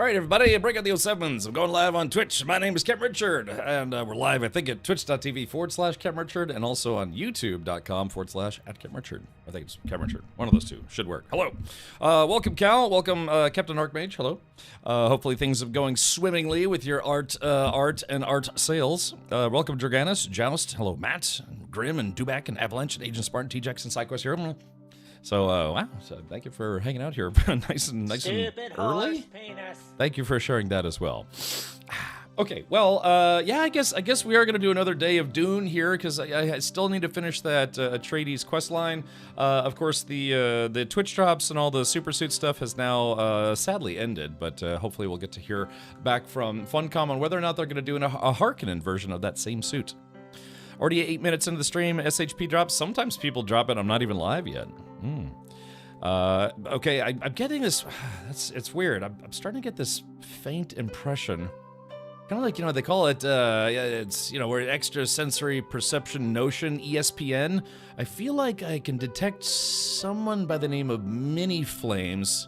All right, everybody, break out the 07s. I'm going live on Twitch. My name is Kent Richard, and we're live, I think, at twitch.tv/Kent Richard, and also on youtube.com/Kent Richard. I think it's Kent Richard. One of those two. Should work. Hello. Welcome, Cal. Welcome, Captain Archmage. Hello. Hopefully things are going swimmingly with your art and art sales. Welcome, Draganus, Joust. Hello, Matt, Grim, and Dubak, and Avalanche, and Agent Spartan, T-Jax, and SideQuest here. So, wow, so thank you for hanging out here nice and early. Thank you for sharing that as well. Okay, well, yeah, I guess we are going to do another day of Dune here, because I still need to finish that Atreides quest line. Of course, the Twitch drops and all the supersuit stuff has now sadly ended, but hopefully we'll get to hear back from Funcom on whether or not they're going to do a Harkonnen version of that same suit. Already 8 minutes into the stream, SHP drops. Sometimes people drop it, I'm not even live yet. Okay, I'm getting this, it's weird. I'm starting to get this faint impression. Kind of like, you know, they call it, it's, you know, we're extrasensory perception notion, ESPN. I feel like I can detect someone by the name of Mini Flames,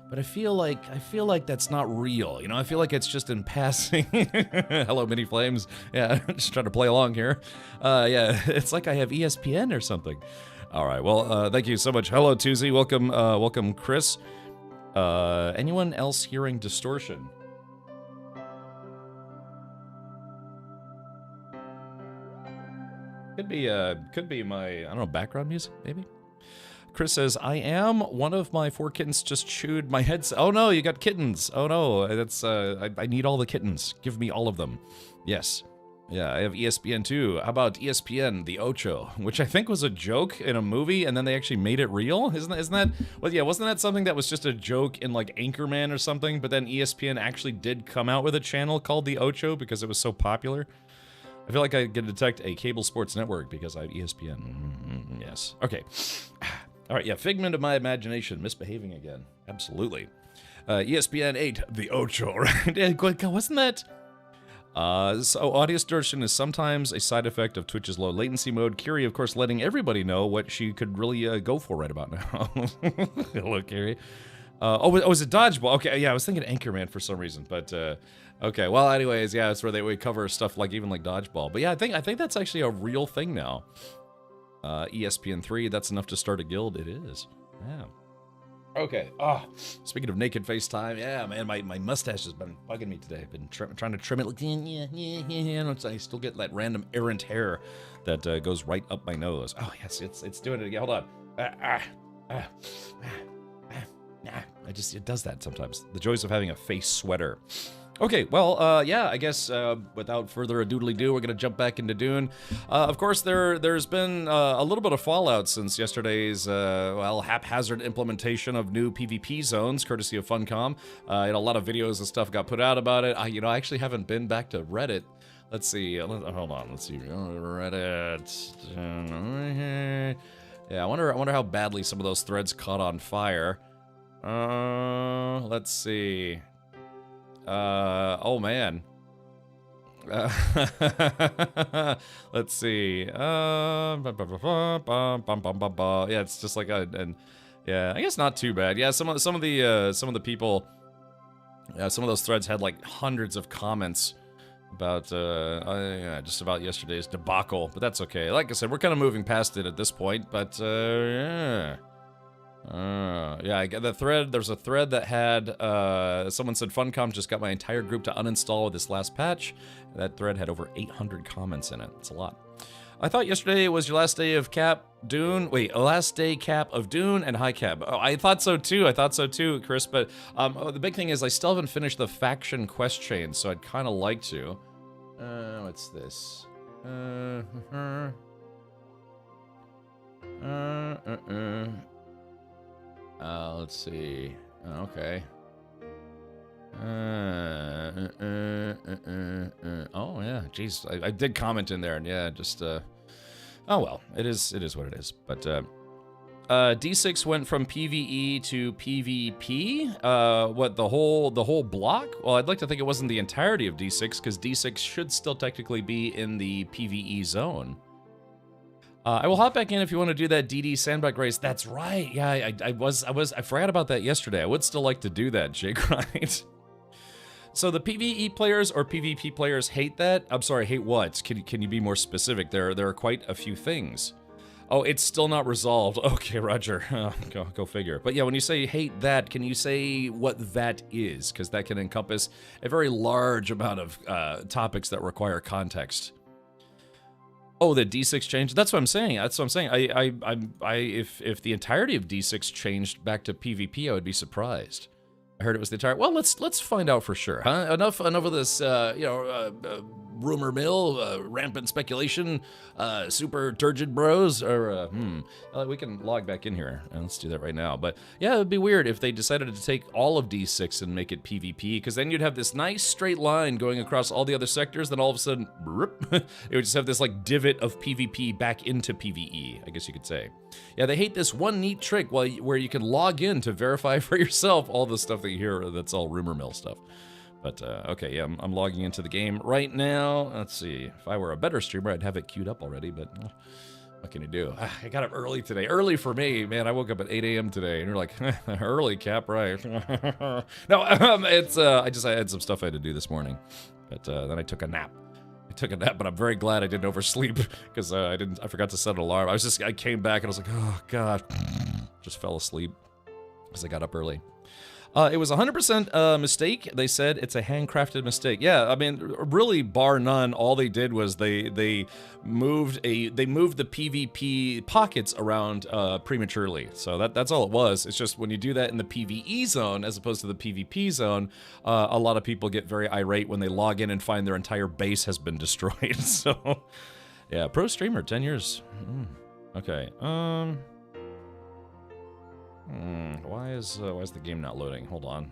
but I feel like that's not real. You know, I feel like it's just in passing. Hello, Mini Flames. Yeah, just trying to play along here. Yeah, it's like I have ESPN or something. All right, well, thank you so much. Hello, Tuesday. Welcome, welcome, Chris. Anyone else hearing distortion? Could be my, I don't know, background music, maybe? Chris says, I am. One of my 4 kittens just chewed my headset. Oh no, you got kittens. Oh no, that's, I need all the kittens. Give me all of them. Yes. Yeah, I have ESPN too. How about ESPN, the Ocho, which I think was a joke in a movie, and then they actually made it real? Isn't that, well, yeah, wasn't that something that was just a joke in like Anchorman or something, but then ESPN actually did come out with a channel called the Ocho because it was so popular? I feel like I can detect a cable sports network because I have ESPN. Yes. Okay. All right, yeah, figment of my imagination, misbehaving again. Absolutely. ESPN 8, the Ocho, right? Wasn't that... So audio distortion is sometimes a side effect of Twitch's low latency mode. Kiri, of course, letting everybody know what she could really go for right about now. Hello, Kiri. Oh, was it Dodgeball? Okay, yeah, I was thinking Anchorman for some reason, but... Okay, well, anyways, yeah, it's where we cover stuff like even like Dodgeball. But yeah, I think that's actually a real thing now. ESPN 3, that's enough to start a guild. It is. Yeah. Okay. Speaking of naked FaceTime, yeah, man, my mustache has been bugging me today. I've been trying to trim it. Like, yeah. I still get that random errant hair that goes right up my nose. Oh yes, it's doing it again. Hold on. It does that sometimes. The joys of having a face sweater. Okay, well, yeah, I guess without further ado-doodly-doo, we're going to jump back into Dune. Of course, there's been a little bit of fallout since yesterday's, well, haphazard implementation of new PvP zones, courtesy of Funcom. A lot of videos and stuff got put out about it. I actually haven't been back to Reddit. Let's see, hold on, let's see, Reddit. Yeah, I wonder how badly some of those threads caught on fire. Let's see. Oh man. Let's see. Yeah, it's just like yeah, I guess not too bad. Yeah, some of the people, yeah, some of those threads had like hundreds of comments about yeah, just about yesterday's debacle, but that's okay. Like I said, we're kind of moving past it at this point, but yeah. Yeah, there's a thread that had, someone said, Funcom just got my entire group to uninstall with this last patch. That thread had over 800 comments in it. It's a lot. I thought yesterday was your last day of Dune, last day cap of Dune and High Cap. Oh, I thought so too, Chris, but, the big thing is I still haven't finished the faction quest chain, so I'd kind of like to. What's this? Let's see. Okay. Oh yeah, jeez, I did comment in there, and yeah, just oh well, it is what it is. But D6 went from PvE to PvP. What, the whole block? Well, I'd like to think it wasn't the entirety of D6, because D6 should still technically be in the PvE zone. I will hop back in if you want to do that DD sandbag race. That's right. Yeah, I forgot about that yesterday. I would still like to do that, Jake, right? So the PvE players or PvP players hate that? I'm sorry, hate what? Can you be more specific? There are quite a few things. Oh, it's still not resolved. Okay, Roger. Go figure. But yeah, when you say hate that, can you say what that is? Because that can encompass a very large amount of topics that require context. Oh, the D6 changed. That's what I'm saying. That's what I'm saying. If the entirety of D6 changed back to PvP, I would be surprised. I heard it was the entire. Well, let's find out for sure. Huh? Enough of this. Rumor mill, rampant speculation, super turgid bros, or we can log back in here and let's do that right now. But yeah, it'd be weird if they decided to take all of D6 and make it PvP, because then you'd have this nice straight line going across all the other sectors. Then all of a sudden, it would just have this like divot of PvP back into PvE, I guess you could say. Yeah, they hate this one neat trick where you can log in to verify for yourself all the stuff that you hear that's all rumor mill stuff. But, okay, yeah, I'm logging into the game right now. Let's see. If I were a better streamer, I'd have it queued up already, but what can you do? I got up early today. Early for me, man. I woke up at 8 a.m. today, and you're like, early, Cap, right? No, I had some stuff I had to do this morning, but then I took a nap. But I'm very glad I didn't oversleep, because I forgot to set an alarm. I came back, and I was like, oh, God. Just fell asleep, because I got up early. It was 100% a mistake. They said it's a handcrafted mistake. Yeah, I mean, really, bar none. All they did was they moved the PvP pockets around prematurely. So that's all it was. It's just when you do that in the PvE zone as opposed to the PvP zone, a lot of people get very irate when they log in and find their entire base has been destroyed. So, yeah, pro streamer, 10 years. Okay. Why is the game not loading? Hold on.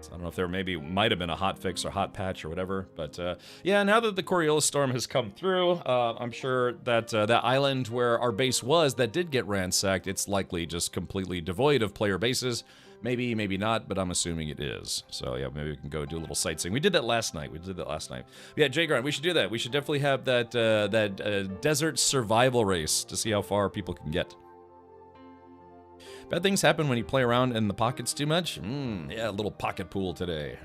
So I don't know if there might have been a hot fix or hot patch or whatever, but yeah, now that the Coriolis storm has come through, I'm sure that that island where our base was that did get ransacked, it's likely just completely devoid of player bases. Maybe, maybe not, but I'm assuming it is. So yeah, maybe we can go do a little sightseeing. We did that last night. Yeah, Jay Grant, we should do that. We should definitely have that desert survival race to see how far people can get. Bad things happen when you play around in the pockets too much. Yeah, a little pocket pool today.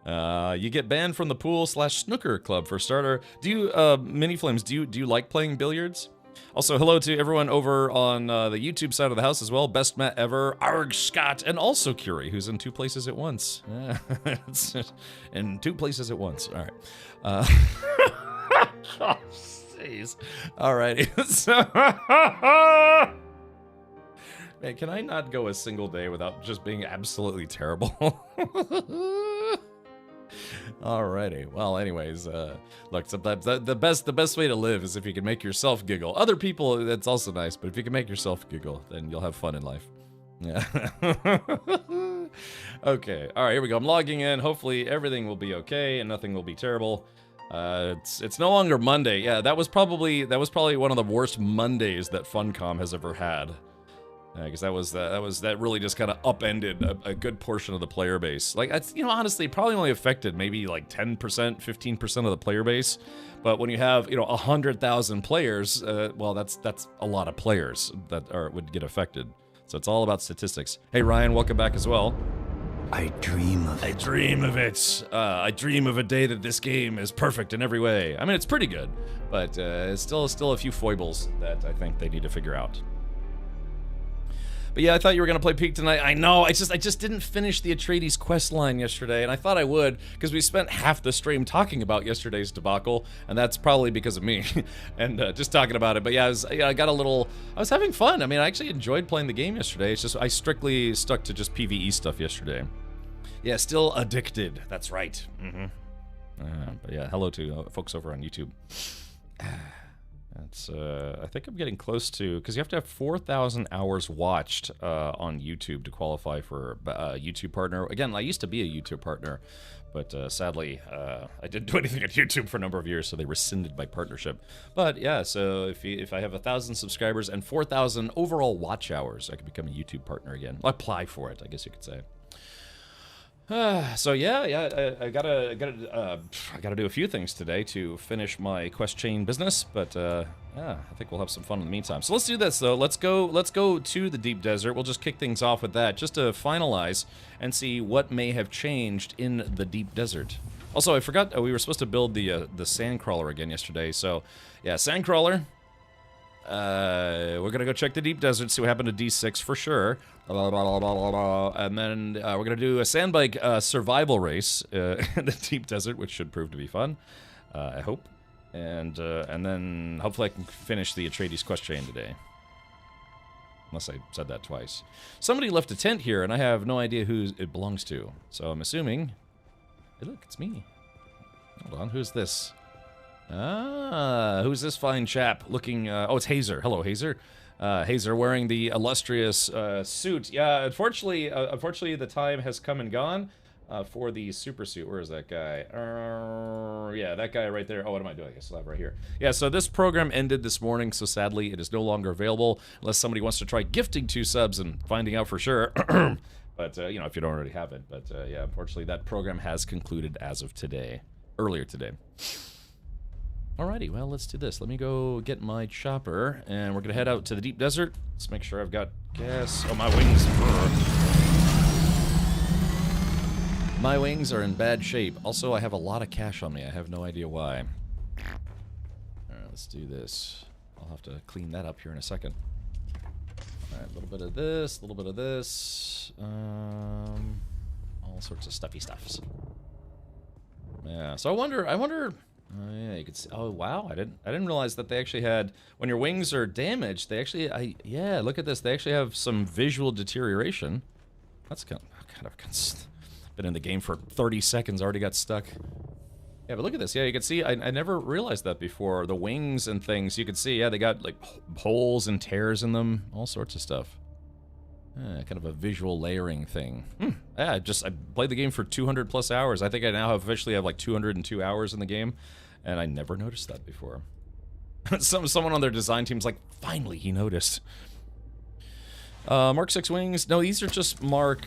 You get banned from the pool/snooker club for starter. Do you, Mini Flames, do you like playing billiards? Also, hello to everyone over on the YouTube side of the house as well. Best Matt ever, Arg Scott, and also Curie, who's in 2 places at once. In 2 places at once. All right. Jeez. Alrighty. Man, can I not go a single day without just being absolutely terrible? Alrighty. Well, anyways, look, sometimes the best way to live is if you can make yourself giggle. Other people, that's also nice, but if you can make yourself giggle, then you'll have fun in life. Yeah. Okay. All right, here we go. I'm logging in. Hopefully everything will be okay and nothing will be terrible. It's no longer Monday. Yeah, that was probably one of the worst Mondays that Funcom has ever had. Because that really just kind of upended a good portion of the player base. Like, it's, honestly, it probably only affected maybe like 10%, 15% of the player base. But when you have 100,000 players, well, that's a lot of players that would get affected. So it's all about statistics. Hey Ryan, welcome back as well. I dream of it. I dream of it. I dream of a day that this game is perfect in every way. I mean, it's pretty good, but it's still a few foibles that I think they need to figure out. But yeah, I thought you were gonna play Peak tonight. I know. I just didn't finish the Atreides quest line yesterday, and I thought I would because we spent half the stream talking about yesterday's debacle, and that's probably because of me and just talking about it. But yeah, I was having fun. I mean, I actually enjoyed playing the game yesterday. It's just I strictly stuck to just PvE stuff yesterday. Yeah, still addicted. That's right. But yeah, hello to folks over on YouTube. That's, I think I'm getting close to, because you have to have 4,000 hours watched on YouTube to qualify for a YouTube partner. Again, I used to be a YouTube partner, but sadly, I didn't do anything on YouTube for a number of years, so they rescinded my partnership. But yeah, so if I have 1,000 subscribers and 4,000 overall watch hours, I could become a YouTube partner again. I'll apply for it, I guess you could say. So yeah, I gotta do a few things today to finish my quest chain business, but Yeah, I think we'll have some fun in the meantime. So let's do this though. Let's go to the deep desert. We'll just kick things off with that, just to finalize and see what may have changed in the deep desert. Also, I forgot we were supposed to build the sandcrawler again yesterday. So, yeah, sandcrawler. We're gonna go check the deep desert, see what happened to D6 for sure. And then we're gonna do a sandbike survival race in the deep desert, which should prove to be fun. I hope. And then hopefully I can finish the Atreides quest chain today. Unless I said that twice. Somebody left a tent here, and I have no idea who it belongs to. So I'm assuming... Hey, look, it's me. Hold on, who's this? Ah, who's this fine chap looking... oh, it's Hazer. Hello, Hazer. Hazer wearing the illustrious suit. Yeah, unfortunately, the time has come and gone. For the super suit. Where is that guy? Yeah, that guy right there. Oh, what am I doing? I still have it right here. Yeah, so this program ended this morning, so sadly it is no longer available unless somebody wants to try gifting 2 subs and finding out for sure. But, you know, if you don't already have it. But, yeah, unfortunately that program has concluded as of today. Earlier today. Alrighty, well, let's do this. Let me go get my chopper, and we're going to head out to the deep desert. Let's make sure I've got gas. Oh, my wings. My wings are in bad shape. Also, I have a lot of cash on me. I have no idea why. Alright, let's do this. I'll have to clean that up here in a second. Alright, a little bit of this, a little bit of this. All sorts of stuffy stuffs. Yeah, so I wonder... Oh, yeah, you could see... Oh, wow, I didn't realize that they actually had... When your wings are damaged, they actually... Yeah, look at this. They actually have some visual deterioration. That's kind of been in the game for 30 seconds, already got stuck. Yeah, but look at this. Yeah, you can see, I never realized that before. The wings and things, you can see, yeah, they got, like, holes and tears in them. All sorts of stuff. Kind of a visual layering thing. Yeah, I played the game for 200 plus hours. I think I now officially have, like, 202 hours in the game. And I never noticed that before. Someone on their design team's like, finally, he noticed. Mark 6 wings. No, these are just Mark,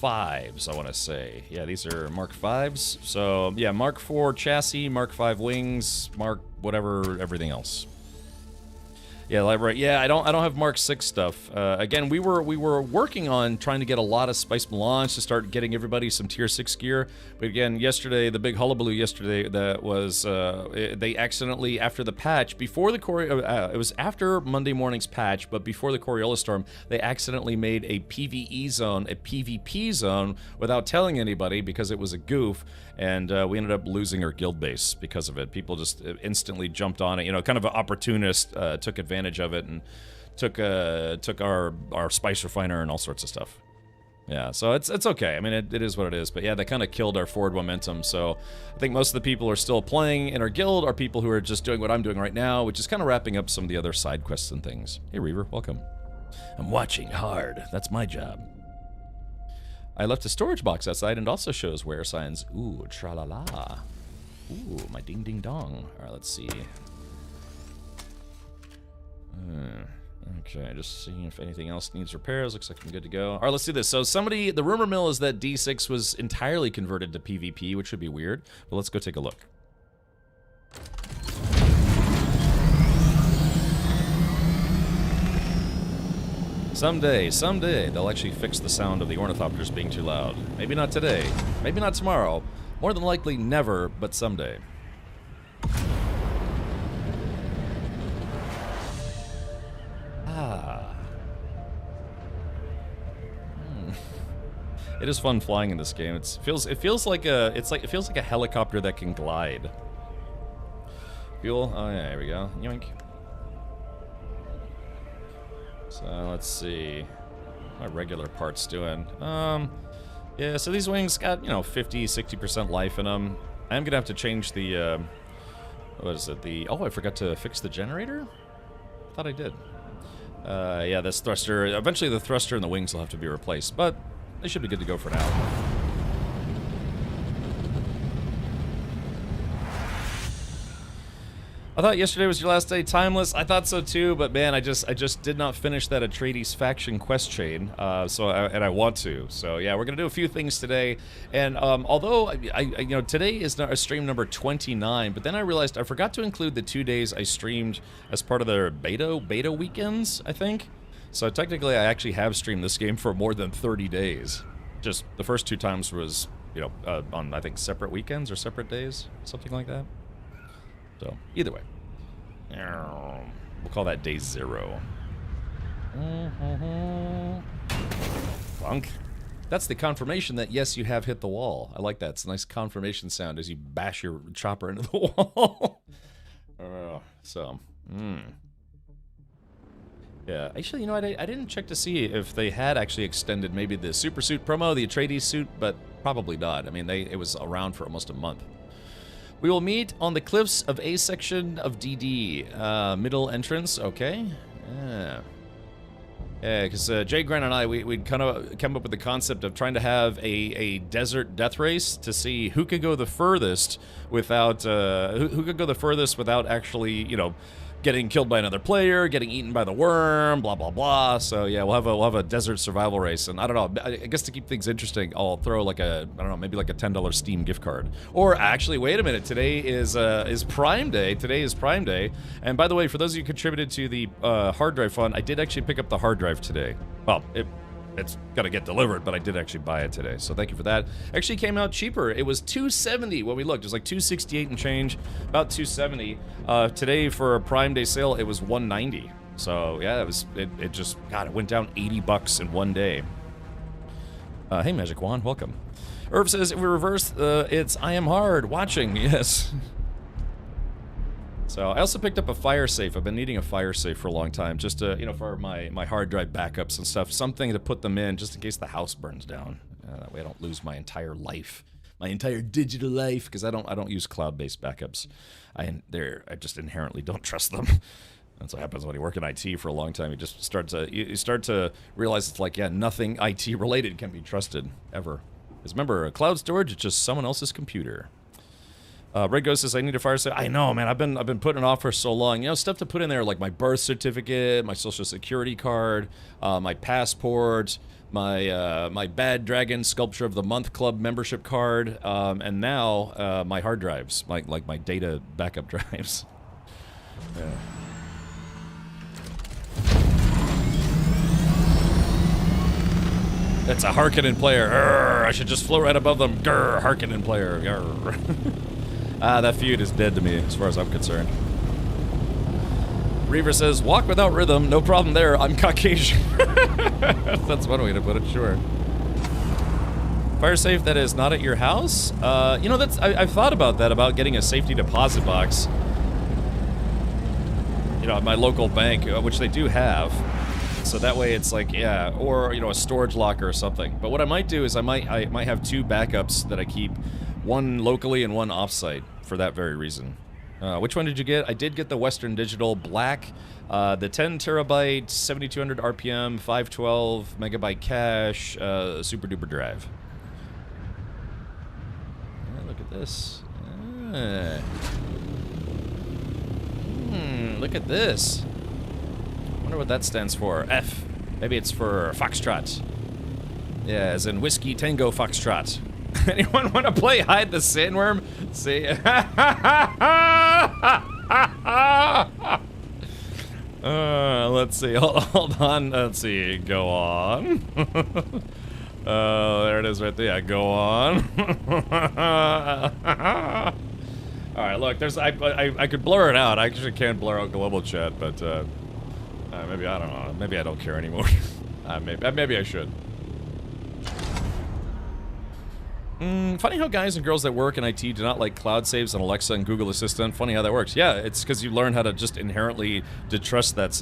5s, I want to say. Yeah, these are Mark 5s. So, yeah, Mark 4 chassis, Mark 5 wings, Mark whatever, everything else. Yeah, right. Yeah, I don't have Mark 6 stuff. Again, we were working on trying to get a lot of Spice Melange to start getting everybody some tier 6 gear. But again, yesterday, the big hullabaloo yesterday, that was they accidentally, after the patch, before the it was after Monday morning's patch, but before the Coriolis storm, they accidentally made a PvE zone, a PvP zone, without telling anybody because it was a goof. And we ended up losing our guild base because of it. People just instantly jumped on it. You know, kind of an opportunist took advantage of it and took our spice refiner and all sorts of stuff. Yeah, so it's okay. I mean, it is what it is. But yeah, that kind of killed our forward momentum. So I think most of the people who are still playing in our guild are people who are just doing what I'm doing right now, which is kind of wrapping up some of the other side quests and things. Hey, Reaver, welcome. I'm watching hard. That's my job. I left a storage box outside and also shows wear signs. Ooh, tra-la-la. Ooh, my ding-ding-dong. Alright, let's see. Okay, just seeing if anything else needs repairs. Looks like I'm good to go. Alright, let's do this. So the rumor mill is that D6 was entirely converted to PvP, which would be weird. But let's go take a look. Someday, they'll actually fix the sound of the ornithopters being too loud. Maybe not today, maybe not tomorrow, more than likely never, but someday. It is fun flying in this game. It feels like a helicopter that can glide. Fuel? Oh yeah, here we go. Yoink. So let's see. My regular parts doing. Yeah, so these wings got, 50-60% life in them. I'm gonna have to change the what is it? Oh, I forgot to fix the generator? I thought I did. Yeah, this thruster, eventually the thruster and the wings will have to be replaced, but they should be good to go for now. I thought yesterday was your last day, Timeless. I thought so too, but man, I just did not finish that Atreides faction quest chain. And I want to. So yeah, we're gonna do a few things today. And although you know, today is our stream number 29, but then I realized I forgot to include the 2 days I streamed as part of their beta weekends, I think. So technically, I actually have streamed this game for more than 30 days. Just the first 2 times was, you know, on I think separate weekends or separate days, something like that. So, either way. We'll call that day 0. Bunk. That's the confirmation that, yes, you have hit the wall. I like that. It's a nice confirmation sound as you bash your chopper into the wall. Yeah, actually, you know, I didn't check to see if they had actually extended maybe the super suit promo, the Atreides suit, but probably not. I mean, it was around for almost a month. We will meet on the cliffs of A section of DD. Middle entrance, okay. Yeah. Yeah, because Jay Grant and I, we'd kind of come up with the concept of trying to have a desert death race to see who could go the furthest without, who could go the furthest without actually, you know, getting killed by another player, getting eaten by the worm, blah, blah, blah. So, yeah, we'll have a desert survival race. And I don't know, I guess to keep things interesting, I'll throw like I don't know, maybe like a $10 Steam gift card. Or actually, wait a minute, today is Prime Day. Today is Prime Day. And by the way, for those of you who contributed to the hard drive fund, I did actually pick up the hard drive today. Well, it's gonna get delivered, but I did actually buy it today, so thank you for that. Actually came out cheaper. It was $270 when we looked. It was like $268 and change, about $270. Today for a Prime Day sale, it was $190. So yeah, it just, God, it went down $80 in one day. Hey Magic Wand, welcome. Irv says if we reverse, it's I am hard watching. Yes. So I also picked up a fire safe. I've been needing a fire safe for a long time, just to, you know, for my hard drive backups and stuff. Something to put them in, just in case the house burns down. That way I don't lose my entire life, my entire digital life, because I don't use cloud-based backups. I just inherently don't trust them. That's what happens when you work in IT for a long time. You just start to realize it's like, yeah, nothing IT related can be trusted ever. Because remember, cloud storage is just someone else's computer. Red Ghost says, I need a fire safe. I know, man. I've been putting it off for so long. You know, stuff to put in there like my birth certificate, my social security card, my passport, my Bad Dragon Sculpture of the Month Club membership card, and now my hard drives, like my data backup drives. Yeah. That's a Harkonnen player. Grr, I should just float right above them. Grr, Harkonnen player. That feud is dead to me, as far as I'm concerned. Reaver says, walk without rhythm, no problem there, I'm Caucasian. That's one way to put it, sure. Fire safe that is not at your house? You know, I've thought about that, about getting a safety deposit box. You know, at my local bank, which they do have. So that way it's like, yeah, or, you know, a storage locker or something. But what I might do is I might have 2 backups that I keep. One locally and one offsite for that very reason. Which one did you get? I did get the Western Digital Black, the 10 terabyte, 7200 RPM, 512 megabyte cache, super duper drive. Look at this. Look at this. Wonder what that stands for. F. Maybe it's for Foxtrot. Yeah, as in Whiskey Tango Foxtrot. Anyone want to play Hide the Sandworm? See? Let's see. Hold on. Let's see. Go on. There it is right there. Yeah, go on. Alright, look. I could blur it out. I actually can't blur out global chat, but maybe, I don't know. Maybe I don't care anymore. Maybe I should. Funny how guys and girls that work in IT do not like cloud saves and Alexa and Google Assistant. Funny how that works. Yeah, it's because you learn how to just inherently distrust that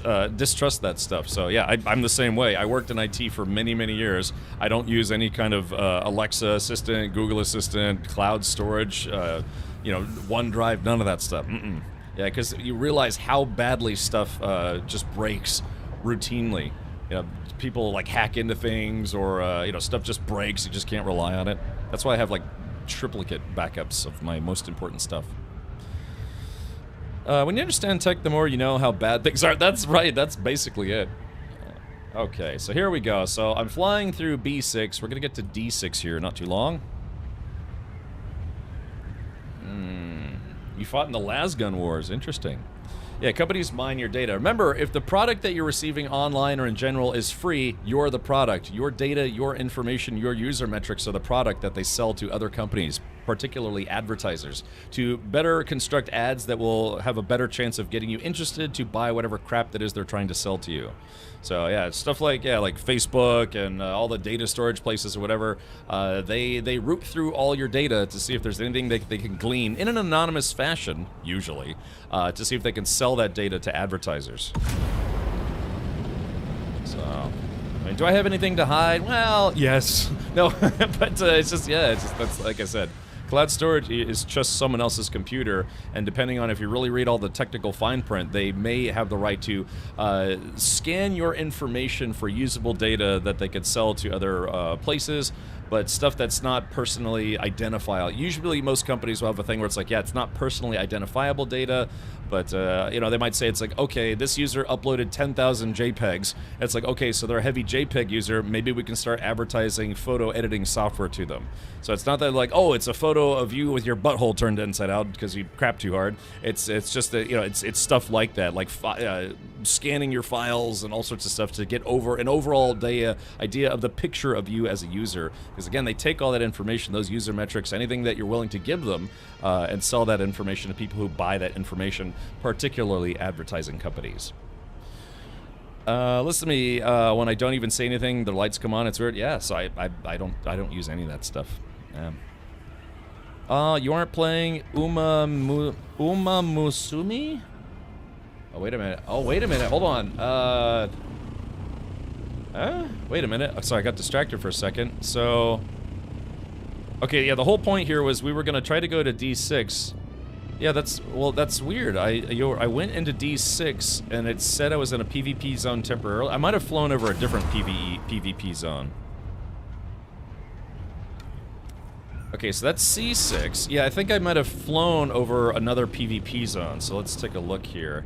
stuff. So yeah, I'm the same way. I worked in IT for many, many years. I don't use any kind of Alexa Assistant, Google Assistant, cloud storage, you know, OneDrive, none of that stuff. Yeah, because you realize how badly stuff just breaks routinely. You know, people like hack into things, or you know, stuff just breaks. You just can't rely on it. That's why I have like triplicate backups of my most important stuff. When you understand tech, the more you know how bad things are. That's right, that's basically it. Okay, so here we go. So I'm flying through B6. We're gonna get to D6 here, not too long. You fought in the Lasgun Wars, interesting. Yeah, companies mine your data. Remember, if the product that you're receiving online or in general is free, you're the product. Your data, your information, your user metrics are the product that they sell to other companies, particularly advertisers, to better construct ads that will have a better chance of getting you interested to buy whatever crap that is they're trying to sell to you. So yeah, stuff like like Facebook and all the data storage places or whatever, they root through all your data to see if there's anything they can glean in an anonymous fashion, usually, to see if they can sell that data to advertisers. So, I mean, do I have anything to hide? Well, yes. No, but it's just, yeah, that's like I said. Cloud storage is just someone else's computer, and depending on if you really read all the technical fine print, they may have the right to scan your information for usable data that they could sell to other places, but stuff that's not personally identifiable. Usually most companies will have a thing where it's like, yeah, it's not personally identifiable data, but, you know, they might say it's like, okay, this user uploaded 10,000 JPEGs. It's like, okay, so they're a heavy JPEG user. Maybe we can start advertising photo editing software to them. So it's not that like, oh, it's a photo of you with your butthole turned inside out because you crapped too hard. It's just that, you know, it's stuff like that, like scanning your files and all sorts of stuff to get over an overall idea of the picture of you as a user. Because again, they take all that information, those user metrics, anything that you're willing to give them, and sell that information to people who buy that information, particularly advertising companies. Listen to me, when I don't even say anything, the lights come on, it's weird. Yeah, so I don't use any of that stuff. You aren't playing Uma Musumi? Oh, wait a minute. Oh, wait a minute. Hold on. Wait a minute. Oh, sorry, I got distracted for a second. So, okay, yeah, the whole point here was we were gonna try to go to D6. Yeah, that's weird. I went into D6 and it said I was in a PvP zone temporarily. I might have flown over a different PvP zone. Okay, so that's C6. Yeah, I think I might have flown over another PvP zone. So let's take a look here.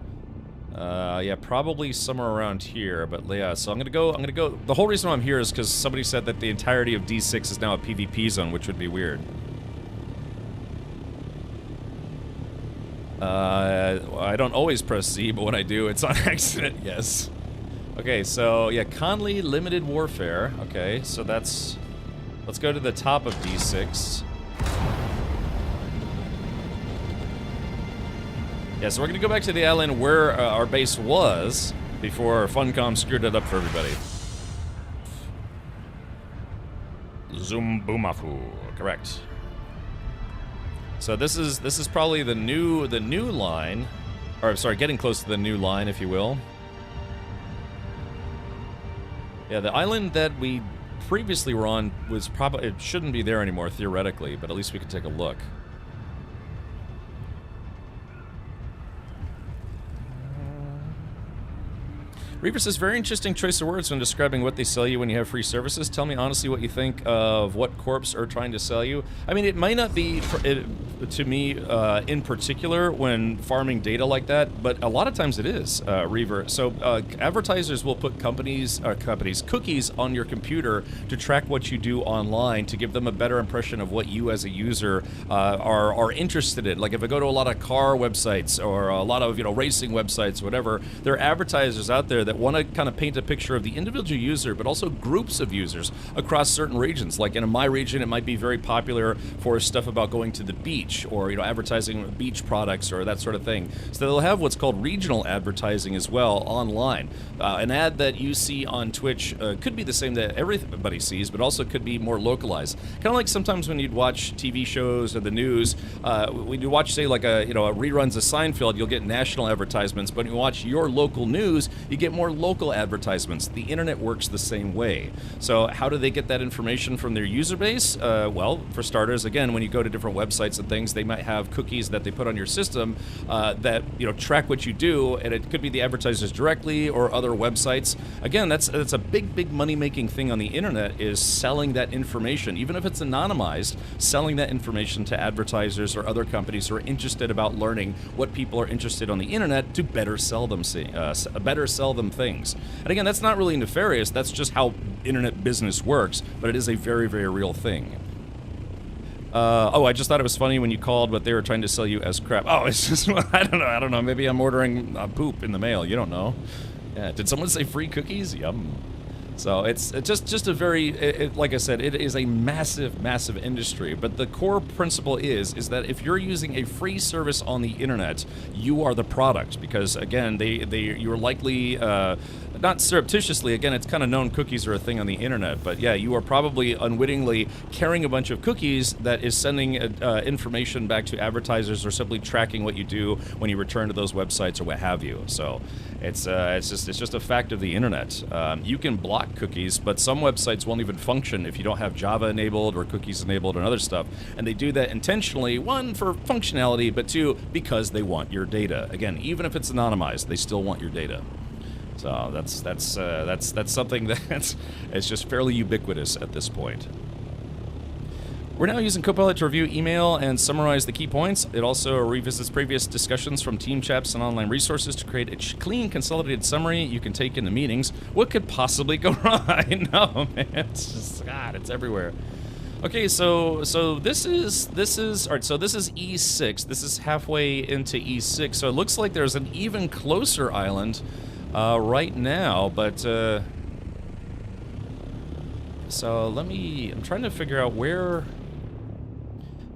Yeah, probably somewhere around here, but yeah, so I'm gonna go, the whole reason I'm here is because somebody said that the entirety of D6 is now a PvP zone, which would be weird. I don't always press Z, but when I do, it's on accident, yes. Okay, so yeah, Conley Limited Warfare, okay, so that's, let's go to the top of D6. Yeah, so we're gonna go back to the island where our base was before Funcom screwed it up for everybody. Zumbumafu, correct. So this is probably the new line, or sorry, getting close to the new line, if you will. Yeah, the island that we previously were on was probably, it shouldn't be there anymore theoretically, but at least we could take a look. Reaper says, very interesting choice of words when describing what they sell you when you have free services. Tell me honestly what you think of what corps are trying to sell you. I mean, it might not be, to me, in particular, when farming data like that, but a lot of times it is, Reaver. So advertisers will put cookies on your computer to track what you do online to give them a better impression of what you as a user are interested in. Like if I go to a lot of car websites or a lot of, you know, racing websites, whatever, there are advertisers out there that want to kind of paint a picture of the individual user, but also groups of users across certain regions. Like in my region, it might be very popular for stuff about going to the beach, or, you know, advertising beach products or that sort of thing. So they'll have what's called regional advertising as well online. An ad that you see on Twitch could be the same that everybody sees, but also could be more localized. Kind of like sometimes when you'd watch TV shows or the news, when you watch, say, like a reruns of Seinfeld, you'll get national advertisements, but when you watch your local news, you get more more local advertisements. The internet works the same way. So how do they get that information from their user base? Well, for starters, again, when you go to different websites and things, they might have cookies that they put on your system that track what you do, and it could be the advertisers directly or other websites. Again, that's a big money-making thing on the internet, is selling that information, even if it's anonymized, selling that information to advertisers or other companies who are interested about learning what people are interested on the internet to better sell them things. And again, that's not really nefarious. That's just how internet business works, but it is a very, very real thing. I just thought it was funny when you called, but they were trying to sell you as crap. Oh, it's just, I don't know. Maybe I'm ordering poop in the mail. You don't know. Yeah, did someone say free cookies? Yum. So it's just a very, like I said, it is a massive industry. But the core principle is that if you're using a free service on the internet, you are the product, because again, you're likely not surreptitiously. Again, it's kind of known cookies are a thing on the internet, but yeah, you are probably unwittingly carrying a bunch of cookies that is sending information back to advertisers, or simply tracking what you do when you return to those websites or what have you. So it's just a fact of the internet. You can block cookies, but some websites won't even function if you don't have Java enabled or cookies enabled and other stuff. And they do that intentionally, one, for functionality, but two, because they want your data. Again, even if it's anonymized, they still want your data. So that's something that's it's just fairly ubiquitous at this point. We're now using Copilot to review email and summarize the key points. It also revisits previous discussions from team chats and online resources to create a clean, consolidated summary you can take into meetings. What could possibly go wrong? I know, man. It's just, God, it's everywhere. Okay, so this is all right. So this is E6. This is halfway into E6. So it looks like there's an even closer island right now, but so I'm trying to figure out where.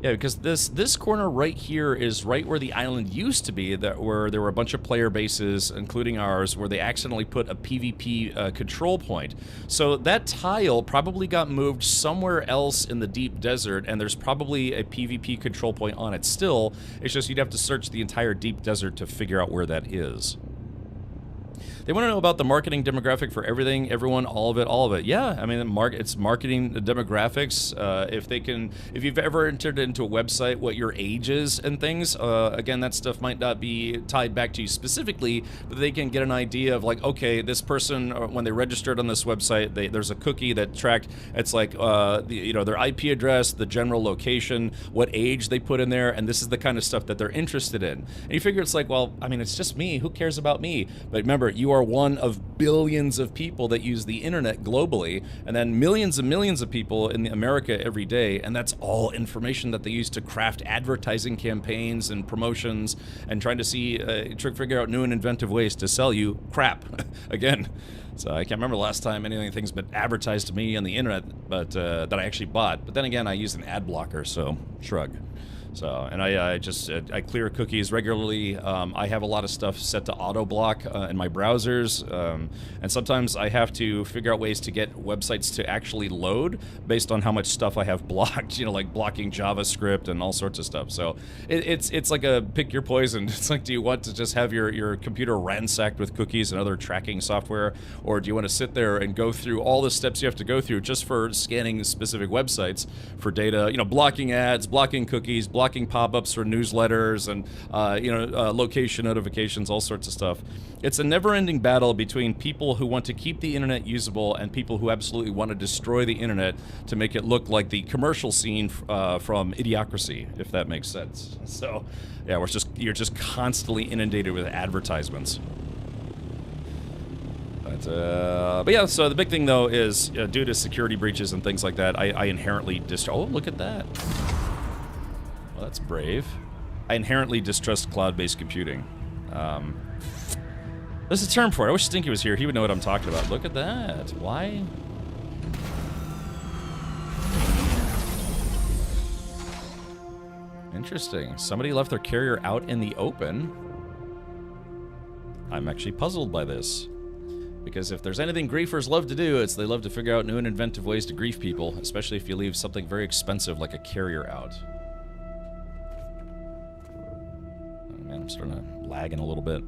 Yeah, because this corner right here is right where the island used to be, where there were a bunch of player bases, including ours, where they accidentally put a PvP control point. So that tile probably got moved somewhere else in the deep desert, and there's probably a PvP control point on it still. It's just you'd have to search the entire deep desert to figure out where that is. They want to know about the marketing demographic for everything, everyone, all of it. Yeah, I mean, it's marketing demographics. If you've ever entered into a website what your age is and things, again, that stuff might not be tied back to you specifically, but they can get an idea of like, okay, this person, when they registered on this website, there's a cookie that tracked. It's like, their IP address, the general location, what age they put in there, and this is the kind of stuff that they're interested in. And you figure it's like, well, I mean, it's just me. Who cares about me? But remember, you are one of billions of people that use the internet globally, and then millions and millions of people in America every day, and that's all information that they use to craft advertising campaigns and promotions and trying to figure out new and inventive ways to sell you crap. Again, so I can't remember the last time anything's been advertised to me on the internet, but that I actually bought. But then again, I use an ad blocker, so shrug. So, and I clear cookies regularly. I have a lot of stuff set to auto block in my browsers, and sometimes I have to figure out ways to get websites to actually load based on how much stuff I have blocked. Like blocking JavaScript and all sorts of stuff. So it's like a pick your poison. It's like, do you want to just have your computer ransacked with cookies and other tracking software, or do you want to sit there and go through all the steps you have to go through just for scanning specific websites for data? Blocking ads, blocking cookies, blocking pop-ups for newsletters, and location notifications, all sorts of stuff. It's a never-ending battle between people who want to keep the internet usable and people who absolutely want to destroy the internet to make it look like the commercial scene from Idiocracy, if that makes sense. So, yeah, you're just constantly inundated with advertisements. But yeah, so the big thing though is due to security breaches and things like that, I inherently oh, look at that. Well, that's brave. I inherently distrust cloud-based computing. There's a term for it. I wish Stinky was here. He would know what I'm talking about. Look at that. Why? Interesting. Somebody left their carrier out in the open. I'm actually puzzled by this. Because if there's anything griefers love to do, it's they love to figure out new and inventive ways to grief people, especially if you leave something very expensive like a carrier out. Oh man, I'm starting to lag in a little bit.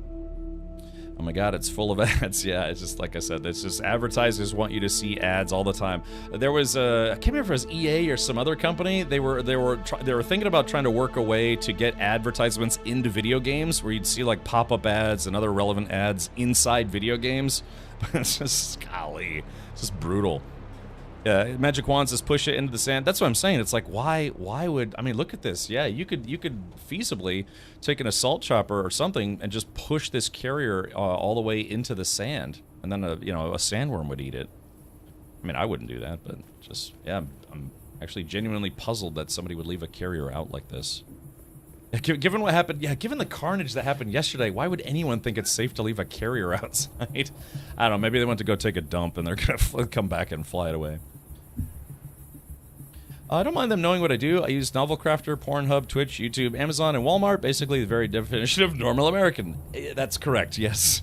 Oh my god, it's full of ads. Yeah, it's just like I said, it's just advertisers want you to see ads all the time. There was I can't remember if it was EA or some other company. They were thinking about trying to work a way to get advertisements into video games where you'd see like pop-up ads and other relevant ads inside video games. But it's just golly, it's just brutal. Magic Wands just push it into the sand. That's what I'm saying. It's like, why would, I mean, look at this. Yeah, you could feasibly take an assault chopper or something and just push this carrier all the way into the sand, and then a sandworm would eat it. I mean, I wouldn't do that, but just, yeah, I'm actually genuinely puzzled that somebody would leave a carrier out like this. Given what happened, yeah, given the carnage that happened yesterday, why would anyone think it's safe to leave a carrier outside? I don't know, maybe they went to go take a dump and they're gonna come back and fly it away. I don't mind them knowing what I do. I use Novelcrafter, Pornhub, Twitch, YouTube, Amazon, and Walmart. Basically, the very definition of normal American. That's correct, yes.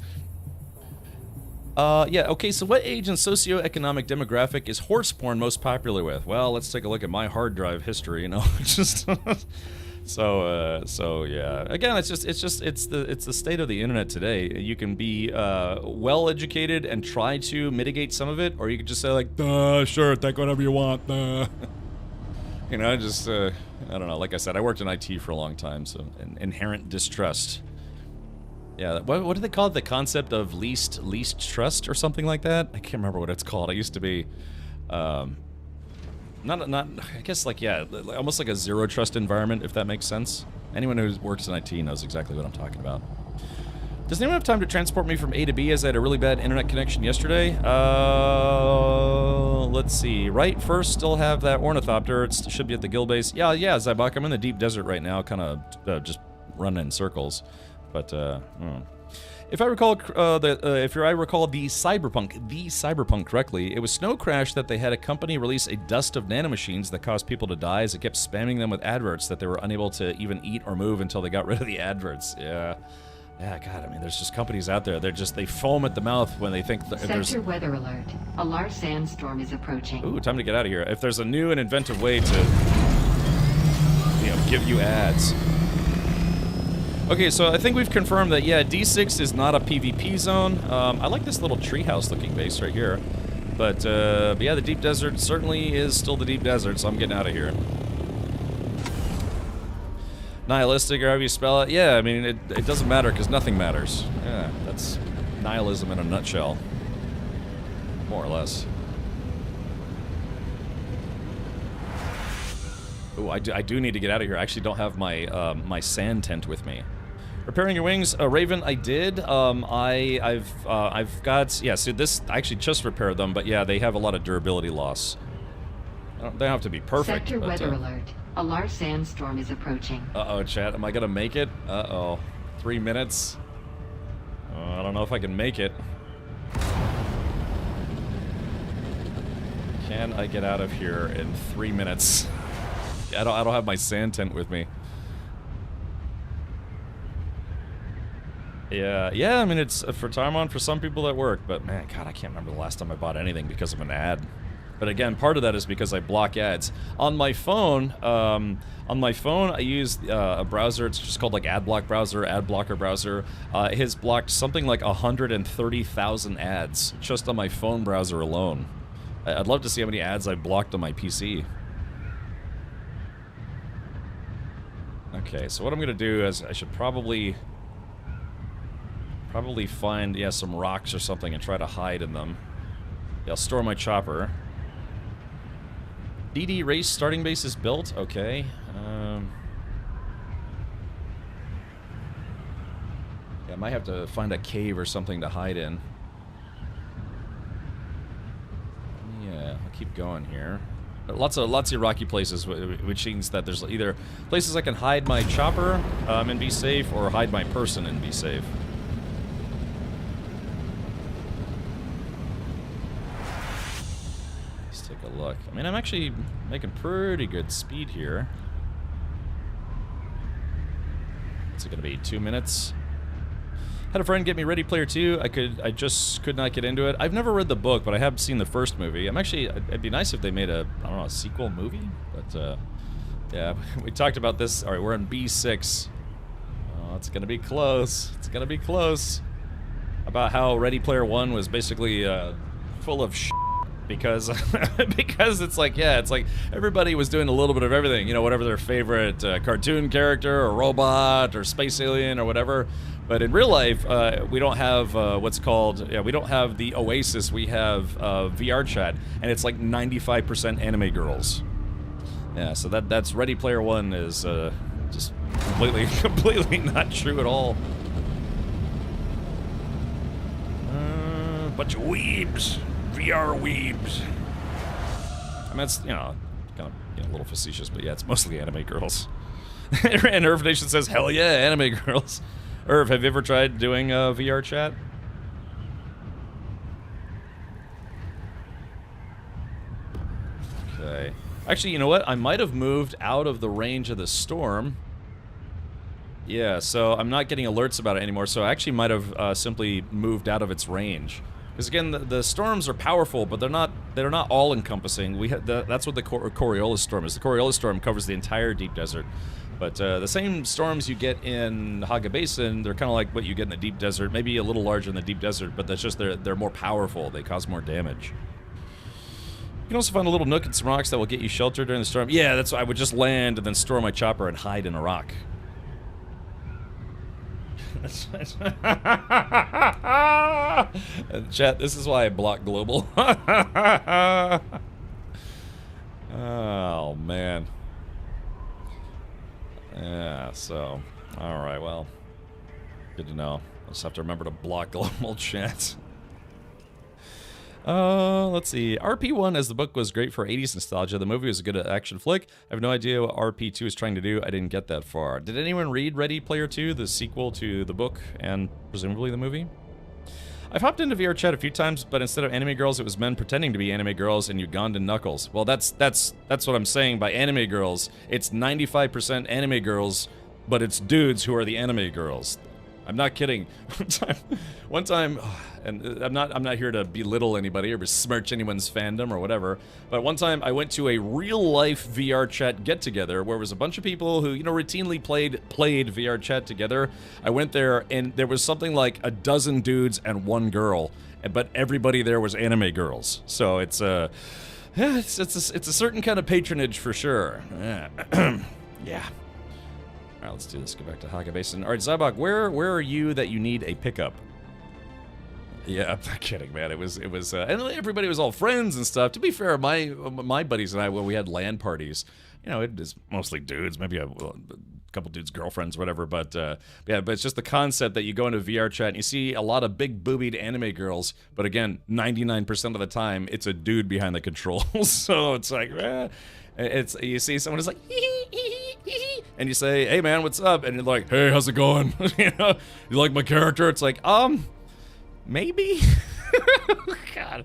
Yeah, okay, so what age and socioeconomic demographic is horse porn most popular with? Well, let's take a look at my hard drive history, you know, just... So yeah. Again, it's the state of the internet today. You can be well educated and try to mitigate some of it, or you can just say like, sure, take whatever you want. You know, just I don't know. Like I said, I worked in IT for a long time, so inherent distrust. Yeah, what do they call it? The concept of least trust or something like that? I can't remember what it's called. I used to be, not I guess like, yeah, almost like a zero trust environment, if that makes sense. Anyone who works in IT knows exactly what I'm talking about. Does anyone have time to transport me from A to B, as I had a really bad internet connection yesterday? Let's see. Right, first, still have that ornithopter. It should be at the guild base. Yeah, Zybok, I'm in the deep desert right now, kind of just running in circles. But, if I recall, if I recall the cyberpunk correctly, it was Snow Crash that they had a company release a dust of nanomachines that caused people to die, as it kept spamming them with adverts that they were unable to even eat or move until they got rid of the adverts. Yeah. Yeah, God, I mean, there's just companies out there, they foam at the mouth when they think there's... Sector weather alert. A large sandstorm is approaching. Ooh, time to get out of here. If there's a new and inventive way to, you know, give you ads. Okay, so I think we've confirmed that, yeah, D6 is not a PvP zone. I like this little treehouse looking base right here. But yeah, the deep desert certainly is still the deep desert, so I'm getting out of here. Nihilistic, or however you spell it. Yeah, I mean, it doesn't matter because nothing matters. Yeah, that's nihilism in a nutshell. More or less. Ooh, I do need to get out of here. I actually don't have my my sand tent with me. Repairing your wings, Raven, I did. I've got, yeah, so this, I actually just repaired them, but yeah, they have a lot of durability loss. They don't have to be perfect. Sector weather alert. A large sandstorm is approaching. Uh-oh, chat. Am I gonna make it? Uh-oh. 3 minutes? I don't know if I can make it. Can I get out of here in 3 minutes? I don't have my sand tent with me. Yeah, I mean, it's for time on for some people at work, but man, God, I can't remember the last time I bought anything because of an ad. But again, part of that is because I block ads. On my phone, I use a browser. It's just called like AdBlock browser, ad blocker browser. It has blocked something like 130,000 ads just on my phone browser alone. I'd love to see how many ads I blocked on my PC. Okay, so what I'm gonna do is I should probably find, yeah, some rocks or something and try to hide in them. Yeah, I'll store my chopper. DD race starting base is built. Okay. Yeah, I might have to find a cave or something to hide in. Yeah, I'll keep going here. Lots of rocky places, which means that there's either places I can hide my chopper and be safe, or hide my person and be safe. Let's take a look. I mean, I'm actually making pretty good speed here. What's it gonna be? 2 minutes? Had a friend get me Ready Player 2. I just could not get into it. I've never read the book, but I have seen the first movie. It'd be nice if they made a, I don't know, a sequel movie? But, yeah, we talked about this. Alright, we're on B6. Oh, it's gonna be close. It's gonna be close. about how Ready Player One was basically full of shit because because it's like, yeah, it's like everybody was doing a little bit of everything, you know, whatever their favorite cartoon character or robot or space alien or whatever. But in real life, we don't have what's called, we don't have the Oasis, we have VR chat, and it's like 95% anime girls. Yeah, so that's Ready Player One is just completely not true at all. Bunch of weebs. VR weebs. I mean, it's, you know, kind of a little facetious, but yeah, it's mostly anime girls. And Irv Nation says, hell yeah, anime girls. Irv, have you ever tried doing VR chat? Okay. Actually, you know what? I might have moved out of the range of the storm. Yeah, so I'm not getting alerts about it anymore, so I actually might have simply moved out of its range. Because again, the storms are powerful, but they're not all-encompassing. That's what the Coriolis storm is. The Coriolis storm covers the entire deep desert. But the same storms you get in Haga Basin, they're kind of like what you get in the deep desert, maybe a little larger in the deep desert, but that's just they're more powerful. They cause more damage. You can also find a little nook and some rocks that will get you shelter during the storm. Yeah, that's why I would just land and then store my chopper and hide in a rock. Chat, this is why I block global. Oh, man. Yeah, so, alright, well, good to know. I'll just have to remember to block global chat. Let's see. RP1 as the book was great for 80s nostalgia. The movie was a good action flick. I have no idea what RP2 is trying to do. I didn't get that far. Did anyone read Ready Player 2, the sequel to the book and presumably the movie? I've hopped into VR chat a few times, but instead of anime girls, it was men pretending to be anime girls and Ugandan knuckles. Well, that's what I'm saying by anime girls. It's 95% anime girls, but it's dudes who are the anime girls. I'm not kidding. One time, and I'm not here to belittle anybody or besmirch anyone's fandom or whatever, but one time I went to a real-life VR chat get-together where there was a bunch of people who, you know, routinely played VR chat together. I went there, and there was something like a dozen dudes and one girl, but everybody there was anime girls. So it's yeah, it's a certain kind of patronage for sure. Yeah. All right, let's do this. Go back to Haga Basin. All right, Zybok, where are you that you need a pickup? Yeah, I'm not kidding, man. It was, and everybody was all friends and stuff. To be fair, my buddies and I, when we had LAN parties, you know, it is mostly dudes, maybe a couple dudes' girlfriends, whatever. But yeah, but it's just the concept that you go into VR chat and you see a lot of big boobied anime girls, but again, 99% of the time, it's a dude behind the controls. So it's like, it's, you see someone who's like, and you say, hey man, what's up? And you're like, hey, how's it going? You know, you like my character? It's like, maybe. God,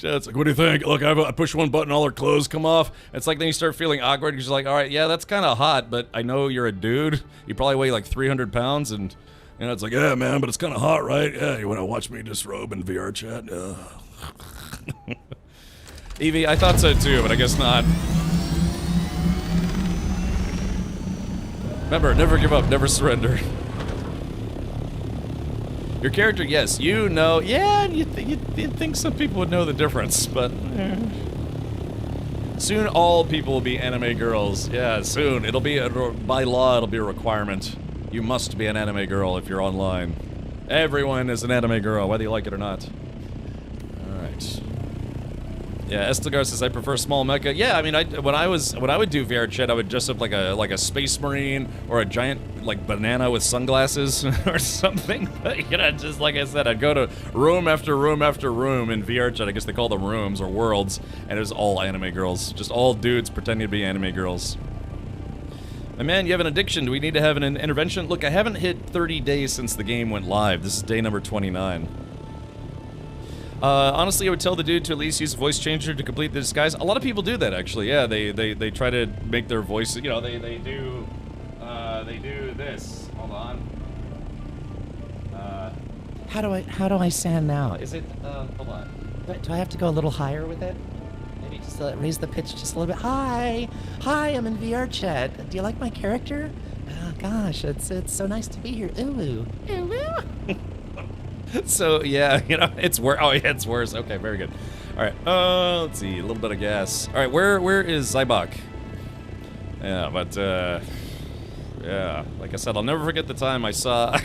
it's like, what do you think? Look, I push one button, all her clothes come off. It's like then you start feeling awkward. You're just like, all right, yeah, that's kind of hot, but I know you're a dude. You probably weigh like 300 pounds, and you know, it's like, yeah, man, but it's kind of hot, right? Yeah, you want to watch me disrobe in VR chat? Evie, I thought so too, but I guess not. Remember, never give up, never surrender. Your character, yes, you know, yeah, you'd think some people would know the difference, but soon all people will be anime girls. Yeah, soon. It'll be, by law, it'll be a requirement. You must be an anime girl if you're online. Everyone is an anime girl, whether you like it or not. Alright. Yeah, Estigar says I prefer small mecha. Yeah, I mean, when I would do VR chat, I would dress up like a space marine or a giant like banana with sunglasses or something. But, you know, just like I said, I'd go to room after room after room in VR chat. I guess they call them rooms or worlds, and it was all anime girls, just all dudes pretending to be anime girls. My man, you have an addiction. Do we need to have an intervention? Look, I haven't hit 30 days since the game went live. This is day number 29. Honestly, I would tell the dude to at least use a voice changer to complete the disguise. A lot of people do that, actually. Yeah, they try to make their voice, you know, they do this. Hold on. How do I sound now? Is it, hold on. Do I have to go a little higher with it? Maybe just raise the pitch just a little bit. Hi, I'm in VR chat. Do you like my character? Oh gosh, it's so nice to be here. Ooh. So yeah, you know, it's worse. Oh yeah, it's worse. Okay, very good. All right, let's see, a little bit of gas. All right, where is Zybok? Yeah, but yeah, like I said, I'll never forget the time I saw.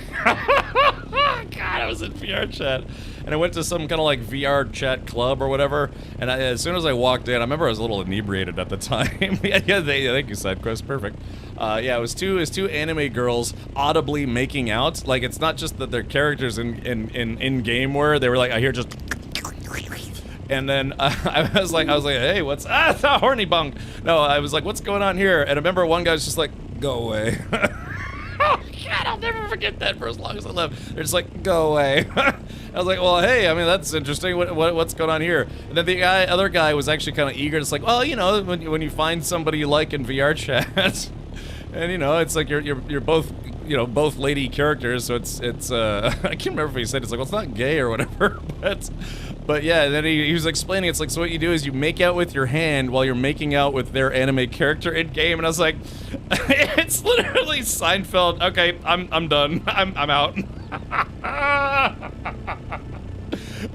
God, I was in VR chat, and I went to some kind of like VR chat club or whatever. And as soon as I walked in, I remember I was a little inebriated at the time. Yeah, thank you, SideQuest, perfect. Yeah, it was two anime girls audibly making out. Like, it's not just that their characters in game were. They were like, I hear just. And then I was like, hey, what's it's a horny bunk? No, I was like, what's going on here? And I remember one guy was just like, go away. Oh God, I'll never forget that for as long as I live. They're just like, go away. I was like, well, hey, I mean, that's interesting. What's going on here? And then the other guy was actually kind of eager. It's like, well, you know, when you find somebody you like in VR chat, and you know, it's like you're both, you know, both lady characters. So it's I can't remember if he said it's like, well, it's not gay or whatever, but yeah. And then he was explaining it's like, so what you do is you make out with your hand while you're making out with their anime character in game. And I was like, it's literally Seinfeld. Okay, I'm done. I'm out.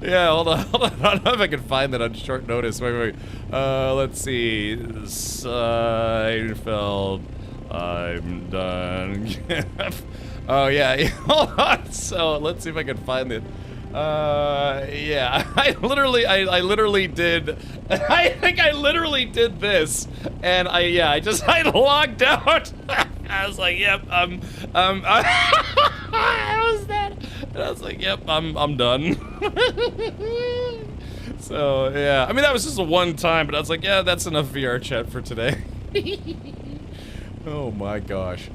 Yeah, hold on. I don't know if I can find that on short notice. Wait. Let's see. Seinfeld. I'm done. Oh yeah. Hold on. So let's see if I can find it. Yeah. I literally did. I think I literally did this, and I logged out. I was like, yep. I was that. And I was like, yep. I'm done. So yeah. I mean, that was just a one time, but I was like, yeah, that's enough VR chat for today. Oh my gosh.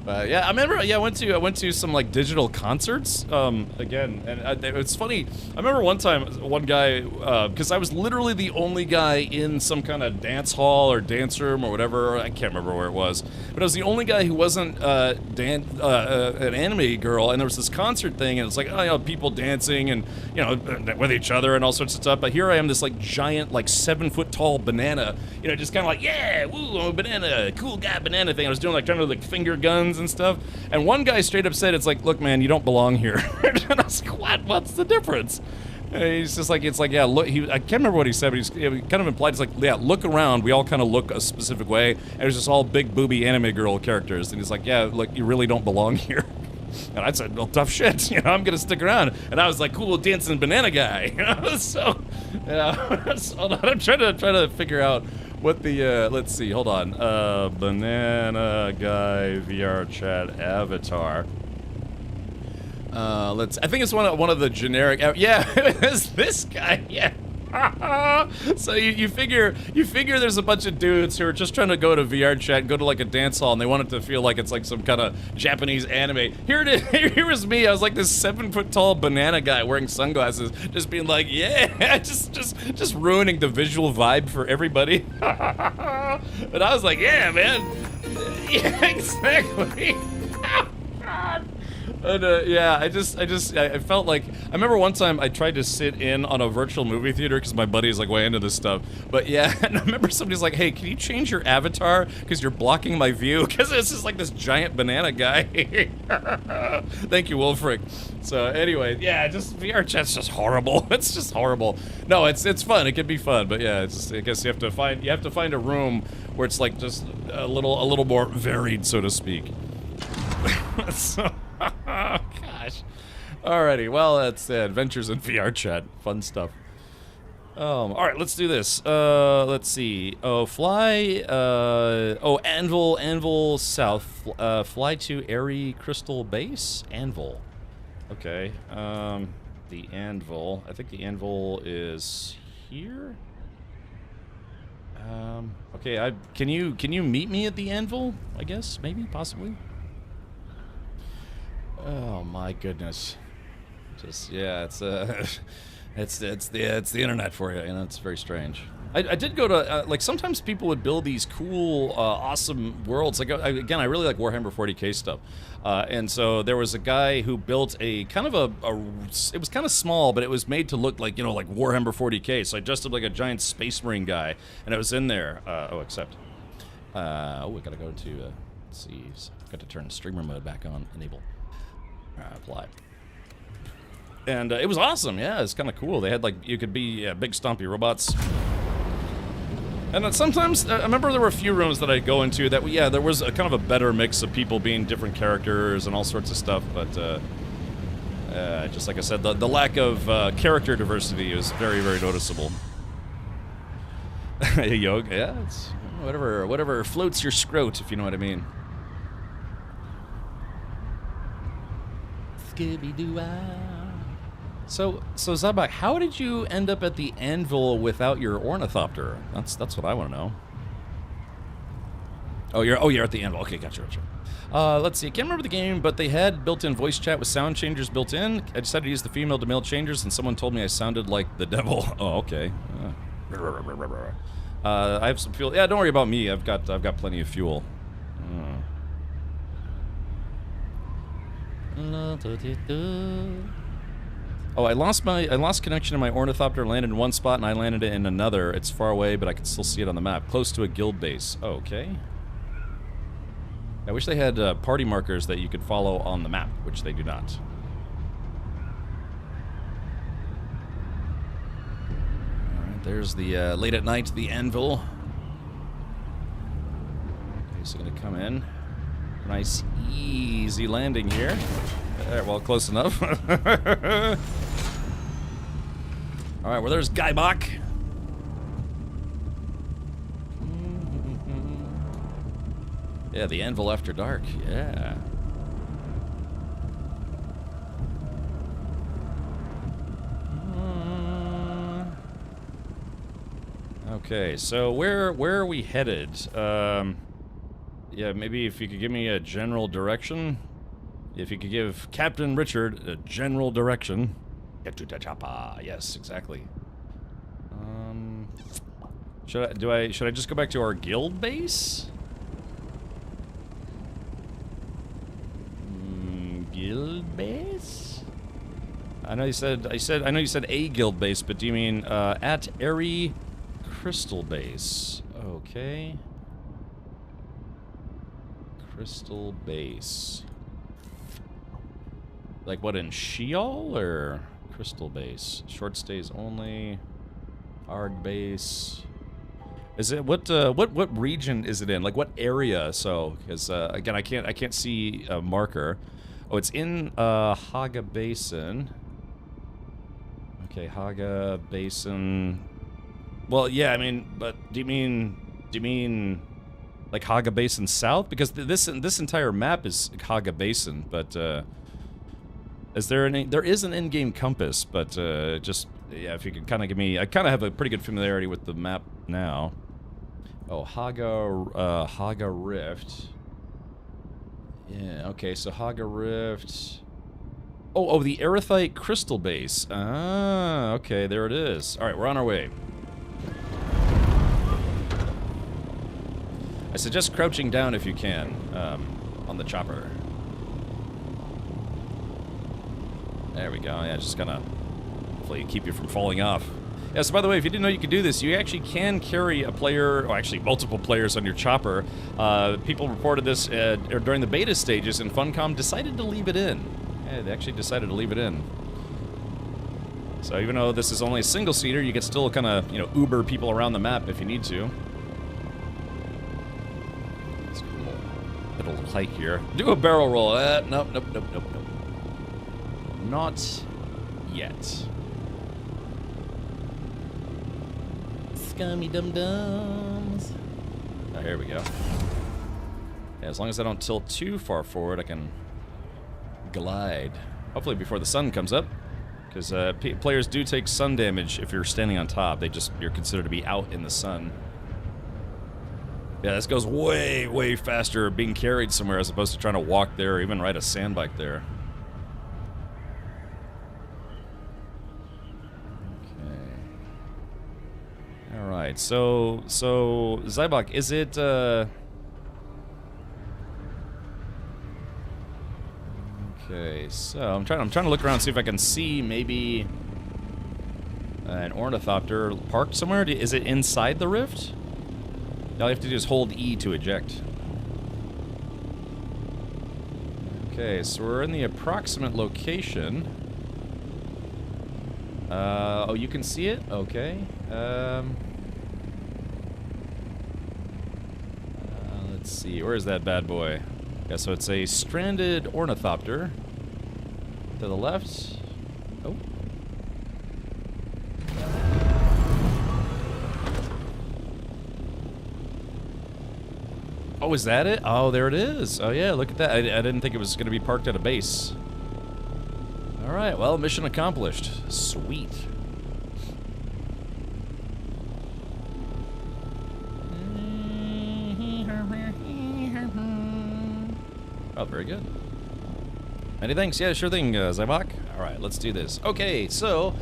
Yeah, I remember. Yeah, I went to some like digital concerts. Again, and it's funny. I remember one time, one guy, because I was literally the only guy in some kind of dance hall or dance room or whatever. I can't remember where it was, but I was the only guy who wasn't an anime girl. And there was this concert thing, and it's like, oh, you know, people dancing and you know with each other and all sorts of stuff. But here I am, this like giant, like 7-foot tall banana. You know, just kind of like, yeah, woo, I'm a banana, cool guy, banana thing. I was doing like trying to like finger guns and stuff, and one guy straight up said, it's like, look man, you don't belong here. And I was like, what's the difference? And he's just like, it's like, yeah, look, I can't remember what he said, but he kind of implied, it's like, yeah, look around, we all kind of look a specific way, and it was just all big booby anime girl characters, and he's like, yeah, like, you really don't belong here. And I said, well, tough shit, you know, I'm gonna stick around. And I was like, cool dancing banana guy, you know. So yeah. So I'm trying to figure out what the let's see, hold on, banana guy VR chat avatar. I think it's one of the generic. Yeah, it's this guy. Yeah. So you figure there's a bunch of dudes who are just trying to go to VR chat, go to like a dance hall, and they want it to feel like it's like some kind of Japanese anime. Here was me. I was like this 7-foot tall banana guy wearing sunglasses, just being like, yeah, just ruining the visual vibe for everybody. But I was like, yeah, man, yeah, exactly. And yeah, I felt like, I remember one time I tried to sit in on a virtual movie theater because my buddy's like way into this stuff. But yeah, and I remember somebody's like, hey, can you change your avatar because you're blocking my view? Because it's just like this giant banana guy. Thank you, Wolfric. So anyway, yeah, just VR chat's just horrible. It's just horrible. No, it's fun. It can be fun, but yeah, it's just, I guess you have to find a room where it's like just a little more varied, so to speak. So. Oh, gosh. Alrighty, well, that's Adventures in VR Chat. Fun stuff. Alright, let's do this. Let's see. Oh, fly, Anvil South. Fly to Airy Crystal Base? Anvil. Okay, the Anvil. I think the Anvil is here? Okay, can you meet me at the Anvil, I guess? Maybe? Possibly? Oh my goodness! Just yeah, it's the internet for you, and it's very strange. I did go to like sometimes people would build these cool, awesome worlds. Like again, I really like Warhammer 40K stuff, and so there was a guy who built a kind of it was kind of small, but it was made to look like, you know, like Warhammer 40K. So I dressed up like a giant Space Marine guy, and it was in there. We gotta go to let's see, got to turn streamer mode back on, enable. Apply. And it was awesome, yeah, it's kind of cool. They had, like, you could be big stompy robots. And then sometimes, I remember there were a few rooms that I'd go into that, yeah, there was a kind of a better mix of people being different characters and all sorts of stuff, but just like I said, the lack of character diversity is very, very noticeable. Yoga, yeah, it's whatever floats your scrot, if you know what I mean. So Zabak, how did you end up at the anvil without your ornithopter? That's what I want to know. Oh, you're at the anvil. Okay, gotcha. Let's see. I can't remember the game, but they had built-in voice chat with sound changers built in. I decided to use the female to male changers, and someone told me I sounded like the devil. Oh, okay. I have some fuel. Yeah, don't worry about me. I've got plenty of fuel. Oh, I lost connection to my ornithopter, landed in one spot, and I landed it in another. It's far away, but I can still see it on the map. Close to a guild base. Oh, okay. I wish they had party markers that you could follow on the map, which they do not. Alright, there's the, late at night, the anvil. Okay, so gonna come in. Nice, easy landing here. Well, close enough. Alright, well, there's Guybach. Yeah, the anvil after dark. Yeah. Okay, so where are we headed? Yeah, maybe if you could give me a general direction. If you could give Captain Richard a general direction. Get to the chopper. Yes, exactly. Should I just go back to our guild base? Guild base? I know you said a guild base, but do you mean at Airy Crystal Base? Okay. Crystal Base. Like what, in Sheol or Crystal Base? Short stays only. Arg Base. Is it what region is it in? Like what area? So, because again, I can't see a marker. Oh, it's in Haga Basin. Okay, Haga Basin. Well, yeah, I mean, but do you mean like Haga Basin South? Because this entire map is Haga Basin, but there is an in-game compass, but just yeah, if you could kind of give me, I kind of have a pretty good familiarity with the map now. Oh, Haga Rift. Yeah, okay, so Haga Rift. Oh, the Aerithite Crystal Base. Ah, okay, there it is. All right, we're on our way. I suggest crouching down if you can, on the chopper. There we go. Yeah, just gonna hopefully keep you from falling off. Yeah, so by the way, if you didn't know you could do this, you actually can carry a player, or actually multiple players on your chopper. People reported this during the beta stages, and Funcom decided to leave it in. Yeah, they actually decided to leave it in. So even though this is only a single-seater, you can still kind of, you know, Uber people around the map if you need to. Let's get a little height here. Do a barrel roll. Nope. Not yet. Scummy dum-dums. Oh, here we go. Yeah, as long as I don't tilt too far forward, I can glide. Hopefully before the sun comes up. Because players do take sun damage if you're standing on top. You're considered to be out in the sun. Yeah, this goes way, way faster being carried somewhere as opposed to trying to walk there or even ride a sand bike there. Alright, so Zybok, is it okay, so I'm trying to look around and see if I can see maybe an ornithopter parked somewhere. Is it inside the rift? All you have to do is hold E to eject. Okay, so we're in the approximate location. Oh, you can see it? Okay. Let's see. Where is that bad boy? Yeah, so it's a stranded ornithopter. To the left. Oh. Oh, is that it? Oh, there it is. Oh, yeah, look at that. I didn't think it was going to be parked at a base. All right, well, mission accomplished. Sweet. Oh, very good. Many thanks. Yeah, sure thing, Zybok. All right, let's do this. Okay, so...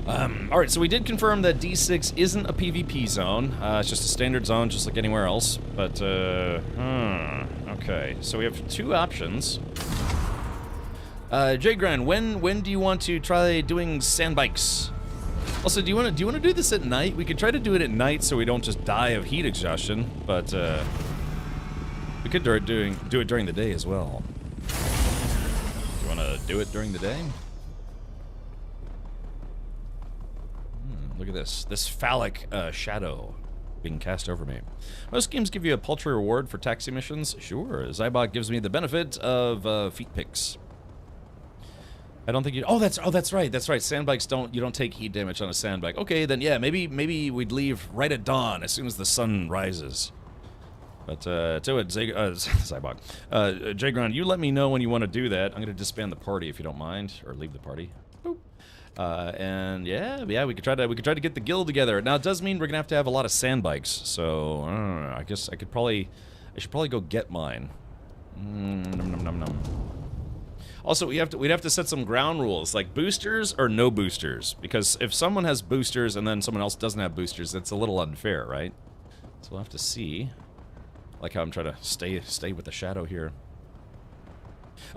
all right, so we did confirm that D6 isn't a PvP zone. It's just a standard zone, just like anywhere else. But, okay. So we have two options. Jgran, when do you want to try doing sand bikes? Also, do you want to do this at night? We could try to do it at night so we don't just die of heat exhaustion. But, we could do it during the day as well. Do you want to do it during the day? Look at this phallic shadow being cast over me. Most games give you a paltry reward for taxi missions. Sure, Zybok gives me the benefit of feet picks. I don't think you. Oh, that's right. Sandbikes you don't take heat damage on a sandbike. Okay, then yeah, maybe we'd leave right at dawn as soon as the sun rises. But to it, Zybok, Jgron, you let me know when you want to do that. I'm gonna disband the party if you don't mind, or leave the party. Boop. And yeah, we could try to get the guild together. Now it does mean we're gonna have to have a lot of sand bikes. So I don't know, I guess I should probably go get mine. Nom, nom, nom. Also, we'd have to set some ground rules, like boosters or no boosters, because if someone has boosters and then someone else doesn't have boosters, it's a little unfair, right? So we'll have to see. Like how I'm trying to stay with the shadow here.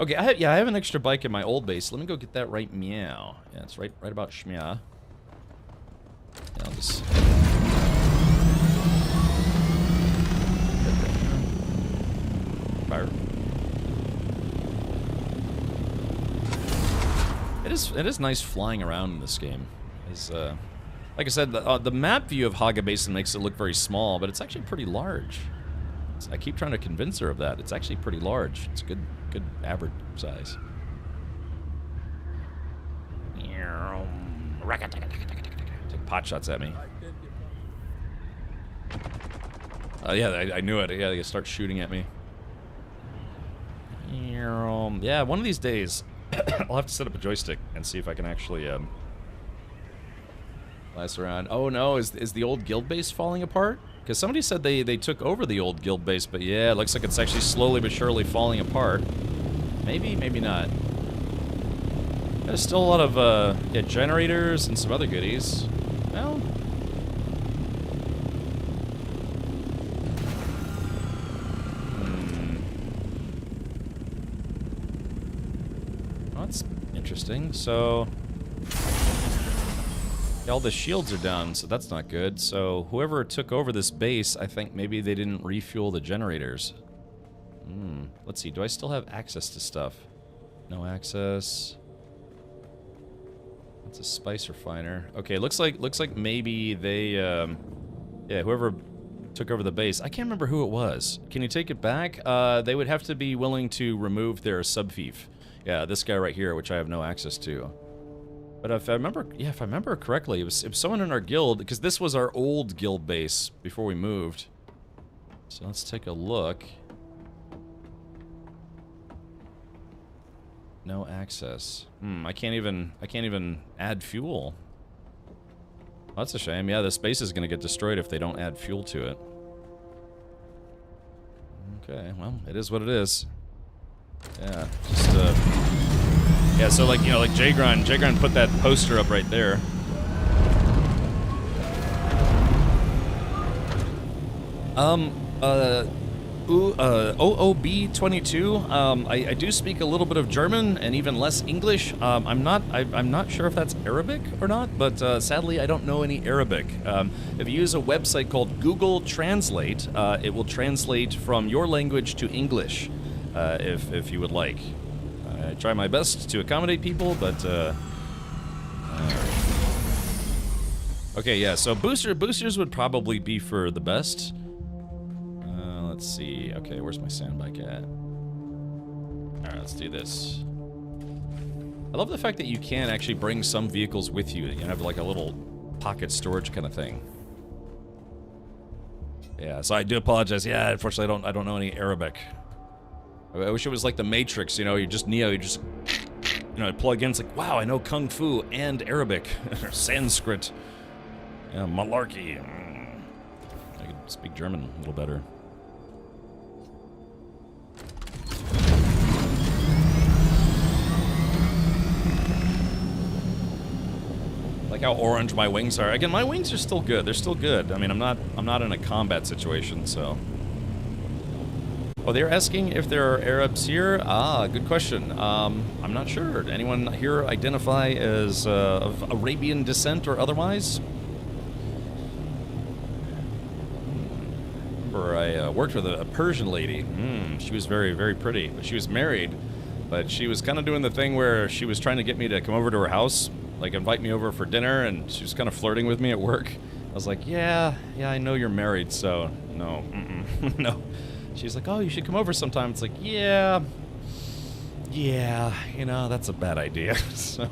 Okay, I have an extra bike in my old base. Let me go get that right meow. Yeah, it's right about shmeow. Yeah, I'll just... Fire. It is nice flying around in this game. Like I said, the map view of Haga Basin makes it look very small, but it's actually pretty large. I keep trying to convince her of that. It's actually pretty large. It's good average size. Take pot shots at me. Yeah, I knew it. Yeah, they start shooting at me. Yeah, one of these days, I'll have to set up a joystick and see if I can actually flash around. Oh no, is the old guild base falling apart? Because somebody said they took over the old guild base, but yeah, it looks like it's actually slowly but surely falling apart. Maybe, maybe not. There's still a lot of yeah, generators and some other goodies. Well, well, that's interesting. So yeah, all the shields are down, so that's not good. So whoever took over this base, I think maybe they didn't refuel the generators. Let's see, do I still have access to stuff? No access. That's a spice refiner. Okay, looks like maybe they yeah, whoever took over the base. I can't remember who it was. Can you take it back? They would have to be willing to remove their subfief. Yeah, this guy right here, which I have no access to. But if I remember correctly, it was someone in our guild, because this was our old guild base before we moved. So let's take a look. No access. I can't even add fuel. Well, that's a shame. Yeah, this base is gonna get destroyed if they don't add fuel to it. Okay, well, it is what it is. Yeah, just yeah, so like, you know, like Jgron put that poster up right there. OOB22. I do speak a little bit of German and even less English. I'm not sure if that's Arabic or not, but sadly I don't know any Arabic. If you use a website called Google Translate, it will translate from your language to English, if you would like. I try my best to accommodate people, but Okay, yeah, so boosters would probably be for the best. Let's see. Okay, where's my sandbike at? Alright, let's do this. I love the fact that you can actually bring some vehicles with you. You have like a little pocket storage kind of thing. Yeah, so I do apologize. Yeah, unfortunately I don't know any Arabic. I wish it was like the Matrix, you know, you just Neo, you just, you know, plug in, it's like, wow, I know Kung Fu and Arabic, or Sanskrit, yeah, malarkey. I could speak German a little better. Like how orange my wings are. Again, my wings are still good. They're still good. I mean, I'm not in a combat situation, so. Oh, they're asking if there are Arabs here? Ah, good question. I'm not sure. Anyone here identify as of Arabian descent or otherwise? Remember, I worked with a Persian lady. She was very, very pretty. But she was married, but she was kind of doing the thing where she was trying to get me to come over to her house, like invite me over for dinner, and she was kind of flirting with me at work. I was like, yeah, I know you're married, so no, no. She's like, oh, you should come over sometime. It's like, yeah, you know, that's a bad idea. So,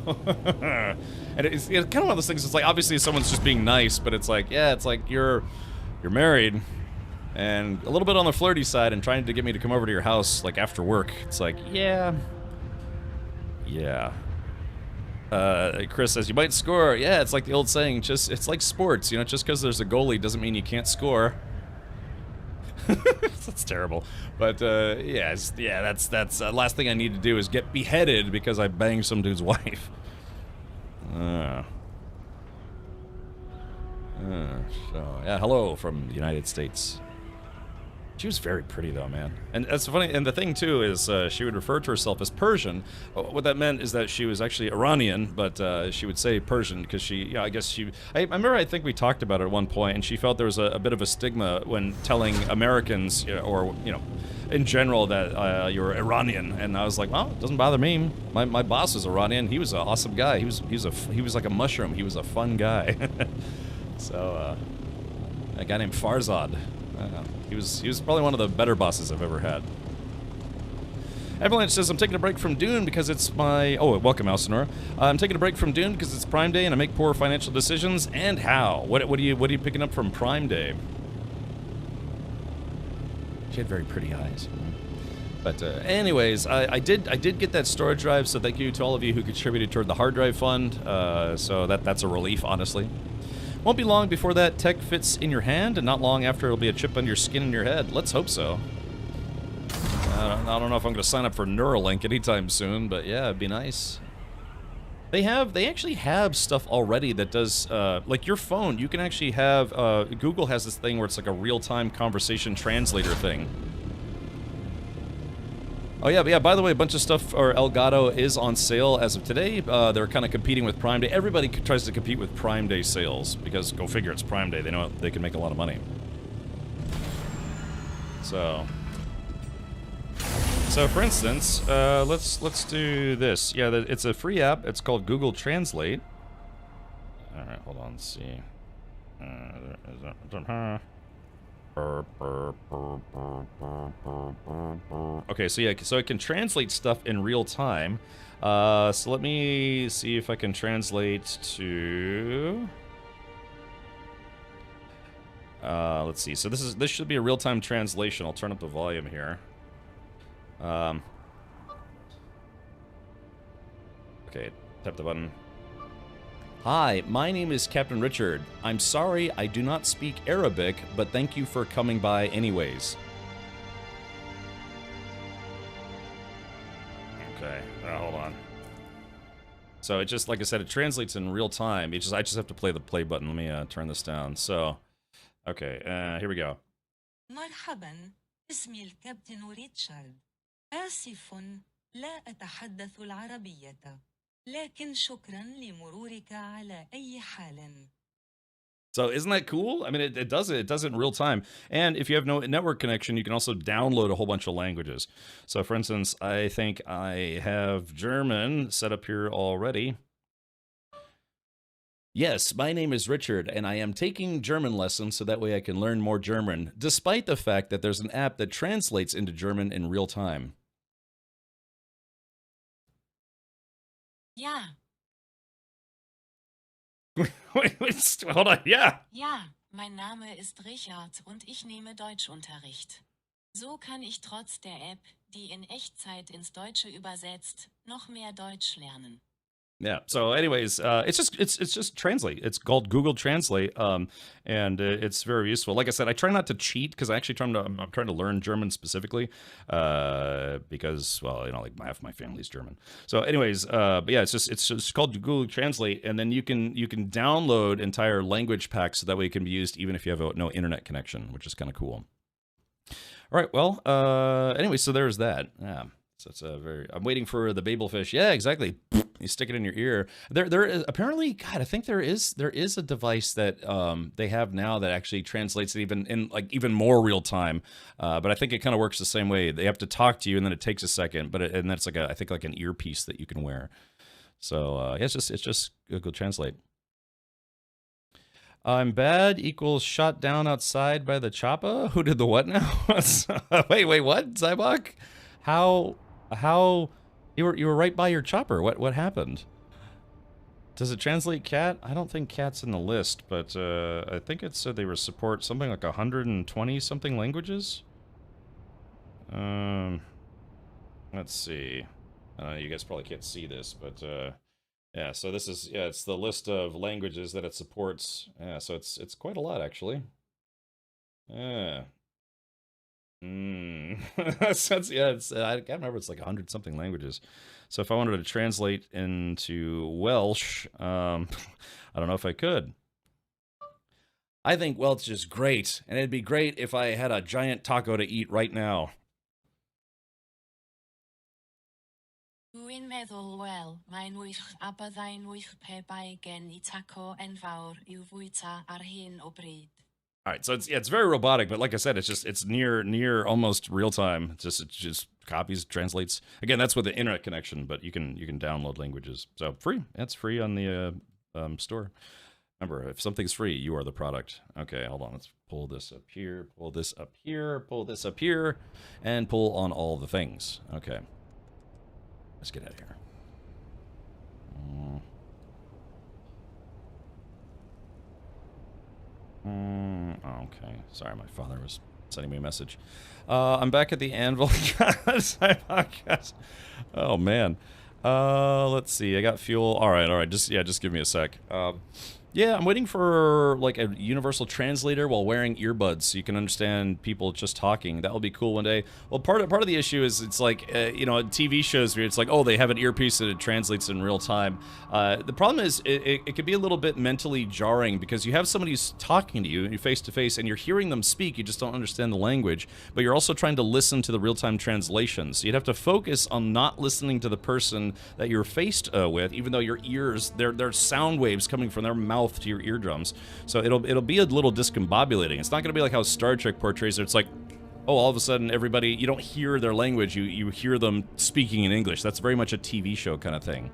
and it's kind of one of those things. It's like, obviously someone's just being nice, but it's like, yeah, it's like you're married, and a little bit on the flirty side, and trying to get me to come over to your house like after work. It's like, yeah. Chris says you might score. Yeah, it's like the old saying. It's like sports. You know, just because there's a goalie doesn't mean you can't score. That's terrible, but yeah, that's last thing I need to do is get beheaded because I banged some dude's wife. So yeah, hello from the United States. She was very pretty though, man. And that's funny, and the thing too is she would refer to herself as Persian. What that meant is that she was actually Iranian, but she would say Persian because she, yeah, I guess she, I remember, I think we talked about it at one point, and she felt there was a bit of a stigma when telling Americans, you know, or, you know, in general that you're Iranian, and I was like, well, it doesn't bother me. My boss was Iranian. He was an awesome guy. He was like a mushroom. He was a fun guy. So, a guy named Farzad. He was probably one of the better bosses I've ever had. Avalanche says, I'm taking a break from Dune because it's my... Oh, welcome, Alcinora. I'm taking a break from Dune because it's Prime Day and I make poor financial decisions. And how? What are you picking up from Prime Day? She had very pretty eyes. But anyways, I did get that storage drive, so thank you to all of you who contributed toward the hard drive fund. So that's a relief, honestly. Won't be long before that tech fits in your hand, and not long after it'll be a chip on your skin and your head. Let's hope so. I don't know if I'm going to sign up for Neuralink anytime soon, but yeah, it'd be nice. They actually have stuff already that does, like your phone, you can actually have, Google has this thing where it's like a real-time conversation translator thing. Oh yeah, by the way, a bunch of stuff, or Elgato is on sale as of today. They're kind of competing with Prime Day. Everybody tries to compete with Prime Day sales, because go figure, it's Prime Day. They know they can make a lot of money. So for instance, let's do this. Yeah, it's a free app. It's called Google Translate. All right, hold on. Let's see. Okay, so yeah, so it can translate stuff in real time. So let me see if I can translate to. Let's see. So this should be a real-time translation. I'll turn up the volume here. Okay, tap the button. Hi, my name is Captain Richard. I'm sorry I do not speak Arabic, but thank you for coming by anyways. Okay, hold on. So it just, like I said, it translates in real time. I just have to play the play button. Let me turn this down. So, okay, here we go. مرحبا، اسمي الكابتن ريتشارد. آسف، لا أتحدث العربية. لكن شكرا لمرورك على أي حال. So isn't that cool? I mean, it does it in real time. And if you have no network connection, you can also download a whole bunch of languages. So for instance, I think I have German set up here already. Yes, my name is Richard, and I am taking German lessons so that way I can learn more German, despite the fact that there's an app that translates into German in real time. Ja, Wait, hold on. Yeah. ja, mein Name ist Richard und ich nehme Deutschunterricht. So kann ich trotz der App, die in Echtzeit ins Deutsche übersetzt, noch mehr Deutsch lernen. Yeah. So, anyways, it's just Translate. It's called Google Translate, and it's very useful. Like I said, I try not to cheat because I'm trying to learn German specifically, because well, like half my family's German. So, anyways, but yeah, it's just called Google Translate, and then you can download entire language packs so that way it can be used even if you have no internet connection, which is kind of cool. All right. Well, anyway, so there's that. Yeah. So it's a very. I'm waiting for the babelfish. Yeah, exactly. You stick it in your ear. There is apparently. God, I think there is a device that they have now that actually translates it even more real time. But I think it kind of works the same way. They have to talk to you, and then it takes a second. And that's I think like an earpiece that you can wear. So yeah, it's just Google Translate. I'm bad equals shot down outside by the chopper. Who did the what now? wait, what? Zybok? How you were right by your chopper. What happened? Does it translate cat? I don't think cat's in the list, but I think it said they were support something like 120 something languages. Let's see. You guys probably can't see this, but yeah, so this is it's the list of languages that it supports. Yeah, so it's quite a lot actually. Yeah. I can't remember. It's like 100 something languages. So if I wanted to translate into Welsh, I don't know if I could. I think Welsh is great, and it'd be great if I had a giant taco to eat right now. Dwi'n meddwl wel, mae'n wych a byddai'n wych pe bai gen I taco enfawr i'w fwyta ar hyn o bryd. All right, so it's very robotic, but like I said, it's near almost real time. It just copies, translates. Again, that's with the internet connection, but you can download languages. So free. That's free on the store. Remember, if something's free, you are the product. Okay, hold on. Let's pull this up here, pull this up here, pull this up here, and pull on all the things. Okay. Let's get out of here. Okay. Sorry, my father was sending me a message. I'm back at the anvil. Oh man. Let's see. I got fuel. All right. Just give me a sec. Yeah, I'm waiting for like a universal translator while wearing earbuds so you can understand people just talking. That will be cool one day. Well, part of the issue is it's like TV shows where it's like, oh, they have an earpiece that it translates in real time. The problem is it could be a little bit mentally jarring because you have somebody who's talking to you and you're face to face and you're hearing them speak. You just don't understand the language, but you're also trying to listen to the real time translations. So you'd have to focus on not listening to the person that you're faced with, even though your ears, there's sound waves coming from their mouth to your eardrums. So it'll be a little discombobulating. It's not going to be like how Star Trek portrays it. It's like, oh, all of a sudden everybody, you don't hear their language, you hear them speaking in English. That's very much a TV show kind of thing.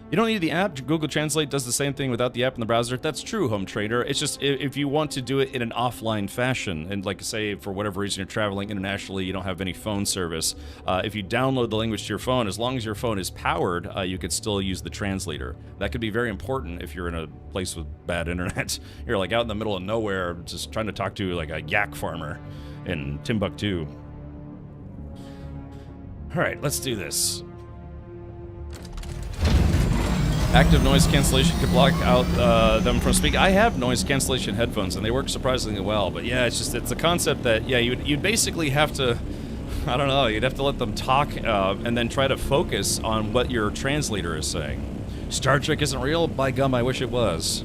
You don't need the app. Google Translate does the same thing without the app in the browser. That's true, Home Trader. It's just if you want to do it in an offline fashion, and like say for whatever reason you're traveling internationally, you don't have any phone service, if you download the language to your phone, as long as your phone is powered, you could still use the translator. That could be very important if you're in a place with bad internet. You're like out in the middle of nowhere, just trying to talk to like a yak farmer in Timbuktu. All right, let's do this. Active noise cancellation could block out them from speaking. I have noise cancellation headphones, and they work surprisingly well. But yeah, it's a concept that, yeah, you'd basically have to, I don't know, you'd have to let them talk and then try to focus on what your translator is saying. Star Trek isn't real? By gum, I wish it was.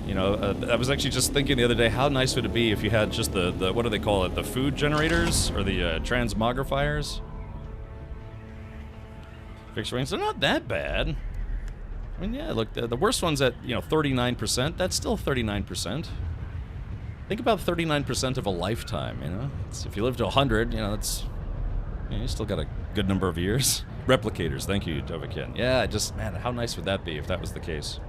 I was actually just thinking the other day, how nice would it be if you had just the what do they call it, the food generators, or the transmogrifiers? Fixed range, they're not that bad. I mean, yeah, look, the worst one's at, 39%. That's still 39%. Think about 39% of a lifetime, if you live to 100, that's, you still got a good number of years. Replicators, thank you, Dovakin. Yeah, man, how nice would that be if that was the case?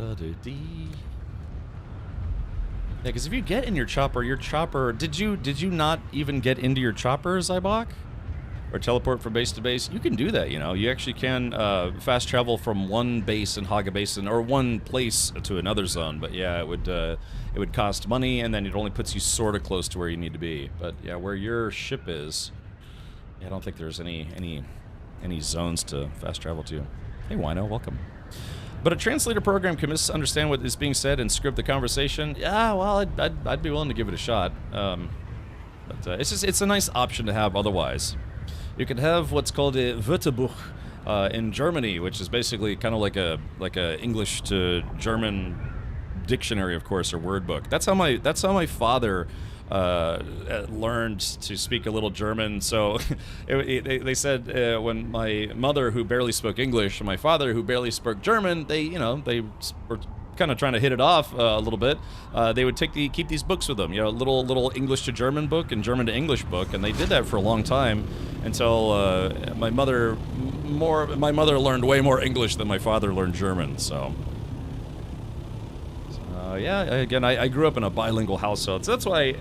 Ba-da-dee. Yeah, because if you get in your chopper, did you not even get into your chopper, Zybok? Or teleport from base to base? You can do that, you know. You actually can fast travel from one base in Haga Basin, or one place to another zone. But yeah, it would cost money, and then it only puts you sort of close to where you need to be. But yeah, where your ship is, yeah, I don't think there's any zones to fast travel to. Hey, Wino, welcome. But a translator program can misunderstand what is being said and script the conversation. Yeah, well, I'd be willing to give it a shot. But it's a nice option to have otherwise. You can have what's called a Wörterbuch in Germany, which is basically kind of like a English to German dictionary, of course, or word book. That's how my father learned to speak a little German. So they said when my mother, who barely spoke English, and my father, who barely spoke German, they were kind of trying to hit it off a little bit. They would keep these books with them, you know, little English to German book and German to English book, and they did that for a long time until my mother learned way more English than my father learned German. So yeah, again, I grew up in a bilingual household, so that's why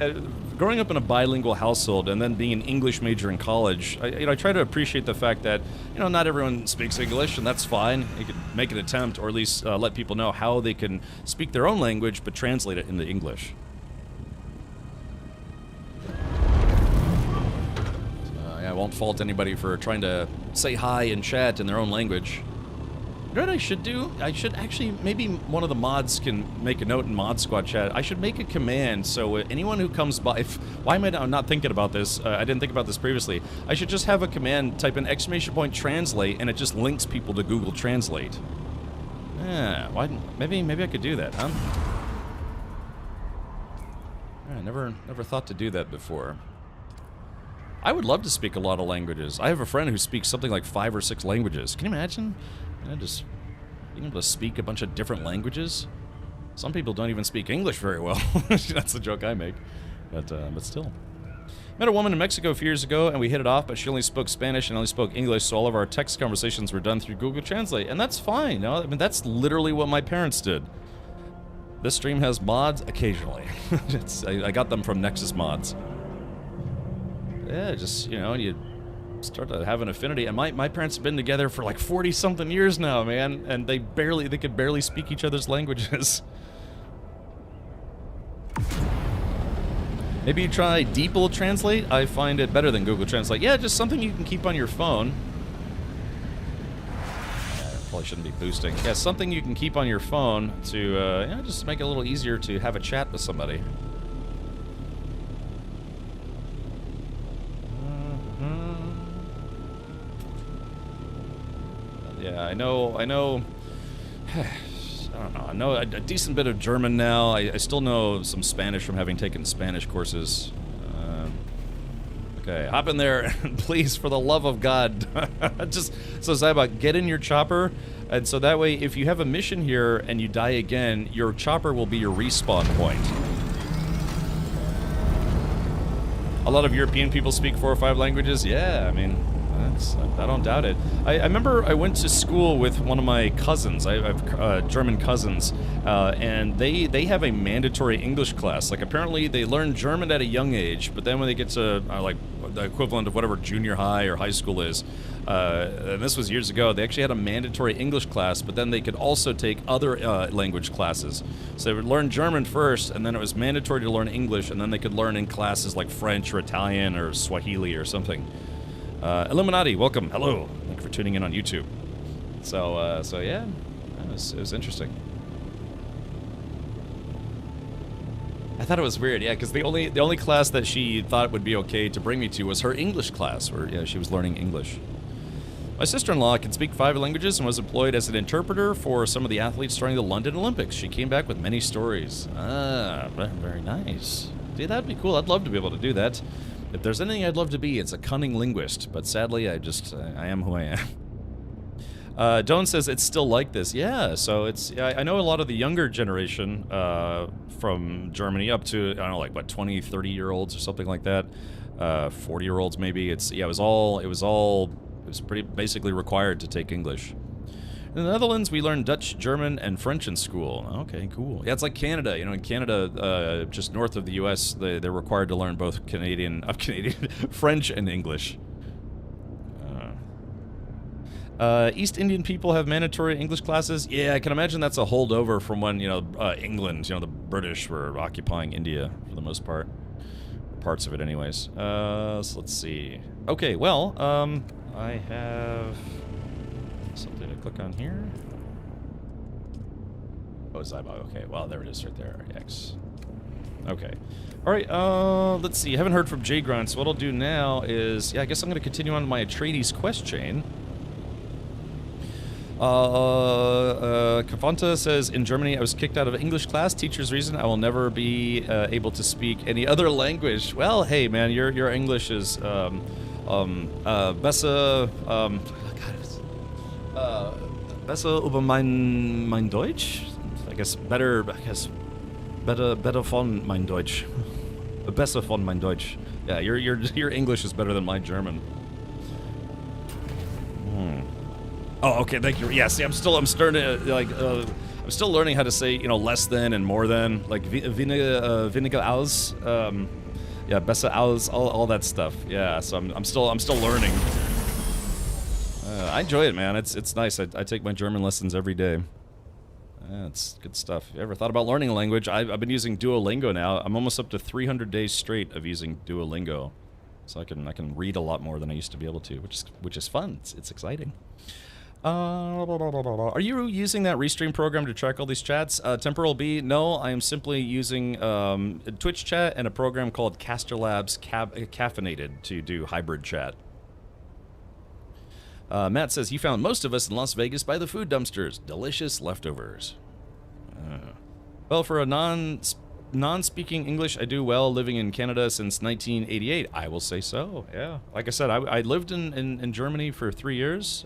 growing up in a bilingual household and then being an English major in college, I try to appreciate the fact that, you know, not everyone speaks English, and that's fine. You can make an attempt, or at least let people know how they can speak their own language but translate it into English. I won't fault anybody for trying to say hi in chat in their own language. You know what I should do? I should actually, maybe one of the mods can make a note in Mod Squad chat. I should make a command so anyone who comes by, why am I not thinking about this? I didn't think about this previously. I should just have a command, type in _ translate, and it just links people to Google Translate. Yeah, maybe I could do that, huh? I never thought to do that before. I would love to speak a lot of languages. I have a friend who speaks something like 5 or 6 languages. Can you imagine? Just being able to speak a bunch of different languages. Some people don't even speak English very well. That's the joke I make. But still. Met a woman in Mexico a few years ago, and we hit it off, but she only spoke Spanish and only spoke English, so all of our text conversations were done through Google Translate. And that's fine, you know? I mean, that's literally what my parents did. This stream has mods occasionally. I got them from Nexus Mods. Yeah, just, you know, you start to have an affinity. And my parents have been together for like 40-something years now, man, and they could barely speak each other's languages. Maybe you try DeepL Translate. I find it better than Google Translate. Yeah, just something you can keep on your phone. Probably shouldn't be boosting. Yeah, something you can keep on your phone to just make it a little easier to have a chat with somebody. Yeah, I know. I don't know. I know a decent bit of German now. I still know some Spanish from having taken Spanish courses. Okay, hop in there, please, for the love of God. Just so Zybok, get in your chopper, and so that way, if you have a mission here and you die again, your chopper will be your respawn point. A lot of European people speak 4 or 5 languages. Yeah, I mean, I don't doubt it. I remember I went to school with one of my cousins. I have German cousins, and they have a mandatory English class. Like, apparently they learn German at a young age, but then when they get to like the equivalent of whatever junior high or high school is, and this was years ago, they actually had a mandatory English class, but then they could also take other language classes. So they would learn German first, and then it was mandatory to learn English, and then they could learn in classes like French or Italian or Swahili or something. Illuminati, welcome. Hello. Thank you for tuning in on YouTube. So yeah, it was interesting. I thought it was weird, yeah, because the only class that she thought would be okay to bring me to was her English class, where she was learning English. My sister-in-law can speak 5 languages and was employed as an interpreter for some of the athletes during the London Olympics. She came back with many stories. Ah, very nice. Dude, that'd be cool. I'd love to be able to do that. If there's anything I'd love to be, it's a cunning linguist, but sadly, I am who I am. Doan says it's still like this. Yeah, so I know a lot of the younger generation from Germany up to, I don't know, like, what, 20, 30-year-olds or something like that, 40-year-olds maybe. It was pretty basically required to take English. In the Netherlands, we learn Dutch, German, and French in school. Okay, cool. Yeah, it's like Canada. You know, in Canada, just north of the U.S., they're required to learn both Canadian French and English. East Indian people have mandatory English classes. Yeah, I can imagine that's a holdover from when, you know, England, you know, the British were occupying India for the most part. Parts of it anyways. So let's see. Okay, well, I have something to click on here. Oh, Zybo. Okay, well, there it is right there. X. Okay. Alright, let's see. I haven't heard from J Grunt, so what I'll do now is, yeah, I guess I'm going to continue on my Atreides quest chain. Kavanta says, in Germany, I was kicked out of English class. Teacher's reason, I will never be able to speak any other language. Well, hey, man, your English is, besser, besser über mein Deutsch? I guess better von mein Deutsch. Besser von mein Deutsch. Yeah, your English is better than my German. Oh, okay, thank you. Yeah, see, I'm starting to, like, I'm still learning how to say, you know, less than and more than, like, weniger als, yeah, besser als, all that stuff. Yeah, so I'm still learning. I enjoy it, man. It's nice. I take my German lessons every day. It's good stuff. You ever thought about learning a language? I've been using Duolingo now. I'm almost up to 300 days straight of using Duolingo, so I can read a lot more than I used to be able to, which is fun. It's exciting. Are you using that Restream program to track all these chats? Temporal B, no, I am simply using Twitch chat and a program called Caster Labs Caffeinated to do hybrid chat. Matt says he found most of us in Las Vegas by the food dumpsters. Delicious leftovers. Well, for a non-speaking English, I do well living in Canada since 1988. I will say so, yeah. Like I said, I lived in Germany for 3 years.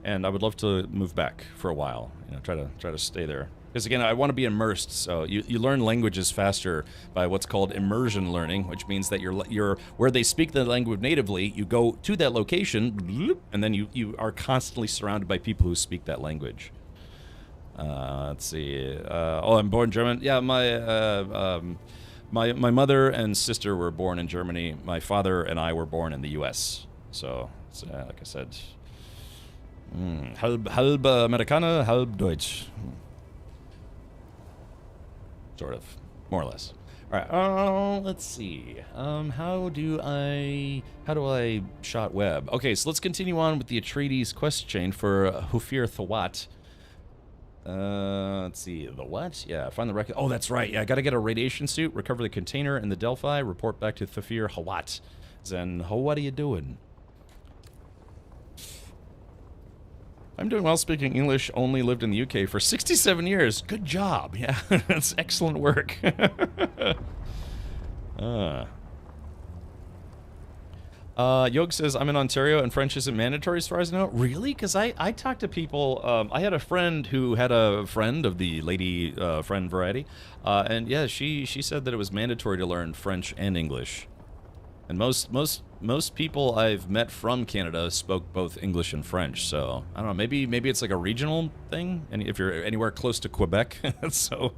And I would love to move back for a while, you know, try to stay there. Because again, I want to be immersed. So you learn languages faster by what's called immersion learning, which means that you're where they speak the language natively. You go to that location, and then you are constantly surrounded by people who speak that language. Let's see. Oh, I'm born German. Yeah, my mother and sister were born in Germany. My father and I were born in the U.S. So like I said. Halb Amerikaner, halb Deutsch. Sort of. More or less. Alright, let's see. How do I shot web? Okay, so let's continue on with the Atreides quest chain for Hufir Thawat. Let's see. The what? Yeah, find the record. Oh, that's right. Yeah, I gotta get a radiation suit, recover the container in the Delphi, report back to Thufir Hawat. Then, what are you doing? I'm doing well speaking English, only lived in the UK for 67 years. Good job. Yeah, that's excellent work. Yog says, I'm in Ontario and French isn't mandatory as far as I know. Really? Because I talked to people, I had a friend who had a friend of the lady friend variety, and yeah, she said that it was mandatory to learn French and English. And most people I've met from Canada spoke both English and French, so I don't know. Maybe it's like a regional thing, and if you're anywhere close to Quebec, so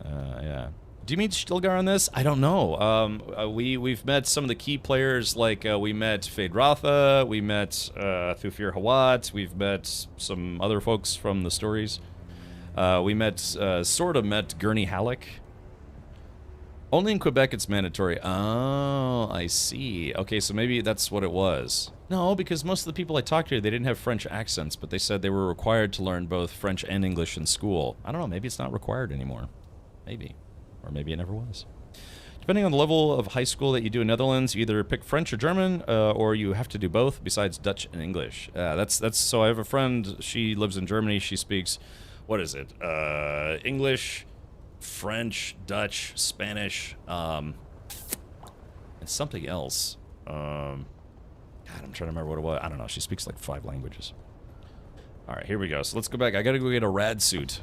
yeah. Do you meet Stilgar on this? I don't know. We've met some of the key players, like we met Fade Ratha, we met Thufir Hawat, we've met some other folks from the stories. We sort of met Gurney Halleck. Only in Quebec it's mandatory. Oh, I see. Okay, so maybe that's what it was. No, because most of the people I talked to, they didn't have French accents, but they said they were required to learn both French and English in school. I don't know, maybe it's not required anymore. Maybe. Or maybe it never was. Depending on the level of high school that you do in Netherlands, you either pick French or German, or you have to do both besides Dutch and English. That's so I have a friend, she lives in Germany, she speaks, what is it? English, French, Dutch, Spanish, and something else. God, I'm trying to remember what it was. I don't know. She speaks like 5 languages. All right, here we go. So let's go back. I gotta go get a rad suit.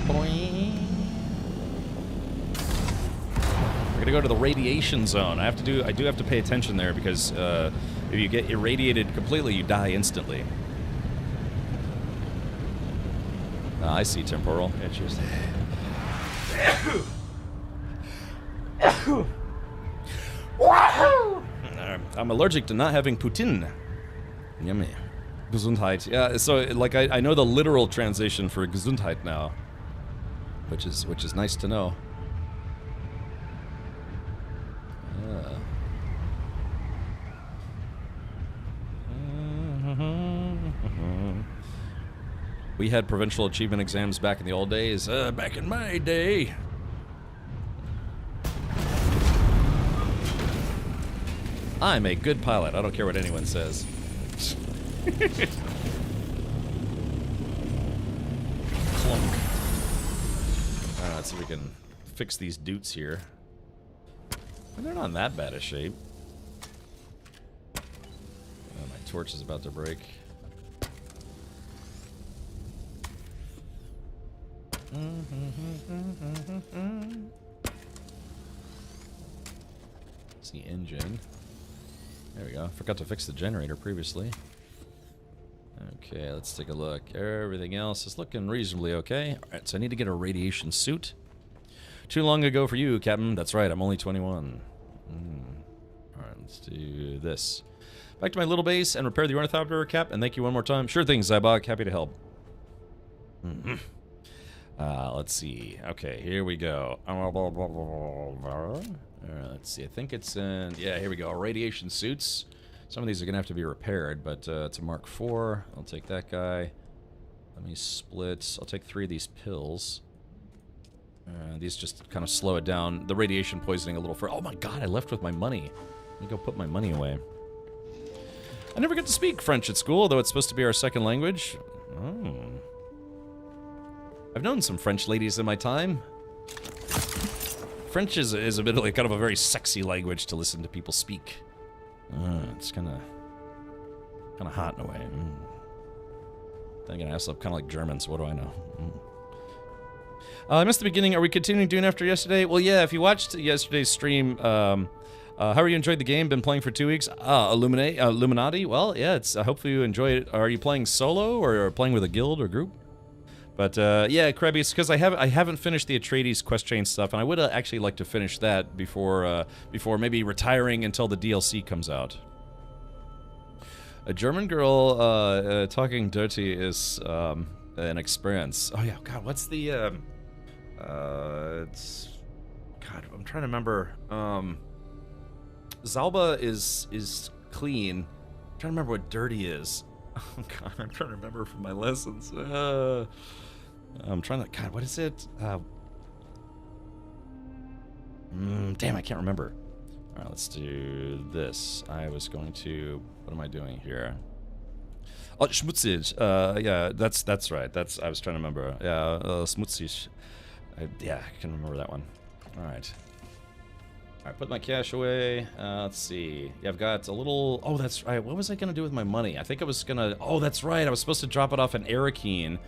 Boing. We're to go to the radiation zone. I do have to pay attention there because if you get irradiated completely, you die instantly. I see temporal. Yeah, cheers. I'm allergic to not having poutine. Yummy. Gesundheit. Yeah, so like I know the literal translation for Gesundheit now, which is nice to know. We had provincial achievement exams back in the old days. Back in my day. I'm a good pilot. I don't care what anyone says. Clunk. Let's see if we can fix these dutes here. And they're not in that bad a shape. My torch is about to break. It's the engine. There we go. Forgot to fix the generator previously. Okay, let's take a look. Everything else is looking reasonably okay. Alright, so I need to get a radiation suit. Too long ago for you, Captain. That's right, I'm only 21. Alright, let's do this. Back to my little base and repair the ornithopter, Cap, and thank you one more time. Sure thing, Zybok. Happy to help. Let's see. Okay, here we go. Let's see. I think it's in... Yeah, here we go. Radiation suits. Some of these are going to have to be repaired, but it's a Mark IV. I'll take that guy. Let me split. I'll take 3 of these pills. These just kind of slow it down. The radiation poisoning a little further. Oh my god, I left with my money. Let me go put my money away. I never get to speak French at school, though it's supposed to be our second language. Oh. I've known some French ladies in my time. French is admittedly kind of a very sexy language to listen to people speak. It's kind of hot in a way. Then again, I also kind of like German, so what do I know? I missed the beginning. Are we continuing Dune after yesterday? Well, yeah, if you watched yesterday's stream, how are you enjoyed the game? Been playing for 2 weeks? Illuminati? Well, yeah, hopefully you enjoy it. Are you playing solo or playing with a guild or group? But yeah, Krebby, it's because I haven't finished the Atreides quest chain stuff, and I would actually like to finish that before maybe retiring until the DLC comes out. A German girl talking dirty is an experience. Oh yeah, God, what's the it's God, I'm trying to remember. Zalba is clean. I'm trying to remember what dirty is. Oh God, I'm trying to remember from my lessons. I'm trying to... God, what is it? Damn, I can't remember. Alright, let's do this. I was going to... What am I doing here? Oh, schmutzig. Yeah, that's right. I was trying to remember. Yeah, schmutzig. Yeah, I can remember that one. Alright. Alright, put my cash away. Let's see. Yeah, I've got a little... Oh, that's right. What was I going to do with my money? I think I was going to... Oh, that's right. I was supposed to drop it off in Arakeen.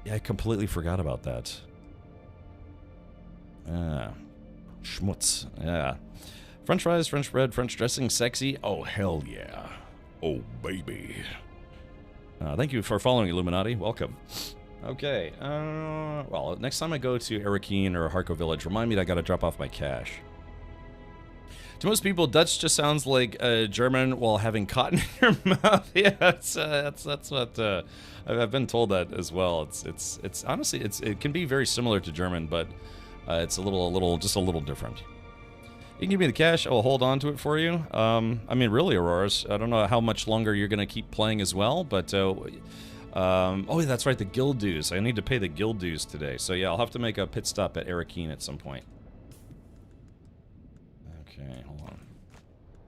Yeah, I completely forgot about that. Schmutz. Yeah. French fries, French bread, French dressing, sexy. Oh, hell yeah. Oh, baby. Thank you for following, Illuminati. Welcome. Okay. Well, next time I go to Arakeen or Harko Village, remind me that I gotta drop off my cash. To most people, Dutch just sounds like German while having cotton in your mouth. Yeah, that's what I've been told that as well. It's honestly it can be very similar to German, but it's just a little different. You can give me the cash. I will hold on to it for you. I mean, really, Auroras. I don't know how much longer you're gonna keep playing as well, but oh, that's right, the guild dues. I need to pay the guild dues today, so yeah, I'll have to make a pit stop at Arakeen at some point. Okay, hold on.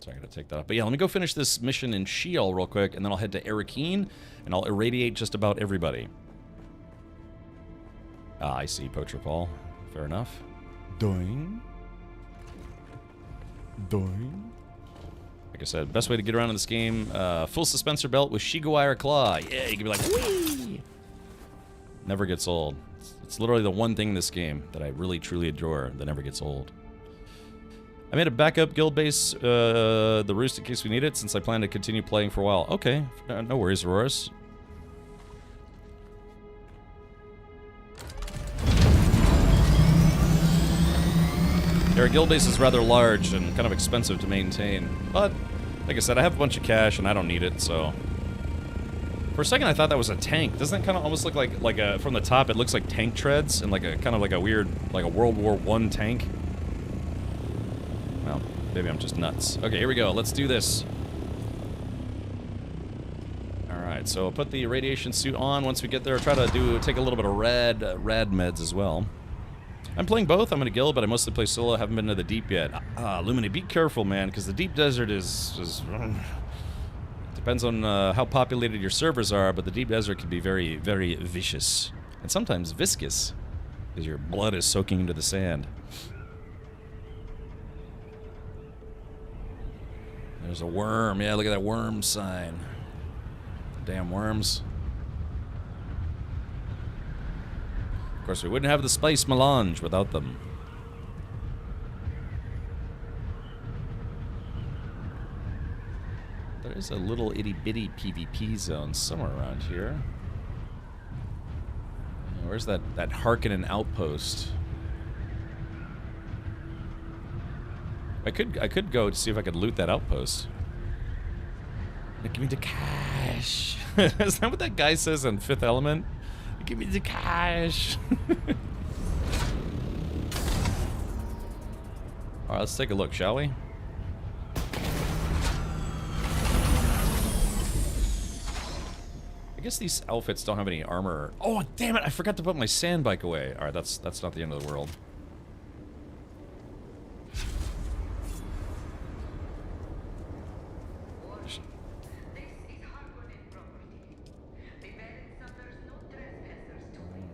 So I gotta take that up. But yeah, let me go finish this mission in Sheol real quick, and then I'll head to Arakeen, and I'll irradiate just about everybody. Ah, I see, Poacher Paul. Fair enough. Doing. Like I said, best way to get around in this game, full suspensor belt with Shigawire Claw. Yeah, you can be like, whee! Never gets old. It's literally the one thing in this game that I really, truly adore that never gets old. I made a backup guild base, the Roost, in case we need it, since I plan to continue playing for a while. Okay, no worries, Auroras. Our guild base is rather large and kind of expensive to maintain, but like I said, I have a bunch of cash and I don't need it, so... For a second I thought that was a tank. Doesn't that kind of almost look like a, from the top it looks like tank treads and like a kind of like a weird, like a World War I tank? Well, maybe I'm just nuts. Okay, here we go, let's do this. Alright, so I'll put the radiation suit on once we get there. Try to take a little bit of rad meds as well. I'm playing both. I'm in a guild, but I mostly play solo. I haven't been to the deep yet. Lumini, be careful, man, because the deep desert is depends on how populated your servers are, but the deep desert can be very, very vicious. And sometimes viscous, because your blood is soaking into the sand. There's a worm. Yeah, look at that worm sign. Damn worms. Of course, we wouldn't have the spice melange without them. There is a little itty-bitty PvP zone somewhere around here. Where's that Harkonnen outpost? I could go to see if I could loot that outpost. Give me the cash. Is that what that guy says in Fifth Element? Give me the cash. Alright, let's take a look, shall we? I guess these outfits don't have any armor. Oh, damn it! I forgot to put my sand bike away. Alright, that's not the end of the world.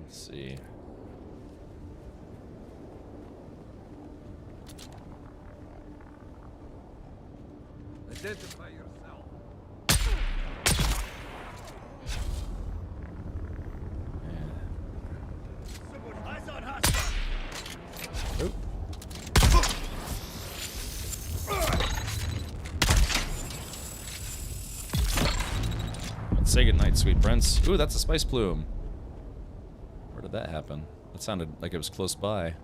Let's see. Identify yourself. Eyes on hostile. Oop. Let's say goodnight, sweet prince. Ooh, that's a spice plume. Where did that happen? That sounded like it was close by. It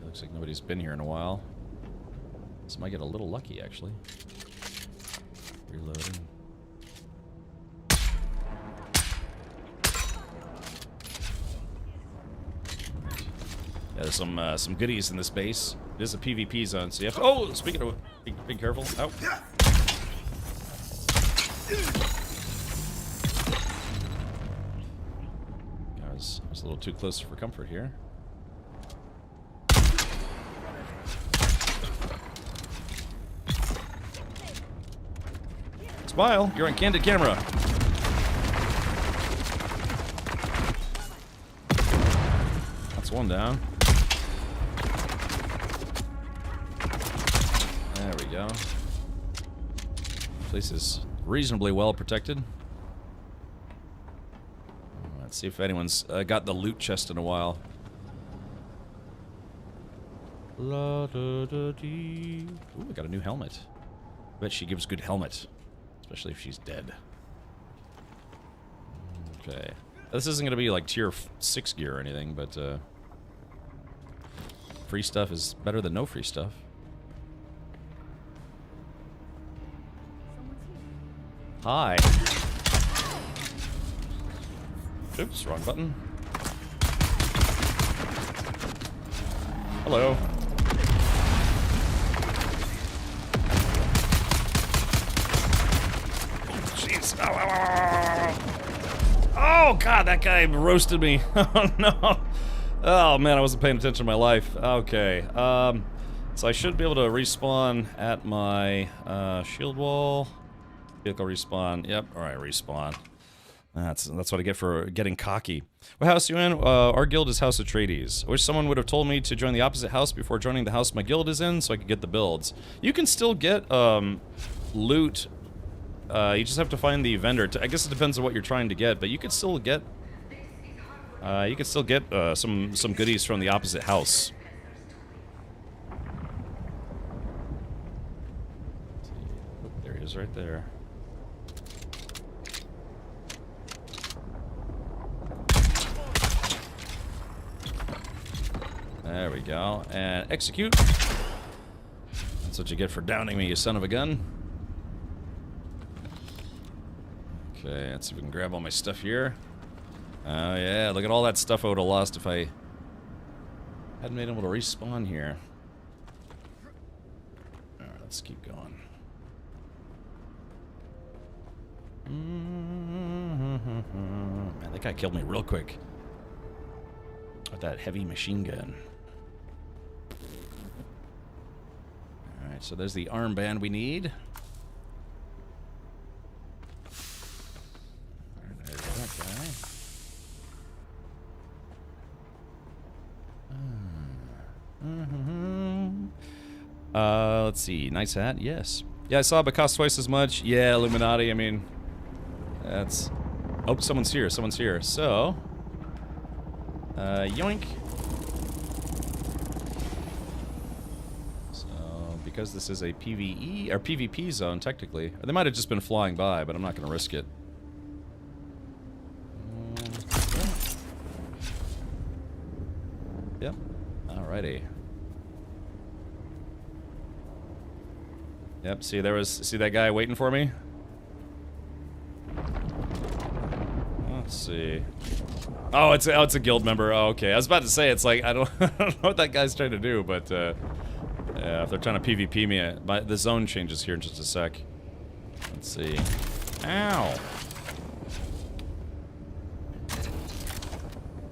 looks like nobody's been here in a while. This might get a little lucky, actually. Reloading. Yeah, there's some goodies in this base. It is a PvP zone, so you have to... Oh, speaking of... Be careful. Oh. I was a little too close for comfort here. Smile, you're on candid camera. That's one down. There we go. Place is reasonably well protected. Let's see if anyone's got the loot chest in a while. La da da dee. Ooh, we got a new helmet. Bet she gives good helmet. Especially if she's dead. Okay. This isn't going to be like tier 6 gear or anything, but free stuff is better than no free stuff. Hi. Oops, wrong button. Hello. Jeez. Ow, ow, ow, ow. Oh, God, that guy roasted me. Oh, no. Oh, man, I wasn't paying attention to my life. Okay. So I should be able to respawn at my shield wall. Vehicle respawn. Yep. All right, respawn. That's what I get for getting cocky. What house are you in? Our guild is House Atreides. I wish someone would have told me to join the opposite house before joining the house my guild is in, so I could get the builds. You can still get loot. You just have to find the vendor. I guess it depends on what you're trying to get, but you could still get some goodies from the opposite house. he is, right there. There we go. And execute. That's what you get for downing me, you son of a gun. Okay, let's see if we can grab all my stuff here. Oh yeah, look at all that stuff I would have lost if I hadn't been able to respawn here. Alright, let's keep going. Man, that guy killed me real quick. With that heavy machine gun. Alright, so there's the armband we need. There's that guy. Let's see. Nice hat. Yes. Yeah, I saw it, but cost twice as much. Yeah, Illuminati. I mean, that's. Oh, someone's here. Someone's here. So, yoink. So, because this is a PvE or PvP zone, technically, they might have just been flying by, but I'm not going to risk it. Yep. Alrighty. Yep, see that guy waiting for me? Let's see. Oh, it's a guild member. Oh, okay. I was about to say, it's like, I don't know what that guy's trying to do, but, yeah, if they're trying to PvP me, the zone changes here in just a sec. Let's see. Ow!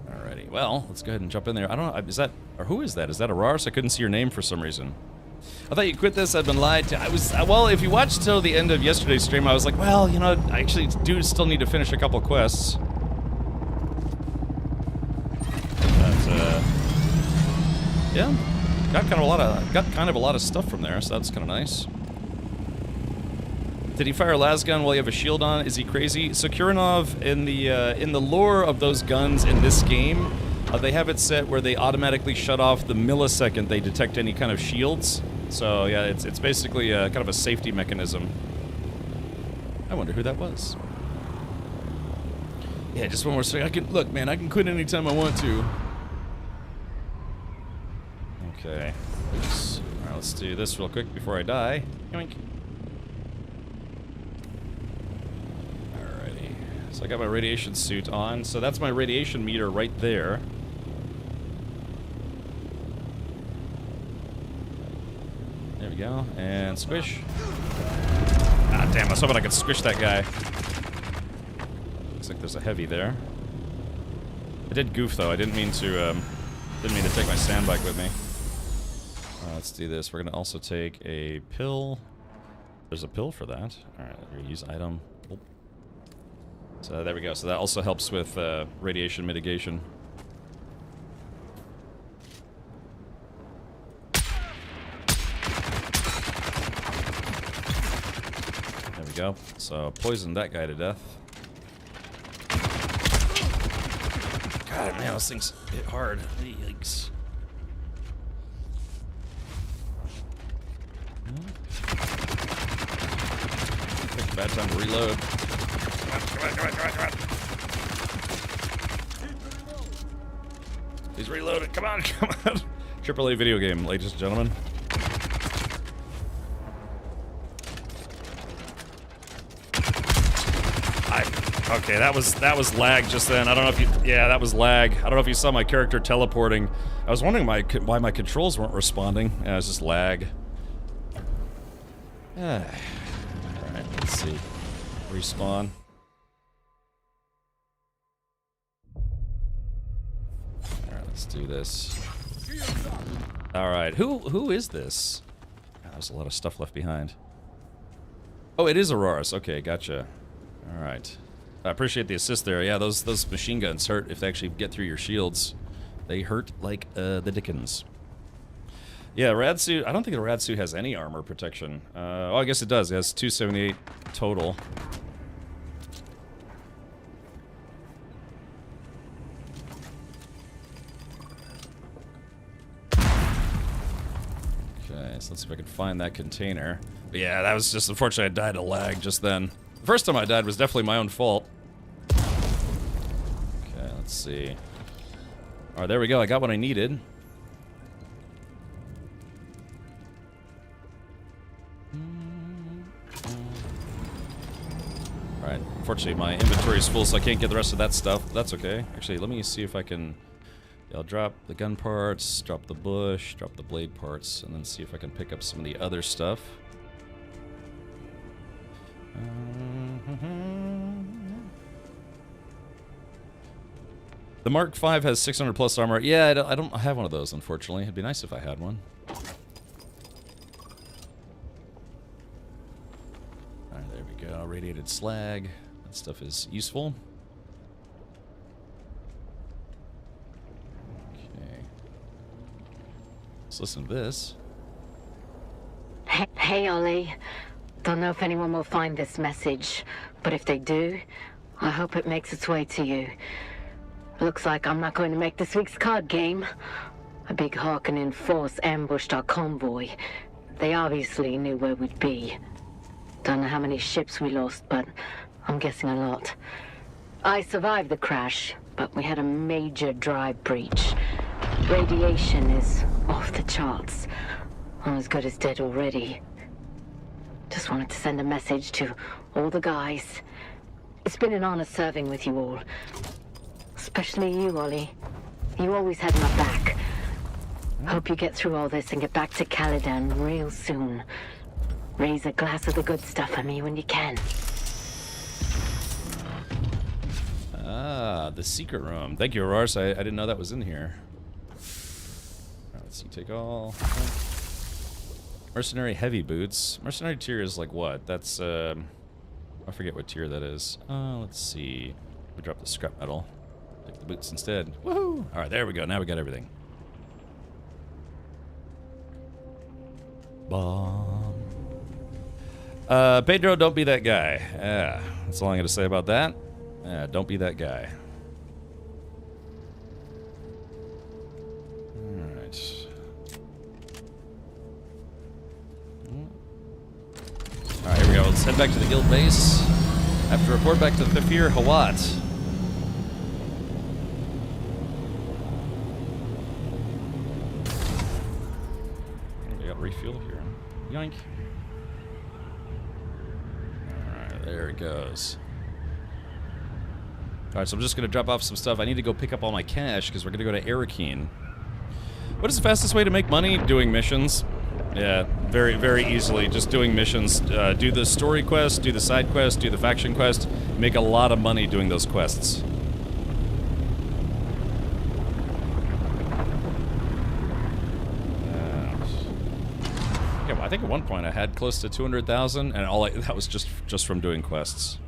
Alrighty, well, let's go ahead and jump in there. I don't know, is that, or who is that? Is that Araris? I couldn't see your name for some reason. I thought you quit this, I've been lied to. Well, if you watched till the end of yesterday's stream, I was like, well, you know, I actually do still need to finish a couple quests. But, yeah, got kind of a lot of stuff from there, so that's kind of nice. Did he fire a las gun while you have a shield on? Is he crazy? So Kurinov, in the lore of those guns in this game, they have it set where they automatically shut off the millisecond they detect any kind of shields. So yeah, it's basically kind of a safety mechanism. I wonder who that was. Yeah, just one more second. Look, man, I can quit anytime I want to. Okay. Oops. All right, let's do this real quick before I die. Yoink. Alrighty. So I got my radiation suit on. So that's my radiation meter right there. There we go, and squish. Ah, damn, I was hoping I could squish that guy. Looks like there's a heavy there. I did goof, though. I didn't mean to take my sandbike with me. Let's do this. We're gonna also take a pill. There's a pill for that. Alright, use item. Oh. So there we go. So that also helps with radiation mitigation. Go. So poisoned that guy to death. God, man, those things hit hard. Yikes. Take a bad time to reload. Come on. He's reloaded. Come on. AAA video game, ladies and gentlemen. Okay, that was lag just then. I don't know if you... Yeah, that was lag. I don't know if you saw my character teleporting. I was wondering why my controls weren't responding. Yeah, it was just lag. Alright, let's see. Respawn. Alright, let's do this. Alright, who is this? Oh, there's a lot of stuff left behind. Oh, it is Auroras. Okay, gotcha. Alright. I appreciate the assist there. Yeah, those machine guns hurt if they actually get through your shields. They hurt like the dickens. Yeah, rad suit. I don't think the rad suit has any armor protection. Oh, I guess it does. It has 278 total. Okay, so let's see if I can find that container. But yeah, that was just unfortunately I died of lag just then. The first time I died was definitely my own fault. Okay, let's see. Alright, there we go. I got what I needed. Alright, unfortunately my inventory is full, so I can't get the rest of that stuff. That's okay. Actually, let me see if I can... Yeah, I'll drop the gun parts, drop the bush, drop the blade parts, and then see if I can pick up some of the other stuff. The Mark V has 600 plus armor. Yeah, I don't have one of those, unfortunately. It'd be nice if I had one. Alright, there we go. Radiated slag. That stuff is useful. Okay. Let's listen to this. Hey, Ollie. Don't know if anyone will find this message, but if they do, I hope it makes its way to you. Looks like I'm not going to make this week's card game. A big Harkonnen force ambushed our convoy. They obviously knew where we'd be. Don't know how many ships we lost, but I'm guessing a lot. I survived the crash, but we had a major drive breach. Radiation is off the charts. I'm as good as dead already. Just wanted to send a message to all the guys. It's been an honor serving with you all. Especially you, Ollie. You always had my back. Hope you get through all this and get back to Caladan real soon. Raise a glass of the good stuff for me when you can. Ah, the secret room. Thank you, Aurora. I didn't know that was in here. Alright, let's see. Take all. Mercenary heavy boots. Mercenary tier is like what? That's, I forget what tier that is. Let's see. We drop the scrap metal. Take the boots instead. Woohoo! Alright, there we go. Now we got everything. Bomb. Pedro, don't be that guy. Yeah, that's all I'm going to say about that. Yeah, don't be that guy. Alright. Alright, here we go. Let's head back to the guild base. I have to report back to Thafir Hawat. We got refuel here. Yoink. Alright, there it goes. Alright, so I'm just going to drop off some stuff. I need to go pick up all my cash because we're going to go to Arakeen. What is the fastest way to make money? Doing missions. Yeah, very, very easily. Just doing missions. Do the story quest, do the side quest, do the faction quest. Make a lot of money doing those quests. Yeah, well, I think at one point I had close to 200,000, and that was just from doing quests.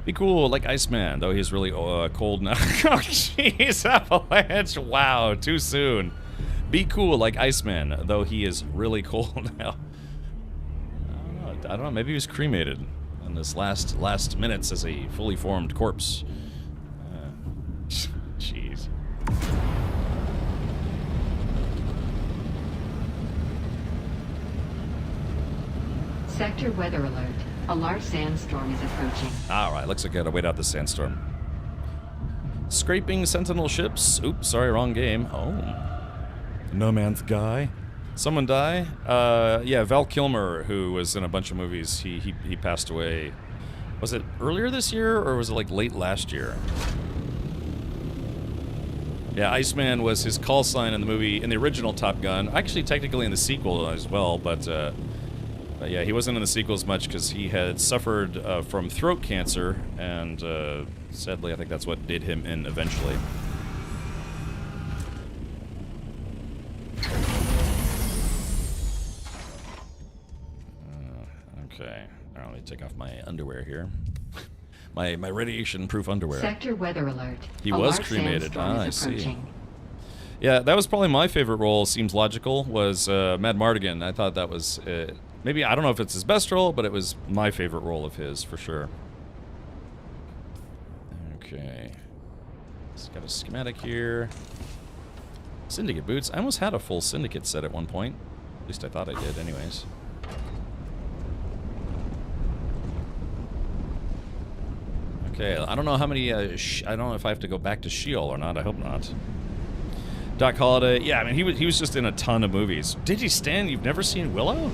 Be cool, like Iceman, though he's really cold now. Oh, jeez, Avalanche, wow, too soon. Be cool, like Iceman, though he is really cold now. I don't know, maybe he was cremated in his last minutes as a fully formed corpse. Jeez. Sector weather alert. A large sandstorm is approaching. Alright, looks like I gotta wait out the sandstorm. Scraping sentinel ships. Oops, sorry, wrong game. Oh. No Man's Guy. Someone die? Yeah, Val Kilmer, who was in a bunch of movies, he passed away. Was it earlier this year, or was it like late last year? Yeah, Iceman was his call sign in the movie, in the original Top Gun. Actually, technically in the sequel as well, but yeah, he wasn't in the sequel as much because he had suffered from throat cancer, and sadly, I think that's what did him in eventually. Okay, all right, let me take off my underwear here. my radiation-proof underwear. Sector weather alert. He was cremated. Ah, I see. Yeah, that was probably my favorite role. Seems logical. Was Mad Mardigan. I thought that was. Maybe, I don't know if it's his best role, but it was my favorite role of his, for sure. Okay. It's got a schematic here. Syndicate boots. I almost had a full Syndicate set at one point. At least I thought I did, anyways. Okay, I don't know how many, I don't know if I have to go back to Sheol or not. I hope not. Doc Holliday, yeah, I mean, he was just in a ton of movies. Did you Stan, you've never seen Willow?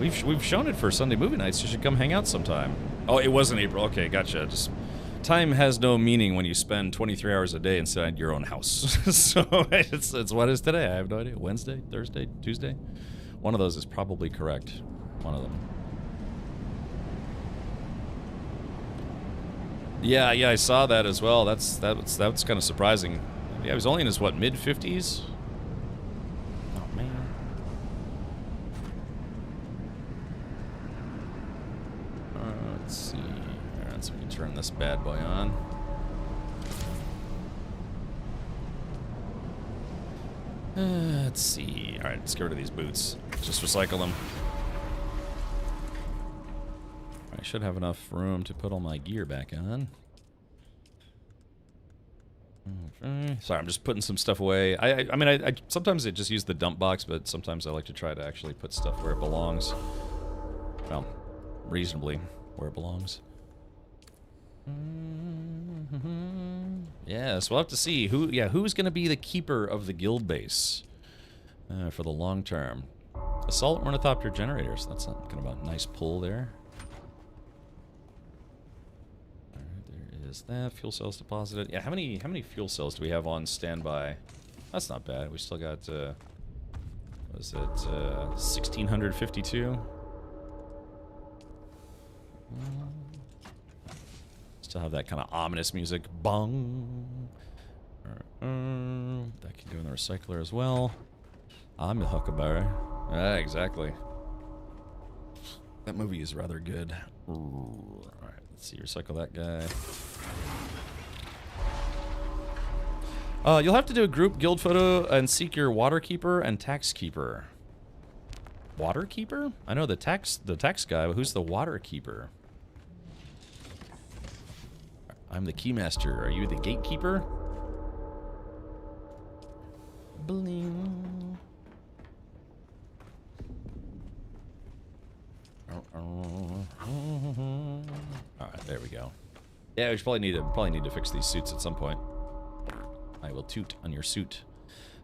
We've shown it for Sunday movie nights. You should come hang out sometime. Oh, it was in April. Okay, gotcha. Just time has no meaning when you spend 23 hours a day inside your own house. So it's what is today? I have no idea. Wednesday, Thursday, Tuesday? One of those is probably correct. One of them. Yeah, I saw that as well. That's kind of surprising. Yeah, he was only in his, what, mid-50s? Oh, man. Let's see. Alright, so we can turn this bad boy on. Let's see. Alright, let's get rid of these boots. Just recycle them. I should have enough room to put all my gear back on. Okay. Sorry, I'm just putting some stuff away. I mean, I sometimes I just use the dump box, but sometimes I like to try to actually put stuff where it belongs. Well, reasonably where it belongs. Yes, we'll have to see who's going to be the keeper of the guild base for the long term. Assault ornithopter generators. That's not kind of a nice pull there. That fuel cells deposited. Yeah, how many fuel cells do we have on standby? That's not bad. We still got what was it 1652? Still have that kind of ominous music. Bong. That can go in the recycler as well. I'm the Huckleberry. Ah, exactly. That movie is rather good. Alright, let's see, recycle that guy. You'll have to do a group guild photo and seek your water keeper and tax keeper. Water keeper? I know the tax guy, but who's the water keeper? I'm the keymaster. Are you the gatekeeper? Bling. Alright, there we go. Yeah, we should probably need to fix these suits at some point. I will toot on your suit.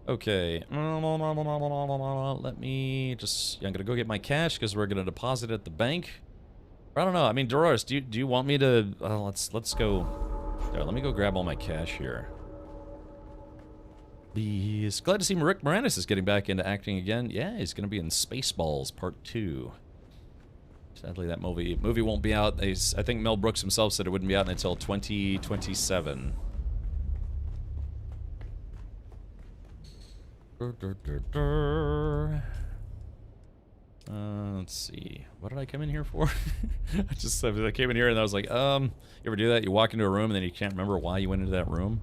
Okay. Let me just... I'm gonna go get my cash because we're gonna deposit it at the bank. I don't know. I mean, Dolores, do you want me to... let's go... There, let me go grab all my cash here. Please. Glad to see Rick Moranis is getting back into acting again. Yeah, he's gonna be in Spaceballs Part 2. Sadly, that movie won't be out. I think Mel Brooks himself said it wouldn't be out until 2027. Let's see. What did I come in here for? I came in here and I was like, you ever do that? You walk into a room and then you can't remember why you went into that room?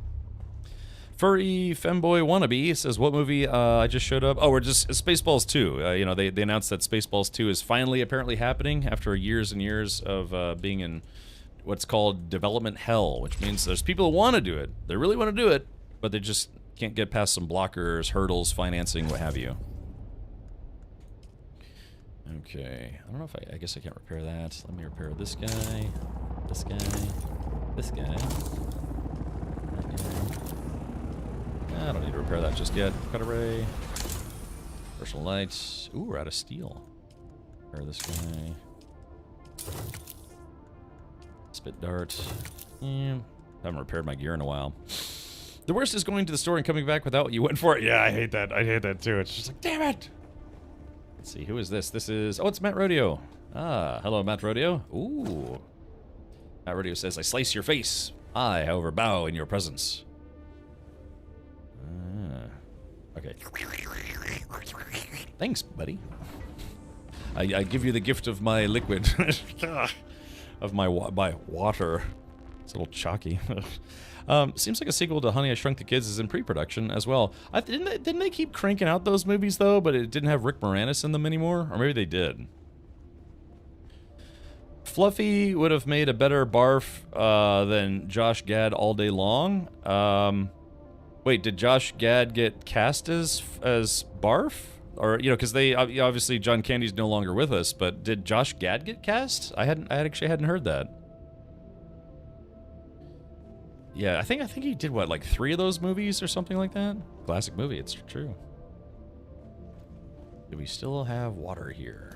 Furry Femboy Wannabe says, what movie I just showed up? Oh, we're just Spaceballs 2. You know, they announced that Spaceballs 2 is finally apparently happening after years and years of being in what's called development hell, which means there's people who want to do it. They really want to do it, but they just can't get past some blockers, hurdles, financing, what have you. Okay, I don't know if I guess I can't repair that. Let me repair this guy, this guy, this guy, that guy. I don't need to repair that just yet. Cut array, personal lights. Ooh, we're out of steel. Repair this guy. Spit dart. Haven't repaired my gear in a while. The worst is going to the store and coming back without what you went for it. Yeah, I hate that. I hate that too. It's just like, damn it. Let's see, who is this? This is... Oh, it's Matt Rodeo. Ah, hello, Matt Rodeo. Ooh. Matt Rodeo says, I slice your face. I, however, bow in your presence. Okay. Thanks, buddy. I give you the gift of my liquid. Of my water. It's a little chalky. Seems like a sequel to Honey, I Shrunk the Kids is in pre-production as well. Didn't they keep cranking out those movies, though, but it didn't have Rick Moranis in them anymore? Or maybe they did. Fluffy would have made a better barf than Josh Gad all day long. Wait, did Josh Gad get cast as barf? Or, you know, because they obviously John Candy's no longer with us, but did Josh Gad get cast? I actually hadn't heard that. Yeah, I think he did what, like 3 of those movies or something like that? Classic movie, it's true. Do we still have water here?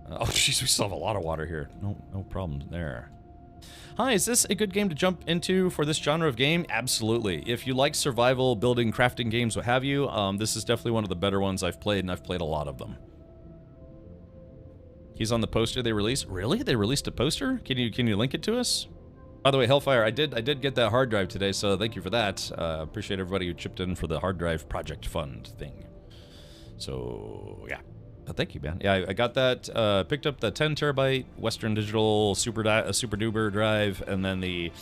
Oh, jeez, we still have a lot of water here. No problem there. Hi, is this a good game to jump into for this genre of game? Absolutely. If you like survival, building, crafting games, what have you, this is definitely one of the better ones I've played, and I've played a lot of them. He's on the poster they released. Really? They released a poster? Can you link it to us? By the way, Hellfire, I did get that hard drive today, so thank you for that. Appreciate everybody who chipped in for the hard drive project fund thing. So, yeah. But thank you, man. Yeah, I got that. Picked up the 10 terabyte Western Digital Super Duper drive, and then the.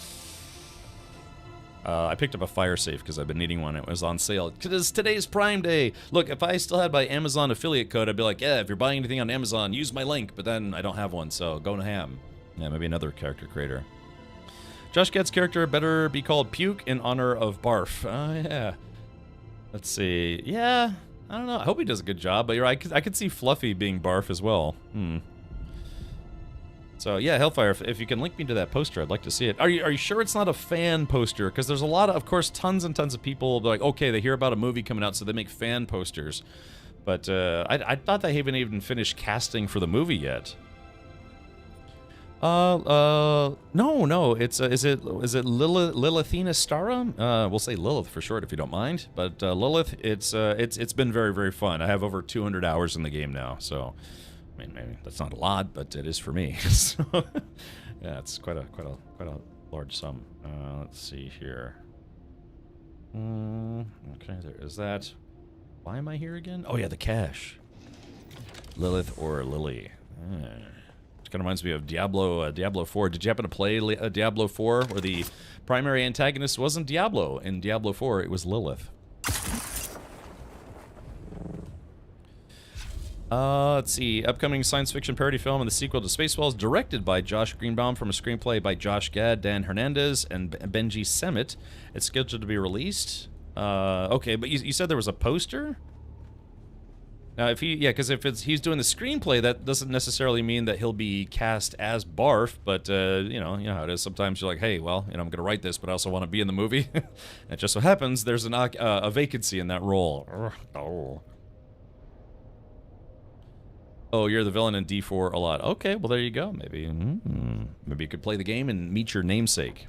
I picked up a Fire Safe because I've been needing one. It was on sale. Because today's Prime Day. Look, if I still had my Amazon affiliate code, I'd be like, yeah, if you're buying anything on Amazon, use my link. But then I don't have one, so go to ham. Yeah, maybe another character creator. Josh Gad's character better be called Puke in honor of Barf. Oh, yeah. Let's see. Yeah. I don't know. I hope he does a good job, but you're right. I could see Fluffy being Barf as well. So yeah, Hellfire, if you can link me to that poster, I'd like to see it. Are you sure it's not a fan poster? Because there's a lot of course, tons and tons of people like, okay, they hear about a movie coming out, so they make fan posters. But I thought they haven't even finished casting for the movie yet. No. It's is it Lilithina Stara? We'll say Lilith for short if you don't mind. But Lilith, it's been very, very fun. I have over 200 hours in the game now, so I mean maybe that's not a lot, but it is for me. So, yeah, it's quite a large sum. Let's see here. Okay, there is that. Why am I here again? Oh yeah, the cache. Lilith or Lily. Kind of reminds me of Diablo 4. Did you happen to play Diablo 4, where the primary antagonist wasn't Diablo? In Diablo 4, it was Lilith. Let's see. Upcoming science fiction parody film and the sequel to Spaceballs, directed by Josh Greenbaum from a screenplay by Josh Gad, Dan Hernandez, and Benji Semmet. It's scheduled to be released. Okay, but you said there was a poster? Now, because if he's doing the screenplay, that doesn't necessarily mean that he'll be cast as Barf, but, you know how it is. Sometimes you're like, hey, well, I'm going to write this, but I also want to be in the movie. And it just so happens there's a vacancy in that role. Oh, you're the villain in D4 a lot. Okay, well, there you go. Maybe you could play the game and meet your namesake.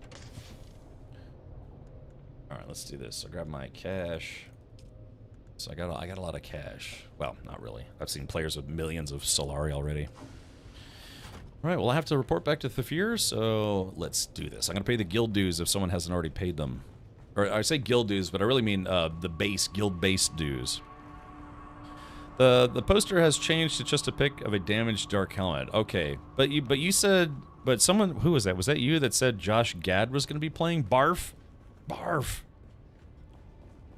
All right, let's do this. I'll grab my cash. So I got a lot of cash. Well, not really. I've seen players with millions of Solari already. All right, well, I have to report back to Thafir, so let's do this. I'm going to pay the guild dues if someone hasn't already paid them. Or I say guild dues, but I really mean the guild-based dues. The poster has changed to just a pic of a damaged dark helmet. Okay, but you said, but someone, who was that? Was that you that said Josh Gad was going to be playing Barf? Barf.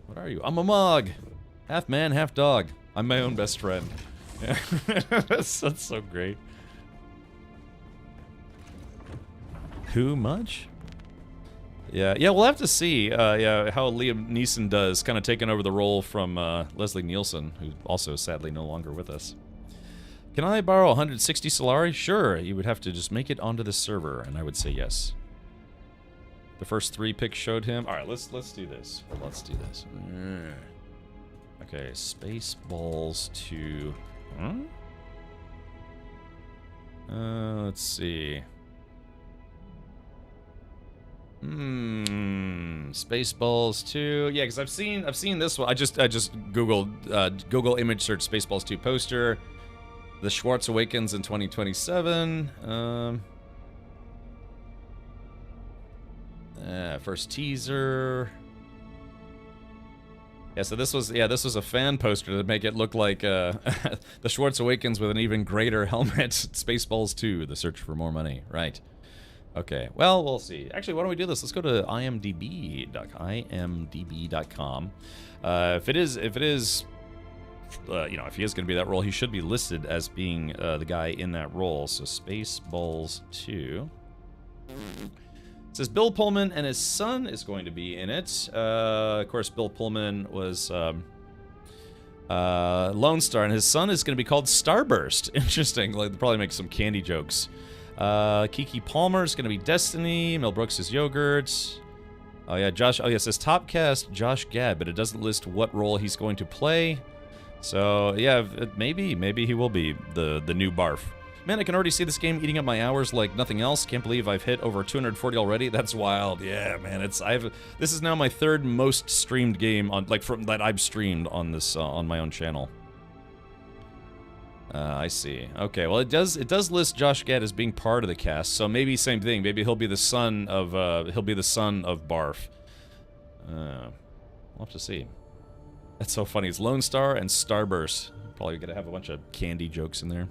What are you? I'm a Mog. Half man, half dog. I'm my own best friend. Yeah. that's so great. Who much? Yeah, we'll have to see how Liam Neeson does, kind of taking over the role from Leslie Nielsen, who also sadly no longer with us. Can I borrow 160 Solari? Sure, you would have to just make it onto the server, and I would say yes. The first 3 picks showed him. All right, let's do this. Let's do this. Okay, Spaceballs 2. Let's see. Spaceballs 2. Yeah, because I've seen this one. I just googled Google image search Spaceballs 2 poster. The Schwartz Awakens in 2027. First teaser. Yeah, so this was a fan poster to make it look like the Schwartz Awakens with an even greater helmet. Spaceballs 2, The Search for More Money. Right. Okay. Well, we'll see. Actually, why don't we do this? Let's go to imdb.com. If it is you know, if he is going to be that role, he should be listed as being the guy in that role. So Spaceballs 2. It says Bill Pullman and his son is going to be in it. Of course, Bill Pullman was Lone Star, and his son is going to be called Starburst. Interesting. Like, they'll probably make some candy jokes. Kiki Palmer is going to be Destiny. Mel Brooks is Yogurt. Oh yeah, Josh. Oh yeah, it says top cast Josh Gad, but it doesn't list what role he's going to play. So yeah, maybe he will be the new Barf. Man, I can already see this game eating up my hours like nothing else. Can't believe I've hit over 240 already. That's wild. Yeah, man. This is now my third most streamed game on that I've streamed on this on my own channel. I see. Okay, well it does list Josh Gad as being part of the cast, so maybe same thing. Maybe he'll be the son of Barf. We'll have to see. That's so funny. It's Lone Star and Starburst. Probably gonna have a bunch of candy jokes in there.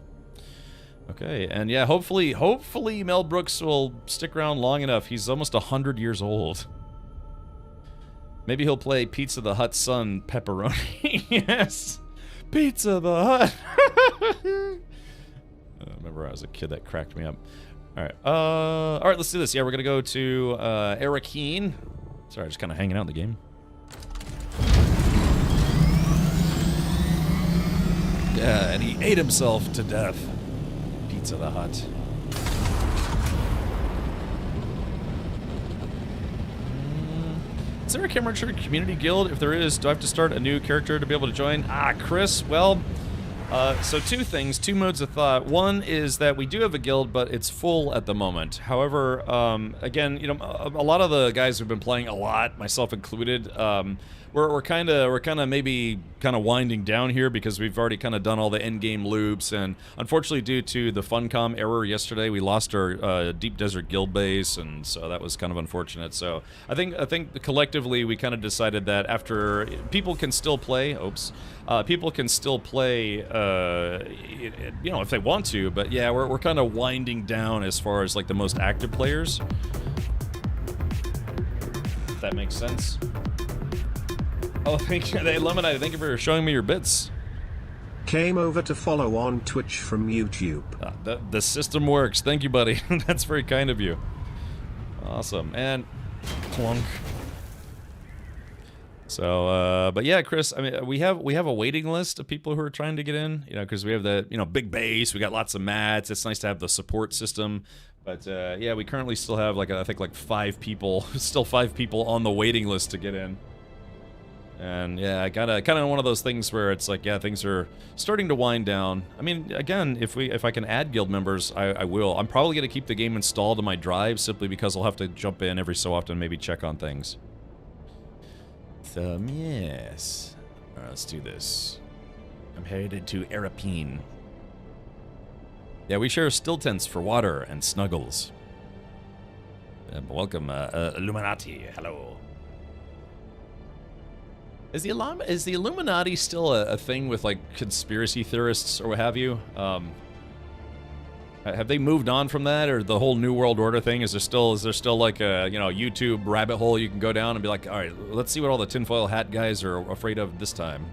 Okay, and yeah, hopefully Mel Brooks will stick around long enough. He's almost 100 years old. Maybe he'll play Pizza the Hut son Pepperoni. Yes, Pizza the Hut. I remember when I was a kid, that cracked me up. All right, let's do this. Yeah, we're gonna go to Arakeen. Sorry, just kind of hanging out in the game. Yeah, and he ate himself to death. Pizza the Hut. Is there a Camerature community guild? If there is, do I have to start a new character to be able to join? Chris, well, so two things, two modes of thought. One is that we do have a guild, but it's full at the moment. However, again, you know, a lot of the guys who've been playing a lot, myself included, we're kind of maybe winding down here because we've already kind of done all the end game loops, and unfortunately, due to the Funcom error yesterday, we lost our Deep Desert guild base, and so that was kind of unfortunate. So I think collectively we kind of decided that after people can still play. People can still play, you know, if they want to. But yeah, we're kind of winding down as far as like the most active players. If that makes sense. Oh, thank you, Illuminati. Thank you for showing me your bits. Came over to follow on Twitch from YouTube. The system works. Thank you, buddy. That's very kind of you. Awesome. And clunk. So, but yeah, Chris, I mean, we have a waiting list of people who are trying to get in, you know, because we have the, you know, big base, we got lots of mats. It's nice to have the support system. But yeah, we currently still have I think 5 people, still 5 people on the waiting list to get in. And yeah, kind of one of those things where it's like, yeah, things are starting to wind down. I mean, again, if I can add guild members, I will. I'm probably gonna keep the game installed on my drive simply because I'll have to jump in every so often, maybe check on things. Yes. Alright, let's do this. I'm headed to Arapine. Yeah, we share still tents for water and snuggles. Welcome, Illuminati. Hello. Is the Illuminati still a thing with like conspiracy theorists or what have you? Have they moved on from that, or the whole New World Order thing? Is there still like a, you know, YouTube rabbit hole you can go down and be like, all right, let's see what all the tinfoil hat guys are afraid of this time?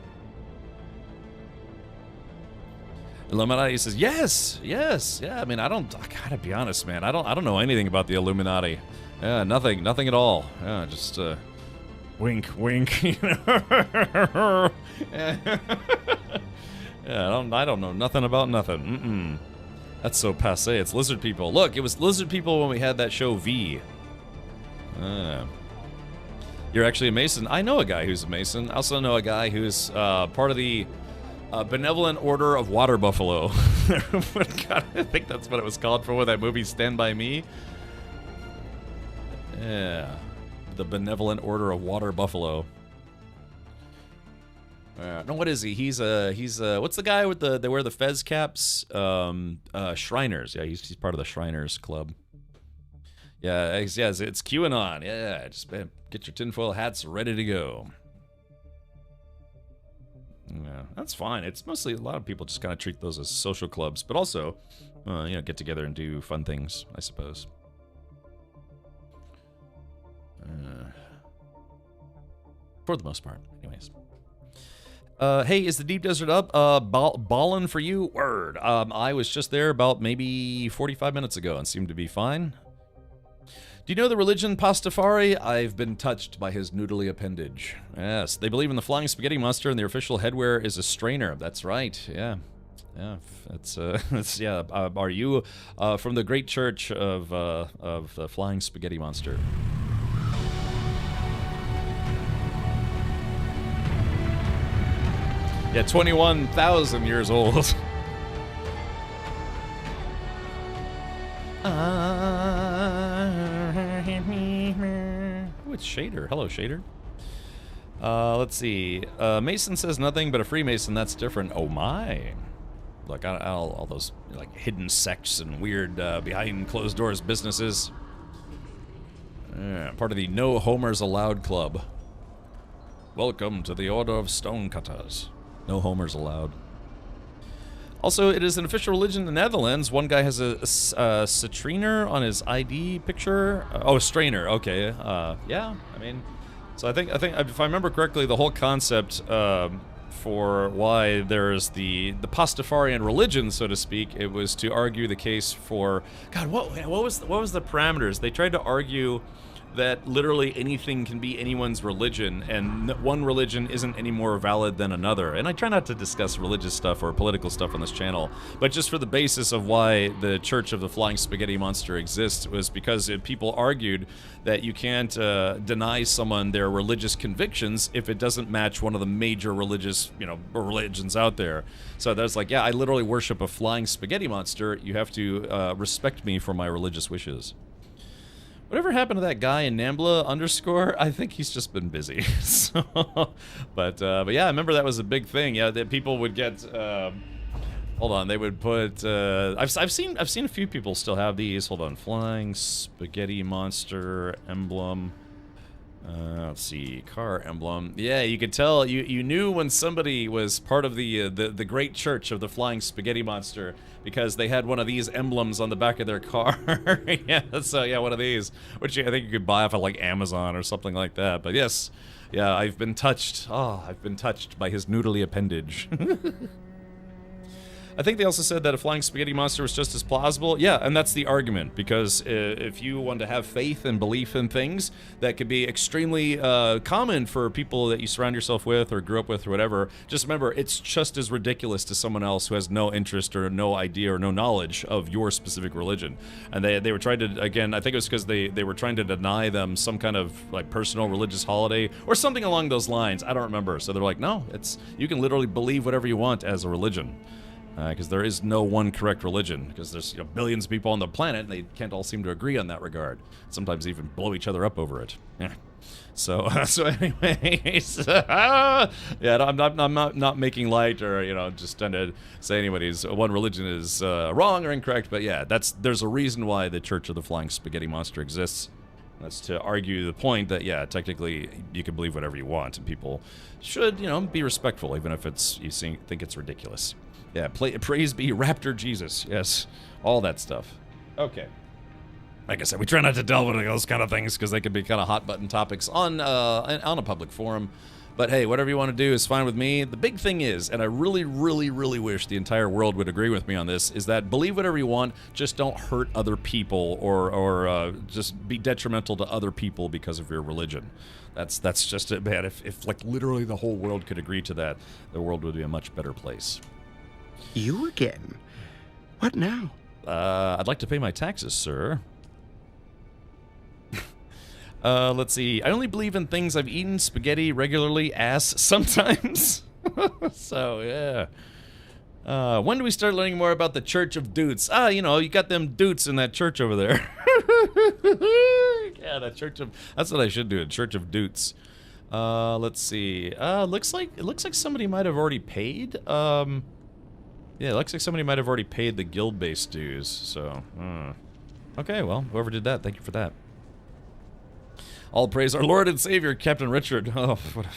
Illuminati says yes, yeah. I mean, I gotta be honest, man. I don't know anything about the Illuminati. Yeah, nothing at all. Yeah, just wink, wink. You know? Yeah, I don't know nothing about nothing. That's so passé. It's lizard people. Look, it was lizard people when we had that show V. You're actually a Mason. I know a guy who's a Mason. I also know a guy who's part of the Benevolent Order of Water Buffalo. God, I think that's what it was called for that movie Stand By Me. Yeah. The Benevolent Order of Water Buffalo. No, what is he? He's what's the guy with they wear the fez caps? Shriners. Yeah, he's part of the Shriners Club. Yeah, it's QAnon. Yeah, just get your tinfoil hats ready to go. Yeah, that's fine. It's mostly, a lot of people just kind of treat those as social clubs, but also, you know, get together and do fun things, I suppose. For the most part, anyways. Hey, is the Deep Desert up? Ballin' for you? Word. I was just there about maybe 45 minutes ago and seemed to be fine. Do you know the religion Pastafari? I've been touched by his noodly appendage. Yes, they believe in the flying spaghetti monster, and their official headwear is a strainer. That's right. Yeah, yeah. That's yeah. Are you from the great church of the flying spaghetti monster? Yeah, 21,000 years old. Oh, it's Shader. Hello, Shader. Let's see. Mason says nothing, but a Freemason, that's different. Oh my. Look, all those like hidden sects and weird behind closed doors businesses. Part of the No Homers Allowed Club. Welcome to the Order of Stonecutters. No homers allowed. Also, it is an official religion in the Netherlands. One guy has a citriner on his ID picture. Oh, a strainer. Okay. Yeah. I mean, so I think if I remember correctly, the whole concept for why there's the Pastafarian religion, so to speak, it was to argue the case for God. What was the parameters? They tried to argue that literally anything can be anyone's religion, and one religion isn't any more valid than another. And I try not to discuss religious stuff or political stuff on this channel, but just for the basis of why the Church of the Flying Spaghetti Monster exists was because people argued that you can't deny someone their religious convictions if it doesn't match one of the major religious, religions out there. So that's like, yeah, I literally worship a flying spaghetti monster. You have to respect me for my religious wishes. Whatever happened to that guy in Nambla _? I think he's just been busy. So, but yeah, I remember that was a big thing. Yeah, that people would get. Hold on, they would put. I've seen a few people still have these. Hold on, flying spaghetti monster emblem. Let's see, car emblem. Yeah, you could tell. You knew when somebody was part of the great church of the flying spaghetti monster because they had one of these emblems on the back of their car. Yeah, so yeah, one of these, which I think you could buy off of like Amazon or something like that. But yes, yeah, I've been touched. Oh, I've been touched by his noodly appendage. I think they also said that a flying spaghetti monster was just as plausible. Yeah, and that's the argument, because if you want to have faith and belief in things, that could be extremely common for people that you surround yourself with or grew up with or whatever. Just remember, it's just as ridiculous to someone else who has no interest or no idea or no knowledge of your specific religion. And they were trying to, again, I think it was because they were trying to deny them some kind of like personal religious holiday or something along those lines. I don't remember. So they're like, no, you can literally believe whatever you want as a religion. Because there is no one correct religion, because there's billions of people on the planet, and they can't all seem to agree on that regard. Sometimes even blow each other up over it. Yeah. So anyways, yeah, I'm not making light or just trying to say anybody's one religion is wrong or incorrect, but yeah, there's a reason why the Church of the Flying Spaghetti Monster exists. That's to argue the point that, yeah, technically you can believe whatever you want, and people should, be respectful, even if you think it's ridiculous. Yeah, praise be Raptor Jesus. Yes, all that stuff. Okay. Like I said, we try not to delve into those kind of things because they can be kind of hot button topics on a public forum. But hey, whatever you want to do is fine with me. The big thing is, and I really, really, really wish the entire world would agree with me on this, is that believe whatever you want, just don't hurt other people or just be detrimental to other people because of your religion. That's just it, man. If like literally the whole world could agree to that, the world would be a much better place. You again? What now? I'd like to pay my taxes, sir. Let's see. I only believe in things I've eaten, spaghetti regularly, ass sometimes. So, yeah. When do we start learning more about the Church of Dutes? You got them Dutes in that church over there. Yeah, that Church of... That's what I should do, a Church of Dutes. Let's see. It looks like somebody might have already paid. Yeah, it looks like somebody might have already paid the guild-based dues, so... Okay, well, whoever did that, thank you for that. All praise our Lord and Savior, Captain Richard. Oh, what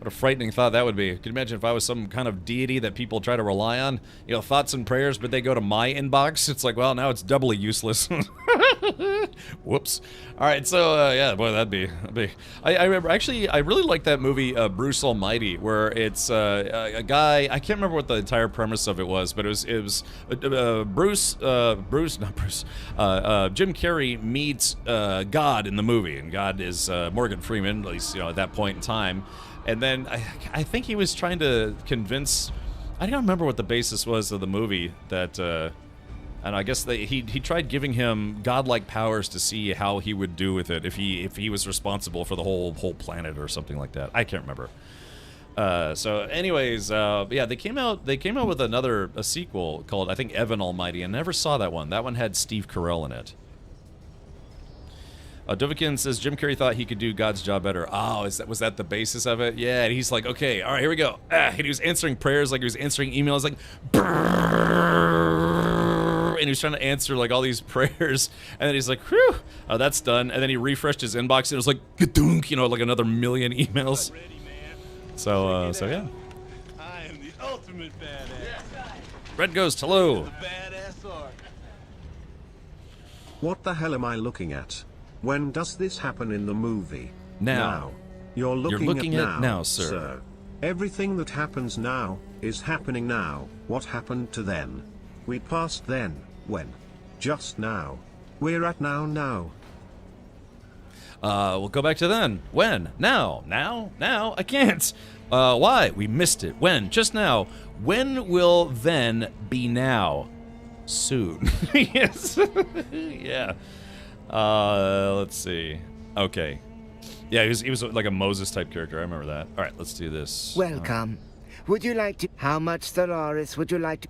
a frightening thought that would be. Could you imagine if I was some kind of deity that people try to rely on? Thoughts and prayers, but they go to my inbox? It's like, well, now it's doubly useless. Whoops. All right, so yeah, boy, that'd be. I remember actually, I really like that movie Bruce Almighty, where it's a guy. I can't remember what the entire premise of it was, but it was Jim Carrey meets God in the movie, and God is Morgan Freeman, at least at that point in time. And then I think he was trying to convince. I don't remember what the basis was of the movie that. And I guess he tried giving him godlike powers to see how he would do with it if he was responsible for the whole planet or something like that. I can't remember. So, anyways, yeah, they came out with a sequel called, I think, Evan Almighty. I never saw that one. That one had Steve Carell in it. Dovikin says Jim Carrey thought he could do God's job better. Oh, was that the basis of it? Yeah, and he's like, okay, all right, here we go. And he was answering prayers like he was answering emails, like, and he was trying to answer like all these prayers, and then he's like, whew, oh, that's done. And then he refreshed his inbox, and it was like, gadunk, like another million emails. So yeah. I am the ultimate badass. Red Ghost, hello. The badass art. What the hell am I looking at? When does this happen in the movie? Now. You're looking at now, sir. Everything that happens now is happening now. What happened to then? We passed then. When? Just now. We're at now. We'll go back to then. When? Now. I can't. Why? We missed it. When? Just now. When will then be now? Soon. Yes. Yeah. Let's see. Okay. Yeah, he was like a Moses type character. I remember that. All right, let's do this. Welcome. Would you like to? How much Stellaris would you like to?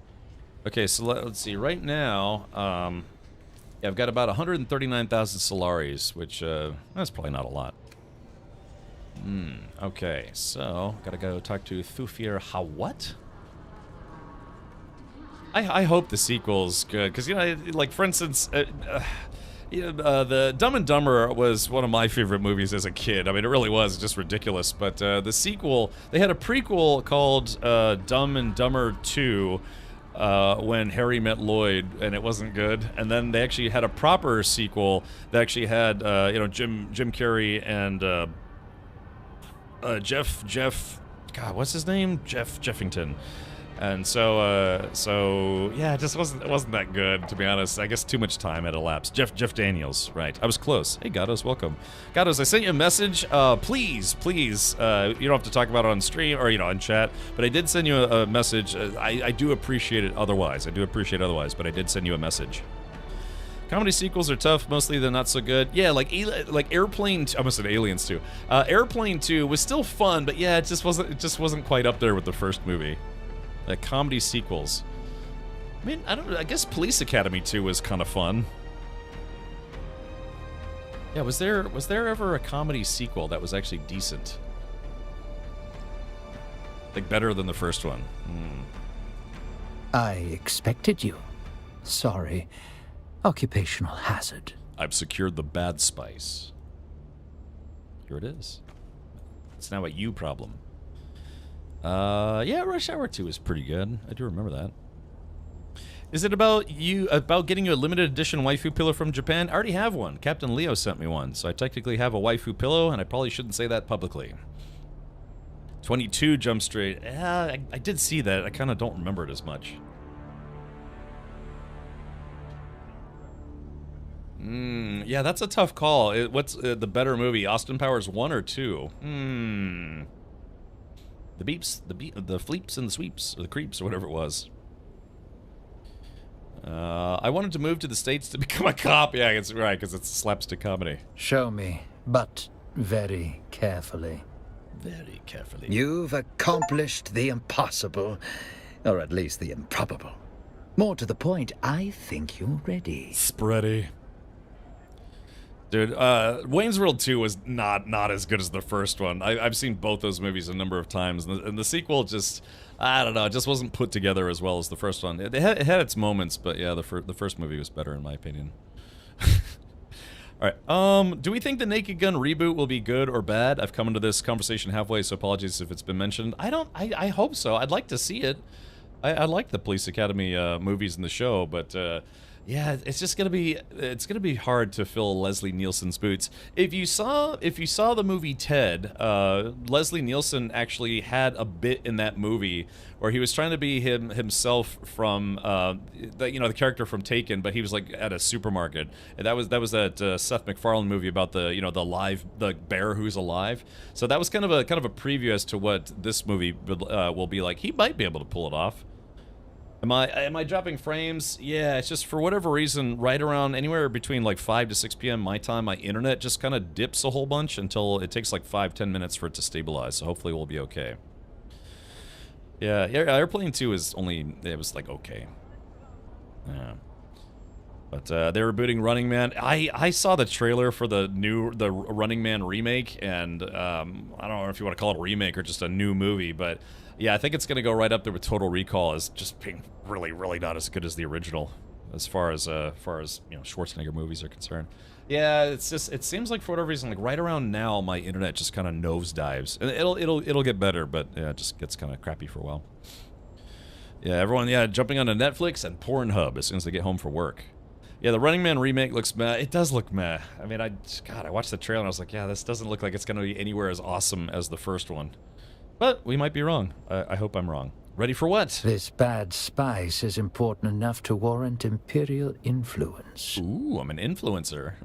Okay, so let's see. Right now, yeah, I've got about 139,000 Solaris, which that's probably not a lot. Okay, so gotta go talk to Thufir Hawat. I hope the sequel's good, because like for instance. The Dumb and Dumber was one of my favorite movies as a kid. I mean, it really was just ridiculous. But the sequel, they had a prequel called Dumb and Dumber 2 when Harry met Lloyd, and it wasn't good. And then they actually had a proper sequel that actually had Jim Carrey and Jeff. God, what's his name? Jeff Jeffington. And so yeah, it just wasn't that good, to be honest. I guess too much time had elapsed. Jeff Daniels, right? I was close. Hey, Gatos, welcome. Gatos, I sent you a message. Please, you don't have to talk about it on stream or in chat, but I did send you a message. I do appreciate it otherwise. But I did send you a message. Comedy sequels are tough. Mostly they're not so good. Yeah, like Airplane. I almost said Aliens 2. Airplane 2 was still fun, but yeah, it just wasn't quite up there with the first movie. Like comedy sequels. I mean, I guess Police Academy 2 was kind of fun. Yeah, was there ever a comedy sequel that was actually decent? Like better than the first one? I expected you. Sorry. Occupational hazard. I've secured the bad spice. Here it is. It's now a you problem. Yeah, Rush Hour 2 is pretty good. I do remember that. Is it about getting you a limited edition waifu pillow from Japan? I already have one. Captain Leo sent me one, so I technically have a waifu pillow, and I probably shouldn't say that publicly. 22 Jump Street. Yeah, I did see that. I kind of don't remember it as much. Yeah, that's a tough call. What's the better movie, Austin Powers 1 or 2? The beeps, the fleeps and the sweeps, or the creeps, or whatever it was. I wanted to move to the States to become a cop. Yeah, it's right, because it's slapstick comedy. Show me, but very carefully. Very carefully. You've accomplished the impossible, or at least the improbable. More to the point, I think you're ready. Spready. Dude, Wayne's World 2 was not as good as the first one. I've seen both those movies a number of times, and the sequel just, I don't know, it just wasn't put together as well as the first one. It had its moments, but yeah, the first movie was better in my opinion. Alright, do we think the Naked Gun reboot will be good or bad? I've come into this conversation halfway, so apologies if it's been mentioned. I hope so. I'd like to see it. I like the Police Academy movies in the show, but Yeah, it's gonna be hard to fill Leslie Nielsen's boots. If you saw the movie Ted, Leslie Nielsen actually had a bit in that movie where he was trying to be himself from the character from Taken, but he was like at a supermarket. And that was that Seth MacFarlane movie about the bear who's alive. So that was kind of a preview as to what this movie will be like. He might be able to pull it off. Am I dropping frames? Yeah, it's just for whatever reason, right around anywhere between like 5 to 6 p.m. my time, my internet just kind of dips a whole bunch until it takes like 5-10 minutes for it to stabilize. So hopefully we'll be okay. Yeah, Airplane 2 was like okay. Yeah. But they were rebooting Running Man. I saw the trailer for the Running Man remake, and I don't know if you want to call it a remake or just a new movie, but yeah, I think it's going to go right up there with Total Recall as just being really, really not as good as the original, as far as Schwarzenegger movies are concerned. Yeah, it seems like for whatever reason, like right around now, my internet just kind of nosedives, and it'll get better, but yeah, it just gets kind of crappy for a while. Yeah, everyone, jumping onto Netflix and Pornhub as soon as they get home from work. Yeah, the Running Man remake looks meh. It does look meh. I mean, I watched the trailer and I was like, yeah, this doesn't look like it's going to be anywhere as awesome as the first one. But we might be wrong. I hope I'm wrong. Ready for what? This bad spice is important enough to warrant Imperial influence. Ooh, I'm an influencer.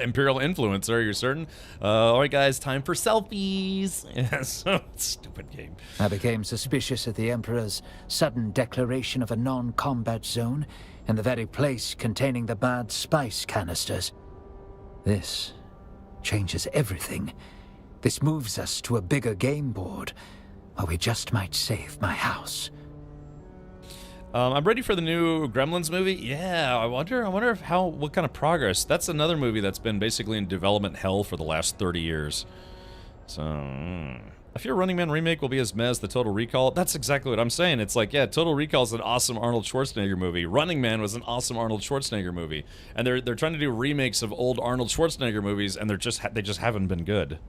Imperial influencer, you're certain? Alright guys, time for selfies. Yes, stupid game. I became suspicious of the Emperor's sudden declaration of a non-combat zone in the very place containing the bad spice canisters. This changes everything. This moves us to a bigger game board, or we just might save my house. I'm ready for the new Gremlins movie. Yeah, I wonder what kind of progress. That's another movie that's been basically in development hell for the last 30 years. So, I fear Running Man remake will be as meh as the Total Recall. That's exactly what I'm saying. It's like, yeah, Total Recall is an awesome Arnold Schwarzenegger movie. Running Man was an awesome Arnold Schwarzenegger movie, and they're trying to do remakes of old Arnold Schwarzenegger movies, and they just haven't been good.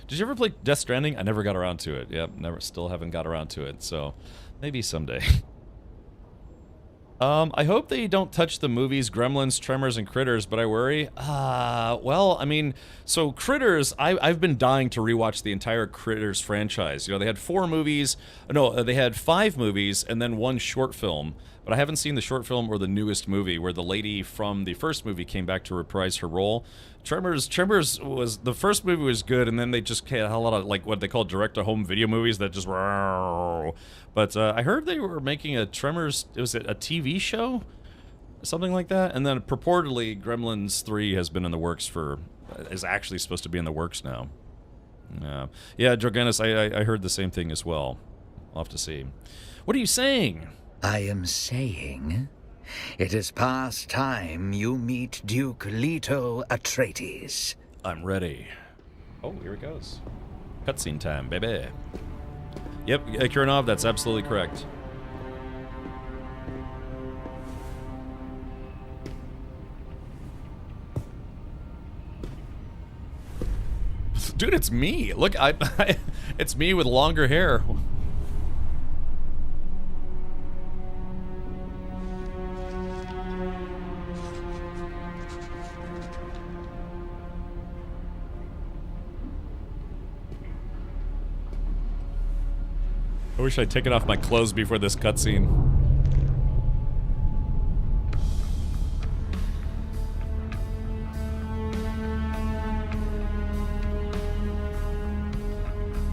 Did you ever play Death Stranding? I never got around to it. Yep, still haven't got around to it. So, maybe someday. I hope they don't touch the movies Gremlins, Tremors, and Critters, but I worry. Well, I mean, so Critters, I've been dying to rewatch the entire Critters franchise. You know, they had 4 movies. No, they had 5 movies and then 1 short film. But I haven't seen the short film or the newest movie where the lady from the first movie came back to reprise her role. Tremors was, the first movie was good, and then they just had a lot of, like, what they call direct-to-home video movies that just, but I heard they were making a Tremors, was it a TV show? Something like that? And then purportedly Gremlins 3 has been in the works is actually supposed to be in the works now. Yeah, Droganis, I heard the same thing as well. I'll have to see. What are you saying? I am saying it is past time you meet Duke Leto Atreides. I'm ready. Oh, here it goes. Cutscene time, baby. Yep, Kiranov, that's absolutely correct. Dude, it's me. Look, it's me with longer hair. I wish I'd taken off my clothes before this cutscene.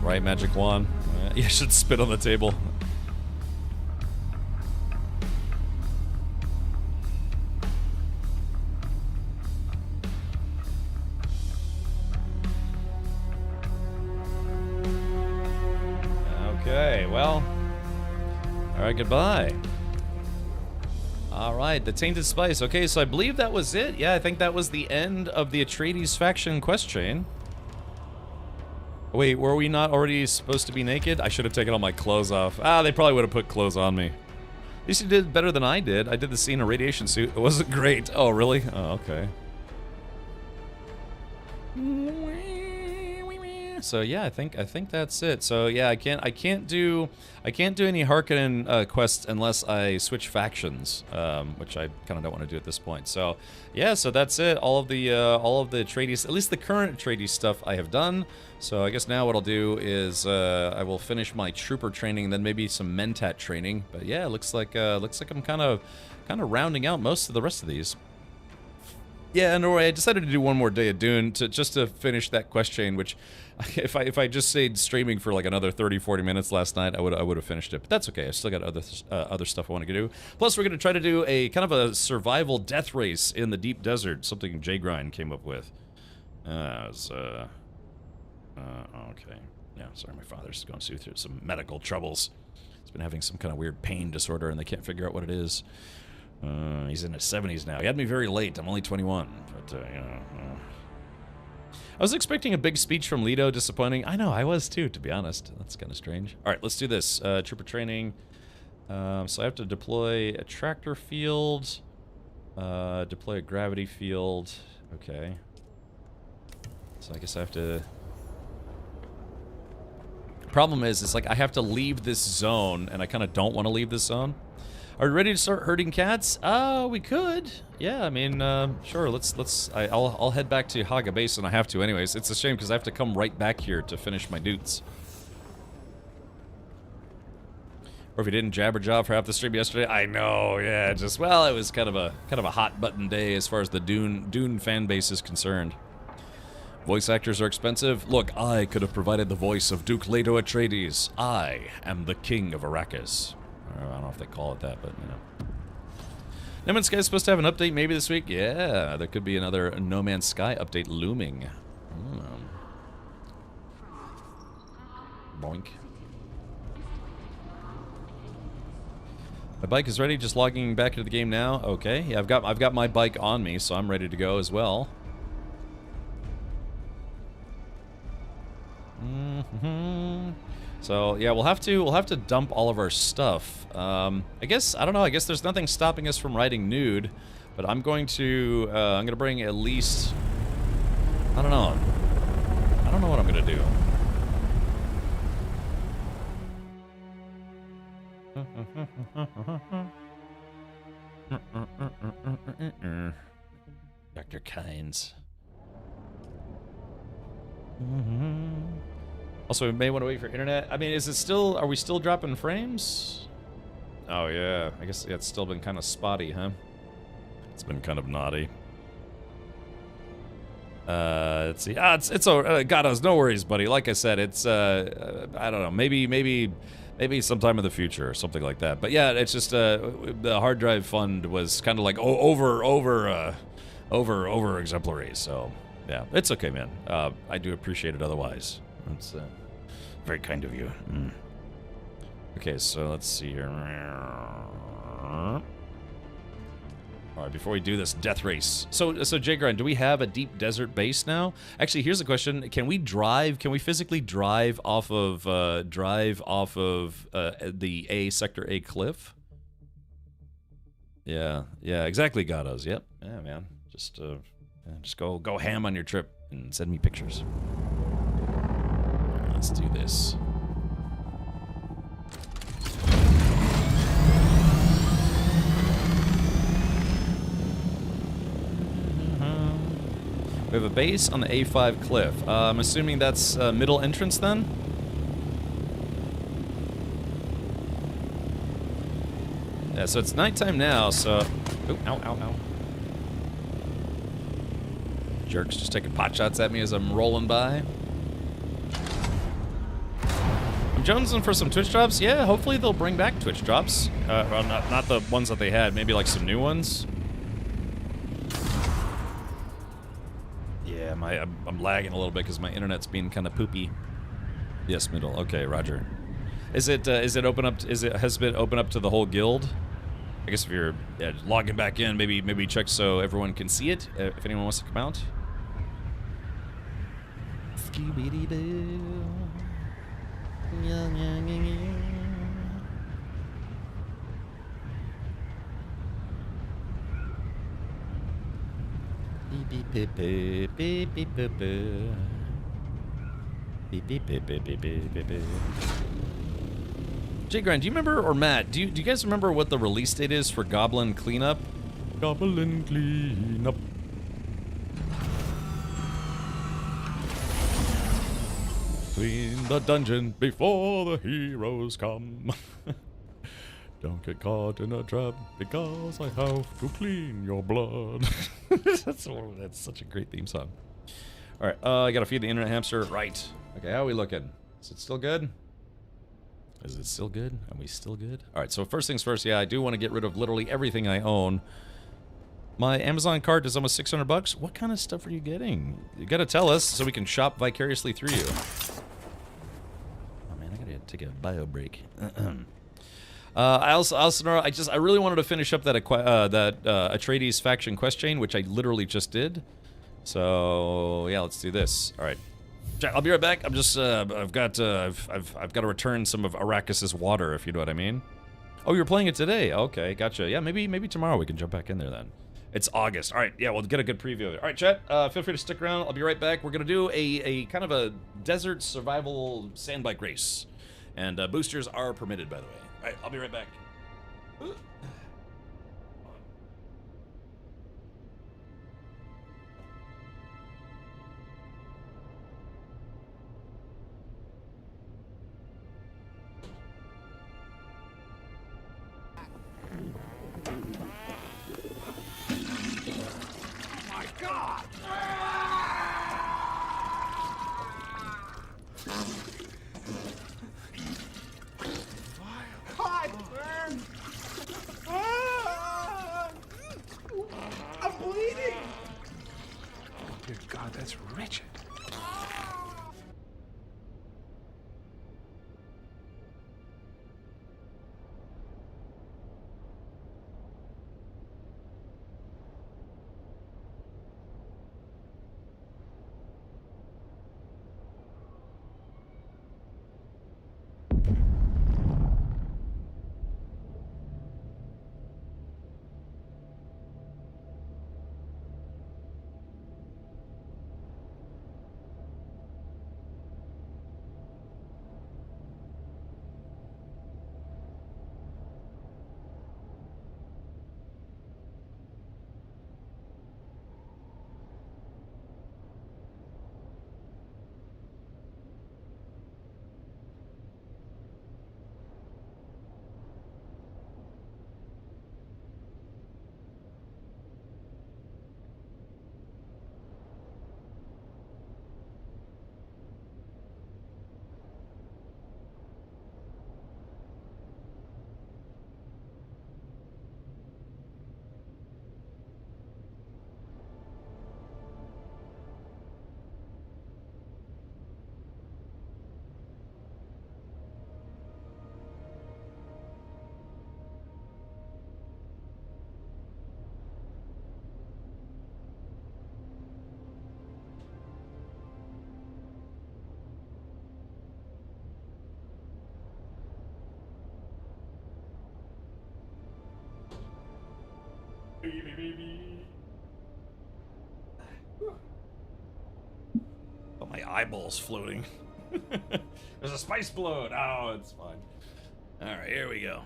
Right, magic wand. You should spit on the table. Okay, well, all right, goodbye. All right, the Tainted Spice. Okay, so I believe that was it. Yeah, I think that was the end of the Atreides faction quest chain. Wait, were we not already supposed to be naked? I should have taken all my clothes off. They probably would have put clothes on me. At least you did better than I did. I did the scene in a radiation suit. It wasn't great. Oh, really? Oh, okay. So yeah, I think that's it. So yeah, I can't do any Harkonnen quests unless I switch factions, which I kind of don't want to do at this point. So yeah, so that's it. All of the Atreides, at least the current Atreides stuff, I have done. So I guess now what I'll do is I will finish my trooper training, and then maybe some Mentat training. But yeah, looks like I'm kind of rounding out most of the rest of these. Yeah, and I decided to do one more day of Dune just to finish that quest chain, which if I just stayed streaming for like another 30-40 minutes last night, I would have finished it. But that's okay. I still got other stuff I want to do. Plus, we're going to try to do a kind of a survival death race in the deep desert, something J Grind came up with. Okay. Yeah, sorry, my father's going through some medical troubles. He's been having some kind of weird pain disorder, and they can't figure out what it is. He's in his 70s now. He had me very late. I'm only 21. But, you know. I was expecting a big speech from Leto. Disappointing. I know, I was too, to be honest. That's kind of strange. All right, let's do this. Trooper training. So I have to deploy a tractor field. Deploy a gravity field. Okay. So I guess I have to... Problem is, it's like I have to leave this zone, and I kind of don't want to leave this zone. Are we ready to start herding cats? We could. Yeah, I mean, sure. I'll head back to Haga Base, and I have to anyways. It's a shame because I have to come right back here to finish my dutes. Or if you didn't jabber job for half the stream yesterday, I know. Yeah, just well, it was kind of a hot button day as far as the Dune fan base is concerned. Voice actors are expensive. Look, I could have provided the voice of Duke Leto Atreides. I am the king of Arrakis. I don't know if they call it that, but, you know. No Man's Sky is supposed to have an update maybe this week? Yeah, there could be another No Man's Sky update looming. Boink. My bike is ready, just logging back into the game now. Okay, yeah, I've got my bike on me, so I'm ready to go as well. So yeah, we'll have to dump all of our stuff. I guess I don't know. I guess there's nothing stopping us from riding nude, but I'm going to bring at least. I don't know. I don't know what I'm gonna do. Dr. Kynes. Also, we may want to wait for internet. I mean, are we still dropping frames? Oh, yeah. I guess it's still been kind of spotty, huh? It's been kind of naughty. Let's see. God, no worries, buddy. Like I said, it's, I don't know, maybe sometime in the future or something like that. But yeah, it's just, the hard drive fund was kind of like over exemplary, so yeah, it's okay, man. I do appreciate it otherwise. It's very kind of you. Okay, so let's see here. All right, before we do this death race. So Jagran, do we have a deep desert base now? Actually, here's a question: can we drive? Can we physically drive off of the Sector A cliff? Yeah, exactly, Gatos. Yep. Yeah, man. Just go ham on your trip and send me pictures. Let's do this. We have a base on the A5 cliff. I'm assuming that's middle entrance then? Yeah, so it's nighttime now, so... Oh, ow. Jerks just taking pot shots at me as I'm rolling by. I'm jonesing for some Twitch drops. Yeah, hopefully they'll bring back Twitch drops. Well, not the ones that they had. Maybe like some new ones. Yeah, I'm lagging a little bit because my internet's being kind of poopy. Yes, middle. Okay, Roger. Is it open up? Has it been open up to the whole guild? I guess if you're logging back in, maybe check so everyone can see it. If anyone wants to come out. Scooby-Doo. Beep, beep, beep, beep, beep, beep, beep, beep. Jay Grind, do you remember, or Matt, do you guys remember what the release date is for Goblin Cleanup? Goblin Cleanup. Clean the dungeon before the heroes come. Don't get caught in a trap because I have to clean your blood. That's such a great theme song. All right, I gotta feed the internet hamster. Right. Okay, how are we looking? Is it still good? Is it still good? Are we still good? All right, so first things first, yeah, I do want to get rid of literally everything I own. My Amazon cart is almost 600 bucks. What kind of stuff are you getting? You gotta tell us so we can shop vicariously through you. Oh man, I gotta take a bio break. I really wanted to finish up that Atreides faction quest chain, which I literally just did. So yeah, let's do this. All right, I'll be right back. I'm just I've got to return some of Arrakis's water, if you know what I mean. Oh, you're playing it today? Okay, gotcha. Yeah, maybe tomorrow we can jump back in there then. It's August. All right, yeah, we'll get a good preview of it. All right, chat, feel free to stick around. I'll be right back. We're gonna do a kind of a desert survival sand bike race, and boosters are permitted, by the way. All right, I'll be right back. I'm bleeding! Dear God, that's wretched. Oh, my eyeball's floating. There's a spice bloat. Oh, it's fine. All right, here we go.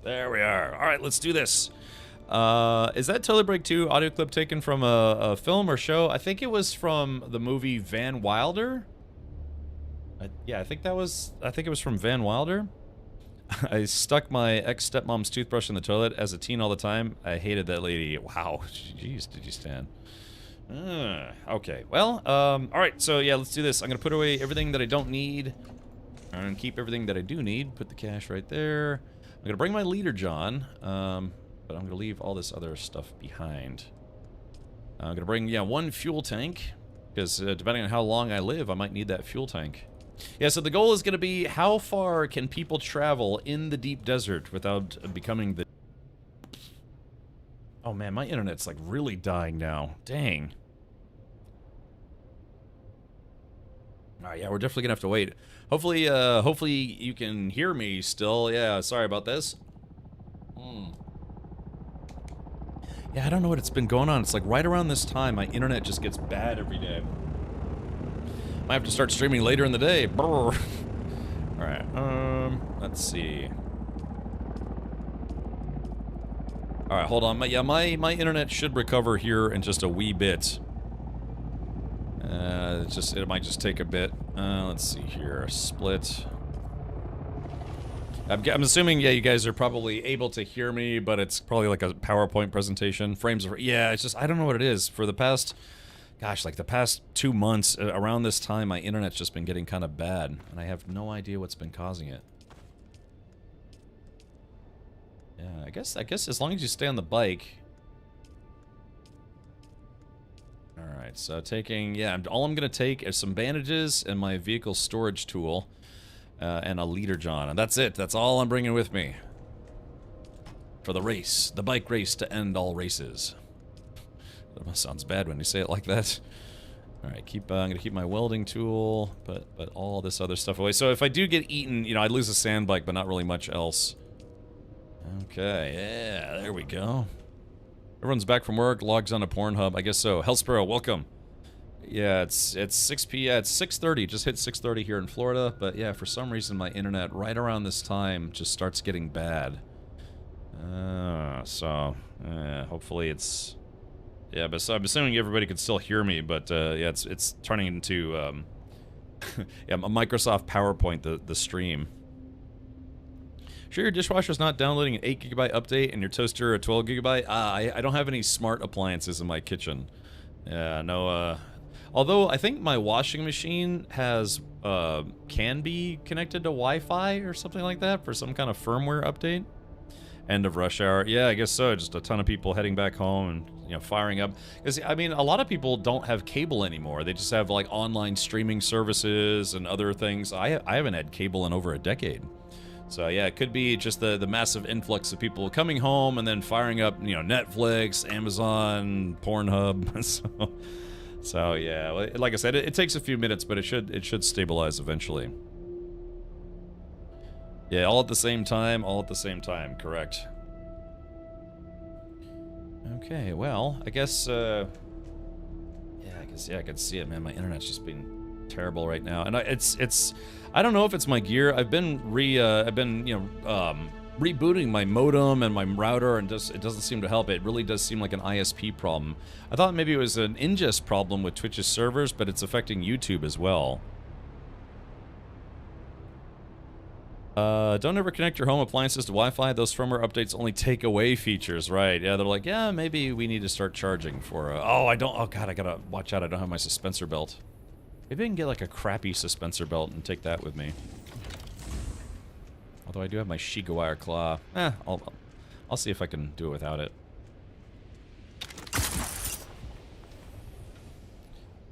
There we are. All right, let's do this. Is that Totally Break 2 audio clip taken from a film or show? I think it was from the movie Van Wilder. Yeah, I think it was from Van Wilder. I stuck my ex-stepmom's toothbrush in the toilet as a teen all the time. I hated that lady. Wow. Jeez, did you stand? Okay, well, all right, so yeah, let's do this. I'm gonna put away everything that I don't need. I'm gonna keep everything that I do need. Put the cash right there. I'm gonna bring my leader, John, but I'm gonna leave all this other stuff behind. I'm gonna bring, yeah, one fuel tank, because depending on how long I live, I might need that fuel tank. Yeah, so the goal is gonna be how far can people travel in the deep desert without becoming the... Oh man, my internet's like really dying now. Dang. Alright, yeah, we're definitely gonna have to wait. Hopefully, hopefully you can hear me still. Yeah, sorry about this. Yeah, I don't know what it's been going on. It's like right around this time, my internet just gets bad every day. Might have to start streaming later in the day. Brr. Alright, let's see. Alright, hold on. My internet should recover here in just a wee bit. It might just take a bit. Let's see here. Split. I'm assuming, yeah, you guys are probably able to hear me, but it's probably like a PowerPoint presentation. Frames of... Yeah, it's just... I don't know what it is. For the past... Gosh, like the past 2 months, around this time, my internet's just been getting kind of bad. And I have no idea what's been causing it. Yeah, I guess as long as you stay on the bike... Alright, so taking... Yeah, all I'm going to take is some bandages and my vehicle storage tool. And a leader John, and that's it. That's all I'm bringing with me. For the race. The bike race to end all races. That sounds bad when you say it like that. Alright, I'm gonna keep my welding tool, but all this other stuff away. So if I do get eaten, you know, I'd lose a sand bike, but not really much else. Okay, yeah, there we go. Everyone's back from work, logs on to Pornhub. I guess so. Hellsparrow, welcome. Yeah, it's 6 p.m. Yeah, it's 6:30. Just hit 6:30 here in Florida. But yeah, for some reason my internet right around this time just starts getting bad. Hopefully it's... Yeah, but so I'm assuming everybody can still hear me. But yeah, it's turning into yeah, a Microsoft PowerPoint the stream. Sure, your dishwasher's not downloading an 8 GB update and your toaster a 12 GB. I don't have any smart appliances in my kitchen. Yeah, no. Although I think my washing machine has can be connected to Wi-Fi or something like that for some kind of firmware update. End of rush hour. Yeah, I guess so. Just a ton of people heading back home and, you know, firing up. Because, I mean, a lot of people don't have cable anymore. They just have, like, online streaming services and other things. I haven't had cable in over a decade. So, yeah, it could be just the massive influx of people coming home and then firing up, you know, Netflix, Amazon, Pornhub. So yeah, like I said, it takes a few minutes, but it should stabilize eventually. Yeah, all at the same time, correct. Okay, well, I guess, yeah, I can see it, man. My internet's just been terrible right now, and I don't know if it's my gear. I've been rebooting my modem and my router, and it doesn't seem to help. It really does seem like an ISP problem. I thought maybe it was an ingest problem with Twitch's servers, but it's affecting YouTube as well. Don't ever connect your home appliances to Wi-Fi. Those firmware updates only take away features, right? Yeah, they're like, yeah, maybe we need to start charging for... oh god, I gotta watch out. I don't have my suspensor belt. Maybe I can get like a crappy suspensor belt and take that with me. Although I do have my Shigawire claw. I'll see if I can do it without it.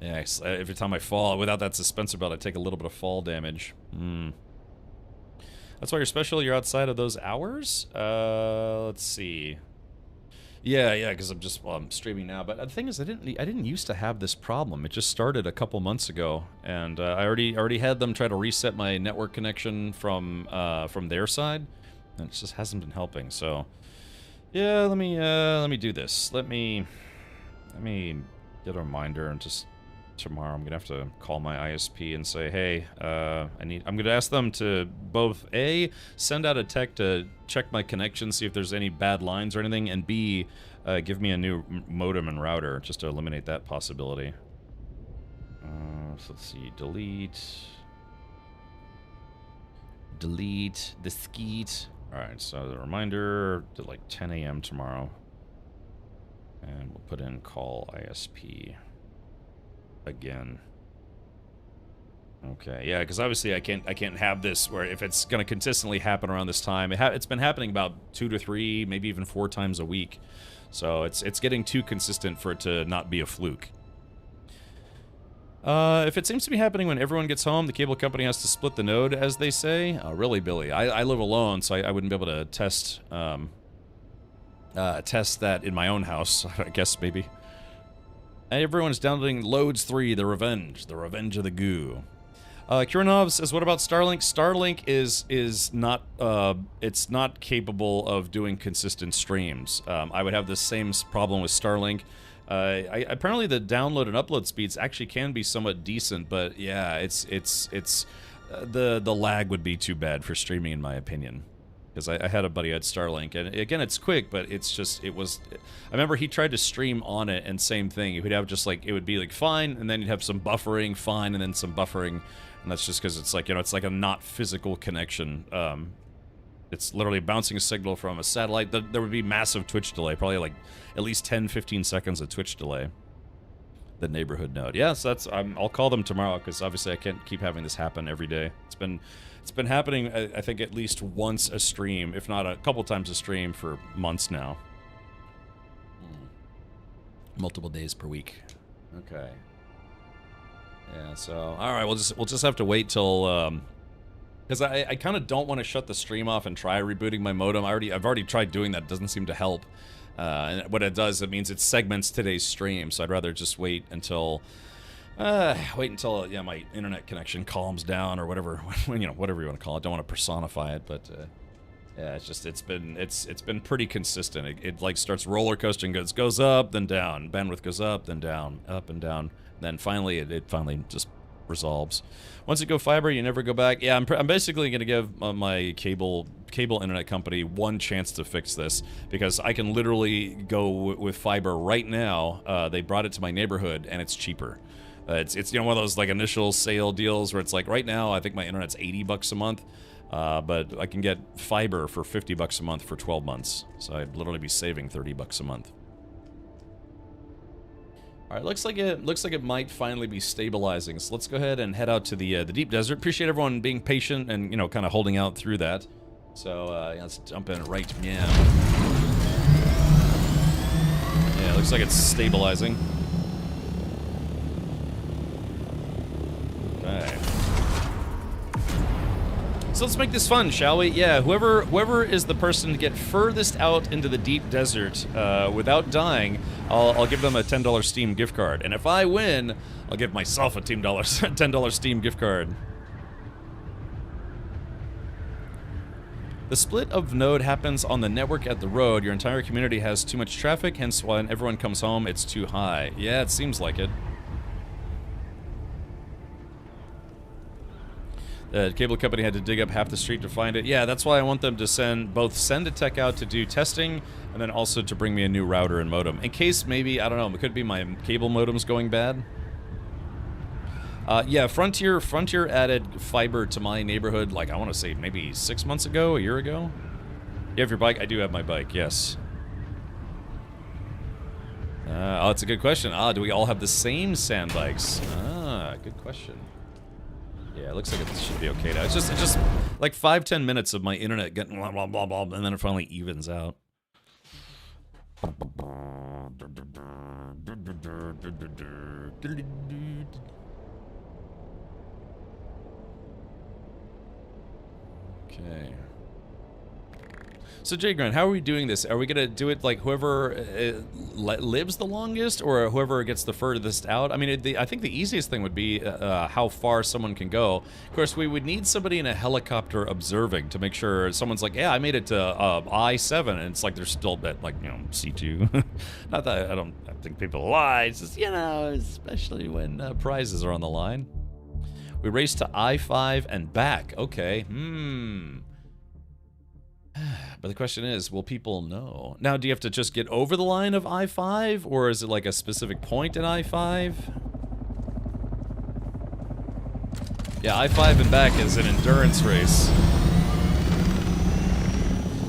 Yeah, every time I fall, without that suspensor belt, I take a little bit of fall damage. That's why you're special? You're outside of those hours? Let's see. Yeah, because I'm streaming now. But the thing is, I didn't used to have this problem. It just started a couple months ago, and I already had them try to reset my network connection from their side, and it just hasn't been helping. So, yeah, let me do this. Let me get a reminder, and just tomorrow I'm gonna have to call my ISP and say, hey, I'm gonna ask them to both A, send out a tech to check my connection, see if there's any bad lines or anything, and B, give me a new modem and router just to eliminate that possibility. So let's see, delete the skeet. Alright, so the reminder to like 10 a.m. tomorrow. And we'll put in call ISP again. Okay, yeah, because obviously I can't have this where if it's going to consistently happen around this time. It's been happening about 2 to 3, maybe even 4 times a week. So it's getting too consistent for it to not be a fluke. If it seems to be happening when everyone gets home, the cable company has to split the node, as they say. Oh, really, Billy? I live alone, so I wouldn't be able to test that in my own house, I guess, maybe. Everyone's downloading Loads 3, The Revenge of the Goo. Kiranov says, what about Starlink? Starlink is not, it's not capable of doing consistent streams. I would have the same problem with Starlink Apparently the download and upload speeds actually can be somewhat decent, but yeah, it's the lag would be too bad for streaming in my opinion. Because I had a buddy at Starlink, and again, it's quick, but it's just, I remember he tried to stream on it, and same thing. He would have just like, it would be like fine, and then you'd have some buffering, fine, and then some buffering, and that's just because it's like, you know, it's like a not physical connection. It's literally bouncing a signal from a satellite. There would be massive Twitch delay, probably like at least 10-15 seconds of Twitch delay. The neighborhood node. Yeah, so that's, I'll call them tomorrow, because obviously I can't keep having this happen every day. It's been happening, I think, at least once a stream, if not a couple times a stream for months now. Multiple days per week. Okay. Yeah, so, alright, we'll just have to wait till, because I kind of don't want to shut the stream off and try rebooting my modem. I've already tried doing that. It doesn't seem to help. And what it does, it means it segments today's stream, so I'd rather just wait until yeah, my internet connection calms down or whatever, you know, whatever you want to call it. Don't want to personify it, but yeah, it's been pretty consistent. It like starts roller coasting, goes up, then down. Bandwidth goes up, then down, up and down. Then finally, it finally just resolves. Once you go fiber, you never go back. Yeah, I'm basically going to give my cable internet company one chance to fix this, because I can literally go with fiber right now. They brought it to my neighborhood, and it's cheaper. It's you know, one of those like initial sale deals where it's like right now I think my internet's $80 a month, but I can get fiber for $50 a month for 12 months. So I'd literally be saving $30 a month. All right, looks like it might finally be stabilizing. So let's go ahead and head out to the deep desert. Appreciate everyone being patient and, you know, kind of holding out through that. So yeah, let's jump in right now. Yeah, it looks like it's stabilizing. Okay. So let's make this fun, shall we? Yeah, whoever is the person to get furthest out into the deep desert without dying, I'll give them a $10 Steam gift card. And if I win, I'll give myself a $10 Steam gift card. The split of node happens on the network at the road. Your entire community has too much traffic, hence when everyone comes home, it's too high. Yeah, it seems like it. The cable company had to dig up half the street to find it. Yeah, that's why I want them to send a tech out to do testing, and then also to bring me a new router and modem. In case maybe, I don't know, it could be my cable modem's going bad. Yeah, Frontier added fiber to my neighborhood, like, I want to say maybe 6 months ago, a year ago. You have your bike? I do have my bike, yes. Oh, that's a good question. Do we all have the same sand bikes? Good question. Yeah, it looks like it should be okay now. It's just like 5-10 minutes of my internet getting blah blah blah blah, and then it finally evens out. Okay. So, Jay Grant, how are we doing this? Are we going to do it like whoever lives the longest, or whoever gets the furthest out? I mean, I think the easiest thing would be how far someone can go. Of course, we would need somebody in a helicopter observing to make sure someone's like, yeah, I made it to I-7, and it's like they're still at, like, you know, C2. Not that I think people lie. It's just, you know, especially when prizes are on the line. We race to I-5 and back. Okay. But the question is, will people know? Now, do you have to just get over the line of I-5, or is it like a specific point in I-5? Yeah, I-5 and back is an endurance race.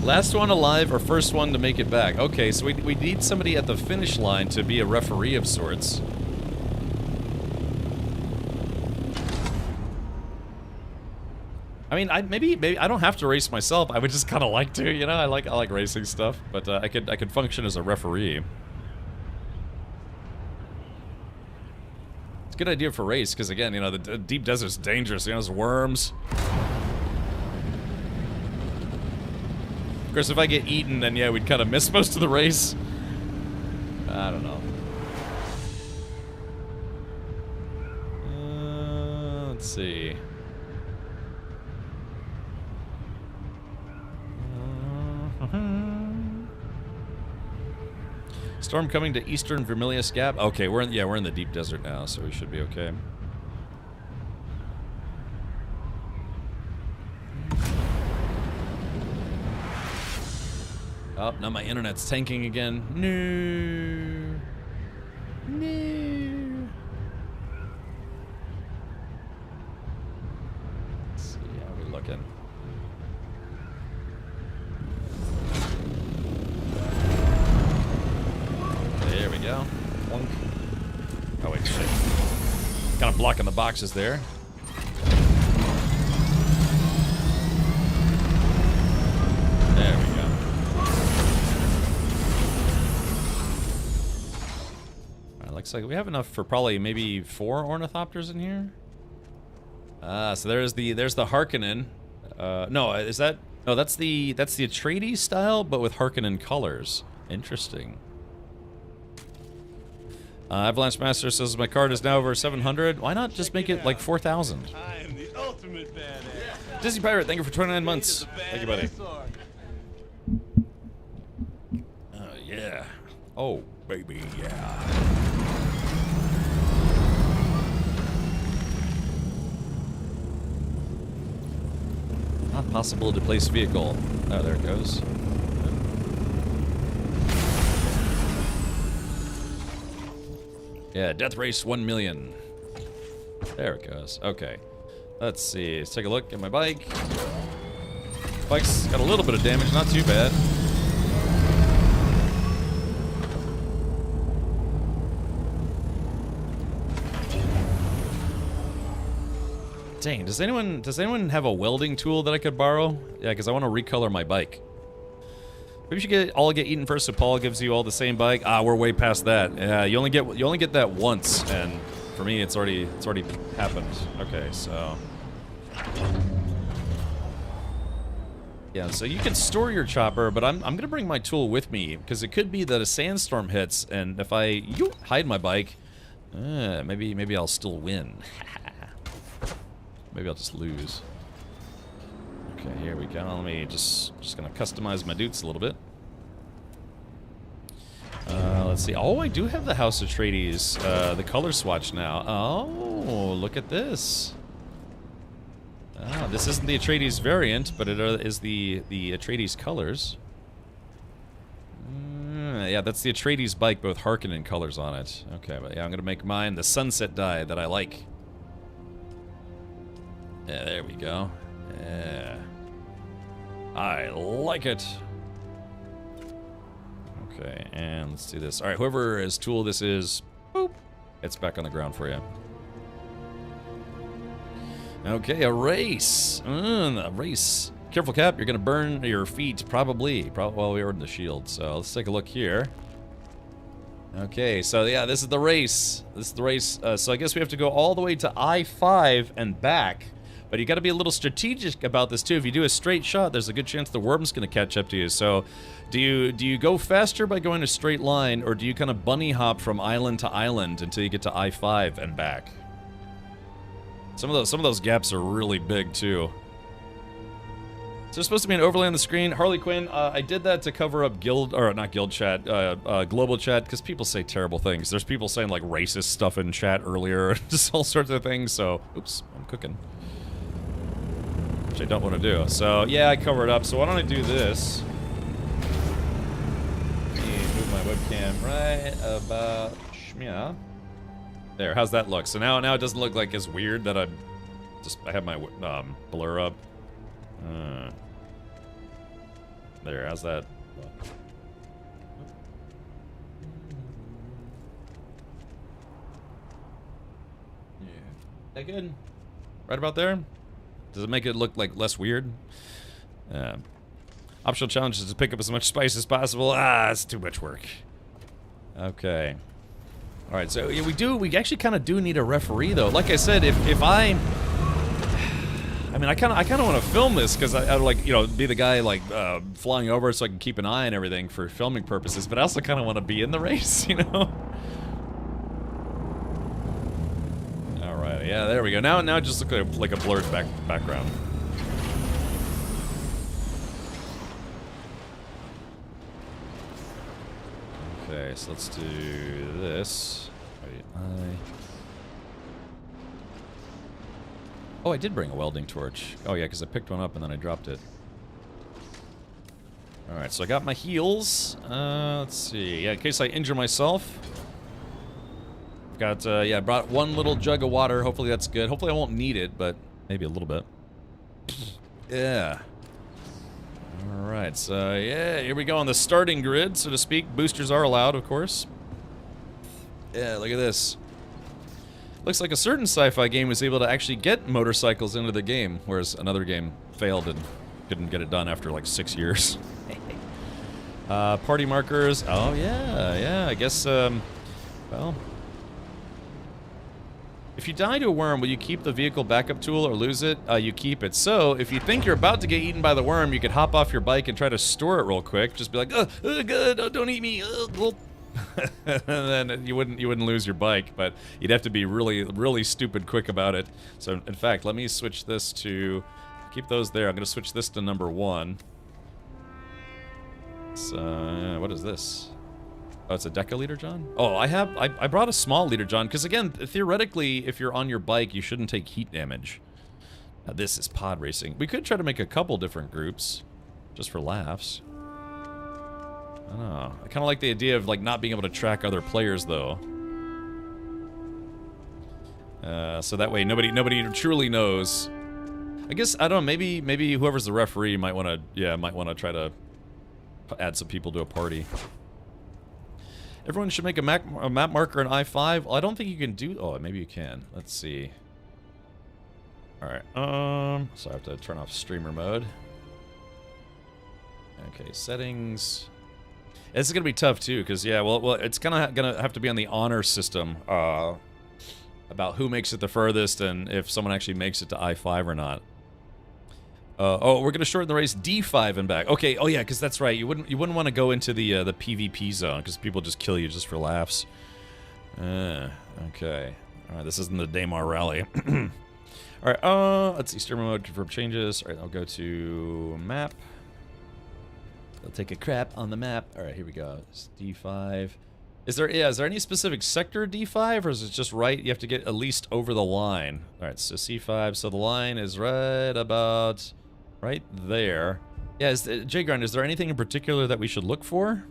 Last one alive or first one to make it back. Okay, so we need somebody at the finish line to be a referee of sorts. I mean, maybe I don't have to race myself. I would just kind of like to, you know. I like racing stuff, but I could function as a referee. It's a good idea for a race because, again, you know, the deep desert's dangerous. You know, there's worms. Of course, if I get eaten, then yeah, we'd kind of miss most of the race. I don't know. Let's see. Storm coming to eastern Vermilius Gap. Okay, we're in the deep desert now, so we should be okay. Oh, now my internet's tanking again. No. No. Let's see, how are we looking? There we go. Plunk. Oh wait, shit. Kind of blocking the boxes there. There we go. Alright, looks like we have enough for probably maybe 4 ornithopters in here. So there's the Harkonnen. No, is that? No, that's the Atreides style, but with Harkonnen colors. Interesting. Avalanche Master says my card is now over 700. Why not just make it like 4,000? I am the ultimate badass. Disney Pirate, thank you for 29 months. Thank you, buddy. Oh yeah. Oh baby, yeah. Not possible to place vehicle. Oh, there it goes. Yeah, death race 1 million. There it goes. Okay. Let's see. Let's take a look at my bike. Bike's got a little bit of damage, not too bad. Dang, does anyone have a welding tool that I could borrow? Yeah, because I want to recolor my bike. Maybe we should all get eaten first, so Paul gives you all the same bike. Ah, we're way past that. Yeah, you only get that once, and for me, it's already happened. Okay, so yeah, so you can store your chopper, but I'm gonna bring my tool with me because it could be that a sandstorm hits, and if I hide my bike, maybe I'll still win. Maybe I'll just lose. Okay, here we go. Let me just gonna customize my dudes a little bit. Let's see. Oh, I do have the House Atreides, the color swatch now. Oh, look at this. Ah, this isn't the Atreides variant, but it is the Atreides colors. Yeah, that's the Atreides bike, both Harkonnen colors on it. Okay, but yeah, I'm gonna make mine the sunset dye that I like. Yeah, there we go. Yeah. I like it. Okay, and let's do this. Alright, whoever's tool this is, boop, it's back on the ground for you. Okay, a race. A race. Careful, Cap, you're gonna burn your feet, probably while we were in the shield. So let's take a look here. Okay, so yeah, this is the race. This is the race. So I guess we have to go all the way to I-5 and back. But you got to be a little strategic about this too. If you do a straight shot, there's a good chance the worm's going to catch up to you. So, do you go faster by going a straight line, or do you kind of bunny hop from island to island until you get to I-5 and back? Some of those gaps are really big too. So there's supposed to be an overlay on the screen. Harley Quinn, I did that to cover up global chat, because people say terrible things. There's people saying like racist stuff in chat earlier, just all sorts of things. So, oops, I'm cooking. Which I don't want to do. So, yeah, I cover it up. So why don't I do this? Let me move my webcam right about... Yeah. There, how's that look? So now it doesn't look like as weird that I have my blur up. There, how's that look? Yeah. That good? Right about there? Does it make it look like less weird? Optional challenge is to pick up as much spice as possible. Ah, it's too much work. Okay. All right, so yeah, we actually kind of do need a referee though. Like I said, if I mean, I kind of want to film this because I like, you know, be the guy like flying over so I can keep an eye on everything for filming purposes. But I also kind of want to be in the race, you know. All right, yeah, there we go. Now it just looks like a blurred background. Okay, so let's do this. Wait, oh, I did bring a welding torch. Oh yeah, because I picked one up and then I dropped it. Alright, so I got my heals. Let's see. Yeah, in case I injure myself. I've got, yeah, I brought one little jug of water. Hopefully that's good. Hopefully I won't need it, but maybe a little bit. Yeah. Alright, so yeah, here we go on the starting grid, so to speak. Boosters are allowed, of course. Yeah, look at this. Looks like a certain sci-fi game was able to actually get motorcycles into the game, whereas another game failed and couldn't get it done after like 6 years. Party markers. Oh, yeah, I guess, well... If you die to a worm, will you keep the vehicle backup tool or lose it? You keep it. So, if you think you're about to get eaten by the worm, you could hop off your bike and try to store it real quick. Just be like, good, oh, don't eat me, and then you wouldn't lose your bike, but you'd have to be really, really stupid quick about it. So, in fact, let me switch this to... Keep those there. I'm going to switch this to number 1. So, what is this? Oh, it's a decaliter, John? Oh, I brought a small liter, John, because again, theoretically, if you're on your bike, you shouldn't take heat damage. Now, this is pod racing. We could try to make a couple different groups, just for laughs. I don't know. I kind of like the idea of, like, not being able to track other players, though. So that way, nobody truly knows. I guess, I don't know, maybe whoever's the referee might want to try to add some people to a party. Everyone should make a map marker in I-5. Well, I don't think you can do... Oh, maybe you can. Let's see. Alright, so I have to turn off streamer mode. Okay, settings. This is gonna be tough, too, because, yeah, well, it's gonna have to be on the honor system, about who makes it the furthest and if someone actually makes it to I-5 or not. Oh, we're gonna shorten the race D5 and back. Okay, oh yeah, because that's right. You wouldn't want to go into the PvP zone because people just kill you just for laughs. Okay. All right, this isn't the Daymar rally. All right. Let's see. Streamer mode confirm changes. All right, I'll go to map. I'll take a crap on the map. All right, here we go. It's D5. Is there any specific sector D5, or is it just right? You have to get at least over the line. All right, so C5. So the line is right about. Right there. Yeah, J-Grind, is there anything in particular that we should look for?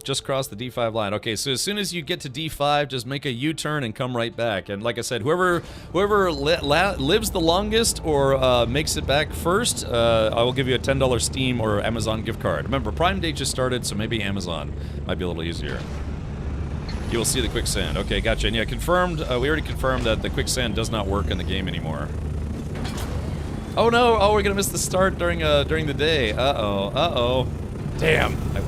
Just cross the D5 line. Okay, so as soon as you get to D5, just make a U-turn and come right back. And like I said, whoever lives the longest or makes it back first, I will give you a $10 Steam or Amazon gift card. Remember, Prime Day just started, so maybe Amazon might be a little easier. You will see the quicksand. Okay, gotcha. And yeah, confirmed. We already confirmed that the quicksand does not work in the game anymore. Oh no! Oh, we're gonna miss the start during the day. Uh-oh. Damn. I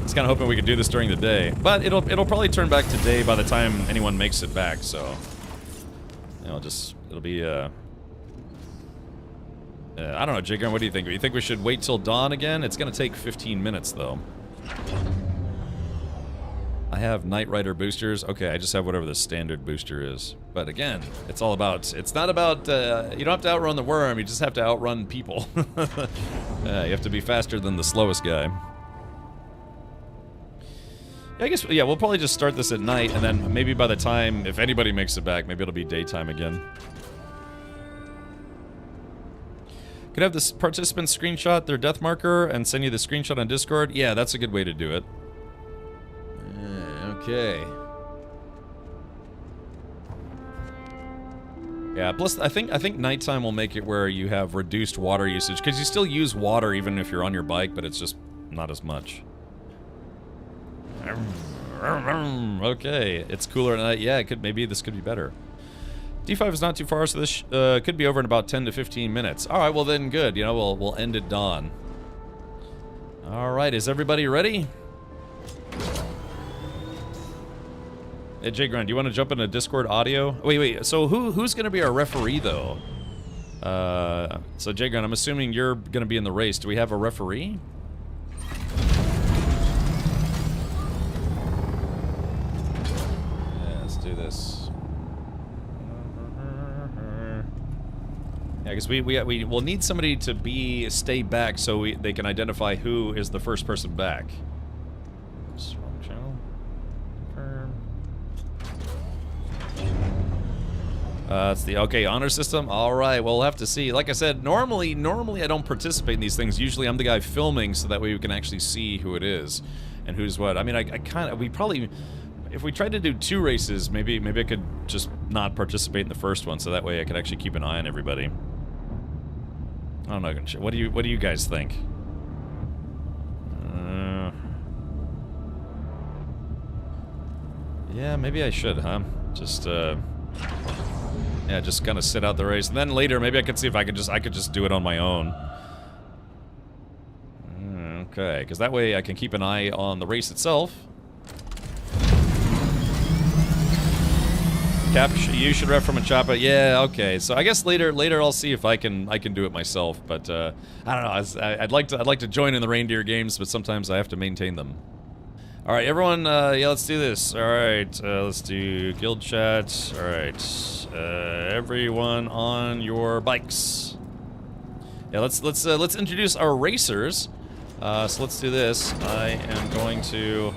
was kind of hoping we could do this during the day, but it'll probably turn back to day by the time anyone makes it back. So, you know, it'll be. I don't know, Jigger. What do you think? Do you think we should wait till dawn again? It's gonna take 15 minutes though. I have Knight Rider boosters. Okay, I just have whatever the standard booster is. But again, it's not about, you don't have to outrun the worm, you just have to outrun people. You have to be faster than the slowest guy. Yeah, I guess, yeah, we'll probably just start this at night, and then maybe by the time, if anybody makes it back, maybe it'll be daytime again. Could have this participant screenshot their death marker and send you the screenshot on Discord? Yeah, that's a good way to do it. Okay. Yeah, plus I think nighttime will make it where you have reduced water usage, because you still use water even if you're on your bike, but it's just not as much. Okay, it's cooler at night. Yeah, maybe this could be better. D5 is not too far, so this could be over in about 10 to 15 minutes. All right, well then, good. You know, we'll end at dawn. All right, is everybody ready? Hey, Jay Grind, do you want to jump into Discord audio? Wait. So who's going to be our referee, though? So Jay Grind, I'm assuming you're going to be in the race. Do we have a referee? Yeah, let's do this. Yeah, because we will need somebody to stay back so they can identify who is the first person back. Oops, wrong channel. Confirm. It's the okay honor system. All right, well, we'll have to see. Like I said, normally I don't participate in these things. Usually I'm the guy filming, so that way we can actually see who it is and who's what. I mean, we probably, if we tried to do 2 races, maybe I could just not participate in the first one, so that way I could actually keep an eye on everybody. I'm not gonna. What do you guys think? Yeah, maybe I should, huh? Just yeah, just kind of sit out the race, and then later maybe I could see if I could just do it on my own. Okay, because that way I can keep an eye on the race itself. Cap, you should ref from a chopper. Yeah, okay. So I guess later I'll see if I can do it myself. But I don't know. I'd like to join in the reindeer games, but sometimes I have to maintain them. All right, everyone. Yeah, let's do this. All right, let's do guild chat. All right, everyone on your bikes. Yeah, let's introduce our racers. So let's do this. I am going to.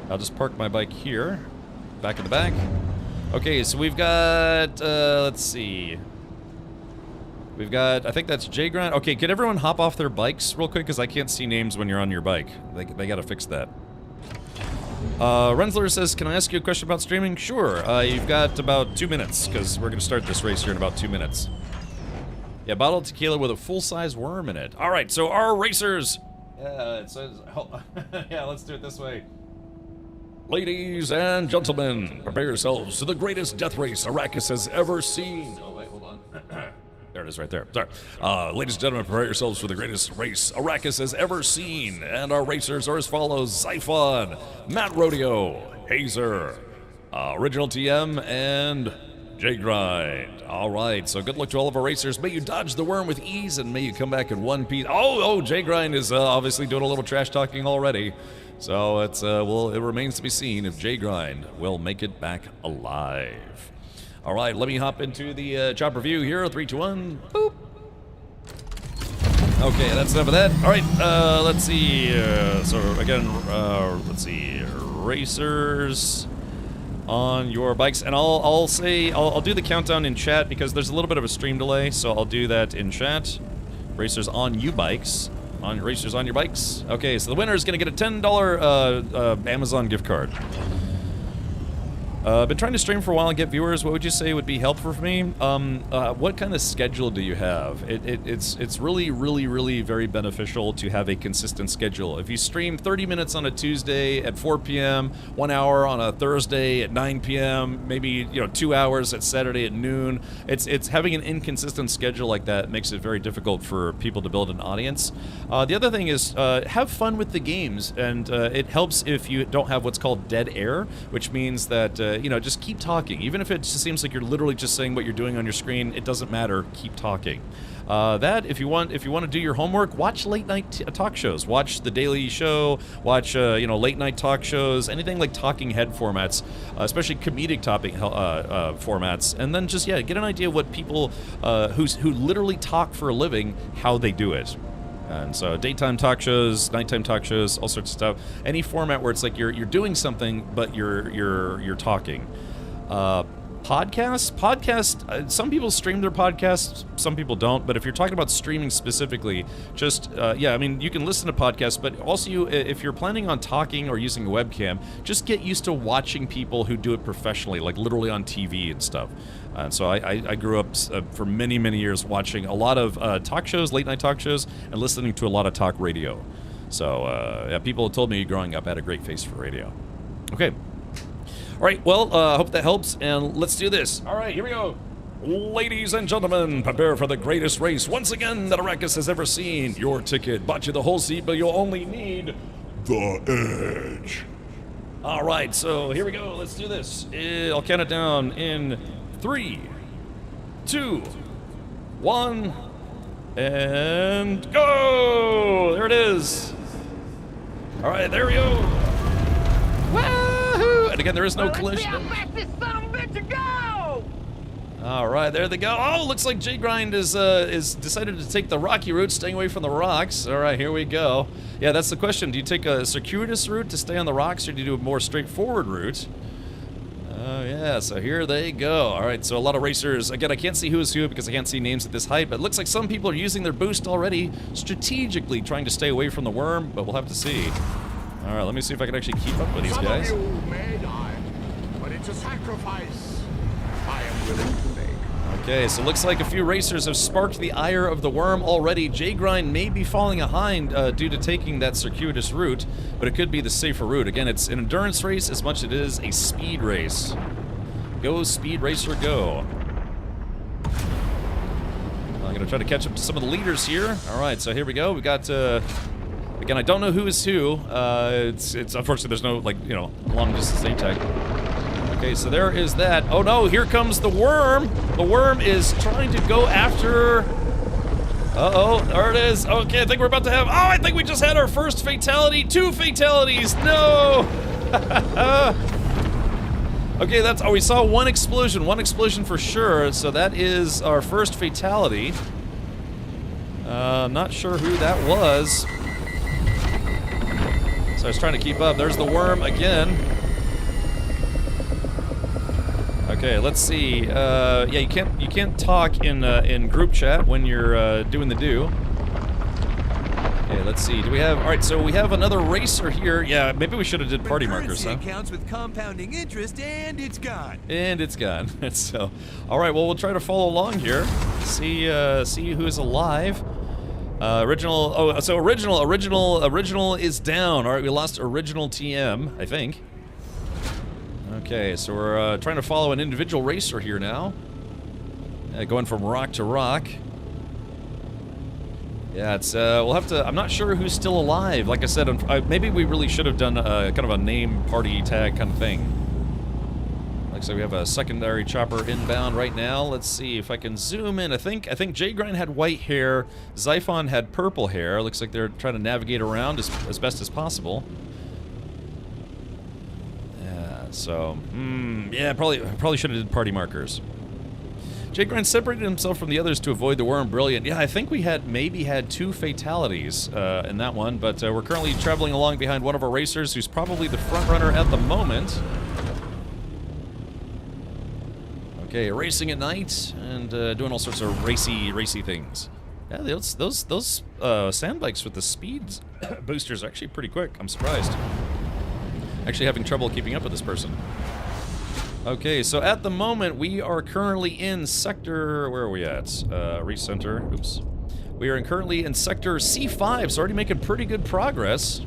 I'll just park my bike here. Back in the back. Okay, so we've got, let's see. We've got, I think that's J-Grind. Okay, could everyone hop off their bikes real quick? Because I can't see names when you're on your bike. They gotta fix that. Rensler says, can I ask you a question about streaming? Sure. You've got about 2 minutes, because we're gonna start this race here in about 2 minutes. Yeah, bottle of tequila with a full-size worm in it. All right, so our racers. Yeah, it says, oh, yeah, let's do it this way. Ladies and gentlemen, prepare yourselves to the greatest death race Arrakis has ever seen. Oh, wait, hold on. There it is right there. Sorry. Ladies and gentlemen, prepare yourselves for the greatest race Arrakis has ever seen. And our racers are as follows. Zyphon, Matt Rodeo, Hazer, Original TM, and J-Grind. All right, so good luck to all of our racers. May you dodge the worm with ease, and may you come back in one piece. Oh, J-Grind is obviously doing a little trash talking already. So it's well, it remains to be seen if J-Grind will make it back alive. All right, let me hop into the chopper view here. 3, 2, 1. Boop. Okay, that's enough of that. All right, let's see. So again, let's see, racers on your bikes, and I'll do the countdown in chat because there's a little bit of a stream delay, so I'll do that in chat. Racers on you bikes. On racers on your bikes. Okay, so the winner is going to get a $10 Amazon gift card. Been trying to stream for a while and get viewers. What would you say would be helpful for me? What kind of schedule do you have? It's really very beneficial to have a consistent schedule. If you stream 30 minutes on a Tuesday at 4 p.m., 1 hour on a Thursday at 9 p.m., maybe 2 hours at Saturday at noon. It's having an inconsistent schedule like that makes it very difficult for people to build an audience. The other thing is have fun with the games, and it helps if you don't have what's called dead air, which means that just keep talking. Even if it just seems like you're literally just saying what you're doing on your screen, it doesn't matter. Keep talking. That if you want to do your homework, watch late night talk shows. Watch The Daily Show. Watch late night talk shows. Anything like talking head formats, especially comedic topic formats, and then just get an idea of what people who literally talk for a living, how they do it. And so daytime talk shows, nighttime talk shows, all sorts of stuff. Any format where it's like you're doing something, but you're talking. Podcasts. Some people stream their podcasts, some people don't. But if you're talking about streaming specifically, just I mean, you can listen to podcasts, but also if you're planning on talking or using a webcam, just get used to watching people who do it professionally, like literally on TV and stuff. And so I grew up for many years watching a lot of talk shows, late night talk shows, and listening to a lot of talk radio. So people told me growing up I had a great face for radio. Okay. All right, well, hope that helps, and let's do this. All right, here we go. Ladies and gentlemen, prepare for the greatest race once again that Arrakis has ever seen. Your ticket bought you the whole seat, but you'll only need the edge. All right, so here we go. Let's do this. I'll count it down in 3, 2, 1, and go! There it is. All right, there we go. Wahoo! And again, there is no collision. Let's see how fast this son of a bitch will go! All right, there they go. Oh, looks like J-Grind is decided to take the rocky route, staying away from the rocks. All right, here we go. Yeah, that's the question. Do you take a circuitous route to stay on the rocks, or do you do a more straightforward route? Oh, yeah, so here they go. All right, so a lot of racers. Again, I can't see who is who because I can't see names at this height, but it looks like some people are using their boost already, strategically trying to stay away from the worm, but we'll have to see. All right, let me see if I can actually keep up with these guys. Some of you may die, but it's a sacrifice I am willing to make. Okay, so looks like a few racers have sparked the ire of the worm already. J-Grind may be falling behind due to taking that circuitous route, but it could be the safer route. Again, it's an endurance race as much as it is a speed race. Go, Speed Racer, go. I'm going to try to catch up to some of the leaders here. All right, so here we go. We got, again, I don't know who is who. It's unfortunately, there's no, like, you know, long-distance ATAC. Okay, so there is that. Oh no, here comes the worm. The worm is trying to go after... Uh-oh, there it is. Okay, I think we're about to have... Oh, I think we just had our first fatality. 2 fatalities. No! Okay, that's... Oh, we saw one explosion for sure. So that is our first fatality. Not sure who that was. So I was trying to keep up. There's the worm again. Okay, let's see. Yeah, you can't talk in group chat when you're doing the do. Okay, let's see. Do we have? All right, so we have another racer here. Yeah, maybe we should have did party markers, huh? Accounts with compounding interest, and it's gone. And it's gone. So, all right. Well, we'll try to follow along here. See who's alive. Original. Oh, so original is down. All right, we lost original TM, I think. Okay, so we're trying to follow an individual racer here now. Going from rock to rock. Yeah, it's, we'll have to, I'm not sure who's still alive. Like I said, maybe we really should have done kind of a name party tag kind of thing. Looks like we have a secondary chopper inbound right now. Let's see if I can zoom in. I think J-Grind had white hair, Xiphon had purple hair. Looks like they're trying to navigate around as best as possible. So, yeah, probably should have did party markers. J-Grind separated himself from the others to avoid the worm. Brilliant. Yeah, I think we maybe had 2 fatalities in that one, but we're currently traveling along behind one of our racers who's probably the front runner at the moment. Okay, racing at night and doing all sorts of racy things. Yeah, those sand bikes with the speed boosters are actually pretty quick. I'm surprised. Actually having trouble keeping up with this person. Okay, so at the moment we are currently in sector... Where are we at? Recenter. Oops. We are currently in sector C5, so already making pretty good progress.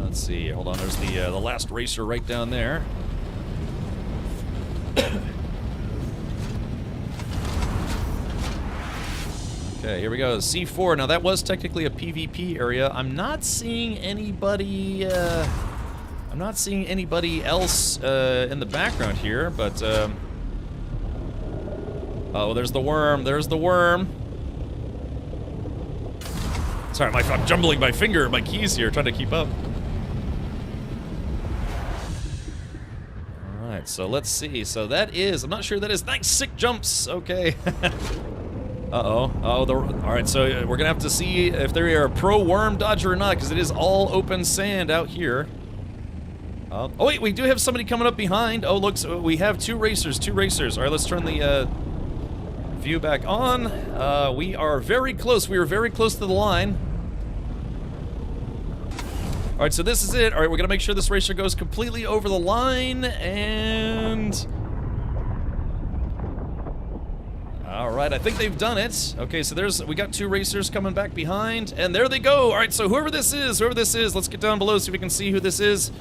Let's see. Hold on. There's the last racer right down there. Okay, here we go. C4. Now, that was technically a PvP area. I'm not seeing anybody... I'm not seeing anybody else in the background here, but... Oh, there's the worm. There's the worm. Sorry, I'm jumbling my keys here, trying to keep up. Alright, so let's see. So that is... I'm not sure that is... Nice, sick jumps! Okay. Uh-oh. Alright, so we're gonna have to see if they are a pro worm dodger or not, because it is all open sand out here. Oh wait, we do have somebody coming up behind. Oh, look, so we have two racers. Alright, let's turn the view back on. We are very close. We are very close to the line. Alright, so this is it. Alright, we're gonna make sure this racer goes completely over the line, and... Alright, I think they've done it. Okay, so we got two racers coming back behind, and there they go! Alright, so whoever this is, let's get down below so we can see who this is.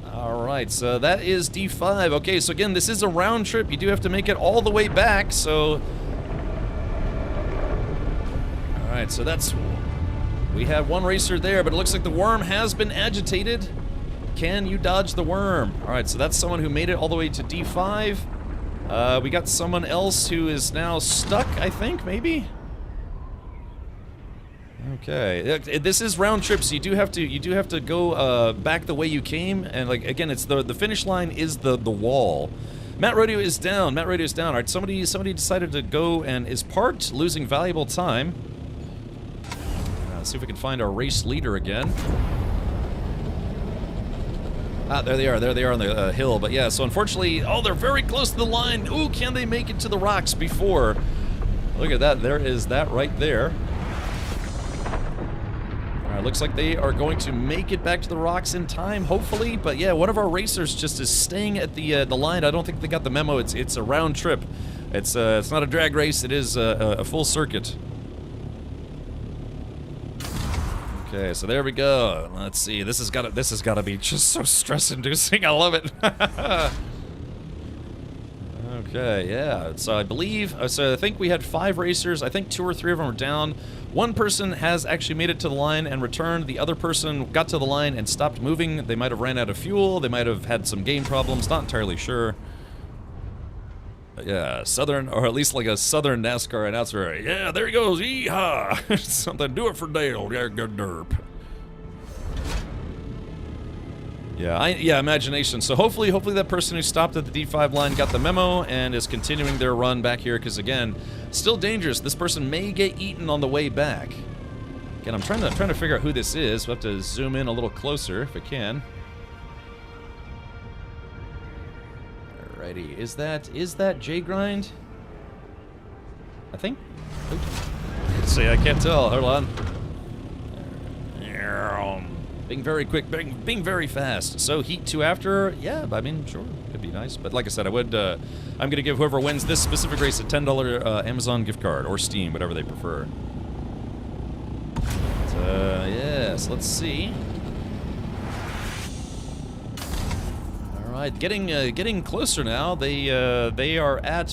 Alright, so that is D5. Okay, so again, this is a round trip. You do have to make it all the way back, so... Alright, so that's... We have one racer there, but it looks like the worm has been agitated. Can you dodge the worm? Alright, so that's someone who made it all the way to D5. We got someone else who is now stuck, I think, maybe? Okay, this is round trip, so you do have to go back the way you came, and like again, it's the finish line is the wall. Matt Rodeo is down. Matt Rodeo is down. All right, somebody decided to go and is parked, losing valuable time. Let's see if we can find our race leader again. Ah, there they are. There they are on the hill. But yeah, so unfortunately, oh, they're very close to the line. Ooh, can they make it to the rocks before? Look at that. There is that right there. All right, looks like they are going to make it back to the rocks in time, hopefully. But yeah, one of our racers just is staying at the line. I don't think they got the memo. It's a round trip. It's not a drag race. It is a full circuit. Okay, so there we go. Let's see. This has got to be just so stress-inducing. I love it. Okay, yeah. So I believe, so I think we had 5 racers. I think 2 or 3 of them are down. One person has actually made it to the line and returned. The other person got to the line and stopped moving. They might have ran out of fuel. They might have had some game problems. Not entirely sure. But yeah, Southern, or at least like a Southern NASCAR announcer. Yeah, there he goes. Yeehaw! Something. Do it for Dale. Yeah, good derp. Yeah, imagination. So hopefully that person who stopped at the D5 line got the memo and is continuing their run back here, because again, still dangerous. This person may get eaten on the way back. Again, I'm trying to figure out who this is. We'll have to zoom in a little closer if I can. Alrighty, is that J-Grind? I think. Let's see, I can't tell. Hold on. Being very quick, being very fast. So Heat 2 after, yeah, I mean, sure, could be nice. But like I said, I'm going to give whoever wins this specific race a $10 Amazon gift card, or Steam, whatever they prefer. Yes, let's see. All right, getting closer now. They are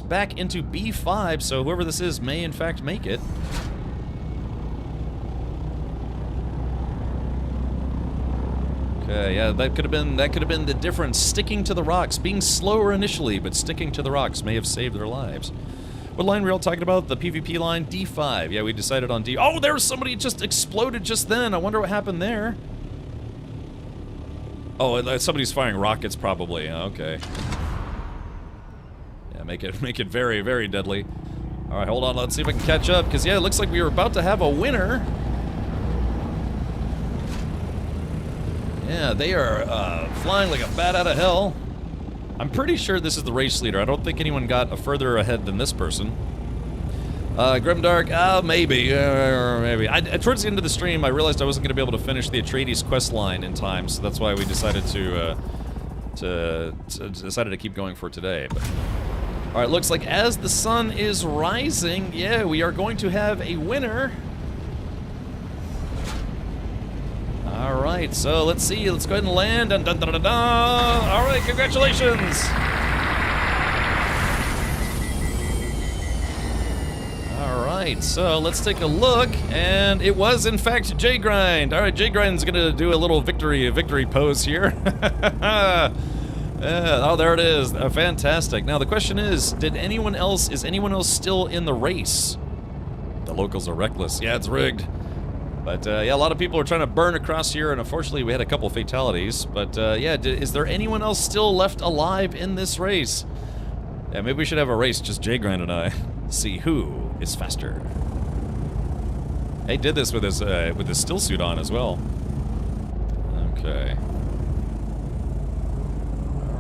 back into B5, so whoever this is may in fact make it. Okay, yeah, that could have been the difference. Sticking to the rocks, being slower initially, but sticking to the rocks may have saved their lives. What line were we all talking about? The PvP line? D5. Yeah, we decided on D. Oh, there's somebody just exploded just then. I wonder what happened there. Oh, somebody's firing rockets, probably. Okay. Yeah, make it very, very deadly. All right, hold on. Let's see if I can catch up, because yeah, it looks like we were about to have a winner. Yeah, they are flying like a bat out of hell. I'm pretty sure this is the race leader. I don't think anyone got further ahead than this person. Grimdark, maybe. Maybe. Towards the end of the stream, I realized I wasn't going to be able to finish the Atreides quest line in time, so that's why we decided to keep going for today. But, all right, looks like as the sun is rising, yeah, we are going to have a winner. All right, so let's see. Let's go ahead and land. Dun, dun, dun, dun, dun. All right, congratulations. All right, so let's take a look, and it was in fact J-Grind. All right, J-Grind's gonna do a little victory pose here. Oh, there it is. Fantastic. Now the question is, is anyone else still in the race? The locals are reckless. Yeah, it's rigged. But yeah, a lot of people are trying to burn across here, and unfortunately we had a couple fatalities. But yeah, is there anyone else still left alive in this race? Yeah, maybe we should have a race, just J-Grind and I. See who is faster. He did this with his still suit on as well. Okay.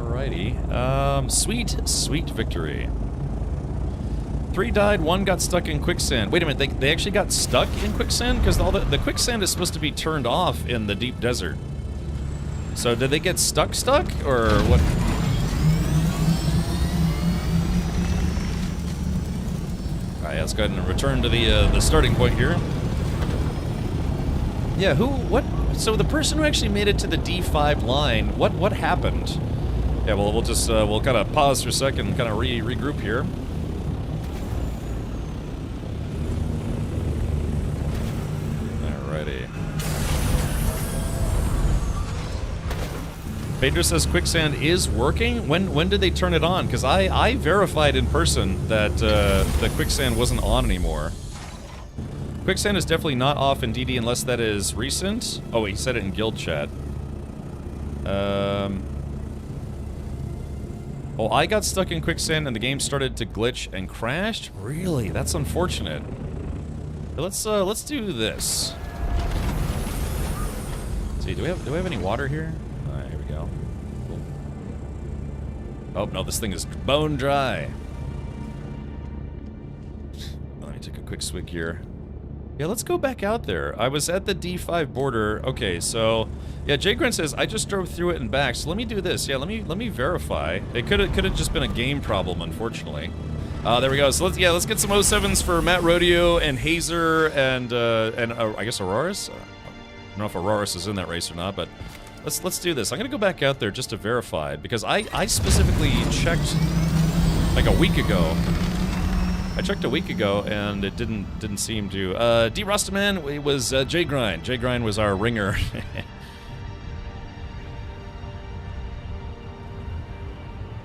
Alrighty. Sweet victory. 3 died, 1 got stuck in quicksand. Wait a minute, they actually got stuck in quicksand? Because all the quicksand is supposed to be turned off in the deep desert. So did they get stuck, or what? Alright, let's go ahead and return to the starting point here. Yeah, what? So the person who actually made it to the D5 line, what happened? Yeah, well, we'll kind of pause for a second and kind of regroup here. Pedro says quicksand is working. When did they turn it on? Because I verified in person that the quicksand wasn't on anymore. Quicksand is definitely not off in DD unless that is recent. Oh, he said it in guild chat. Oh, I got stuck in quicksand and the game started to glitch and crashed? Really? That's unfortunate. Let's do this. Let's see, do we have any water here? Alright, here we go. Cool. Oh no, this thing is bone dry. Let me take a quick swig here. Yeah, let's go back out there. I was at the D5 border. Okay, so yeah, Jay Grant says I just drove through it and back. So let me do this. Yeah, let me verify. It could have just been a game problem, unfortunately. There we go. So let's get some 07s for Matt Rodeo and Hazer and I guess Auroras. I don't know if Auroras is in that race or not, but let's do this. I'm gonna go back out there just to verify because I specifically checked like a week ago. I checked a week ago and it didn't seem to. D Rustaman, it was Jay Grind. Jay Grind was our ringer.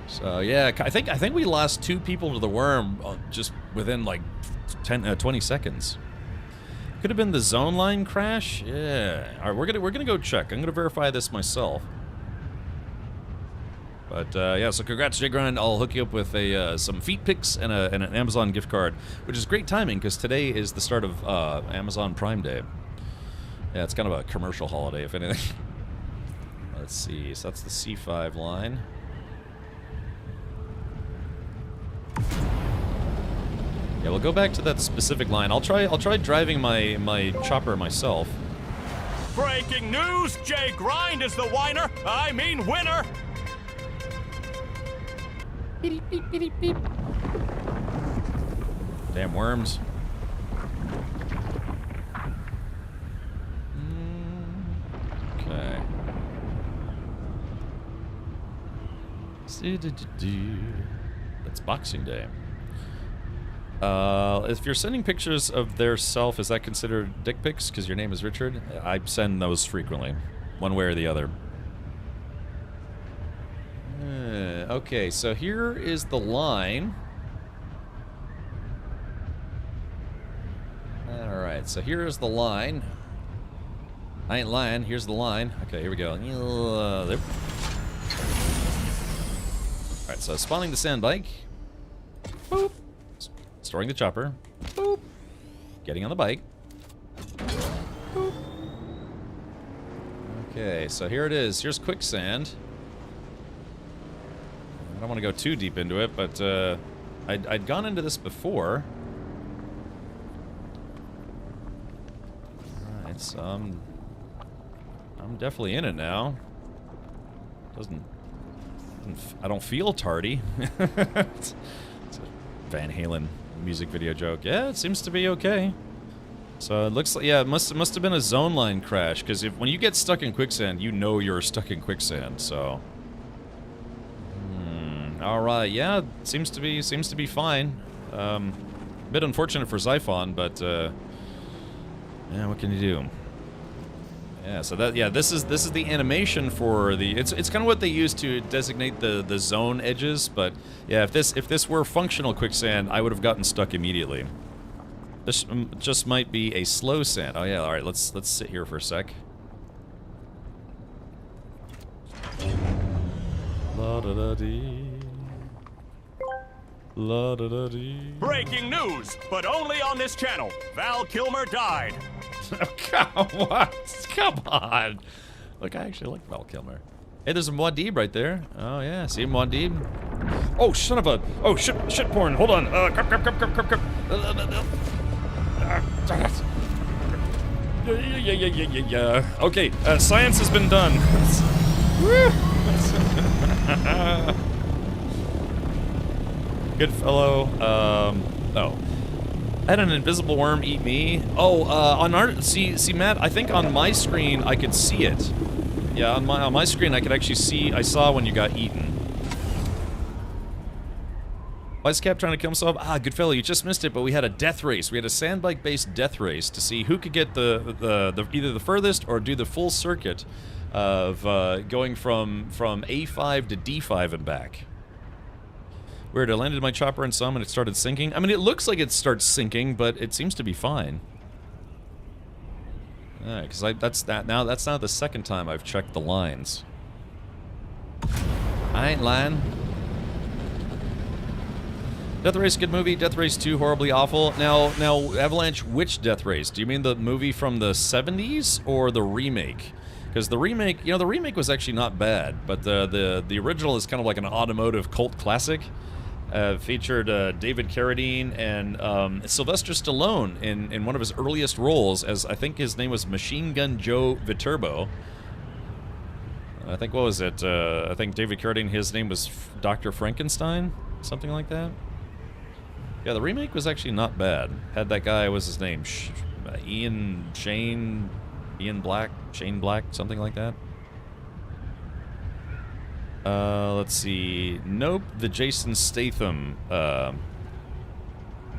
So yeah, I think we lost 2 people to the worm just within like 20 seconds. Could have been the zone line crash. Yeah. All right, we're gonna go check. I'm gonna verify this myself. But yeah, so congrats, Jay Grind. I'll hook you up with some feet pics and an Amazon gift card, which is great timing because today is the start of Amazon Prime Day. Yeah, it's kind of a commercial holiday, if anything. Let's see. So that's the C5 line. Yeah, we'll go back to that specific line. I'll try driving my chopper myself. Breaking news! Jay Grind is the whiner. I mean winner. Beep, beep, beep, beep. Damn worms. Okay. It's Boxing Day. If you're sending pictures of their self, is that considered dick pics? Because your name is Richard? I send those frequently, one way or the other. Okay, so here is the line. Alright, so here's the line. I ain't lying, here's the line. Okay, here we go. There. Alright, so spawning the sand bike. Boop. Storing the chopper. Boop. Getting on the bike. Boop. Okay, so here it is. Here's quicksand. I don't want to go too deep into it, but I'd gone into this before. Alright, so I'm definitely in it now. I don't feel tardy. It's a Van Halen music video joke. Yeah, it seems to be okay. So it looks like, yeah, it must have been a zone line crash, because when you get stuck in quicksand, you know you're stuck in quicksand, so. Alright, yeah, seems to be fine. A bit unfortunate for Xiphon, but yeah, what can you do? Yeah, so that, yeah, this is the animation for the, it's kind of what they use to designate the zone edges, but yeah, if this were functional quicksand, I would have gotten stuck immediately. This just might be a slow sand. Oh yeah, all right, let's sit here for a sec. La da da dee. La da da dee. Breaking news, but only on this channel. Val Kilmer died. Come on. Look, I actually like Val Kilmer. Hey, there's a Muad'Dib right there. Oh yeah, see Muad'Dib? Oh, son of a, oh shit porn. Hold on. Crap. Yeah. Okay, science has been done. Good fellow. Oh. I had an invisible worm eat me. Oh, on our, see Matt, I think on my screen I could see it. Yeah, on my screen I could actually see, I saw when you got eaten. Why is Cap trying to kill himself? Ah, good fellow, you just missed it, but we had a death race. We had a sandbike-based death race to see who could get the either the furthest or do the full circuit of going from A5 to D5 and back. Weird, I landed my chopper in some and it started sinking. I mean, it looks like it starts sinking, but it seems to be fine. Alright, because that's now the second time I've checked the lines. I ain't lying. Death Race, good movie. Death Race 2, horribly awful. Now, Avalanche, which Death Race? Do you mean the movie from the 70s or the remake? Because the remake, the remake was actually not bad, but the original is kind of like an automotive cult classic. Featured David Carradine and Sylvester Stallone in one of his earliest roles, as I think his name was Machine Gun Joe Viterbo. I think, what was it? I think David Carradine, his name was Dr. Frankenstein? Something like that? Yeah, the remake was actually not bad. Had that guy, what's his name? Shane Black, something like that. Let's see. Nope, the Jason Statham.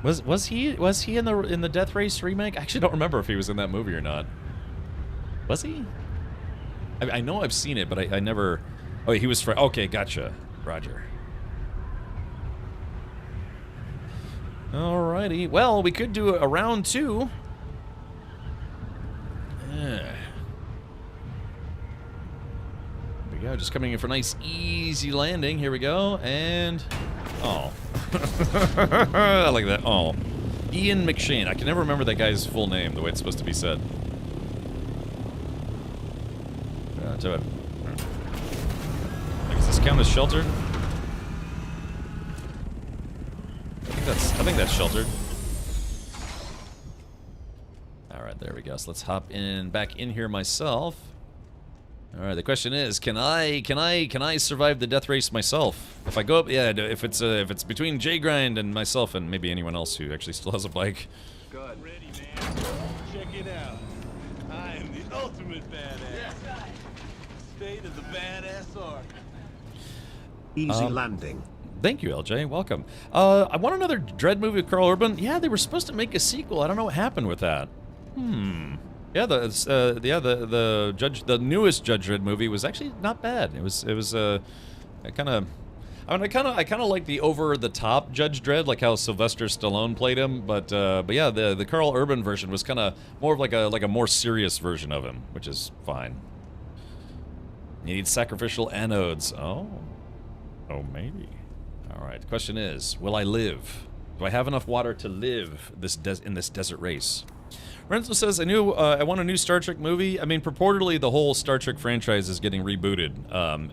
Was he in the Death Race remake? I actually don't remember if he was in that movie or not. Was he? I know I've seen it, but I never. Oh, he was. Okay, gotcha. Roger. Alrighty. Well, we could do a round 2. There we go. Just coming in for a nice, easy landing. Here we go. And... oh. I like that. Oh. Ian McShane. I can never remember that guy's full name, the way it's supposed to be said. Do it. Does this count as sheltered? I think that's sheltered. Alright, there we go. So let's hop back in here myself. Alright, the question is, can I survive the death race myself? If I go up, yeah, if it's between J Grind and myself and maybe anyone else who actually still has a bike. Good. Ready, man. Check it out. I am the ultimate badass. Yeah. State of the badass art. Easy landing. Thank you, LJ. Welcome. I want another Dredd movie with Carl Urban. Yeah, they were supposed to make a sequel. I don't know what happened with that. Yeah, the newest Judge Dredd movie was actually not bad. It was I kind of like the over the top Judge Dredd, like how Sylvester Stallone played him. But yeah, the Carl Urban version was kind of more of like a more serious version of him, which is fine. You need sacrificial anodes. Oh, maybe. All right. The question is, will I live? Do I have enough water to live in this desert race? Renzo says, I want a new Star Trek movie. I mean, purportedly, the whole Star Trek franchise is getting rebooted.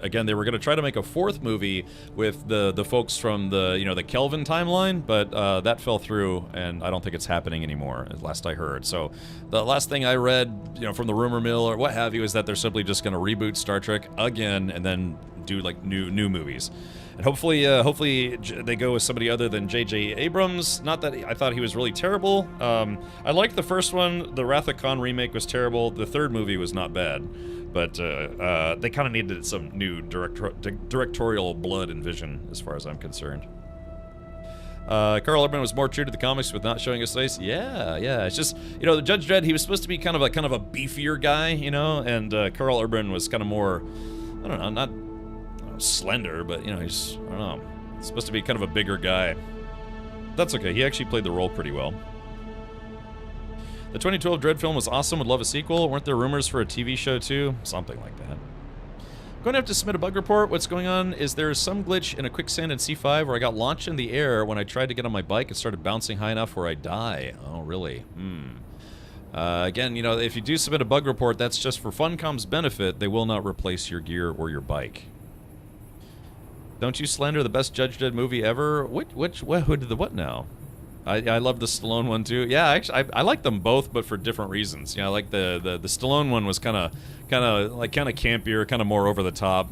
Again, they were going to try to make a 4th movie with the folks from the Kelvin timeline, but that fell through, and I don't think it's happening anymore, as last I heard. So the last thing I read, from the rumor mill or what have you, is that they're simply just going to reboot Star Trek again and then do like new movies. And hopefully they go with somebody other than J.J. Abrams. Not that I thought he was really terrible. I liked the first one. The Wrath of Khan remake was terrible. The 3rd movie was not bad. But they kind of needed some new directorial blood and vision, as far as I'm concerned. Carl Urban was more true to the comics with not showing his face. Yeah. It's just, the Judge Dredd, he was supposed to be kind of a beefier guy, and Carl Urban was kind of more, I don't know, not slender, but he's, I don't know, supposed to be kind of a bigger guy. That's okay. He actually played the role pretty well. The 2012 Dredd film was awesome. Would love a sequel. Weren't there rumors for a TV show too? Something like that. Going to have to submit a bug report. What's going on is there's some glitch in a quicksand in C5 where I got launched in the air when I tried to get on my bike and started bouncing high enough where I die. Oh, really? Again, if you do submit a bug report, that's just for Funcom's benefit. They will not replace your gear or your bike. Don't you slander the best Judge Dredd movie ever? Who did the what now? I love the Stallone one too. Yeah, actually, I like them both, but for different reasons. I like the Stallone one was kind of campier, kind of more over the top.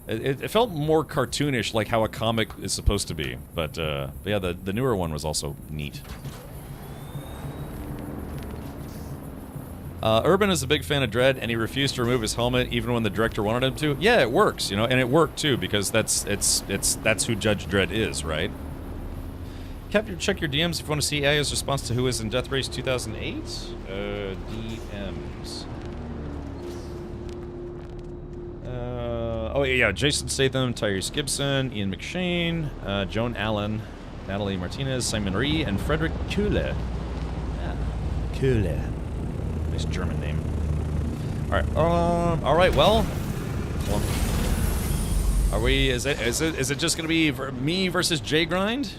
It felt more cartoonish, like how a comic is supposed to be. But yeah, the newer one was also neat. Urban is a big fan of Dredd, and he refused to remove his helmet even when the director wanted him to. Yeah, it works, and it worked too because that's who Judge Dredd is, right? Check your DMs if you want to see AI's response to Who Is in Death Race 2008. DMs. Oh yeah, Jason Statham, Tyrese Gibson, Ian McShane, Joan Allen, Natalie Martinez, Simon Rhee, and Frederick Kuhle. Yeah, Kuhle. Nice German name. All right. Well, are we? Is it just gonna be me versus J Grind?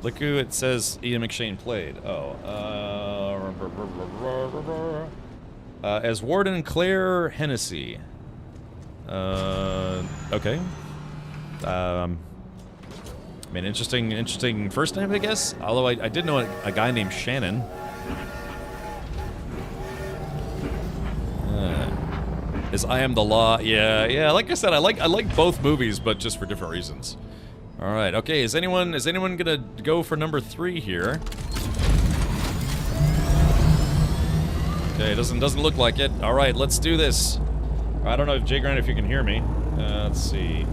Look who it says Ian McShane played. Oh, as Warden Claire Hennessy. Okay. I mean, interesting first name, I guess. Although I did know a guy named Shannon. Is I Am the Law? Yeah. Like I said, I like both movies, but just for different reasons. All right. Okay. Is anyone gonna go for number 3 here? Okay. Doesn't look like it. All right. Let's do this. I don't know if Jay Grant, if you can hear me. Let's see.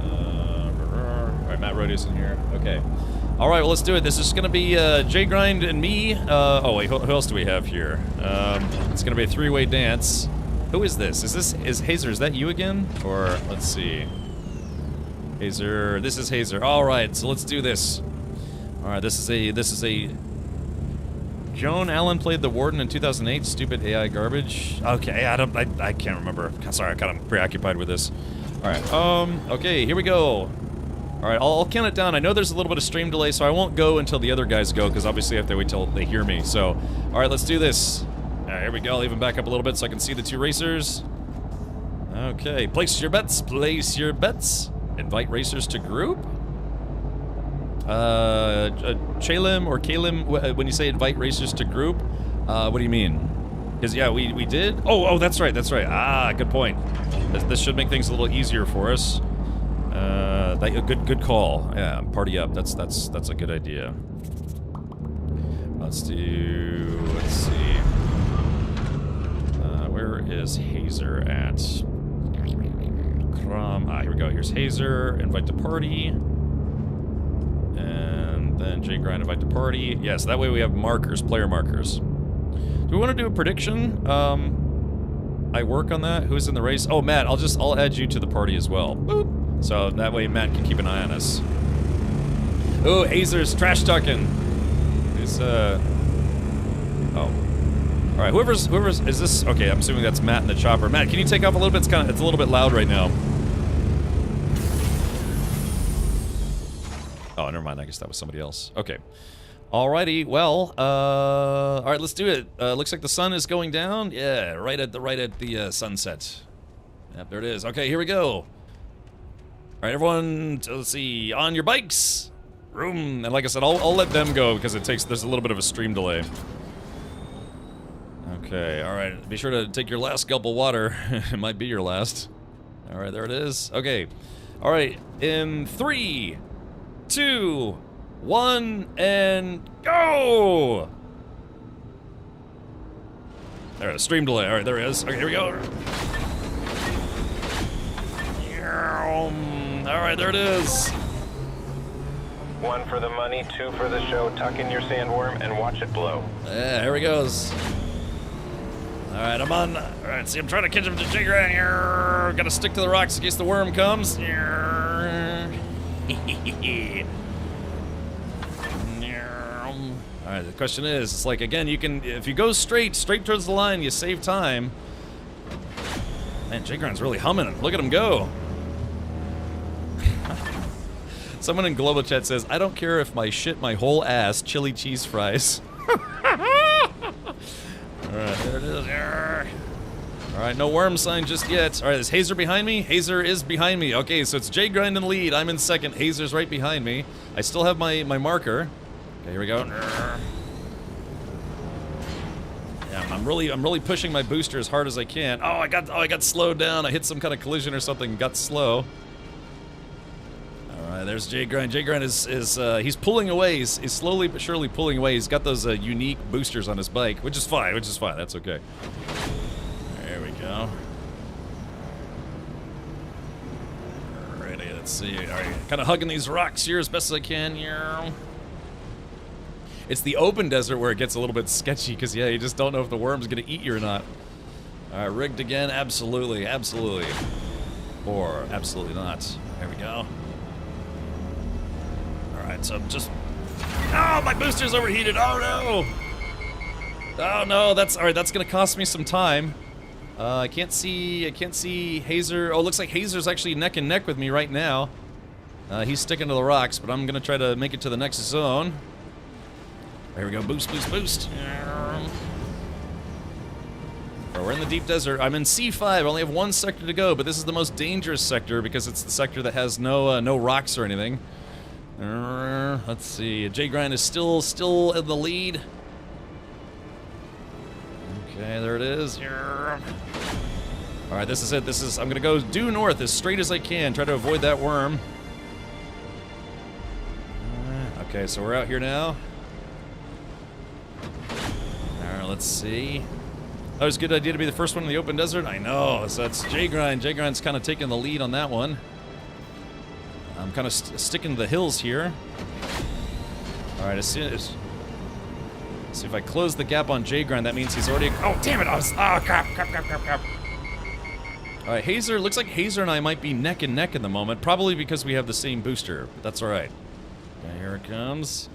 All right. Matt Rodeo's in here. Okay. All right. Well, let's do it. This is gonna be Jay Grind and me. Oh wait. Who else do we have here? It's gonna be a 3-way dance. Who is this? Is Hazer? Is that you again? Or let's see. Hazer. This is Hazer. All right. So let's do this. All right. This is a. Joan Allen played the Warden in 2008. Stupid AI garbage. Okay. I can't remember. Sorry. I kind of preoccupied with this. All right. Okay. Here we go. All right. I'll count it down. I know there's a little bit of stream delay, so I won't go until the other guys go, because obviously I have to wait till they hear me. So, all right. Let's do this. All right, here we go. I'll even back up a little bit so I can see the 2 racers. Okay, place your bets. Place your bets. Invite racers to group. Chalim or Kalim, when you say invite racers to group, what do you mean? Because, yeah, we did. Oh, that's right. Ah, good point. This should make things a little easier for us. Good call. Yeah, party up. That's a good idea. Let's see. Where is Hazer at? Here we go. Here's Hazer. Invite to party. And then Jay Grind, invite to party. Yes, that way we have markers, player markers. Do we want to do a prediction? I work on that. Who's in the race? Oh, Matt. I'll add you to the party as well. Boop. So that way Matt can keep an eye on us. Oh, Hazer's trash talking. He's oh. All right, whoever's is this? Okay, I'm assuming that's Matt in the chopper. Matt, can you take off a little bit? It's a little bit loud right now. Oh, never mind. I guess that was somebody else. Okay. Alrighty. Well, all right. Let's do it. Looks like the sun is going down. Yeah, right at the sunset. Yep, there it is. Okay, here we go. All right, everyone. Let's see. On your bikes. Room. And like I said, I'll let them go because there's a little bit of a stream delay. Okay, alright. Be sure to take your last gulp of water. It might be your last. Alright, there it is. Okay. Alright, in 3, 2, 1, and go! There, stream delay. Alright, there it is. Okay, here we go. Alright, there it is. 1 for the money, 2 for the show. Tuck in your sandworm and watch it blow. Yeah, here he goes. Alright, I'm on. Alright, see, I'm trying to catch him to jigger out here. Gotta stick to the rocks in case the worm comes. Alright, the question is, it's like, again, you can, if you go straight towards the line, you save time. Man, Jigron's really humming. Look at him go. Someone in Global Chat says, I don't care if my whole ass chili cheese fries. Alright, there it is. Alright, no worm sign just yet. Alright, is Hazer behind me? Hazer is behind me. Okay, so it's Jay Grind in the lead. I'm in second. Hazer's right behind me. I still have my marker. Okay, here we go. Yeah, I'm really pushing my booster as hard as I can. Oh, I got slowed down. I hit some kind of collision or something, got slow. Alright, there's Jay Grind. Jay Grind is he's pulling away. He's slowly but surely pulling away. He's got those unique boosters on his bike, which is fine. That's okay. There we go. Alrighty, let's see. Alright, kind of hugging these rocks here as best as I can. It's the open desert where it gets a little bit sketchy, because, yeah, you just don't know if the worm's going to eat you or not. Alright, rigged again. Absolutely. Or absolutely not. There we go. Alright, so just... Oh, my booster's overheated! Oh, no! Oh no, that's alright, that's gonna cost me some time. I can't see Hazer. Oh, looks like Hazer's actually neck and neck with me right now. He's sticking to the rocks, but I'm gonna try to make it to the next zone. There we go, boost, boost, boost. We're in the deep desert. I'm in C5, I only have one sector to go, but this is the most dangerous sector because it's the sector that has no rocks or anything. Let's see, J-Grind is still in the lead. Okay, there it is. Alright, this is it. I'm gonna go due north as straight as I can, try to avoid that worm. Okay, so we're out here now. Alright, let's see. That was a good idea to be the first one in the open desert. I know, so that's J-Grind. J-Grind's kind of taking the lead on that one. I'm kind of sticking to the hills here. Alright, as soon as... see if I close the gap on J-Grind, that means he's already... oh, damn it! Oh, crap. Alright, Hazer, looks like Hazer and I might be neck and neck in the moment, probably because we have the same booster, but that's alright. Okay, here it comes.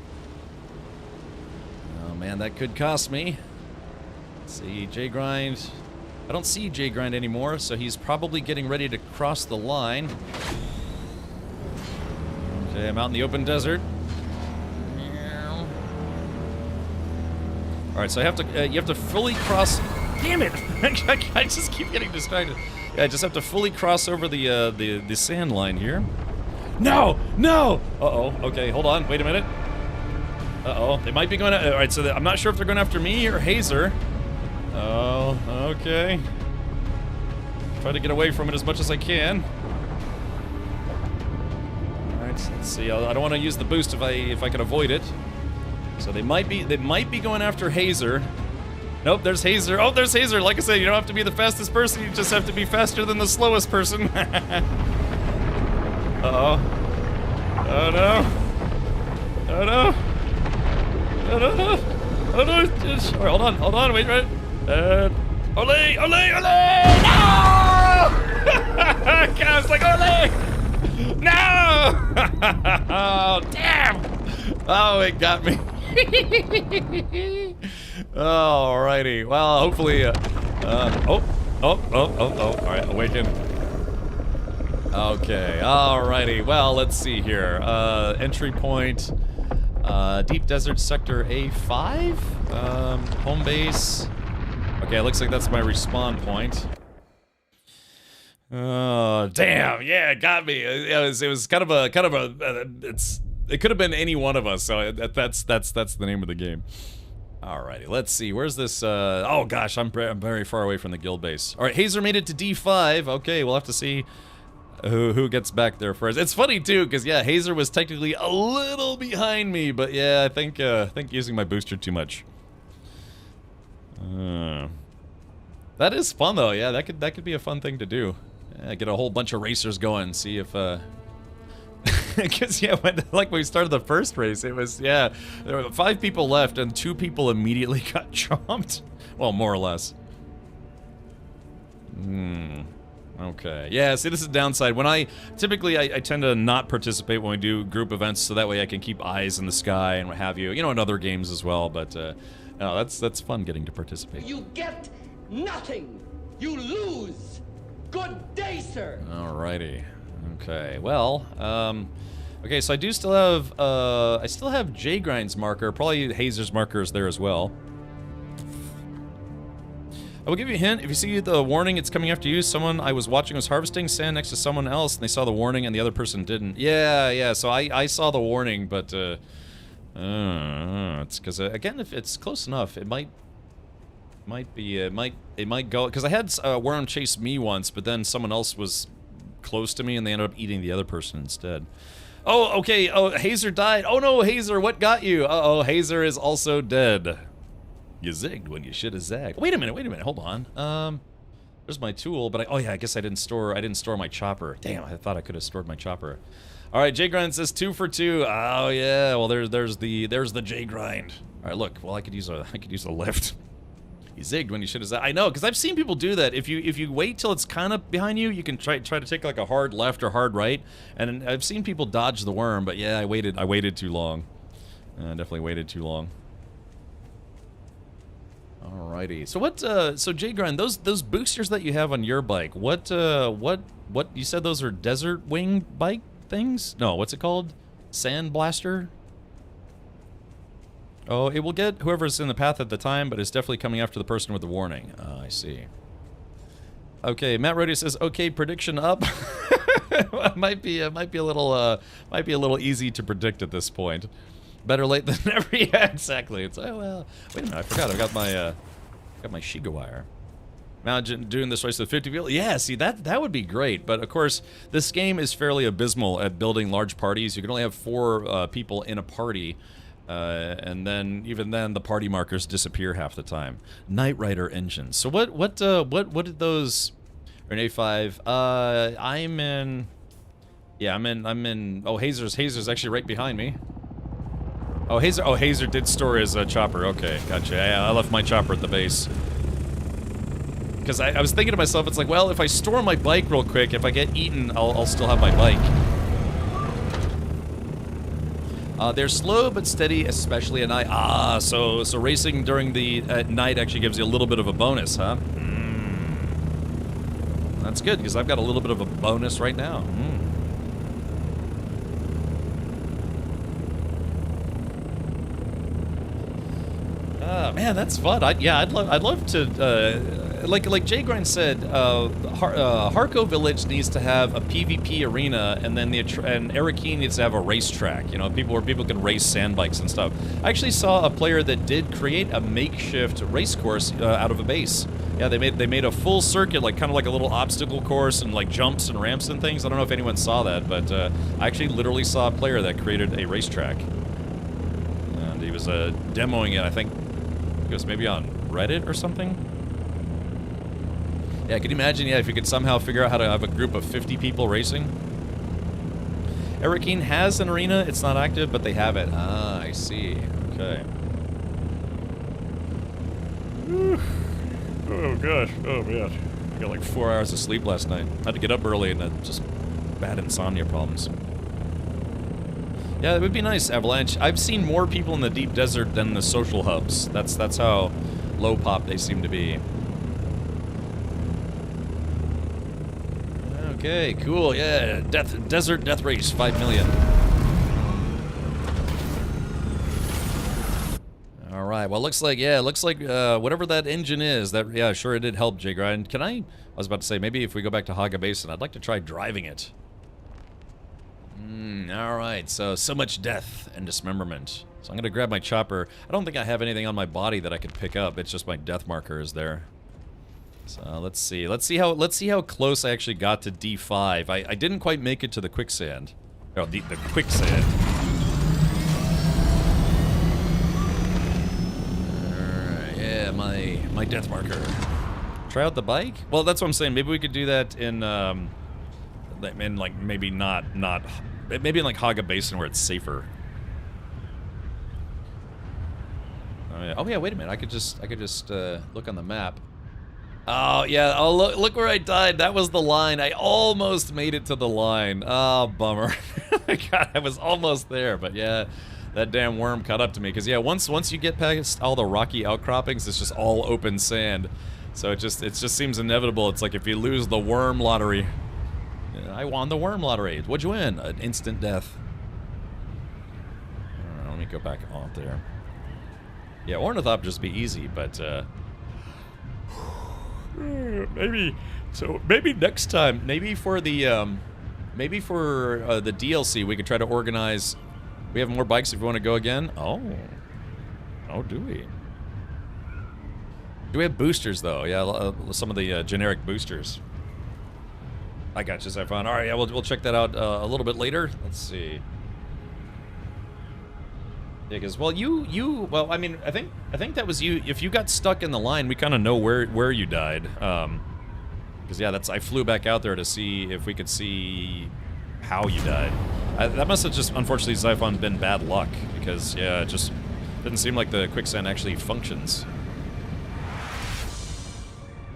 Oh man, that could cost me. Let's see, J-Grind. I don't see J-Grind anymore, so he's probably getting ready to cross the line. Okay, I'm out in the open desert. Alright, so I have to, you have to fully cross... damn it! I just keep getting distracted. Yeah, I just have to fully cross over the sand line here. No! No! Uh-oh. Okay, hold on. Wait a minute. Uh-oh. They might be going... alright, so I'm not sure if they're going after me or Hazer. Oh, okay. Try to get away from it as much as I can. Alright, let's see. I don't want to use the boost if I can avoid it. So they might be going after Hazer. Nope, there's Hazer. Oh, there's Hazer. Like I said, you don't have to be the fastest person, you just have to be faster than the slowest person. Uh-oh. Oh no. Oh no. Oh no, no. Oh no. Alright, hold on, wait. Ole! No! God, I was like, Ole! No! Oh, damn! Oh, it got me. Alrighty. Well, hopefully, oh. Alright, awaken. Okay, alrighty. Well, let's see here. Entry point, Deep Desert Sector A5? Home base. Okay, it looks like that's my respawn point. Oh, damn. Yeah, it got me. It was kind of a, it could have been any one of us, so that's the name of the game. Alrighty, let's see. Where's this, oh gosh, I'm very far away from the guild base. Alright, Hazer made it to D5. Okay, we'll have to see who gets back there first. It's funny too, because yeah, Hazer was technically a little behind me, but yeah, I think using my booster too much. That is fun though, yeah, that could be a fun thing to do. Get a whole bunch of racers going, see if, because yeah, like when we started the first race, it was, yeah, there were 5 people left and 2 people immediately got chomped. Well, more or less. Okay. Yeah, see, this is the downside. When I tend to not participate when we do group events, so that way I can keep eyes in the sky and what have you. You know, in other games as well, but, no, that's fun getting to participate. You get nothing! You lose! Good day, sir! Alrighty. Okay, well, okay, so I do still have, I still have J-Grind's marker, probably Hazer's marker is there as well. I will give you a hint, if you see the warning, it's coming after you. Someone I was watching was harvesting sand next to someone else, and they saw the warning, and the other person didn't. Yeah, so I saw the warning, but, it's because, again, if it's close enough, it might go, because I had a worm chase me once, but then someone else was close to me and they ended up eating the other person instead. Oh, okay. Oh, Hazer died. Oh no, Hazer, what got you? Uh-oh, Hazer is also dead. You zigged when you should have zagged. Wait a minute, hold on. There's my tool, but oh yeah, I guess I didn't store my chopper. Damn, I thought I could have stored my chopper. All right, J-Grind says 2 for 2. Oh yeah, well there's the J-Grind. All right, look, well I could use a lift. You zigged when you should have zagged. I know, because I've seen people do that. If you wait till it's kind of behind you, you can try to take like a hard left or hard right. And I've seen people dodge the worm, but yeah, I waited too long. Definitely waited too long. Alrighty. So what? So Jay Grind, those boosters that you have on your bike. What you said those are desert wing bike things? No, what's it called? Sand blaster. Oh, it will get whoever's in the path at the time, but it's definitely coming after the person with the warning. I see. Okay, Matt Roddy says, "Okay, prediction up." might be a little easy to predict at this point. Better late than never. Yeah, exactly. It's well. Wait a minute, I forgot. I got my Shiga wire. Imagine doing this race with 50 people. Yeah, see that would be great. But of course, this game is fairly abysmal at building large parties. You can only have 4 people in a party. And then, even then, the party markers disappear half the time. Knight Rider engines. So what did those? Renee 5. I'm in. Yeah, I'm in. Oh, Hazer's actually right behind me. Oh, Hazer did store his chopper. Okay, gotcha. Yeah, I left my chopper at the base. Because I was thinking to myself, it's like, well, if I store my bike real quick, if I get eaten, I'll still have my bike. They're slow but steady, especially at night. So racing during the night actually gives you a little bit of a bonus, huh? That's good, because I've got a little bit of a bonus right now. Man, that's fun. I'd love to. Like Jay Grind said, Harco Village needs to have a PvP arena, and then and Arakeen needs to have a racetrack. You know, where people can race sand bikes and stuff. I actually saw a player that did create a makeshift race course out of a base. Yeah, they made a full circuit, like kind of like a little obstacle course and like jumps and ramps and things. I don't know if anyone saw that, but I actually literally saw a player that created a racetrack, and he was demoing it. I think it was maybe on Reddit or something. Yeah, can you imagine, if you could somehow figure out how to have a group of 50 people racing? Arakeen has an arena, it's not active, but they have it. I see. Okay. Oh gosh, oh man. I got like 4 hours of sleep last night. I had to get up early and just bad insomnia problems. Yeah, it would be nice, Avalanche. I've seen more people in the deep desert than the social hubs. That's how low pop they seem to be. Okay, cool. Yeah, desert death race, 5 million. All right. Well, looks like whatever that engine is, sure it did help, Jay Grind. I was about to say, maybe if we go back to Haga Basin, I'd like to try driving it. All right, so much death and dismemberment. So I'm gonna grab my chopper. I don't think I have anything on my body that I could pick up. It's just my death marker is there. So let's see how close I actually got to D5. I didn't quite make it to the quicksand. Oh, the quicksand. Alright, yeah, my death marker. Try out the bike? Well, that's what I'm saying. Maybe we could do that in like maybe maybe in like Haga Basin where it's safer. Oh yeah, wait a minute. I could just look on the map. Oh yeah. Oh look where I died. That was the line. I almost made it to the line. Oh, bummer. God, I was almost there, but yeah, that damn worm caught up to me. Because yeah, once you get past all the rocky outcroppings, it's just all open sand. So it just seems inevitable. It's like if you lose the worm lottery. I won the worm lottery. What'd you win? An instant death. Let me go back off there. Yeah, Ornithop just be easy, but maybe next time, maybe for the DLC, we could try to organize. We have more bikes if you want to go again. Oh, do we? Do we have boosters though? Yeah, some of the generic boosters. I got you, Zephon. All right, yeah, we'll check that out a little bit later. Let's see. Yeah, because well, I mean, I think that was you. If you got stuck in the line, we kind of know where you died. Because yeah, I flew back out there to see if we could see how you died. That must have just, unfortunately, Zephon, been bad luck because yeah, it just didn't seem like the quicksand actually functions.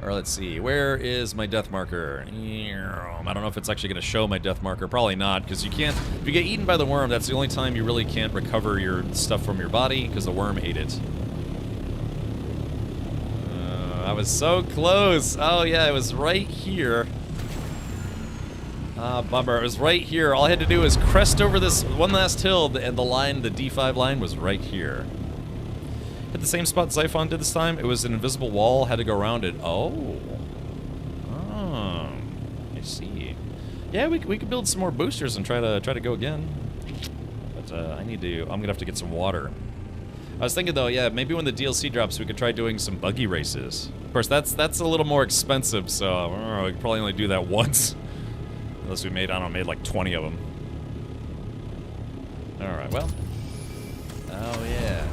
Or let's see, where is my death marker? I don't know if it's actually going to show my death marker. Probably not, because you can't. If you get eaten by the worm, that's the only time you really can't recover your stuff from your body, because the worm ate it. I was so close. Oh yeah, it was right here. Ah, bummer. It was right here. All I had to do was crest over this one last hill, and the line, the D5 line, was right here. Hit the same spot Xiphon did this time. It was an invisible wall. Had to go around it. Oh. Oh. I see. Yeah, we could build some more boosters and try to go again. But I'm gonna have to get some water. I was thinking though, yeah, maybe when the DLC drops, we could try doing some buggy races. Of course, that's a little more expensive, so we could probably only do that once. Unless we made, I don't know, made like 20 of them. Alright, well. Oh, yeah.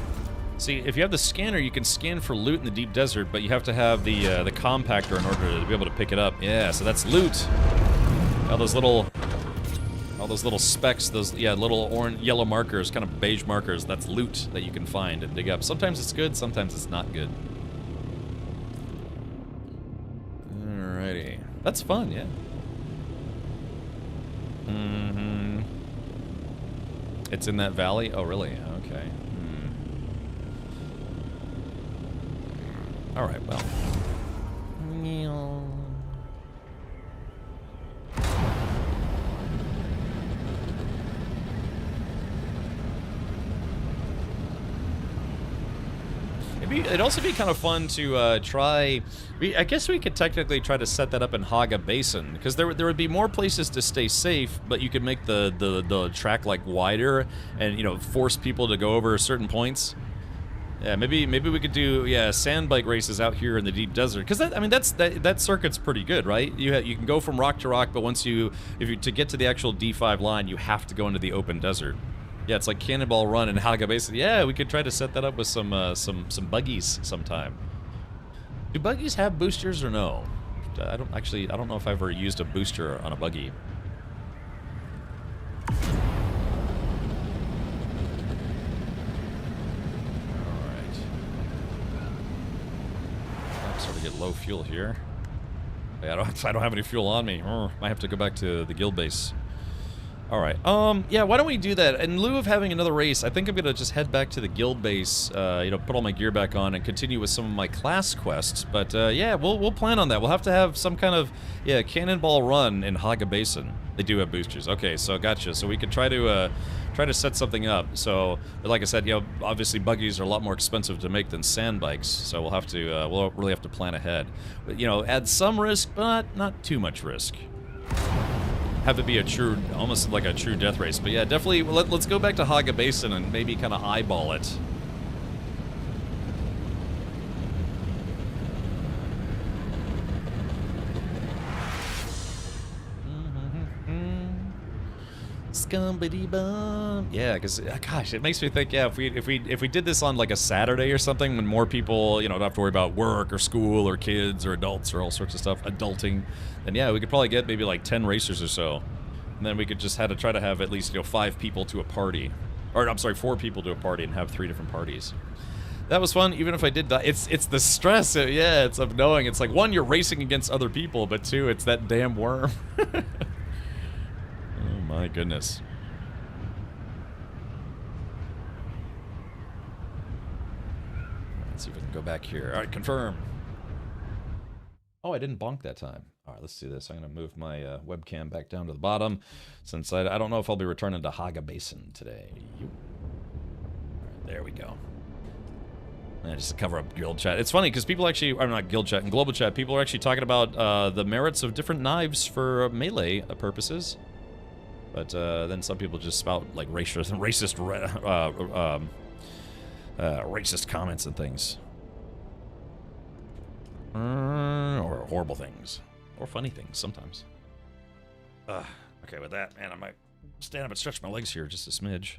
See, if you have the scanner, you can scan for loot in the deep desert, but you have to have the compactor in order to be able to pick it up. Yeah, so that's loot. All those little specks, those, yeah, little orange, yellow markers, kind of beige markers, that's loot that you can find and dig up. Sometimes it's good, sometimes it's not good. Alrighty. That's fun, yeah. Mm-hmm. It's in that valley? Oh, really? Okay. Alright, well. It'd also be kind of fun to try. I guess we could technically try to set that up in Haga Basin, because there would be more places to stay safe, but you could make the track like wider and, you know, force people to go over certain points. Yeah, maybe we could do, yeah, sand bike races out here in the deep desert, because that circuit's pretty good, right? You can go from rock to rock, but to get to the actual D5 line, you have to go into the open desert. Yeah, it's like Cannonball Run and Haga Basin. Yeah, we could try to set that up with some buggies sometime. Do buggies have boosters or no? I don't know if I've ever used a booster on a buggy. Alright. I'm starting to get low fuel here. I don't have any fuel on me. Might have to go back to the guild base. Alright, yeah, why don't we do that? In lieu of having another race, I think I'm gonna just head back to the guild base, you know, put all my gear back on and continue with some of my class quests. But, yeah, we'll plan on that. We'll have to have some kind of, yeah, Cannonball Run in Haga Basin. They do have boosters. Okay, so gotcha. So we could try to set something up. So, but like I said, you know, obviously buggies are a lot more expensive to make than sand bikes, so we'll have to, we'll really have to plan ahead. But, you know, add some risk, but not too much risk. Have it be a true, almost like a true death race. But yeah, definitely, let's go back to Haga Basin and maybe kind of eyeball it. Scumbity bum. Yeah, because gosh, it makes me think. Yeah, if we did this on like a Saturday or something, when more people, you know, don't have to worry about work or school or kids or adults or all sorts of stuff, adulting, then yeah, we could probably get maybe like 10 racers or so, and then we could just try to have at least, you know, 5 people to a party, or I'm sorry, 4 people to a party and have 3 different parties. That was fun, even if I did die. It's the stress, yeah, it's of knowing. It's like, 1, you're racing against other people, but 2, it's that damn worm. Oh my goodness. Let's see if we can go back here. Alright, confirm. Oh, I didn't bonk that time. Alright, let's do this. I'm going to move my webcam back down to the bottom, since I don't know if I'll be returning to Haga Basin today. Alright, there we go. And just to cover up guild chat. It's funny, because people actually, or not guild chat, in global chat, people are actually talking about the merits of different knives for melee purposes. But then some people just spout like racist comments and things, or horrible things, or funny things sometimes. Okay, with that, man, I might stand up and stretch my legs here just a smidge.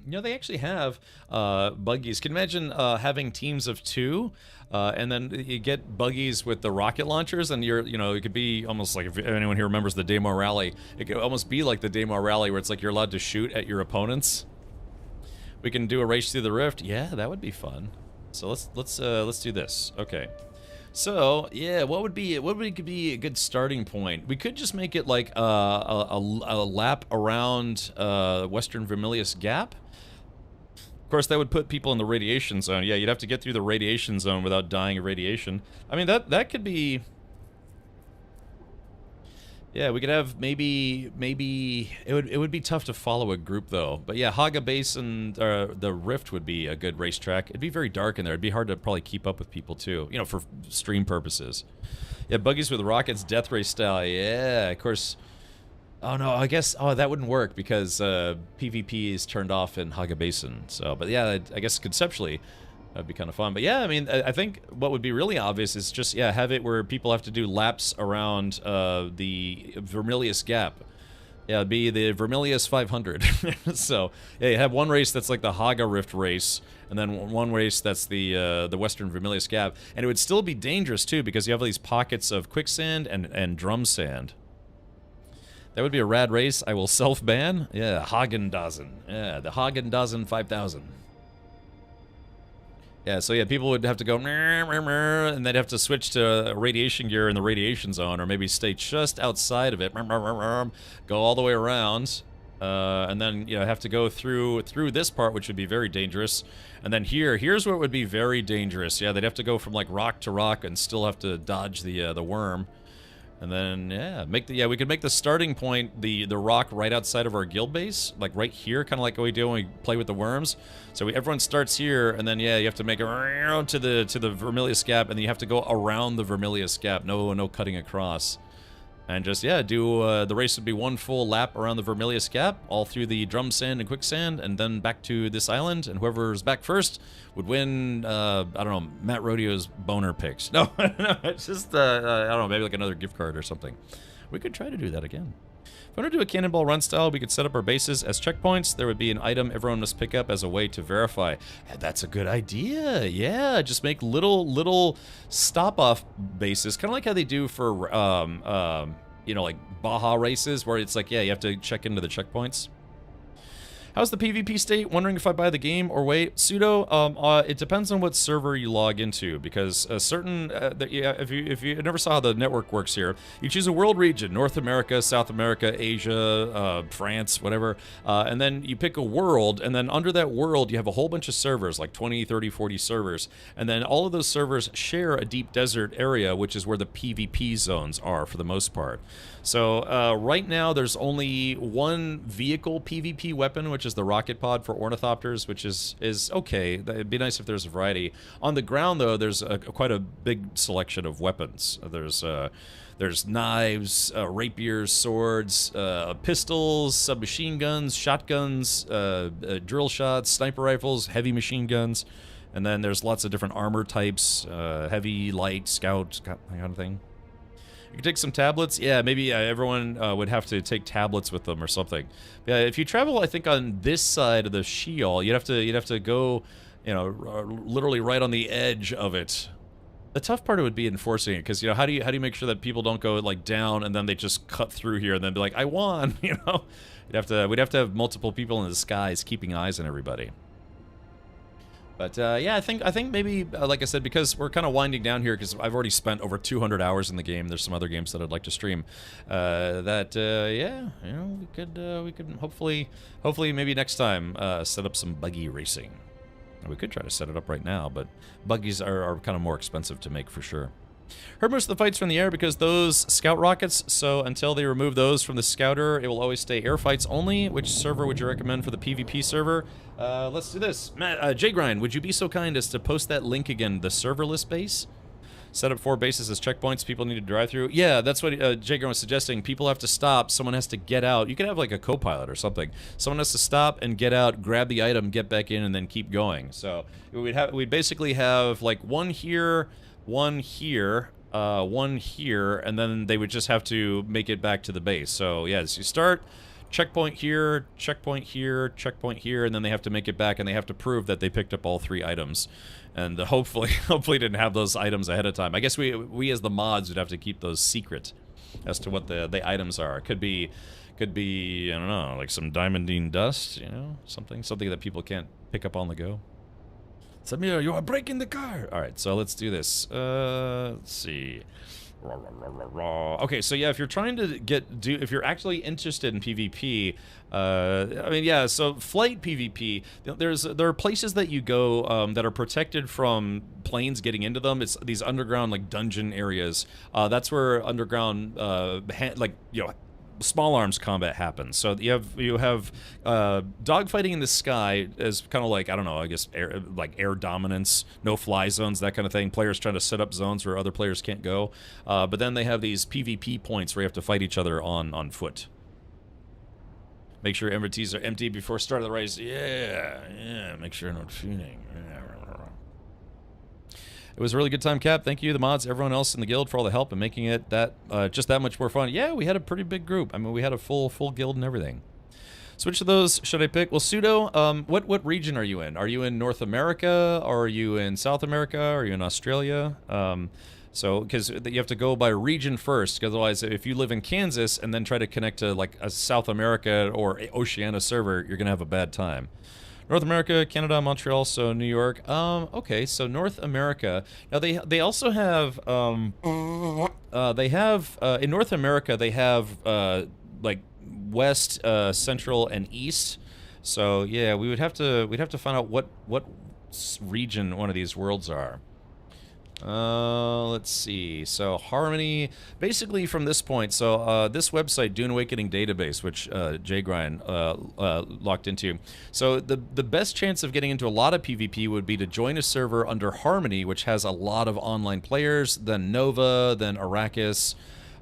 You know, they actually have buggies. Can you imagine having teams of 2, and then you get buggies with the rocket launchers, and you know, it could be almost like, if anyone here remembers the Daymar Rally, it could almost be like the Daymar Rally, where it's like you're allowed to shoot at your opponents. We can do a race through the rift. Yeah, that would be fun. So let's do this. Okay. So yeah, what would be a good starting point? We could just make it like a lap around Western Vermilius Gap. Of course, that would put people in the radiation zone. Yeah, you'd have to get through the radiation zone without dying of radiation. I mean, that could be. Yeah, we could have maybe it would be tough to follow a group though. But yeah, Haga Basin, the Rift would be a good racetrack. It'd be very dark in there. It'd be hard to probably keep up with people too. You know, for stream purposes. Yeah, buggies with rockets, death race style. Yeah, of course. Oh no, I guess that wouldn't work because PvP is turned off in Haga Basin. So, but yeah, I guess conceptually. That'd be kind of fun. But yeah, I mean, I think what would be really obvious is just, yeah, have it where people have to do laps around the Vermilius Gap. Yeah, it'd be the Vermilius 500. So, yeah, you have one race that's like the Haga Rift race, and then one race that's the Western Vermilius Gap. And it would still be dangerous, too, because you have these pockets of quicksand and drum sand. That would be a rad race. I will self-ban. Yeah, Hagendazen. Yeah, the Hagendazen 5000. Yeah, so yeah, people would have to go, and they'd have to switch to radiation gear in the radiation zone, or maybe stay just outside of it, go all the way around, and then, you know, have to go through this part, which would be very dangerous. And then here's where it would be very dangerous. Yeah, they'd have to go from like rock to rock and still have to dodge the worm. And then, yeah, we could make the starting point the rock right outside of our guild base, like right here, kind of like what we do when we play with the worms. So everyone starts here, and then, yeah, you have to make it around to the Vermilius Gap, and then you have to go around the Vermilius Gap. No cutting across. And just, yeah, the race would be one full lap around the Vermilius Gap, all through the drum sand and quicksand, and then back to this island, and whoever's back first would win, I don't know, Matt Rodeo's boner picks. No, it's just, I don't know, maybe like another gift card or something. We could try to do that again. If we want to do a cannonball run style, we could set up our bases as checkpoints. There would be an item everyone must pick up as a way to verify. That's a good idea. Yeah, just make little stop-off bases, kind of like how they do for, you know, like Baja races, where it's like, yeah, you have to check into the checkpoints. How's the PvP state? Wondering if I buy the game or wait. Pseudo, it depends on what server you log into, because certain, yeah, if you never saw how the network works here, you choose a world region, North America, South America, Asia, France, whatever, and then you pick a world, and then under that world you have a whole bunch of servers, like 20, 30, 40 servers, and then all of those servers share a deep desert area, which is where the PvP zones are for the most part. So right now there's only one vehicle PvP weapon, which is the rocket pod for ornithopters, which is okay. It'd be nice if there's a variety. On the ground, though, there's quite a big selection of weapons. There's knives, rapiers, swords, pistols, submachine guns, shotguns, drill shots, sniper rifles, heavy machine guns, and then there's lots of different armor types, heavy, light, scout, kind of thing. You can take some tablets. Yeah, maybe everyone would have to take tablets with them or something. Yeah, if you travel, I think on this side of the Sheol, you'd have to go, you know, literally right on the edge of it. The tough part would be enforcing it, because, you know, how do you make sure that people don't go like down and then they just cut through here and then be like, I won, you know? We'd have to have multiple people in the skies keeping eyes on everybody. But yeah, I think maybe, like I said, because we're kind of winding down here, because I've already spent over 200 hours in the game. There's some other games that I'd like to stream. Yeah, you know, we could hopefully maybe next time set up some buggy racing. We could try to set it up right now, but buggies are kind of more expensive to make for sure. Heard most of the fights from the air because those scout rockets, so until they remove those from the scouter, it will always stay air fights only. Which server would you recommend for the PvP server? Let's do this. Matt, J-Grind, would you be so kind as to post that link again, the serverless base? Set up 4 bases as checkpoints people need to drive through. Yeah, that's what J-Grind was suggesting. People have to stop, someone has to get out. You could have like a co-pilot or something. Someone has to stop and get out, grab the item, get back in, and then keep going. So we'd basically have like one here, one here, and then they would just have to make it back to the base. So yeah, so you start, checkpoint here, checkpoint here, checkpoint here, and then they have to make it back, and they have to prove that they picked up all 3 items. And hopefully didn't have those items ahead of time. I guess we as the mods would have to keep those secret as to what the items are. Could be I don't know, like some diamondine dust, you know, something that people can't pick up on the go. Samir, you are breaking the car. All right, so let's do this. Let's see. Okay, so yeah, if you're trying to if you're actually interested in PvP, I mean, yeah, so flight PvP, there are places that you go that are protected from planes getting into them. It's these underground, like, dungeon areas. That's where underground, like, you know, small arms combat happens. So you have dogfighting in the sky as kind of like, I don't know, I guess air dominance, no fly zones, that kind of thing. Players trying to set up zones where other players can't go. But then they have these PvP points where you have to fight each other on foot. Make sure inventories are empty before start of the race. Yeah. Make sure not feeding. It was a really good time, Cap. Thank you, the mods, everyone else in the guild for all the help and making it just that much more fun. Yeah, we had a pretty big group. I mean, we had a full guild and everything. So which of those should I pick? Well, Pseudo, what region are you in? Are you in North America? Or are you in South America? Are you in Australia? So, because you have to go by region first, because otherwise, if you live in Kansas and then try to connect to, like, a South America or Oceania server, you're going to have a bad time. North America, Canada, Montreal, so New York. Okay, so North America. Now they also have in North America they have like West, Central, and East. So yeah, we'd have to find out what region one of these worlds are. Let's see. So Harmony, basically from this point, so this website, Dune Awakening Database, which J-Grind locked into. So the best chance of getting into a lot of PvP would be to join a server under Harmony, which has a lot of online players, then Nova, then Arrakis.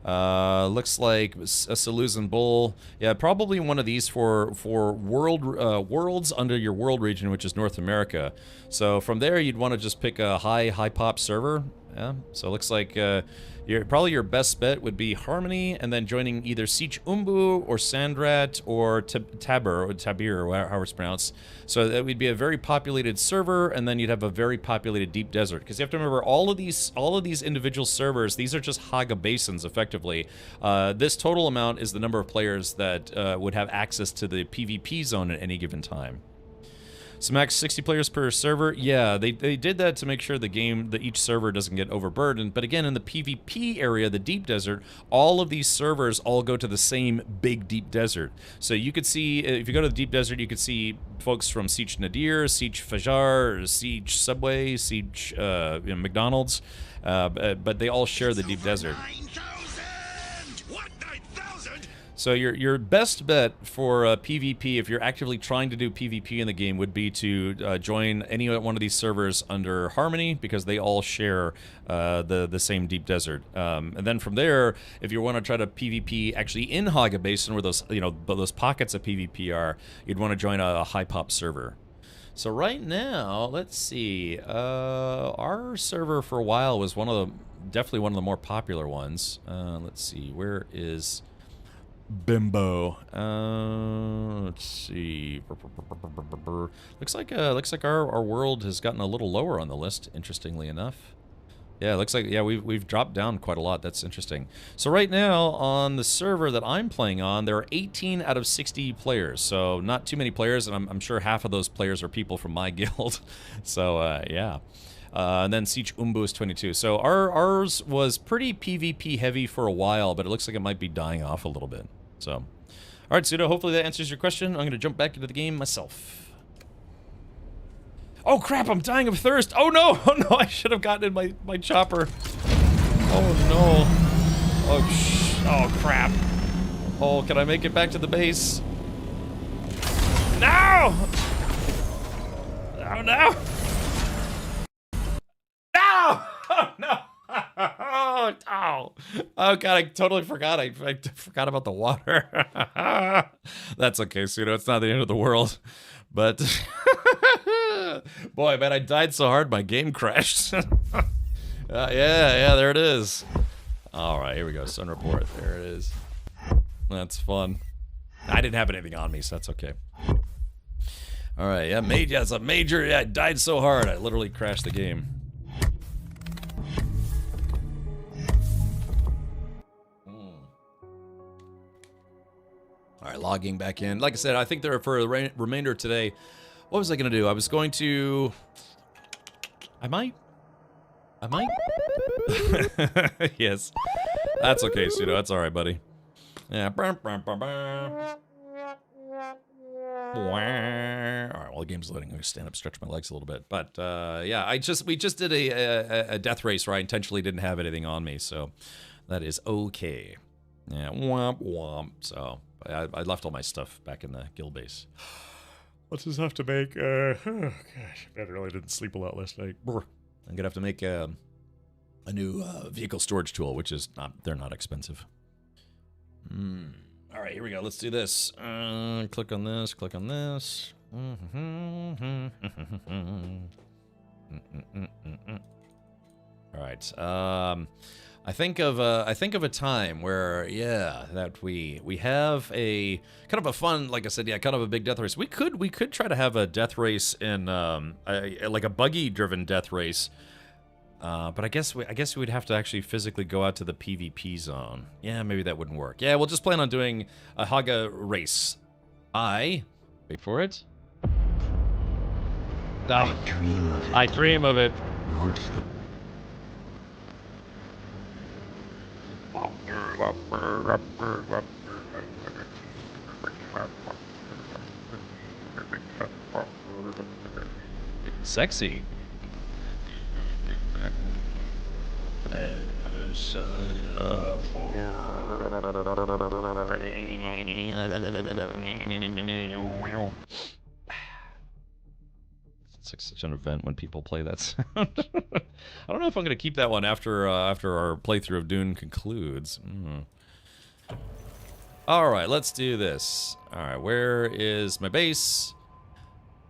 Looks like a Saluzan Bull. Yeah, probably one of these for worlds under your world region, which is North America. So from there, you'd want to just pick a high pop server. Yeah. So it looks like probably your best bet would be Harmony, and then joining either Siege Umbu or Sandrat or Tabir, or however it's pronounced. So that would be a very populated server, and then you'd have a very populated deep desert. Because you have to remember, all of these individual servers, these are just Haga basins, effectively. This total amount is the number of players that would have access to the PvP zone at any given time. So max 60 players per server. Yeah, they did that to make sure each server doesn't get overburdened. But again, in the PvP area, the deep desert, all of these servers all go to the same big deep desert. So you could see, if you go to the deep desert, you could see folks from Siege Nadir, Siege Fajar, Siege Subway, Siege McDonald's, but they all share the deep desert. So your best bet for PvP, if you're actively trying to do PvP in the game, would be to join any one of these servers under Harmony, because they all share the same deep desert. And then from there, if you want to try to PvP actually in Haga Basin, where those pockets of PvP are, you'd want to join a high pop server. So right now, let's see. Our server for a while was definitely one of the more popular ones. Let's see, where is Bimbo? Let's see. Looks like our world has gotten a little lower on the list, interestingly enough. Yeah, it looks like, yeah, we've dropped down quite a lot. That's interesting. So right now on the server that I'm playing on, there are 18 out of 60 players. So not too many players, and I'm sure half of those players are people from my guild. So yeah. And then Siege Umbu is 22. So ours was pretty PvP heavy for a while, but it looks like it might be dying off a little bit. So, all right, Pseudo, hopefully that answers your question. I'm going to jump back into the game myself. Oh, crap, I'm dying of thirst. Oh, no, I should have gotten in my chopper. Oh, no. Oh, crap. Oh, can I make it back to the base? No! Oh, no! Oh, no! Oh, God, I totally forgot. I forgot about the water. That's okay, Pseudo. It's not the end of the world. But, boy, man, I died so hard my game crashed. Yeah, there it is. All right, here we go. Sun report. There it is. That's fun. I didn't have anything on me, so that's okay. All right, yeah, it's a major. Yeah, I died so hard, I literally crashed the game. All right, logging back in. Like I said, I think for the remainder of today, what was I going to do? I was going to I might. Yes. That's okay, Pseudo. That's alright, buddy. Yeah. Alright, well, the game's loading. I'm gonna stand up, stretch my legs a little bit. But, yeah, we just did a death race where I intentionally didn't have anything on me, so that is okay. Yeah, womp womp. So, I left all my stuff back in the guild base. What's this have to make? Oh, gosh, I really didn't sleep a lot last night. I'm gonna have to make a new vehicle storage tool, which is they're not expensive. All right, here we go. Let's do this. Click on this. Click on this. All right. I think of a time where, yeah, that we have a kind of a fun, like I said, yeah, kind of a big death race. We could try to have a death race in like a buggy driven death race. But I guess we'd have to actually physically go out to the PvP zone. Yeah, maybe that wouldn't work. Yeah, we'll just plan on doing a Haga race. Wait for it. I dream of it. I dream of it. Sexy. It's such an event when people play that sound. I don't know if I'm going to keep that one after our playthrough of Dune concludes. All right, let's do this. All right, where is my base?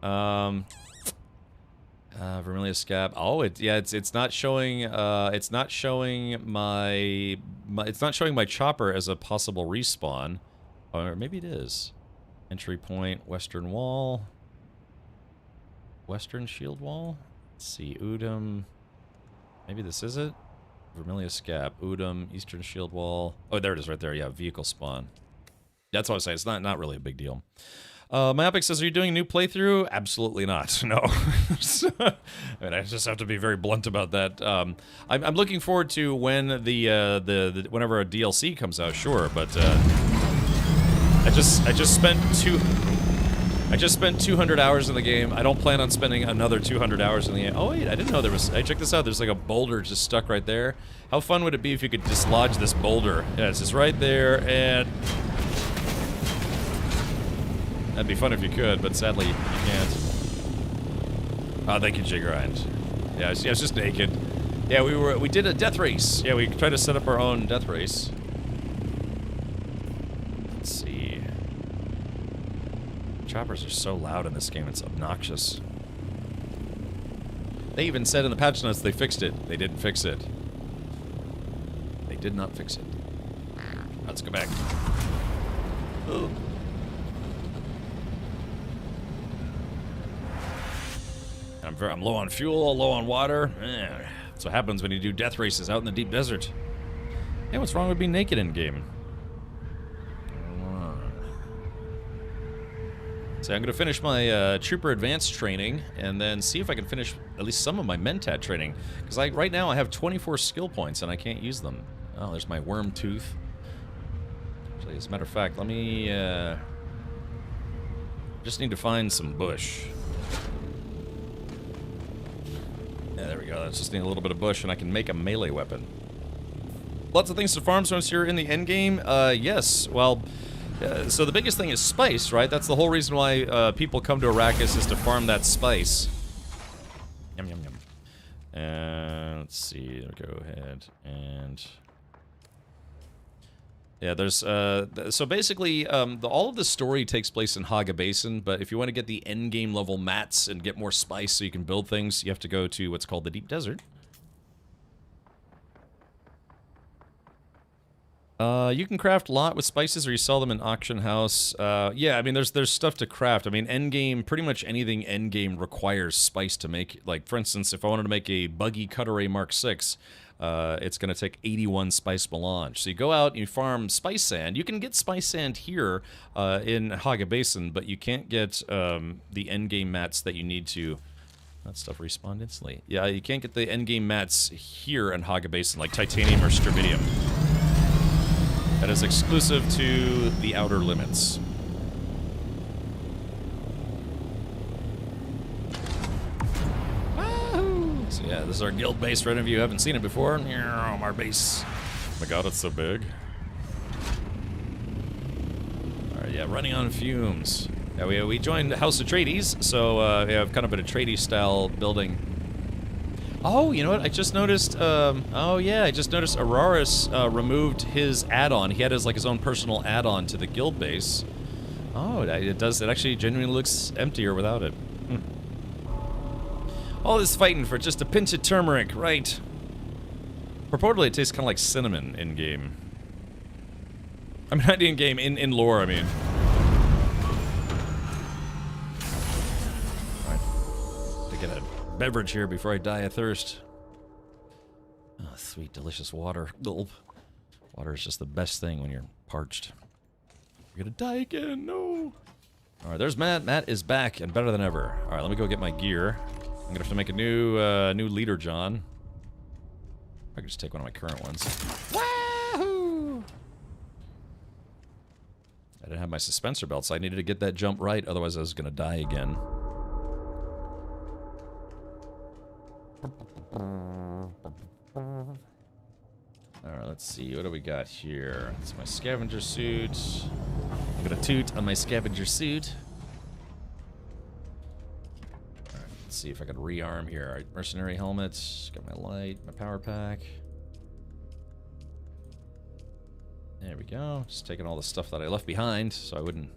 Vermilion Scab. Oh, it's not showing. It's not showing my chopper as a possible respawn. Or maybe it is. Entry point, Western Wall. Western Shield Wall? Let's see, Udom. Maybe this is it? Vermilion Scab, Udom, Eastern Shield Wall. Oh, there it is right there. Yeah, vehicle spawn. That's what I was saying. It's not really a big deal. Myopic says, are you doing a new playthrough? Absolutely not. No. I mean, I just have to be very blunt about that. I'm looking forward to when whenever a DLC comes out, sure, but I just spent 200 hours in the game. I don't plan on spending another 200 hours in the game. Oh wait, I didn't know there was. Hey, check this out. There's like a boulder just stuck right there. How fun would it be if you could dislodge this boulder? Yeah, it's just right there, and that'd be fun if you could, but sadly you can't. Oh, thank you, J-Grind. Yeah, I was just naked. Yeah, we did a death race. Yeah, we tried to set up our own death race. Let's see. Choppers are so loud in this game, it's obnoxious. They even said in the patch notes they fixed it. They didn't fix it. They did not fix it. Let's go back. Ugh. I'm low on fuel, low on water. That's what happens when you do death races out in the deep desert. Hey, what's wrong with being naked in game? So I'm going to finish my Trooper Advanced training, and then see if I can finish at least some of my Mentat training. Because right now I have 24 skill points, and I can't use them. Oh, there's my Worm Tooth. Actually, as a matter of fact, let me... just need to find some bush. Yeah, there we go. That's just need a little bit of bush, and I can make a melee weapon. Lots of things to farm once you're in the endgame. Yes, well... so the biggest thing is spice, right? That's the whole reason why people come to Arrakis, is to farm that spice. Yum, yum, yum. And let's see. Go ahead and... Yeah, there's... so basically, all of the story takes place in Haga Basin, but if you want to get the endgame level mats and get more spice so you can build things, you have to go to what's called the Deep Desert. You can craft a lot with spices, or you sell them in auction house. Yeah, I mean, there's stuff to craft. I mean, endgame, pretty much anything endgame requires spice to make. Like, for instance, if I wanted to make a buggy Cutaway Mark 6, it's going to take 81 spice melange. So you go out and you farm spice sand. You can get spice sand here in Haga Basin, but you can't get the endgame mats that you need to That stuff respawned instantly. Yeah, you can't get the endgame mats here in Haga Basin like titanium or strontium. That is exclusive to the outer limits. Wahoo! So yeah, this is our guild base for any of you who haven't seen it before. Our base. Oh my god, it's so big. Alright, yeah, running on fumes. Yeah, we joined House Atreides, so we have kind of an Atreides-style building. Oh, you know what? I just noticed. Oh yeah, I just noticed Araris removed his add-on. He had his own personal add-on to the guild base. Oh, it does. It actually genuinely looks emptier without it. All this fighting for just a pinch of turmeric, right? Purportedly, it tastes kind of like cinnamon in game. I mean, not in game, in lore. I mean. Get a beverage here before I die of thirst. Oh, sweet, delicious water. Gulp. Water is just the best thing when you're parched. You're gonna die again, no! Alright, there's Matt. Matt is back and better than ever. Alright, let me go get my gear. I'm gonna have to make a new leader, John. I could just take one of my current ones. Wahoo! I didn't have my suspensor belt, so I needed to get that jump right, otherwise I was gonna die again. Alright, let's see. What do we got here? It's my scavenger suit. I'm gonna toot on my scavenger suit. Alright, let's see if I can rearm here. Alright, mercenary helmets. Got my light, my power pack. There we go. Just taking all the stuff that I left behind so I wouldn't.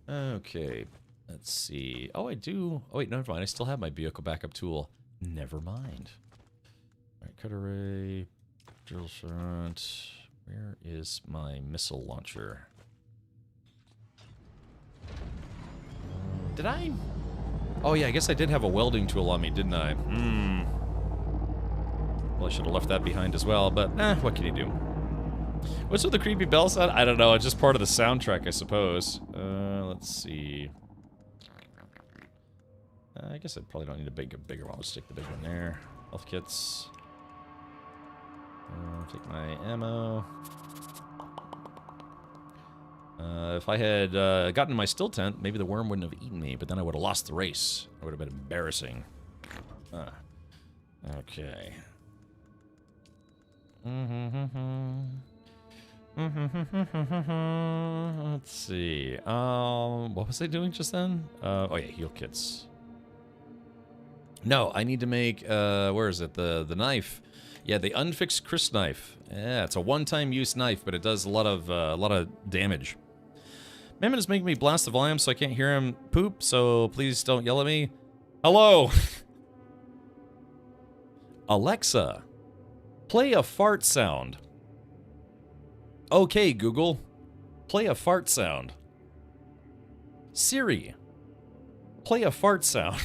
Okay. Let's see. Oh, I do. Oh, wait, never mind. I still have my vehicle backup tool. Never mind. Alright, cut array, drill shot. Where is my missile launcher? Did I? Oh, yeah, I guess I did have a welding tool on me, didn't I? Well, I should have left that behind as well, but, what can you do? What's with the creepy bell sound? I don't know. It's just part of the soundtrack, I suppose. Let's see. I guess I probably don't need a bigger one. I'll stick the big one there. Health kits. Take my ammo. If I had gotten in my still tent, maybe the worm wouldn't have eaten me, but then I would have lost the race. It would have been embarrassing. Okay. Let's see. What was I doing just then? Oh yeah, heal kits. No, I need to make, where is it? The knife. Yeah, the unfixed Chris knife. Yeah, it's a one-time use knife, but it does a lot of damage. Mammon is making me blast the volume so I can't hear him poop, so please don't yell at me. Hello! Alexa, play a fart sound. Okay, Google, play a fart sound. Siri, play a fart sound.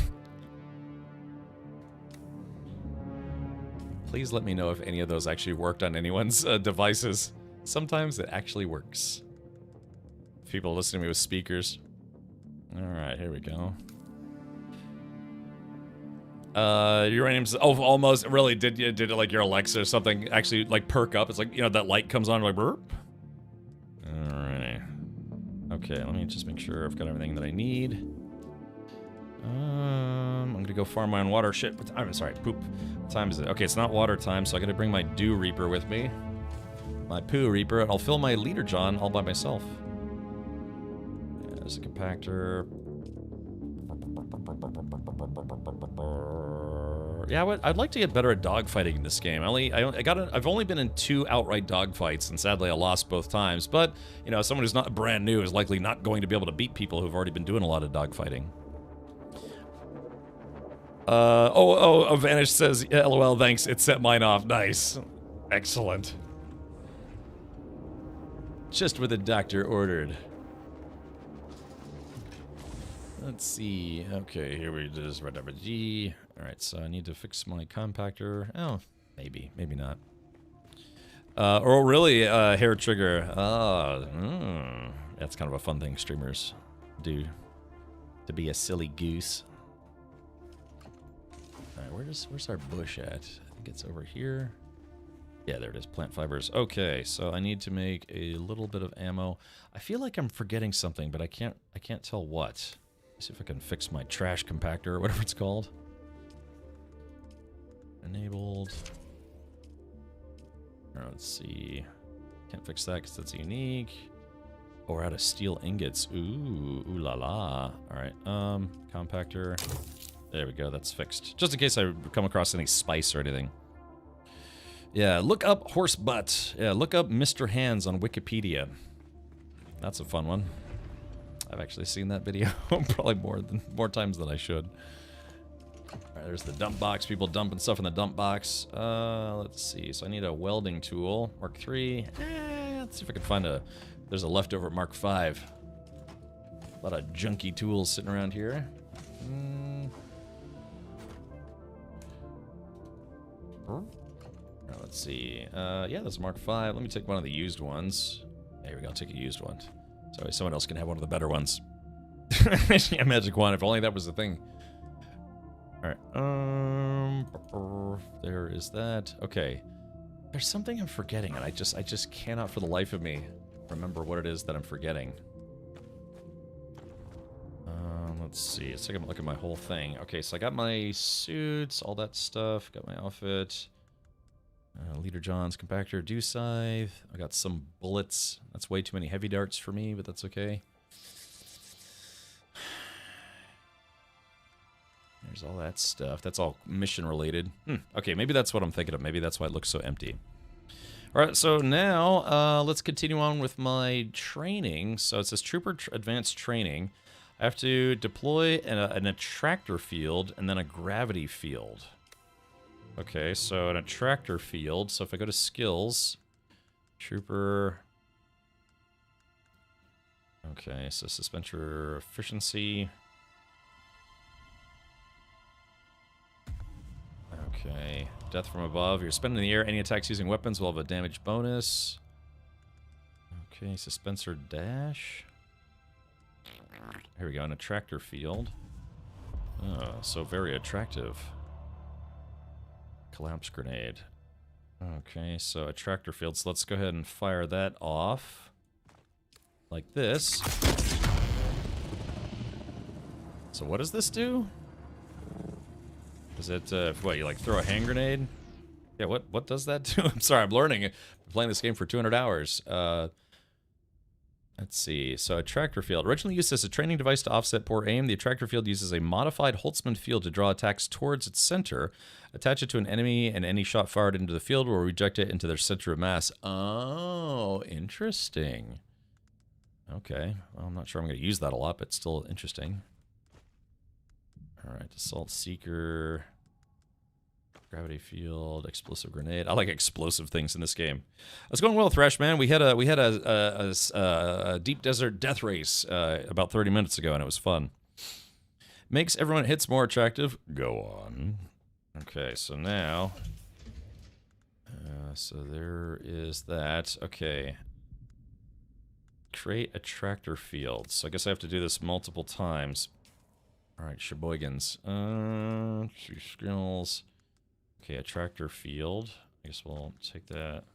Please let me know if any of those actually worked on anyone's devices. Sometimes it actually works. People listening to me with speakers. Alright, here we go. Uranium's almost really did it like your Alexa or something actually like perk up. It's like, you know, that light comes on like burp. Alright. Okay, let me just make sure I've got everything that I need. I'm gonna go farm my own water. Shit, I'm sorry, poop. What time is it? Okay, it's not water time, so I gotta bring my Dew Reaper with me. My Poo Reaper, and I'll fill my Leader John all by myself. Yeah, there's a compactor. Yeah, I'd like to get better at dogfighting in this game. I've only been in 2 outright dogfights, and sadly I lost both times. But, you know, someone who's not brand new is likely not going to be able to beat people who've already been doing a lot of dogfighting. Vanish says, yeah, LOL, thanks, it set mine off. Nice. Excellent. Just what the doctor ordered. Let's see. Okay, here we just red G. Alright, so I need to fix my compactor. Oh, maybe not. Or really, hair trigger. That's kind of a fun thing streamers do. to be a silly goose. Alright, where's our bush at? I think it's over here. Yeah, there it is. Plant fibers. Okay, so I need to make a little bit of ammo. I feel like I'm forgetting something, but I can't tell what. Let's see if I can fix my trash compactor or whatever it's called. Enabled. Let's see. Can't fix that because that's unique. Oh, we're out of steel ingots. Ooh la la. Alright, compactor. There we go, that's fixed. Just in case I come across any spice or anything. Yeah, look up horse butt. Yeah, look up Mr. Hands on Wikipedia. That's a fun one. I've actually seen that video probably more times than I should. Alright, there's the dump box. People dumping stuff in the dump box. Let's see. So I need a welding tool. Mark 3. Let's see if I can find a... There's a leftover Mark 5. A lot of junky tools sitting around here. Let's see. Yeah, there's Mark 5. Let me take one of the used ones. There we go. I'll take a used one. So someone else can have one of the better ones. Yeah, magic wand. If only that was the thing. Alright. There is that. Okay. There's something I'm forgetting, and I just cannot for the life of me remember what it is that I'm forgetting. Let's see. Let's take a look at my whole thing. Okay, so I got my suits, all that stuff. Got my outfit. Leader John's compactor, dew scythe. I got some bullets. That's way too many heavy darts for me, but that's okay. There's all that stuff. That's all mission related. Okay, maybe that's what I'm thinking of. Maybe that's why it looks so empty. Alright, so now let's continue on with my training. So it says Trooper Advanced Training. I have to deploy an attractor field and then a gravity field. Okay, so an attractor field. So if I go to skills, Trooper. Okay, so suspension efficiency. Okay, death from above. You're spending in the air. Any attacks using weapons will have a damage bonus. Okay, suspensor dash. Here we go, an attractor field. Oh, so very attractive. Collapse grenade. Okay, so attractor field. So let's go ahead and fire that off. Like this. So what does this do? Is it, what, you like throw a hand grenade? Yeah, what does that do? I'm sorry, I'm learning. I've been playing this game for 200 hours. Let's see. So, attractor field. Originally used as a training device to offset poor aim, the attractor field uses a modified Holtzman field to draw attacks towards its center. Attach it to an enemy, and any shot fired into the field will reject it into their center of mass. Oh, interesting. Okay. Well, I'm not sure I'm going to use that a lot, but still interesting. Alright, Assault Seeker. Gravity field, explosive grenade. I like explosive things in this game. It's going well, Thrash Man. We had a deep desert death race about 30 minutes ago, and it was fun. Makes everyone it hits more attractive. Go on. Okay, so now, so there is that. Okay. Create a tractor field. So I guess I have to do this multiple times. All right, Sheboygans. Skills. Okay, a tractor field. I guess we'll take that.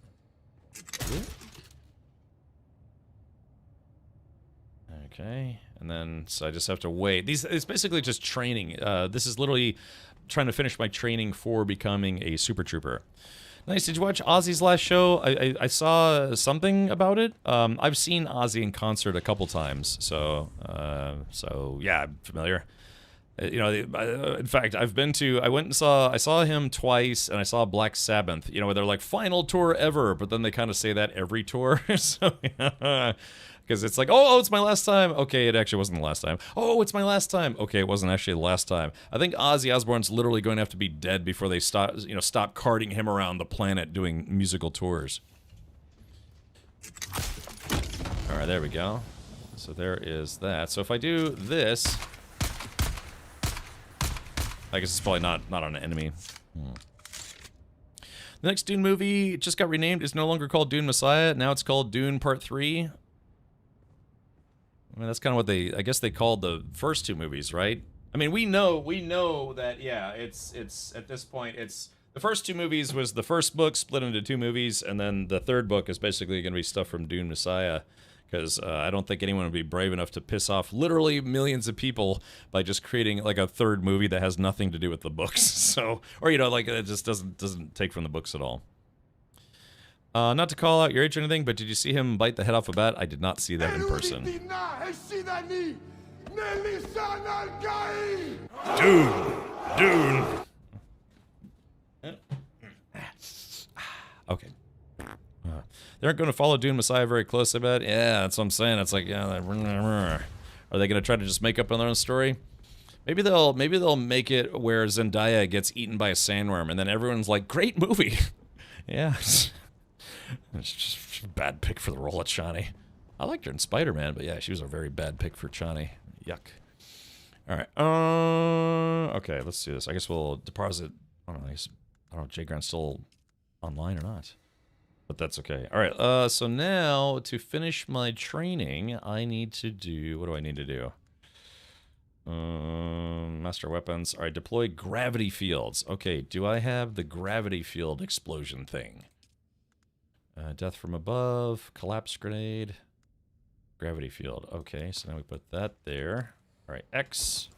Okay, and then so I just have to wait. It's basically just training. This is literally trying to finish my training for becoming a Super Trooper. Nice. Did you watch Ozzy's last show? I saw something about it. I've seen Ozzy in concert a couple times, so yeah, I'm familiar. You know, in fact, I went and saw him twice, and I saw Black Sabbath, you know, where they're like, final tour ever, but then they kind of say that every tour, so, because it's like, oh, it's my last time. Okay, it actually wasn't the last time. Oh, it's my last time. Okay, it wasn't actually the last time. I think Ozzy Osbourne's literally going to have to be dead before they stop carting him around the planet doing musical tours. All right, there we go. So there is that. So if I do this... I guess it's probably not on an enemy. The next Dune movie just got renamed. It's no longer called Dune Messiah. Now it's called Dune Part 3. I mean, that's kind of what I guess they called the first two movies, right? I mean, we know that, yeah, it's at this point, it's, the first two movies was the first book split into two movies, and then the third book is basically going to be stuff from Dune Messiah, because I don't think anyone would be brave enough to piss off literally millions of people by just creating, like, a third movie that has nothing to do with the books, so, or, you know, like, it just doesn't take from the books at all. Not to call out your age or anything, but did you see him bite the head off a bat? I did not see that in person. Dune! Okay. They aren't going to follow Dune Messiah very close, I bet. Yeah, that's what I'm saying. It's like, yeah, are they going to try to just make up their own story? Maybe they'll make it where Zendaya gets eaten by a sandworm, and then everyone's like, great movie. Yeah. It's just a bad pick for the role of Chani. I liked her in Spider-Man, but yeah, she was a very bad pick for Chani. Yuck. All right. Okay, let's do this. I guess we'll deposit. I don't know if Jay Grant's still online or not, but that's okay. All right. So now to finish my training, I need to do. What do I need to do? Master weapons. All right. Deploy gravity fields. Okay. Do I have the gravity field explosion thing? Death from above. Collapse grenade. Gravity field. Okay. So now we put that there. All right, X.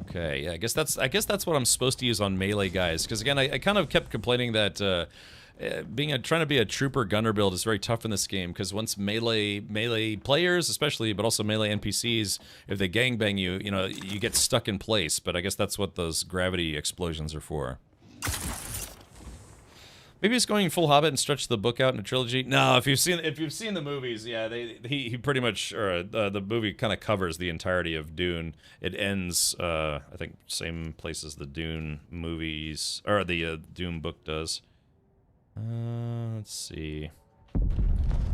Okay, yeah, I guess that's what I'm supposed to use on melee guys. Because again, I kind of kept complaining that trying to be a trooper gunner build is very tough in this game. Because once melee players, especially, but also melee NPCs, if they gangbang you, you know, you get stuck in place. But I guess that's what those gravity explosions are for. Maybe it's going full Hobbit and stretch the book out in a trilogy. No, if you've seen the movies, yeah, he pretty much, or the movie kind of covers the entirety of Dune. It ends, I think, same place as the Dune movies, or the Dune book does. Let's see.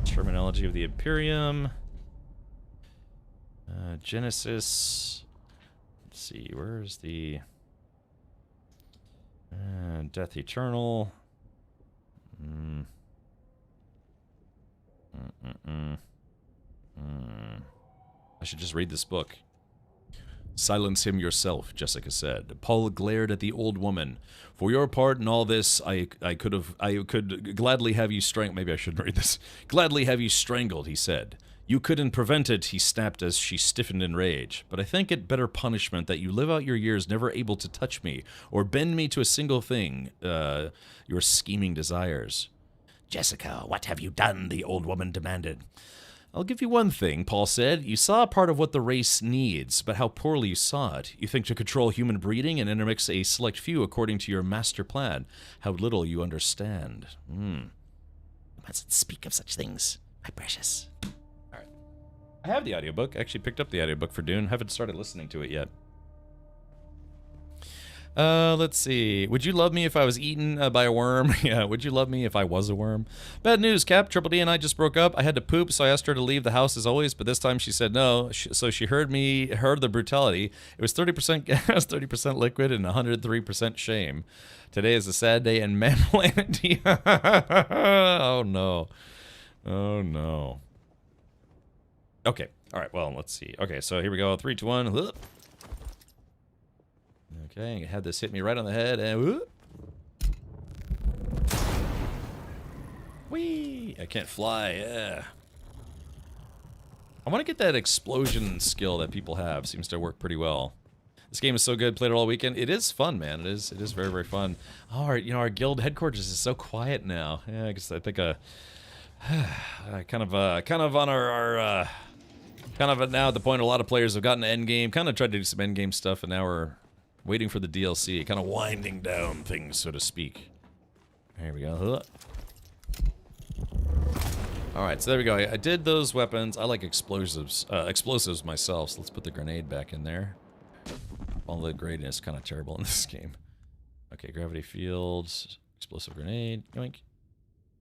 Terminology of the Imperium. Genesis. Let's see, where's the Death Eternal. I should just read this book. Silence him yourself, Jessica said. Paul glared at the old woman. For your part in all this, I could gladly have you strangled. Maybe I shouldn't read this. Gladly have you strangled, he said. You couldn't prevent it, he snapped as she stiffened in rage. But I think it better punishment that you live out your years never able to touch me, or bend me to a single thing, your scheming desires. Jessica, what have you done? The old woman demanded. I'll give you one thing, Paul said. You saw a part of what the race needs, but how poorly you saw it. You think to control human breeding and intermix a select few according to your master plan. How little you understand. You mustn't speak of such things, my precious. I have the audiobook. I actually picked up the audiobook for Dune. Haven't started listening to it yet. Let's see. Would you love me if I was eaten by a worm? Yeah, would you love me if I was a worm? Bad news, Cap. Triple D and I just broke up. I had to poop, so I asked her to leave the house as always, but this time she said no. So she heard the brutality. It was 30% gas, 30% liquid, and 103% shame. Today is a sad day in Mammalanity. Oh, no. Oh, no. Okay. All right. Well, let's see. Okay. So here we go. 3, 2, 1. Okay. I had this hit me right on the head and whee! I can't fly. Yeah. I want to get that explosion skill that people have. Seems to work pretty well. This game is so good. Played it all weekend. It is fun, man. It is very, very fun. Oh, our guild headquarters is so quiet now. Yeah, I guess I think kind of on our kind of now at the point a lot of players have gotten to endgame, kind of tried to do some endgame stuff, and now we're waiting for the DLC, kind of winding down things, so to speak. Here we go. Alright, so there we go. I did those weapons. I like explosives myself, so let's put the grenade back in there. All the grading is kind of terrible in this game. Okay, gravity fields, explosive grenade, yoink.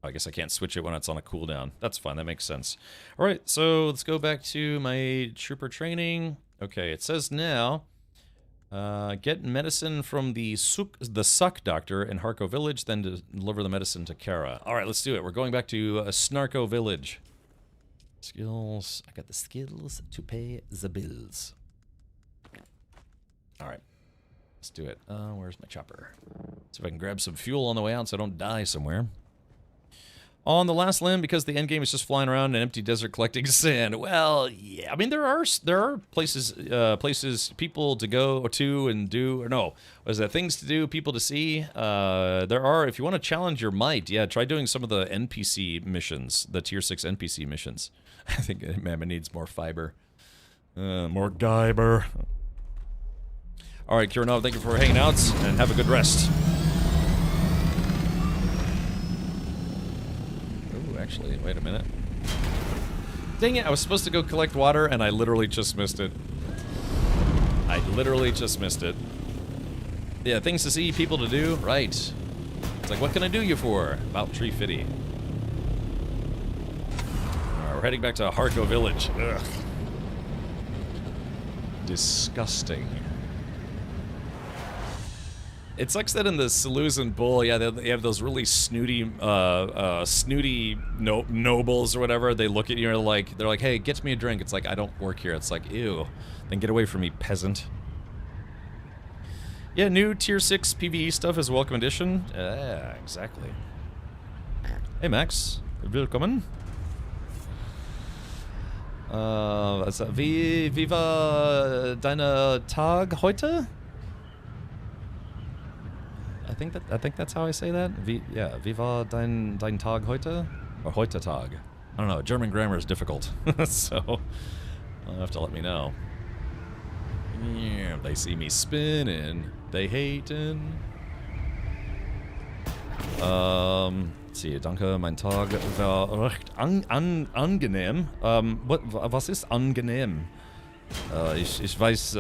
I guess I can't switch it when it's on a cooldown. That's fine, that makes sense. Alright, so let's go back to my trooper training. Okay, it says now, Get medicine from the suck doctor in Harko Village, then to deliver the medicine to Kara. All right, let's do it. We're going back to Snarko Village. Skills. I got the skills to pay the bills. All right, let's do it. Where's my chopper? See if I can grab some fuel on the way out so I don't die somewhere. On the last limb, because the end game is just flying around an empty desert collecting sand. Well, yeah, I mean there are places people to go to and do, or no, was that things to do, people to see. There are, if you want to challenge your might, yeah, try doing some of the NPC missions, the tier 6 NPC missions. I think Mama needs more fiber, more Guyber. All right, Kiranov, thank you for hanging out and have a good rest. Actually, wait a minute. Dang it, I was supposed to go collect water and I literally just missed it. Yeah, things to see, people to do, right. It's like, what can I do you for? About Tree Fitty. Alright, we're heading back to Harko Village. Ugh. Disgusting. It sucks that in the Seleucid Bull, yeah, they have those really snooty nobles or whatever. They look at you and they're like, hey, get me a drink. It's like, I don't work here. It's like, ew. Then get away from me, peasant. Yeah, new tier 6 PvE stuff is welcome addition. Yeah, exactly. Hey, Max. Willkommen. Wie war deine Tag heute? I think that's how I say that. Wie war dein Tag heute? Or heute Tag? I don't know. German grammar is difficult, so you'll have to let me know. Yeah, they see me spinning. They hating. Let's see. Danke, mein Tag war recht angenehm. Was ist angenehm? Ich weiß,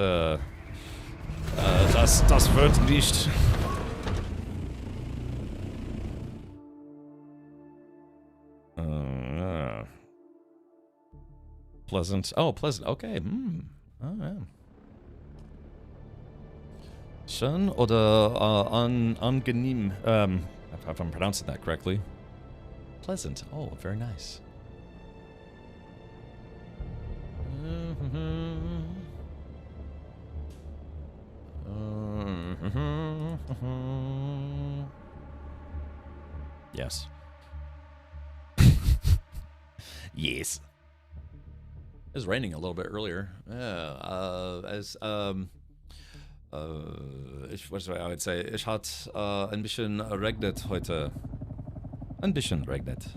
das wird nicht. Pleasant. Oh, pleasant. Okay. Oh, yeah. Schön oder angenehm. If I'm pronouncing that correctly. Pleasant. Oh, very nice. Yes. Yes. It was raining a little bit earlier. I would say, es hat ein bisschen regnet heute. Ein bisschen regnet.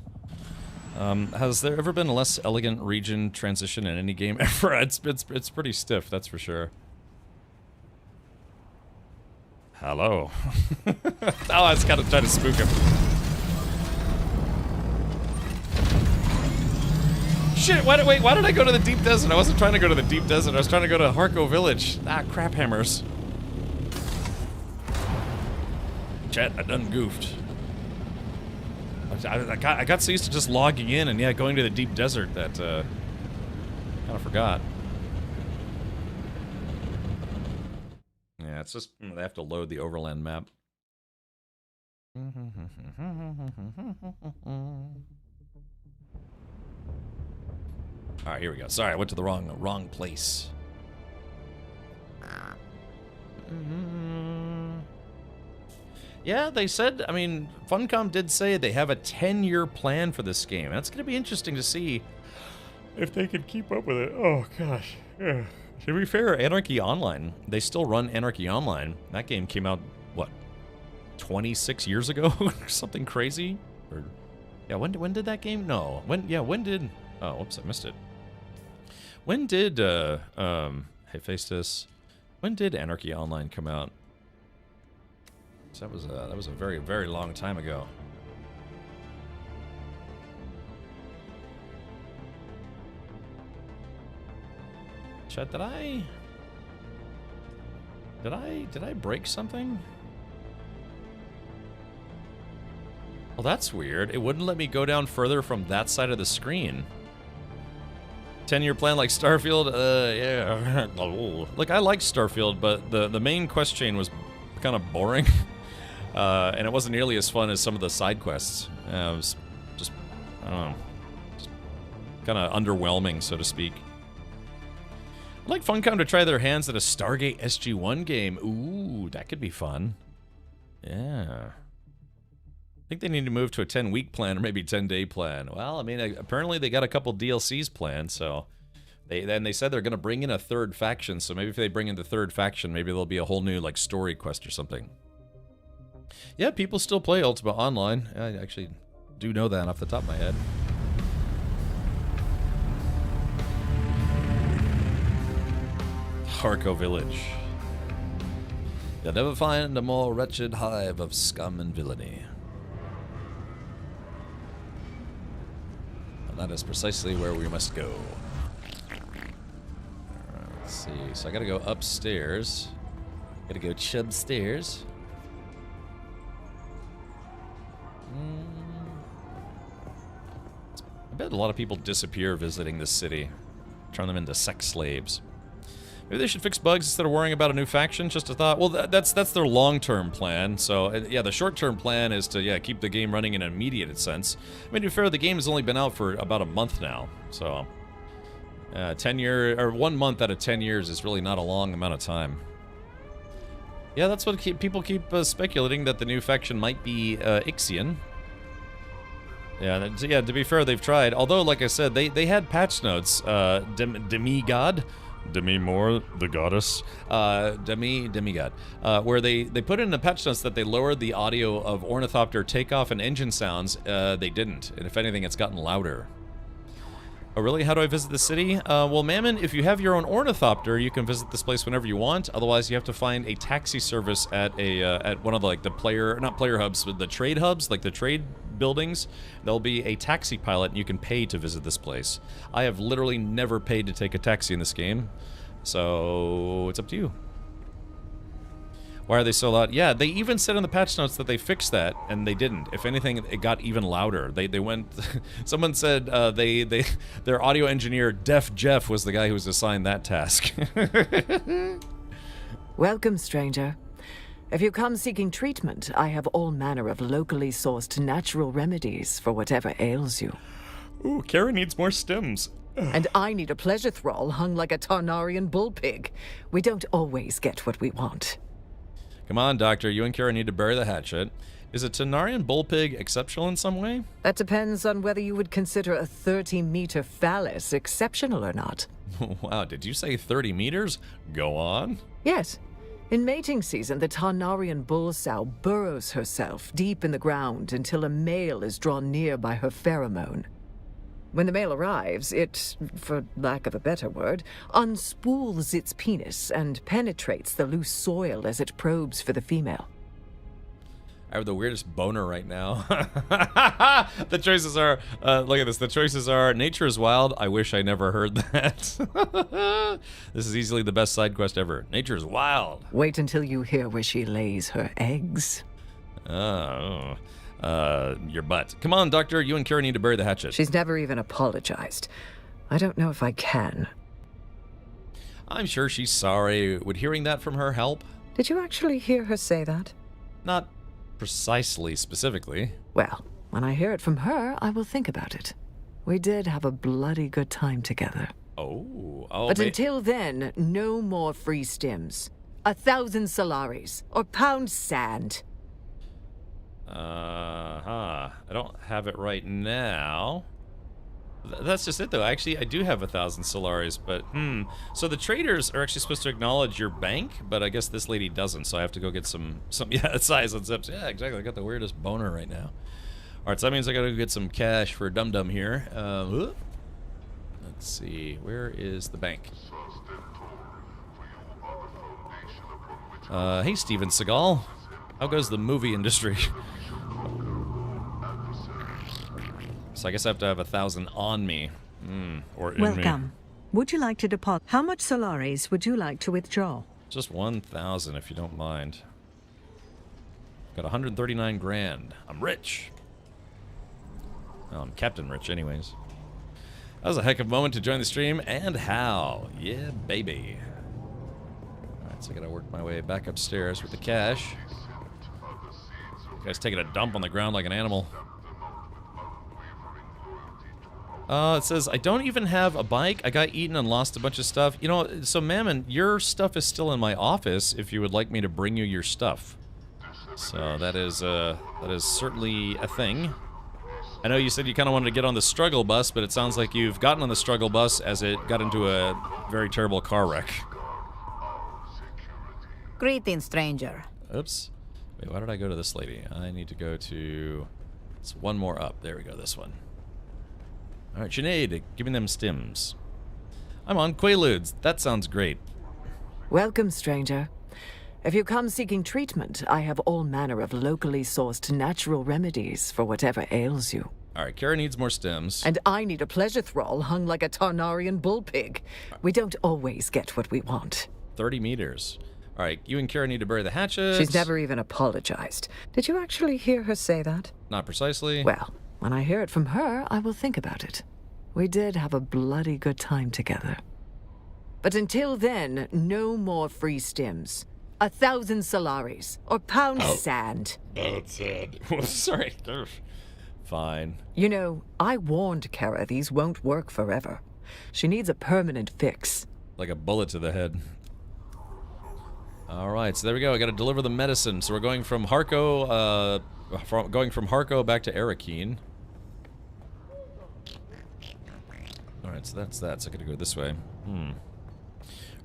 Has there ever been a less elegant region transition in any game ever? It's pretty stiff, that's for sure. Hello. Oh, I was kind of trying to spook him. Shit, why did I go to the deep desert? I wasn't trying to go to the deep desert. I was trying to go to Harko Village. Ah, crap hammers. Chat, I done goofed. I got so used to just logging in and, yeah, going to the deep desert that, kind of forgot. Yeah, it's just, they have to load the overland map. Alright, here we go. Sorry, I went to the wrong place. Yeah, they said, I mean, Funcom did say they have a 10-year plan for this game. That's going to be interesting to see if they can keep up with it. Oh, gosh. Yeah. To be fair, Anarchy Online, they still run Anarchy Online. That game came out, what, 26 years ago? Or something crazy? Or, yeah, when did that game? No. When did... Oh, whoops, I missed it. When did, Hephaestus, when did Anarchy Online come out? So that was a very, very long time ago. Chat, did I break something? Well, that's weird. It wouldn't let me go down further from that side of the screen. 10-year plan like Starfield? Yeah. Look, I like Starfield, but the main quest chain was kind of boring. And it wasn't nearly as fun as some of the side quests. It was just, I don't know, just kind of underwhelming, so to speak. I'd like Funcom to try their hands at a Stargate SG-1 game. Ooh, that could be fun. Yeah. I think they need to move to a 10-week plan or maybe 10-day plan. Well, I mean, apparently they got a couple DLCs planned, so... They said they're going to bring in a third faction, so maybe if they bring in the third faction, maybe there'll be a whole new, like, story quest or something. Yeah, people still play Ultima Online. I actually do know that off the top of my head. Harco Village. You'll never find a more wretched hive of scum and villainy. And that is precisely where we must go. Alright, let's see. So I gotta go upstairs. Gotta go chubstairs. I bet a lot of people disappear visiting this city. Turn them into sex slaves. Maybe they should fix bugs instead of worrying about a new faction. Just a thought. Well, that's their long-term plan. So, yeah, the short-term plan is to, yeah, keep the game running in an immediate sense. I mean, to be fair, the game has only been out for about a month now. So, 1 month out of 10 years is really not a long amount of time. Yeah, that's what people keep speculating, that the new faction might be Ixion. Yeah, to be fair, they've tried. Although, like I said, they had patch notes. Demigod. Demi Moore, the goddess. Demigod. Where they put in the patch notes that they lowered the audio of ornithopter takeoff and engine sounds. They didn't. And if anything, it's gotten louder. Oh, really? How do I visit the city? Well, Mammon, if you have your own ornithopter, you can visit this place whenever you want. Otherwise, you have to find a taxi service at at one of the, like, the not player hubs, but the trade hubs, like the trade buildings. There'll be a taxi pilot, and you can pay to visit this place. I have literally never paid to take a taxi in this game, so it's up to you. Why are they so loud? Yeah, they even said in the patch notes that they fixed that, and they didn't. If anything, it got even louder. They went... Someone said their audio engineer, Deaf Jeff, was the guy who was assigned that task. Welcome, stranger. If you come seeking treatment, I have all manner of locally sourced natural remedies for whatever ails you. Ooh, Kara needs more stems. And I need a pleasure thrall hung like a Tarnarian bull pig. We don't always get what we want. Come on, Doctor. You and Kara need to bury the hatchet. Is a Tanarian bullpig exceptional in some way? That depends on whether you would consider a 30-meter phallus exceptional or not. Wow, did you say 30 meters? Go on. Yes. In mating season, the Tarnarian bull sow burrows herself deep in the ground until a male is drawn near by her pheromone. When the male arrives, it, for lack of a better word, unspools its penis and penetrates the loose soil as it probes for the female. I have the weirdest boner right now. The choices are, look at this, the choices are, nature is wild, I wish I never heard that. This is easily the best side quest ever. Nature is wild. Wait until you hear where she lays her eggs. Oh. Your butt. Come on, Doctor, you and Kara need to bury the hatchet. She's never even apologized. I don't know if I can. I'm sure she's sorry. Would hearing that from her help? Did you actually hear her say that? Not precisely, specifically. Well, when I hear it from her, I will think about it. We did have a bloody good time together. Oh, but until then, no more free stims. 1,000 Solaris, or pound sand. I don't have it right now. That's just it, though. Actually, I do have 1,000 Solaris, but, So the traders are actually supposed to acknowledge your bank, but I guess this lady doesn't, so I have to go get some yeah, size and zips. Yeah, exactly. I got the weirdest boner right now. Alright, so that means I gotta go get some cash for Dum Dum here. Let's see. Where is the bank? Hey, Steven Seagal. How goes the movie industry? So I guess I have to have 1,000 on me. Or in Welcome. me. Would you like to deposit? How much Solaris would you like to withdraw? Just 1,000 if you don't mind. Got 139 grand. I'm rich. Well, I'm Captain Rich anyways. That was a heck of a moment to join the stream, and how? Yeah, baby. Alright, so I gotta work my way back upstairs with the cash. Guy's taking a dump on the ground like an animal. It says, I don't even have a bike. I got eaten and lost a bunch of stuff. You know, so Mammon, your stuff is still in my office if you would like me to bring you your stuff. So that is certainly a thing. I know you said you kind of wanted to get on the struggle bus, but it sounds like you've gotten on the struggle bus as it got into a very terrible car wreck. Greetings, stranger. Oops. Wait, why did I go to this lady? I need to go to... It's one more up. There we go, this one. Alright, Sinead, give me them stims. I'm on Quaaludes. That sounds great. Welcome, stranger. If you come seeking treatment, I have all manner of locally sourced natural remedies for whatever ails you. Alright, Kara needs more stems. And I need a pleasure thrall hung like a Tarnarian bullpig. We don't always get what we want. 30 meters. Alright, you and Kara need to bury the hatches. She's never even apologized. Did you actually hear her say that? Not precisely. Well, when I hear it from her, I will think about it. We did have a bloody good time together. But until then, no more free stims. 1,000 Solaris, or pound sand. Pound sand. Sorry. Fine. You know, I warned Kara these won't work forever. She needs a permanent fix. Like a bullet to the head. Alright, so there we go. I gotta deliver the medicine. So we're going from Harko, back to Arakeen. Alright, so that's that. So I gotta go this way.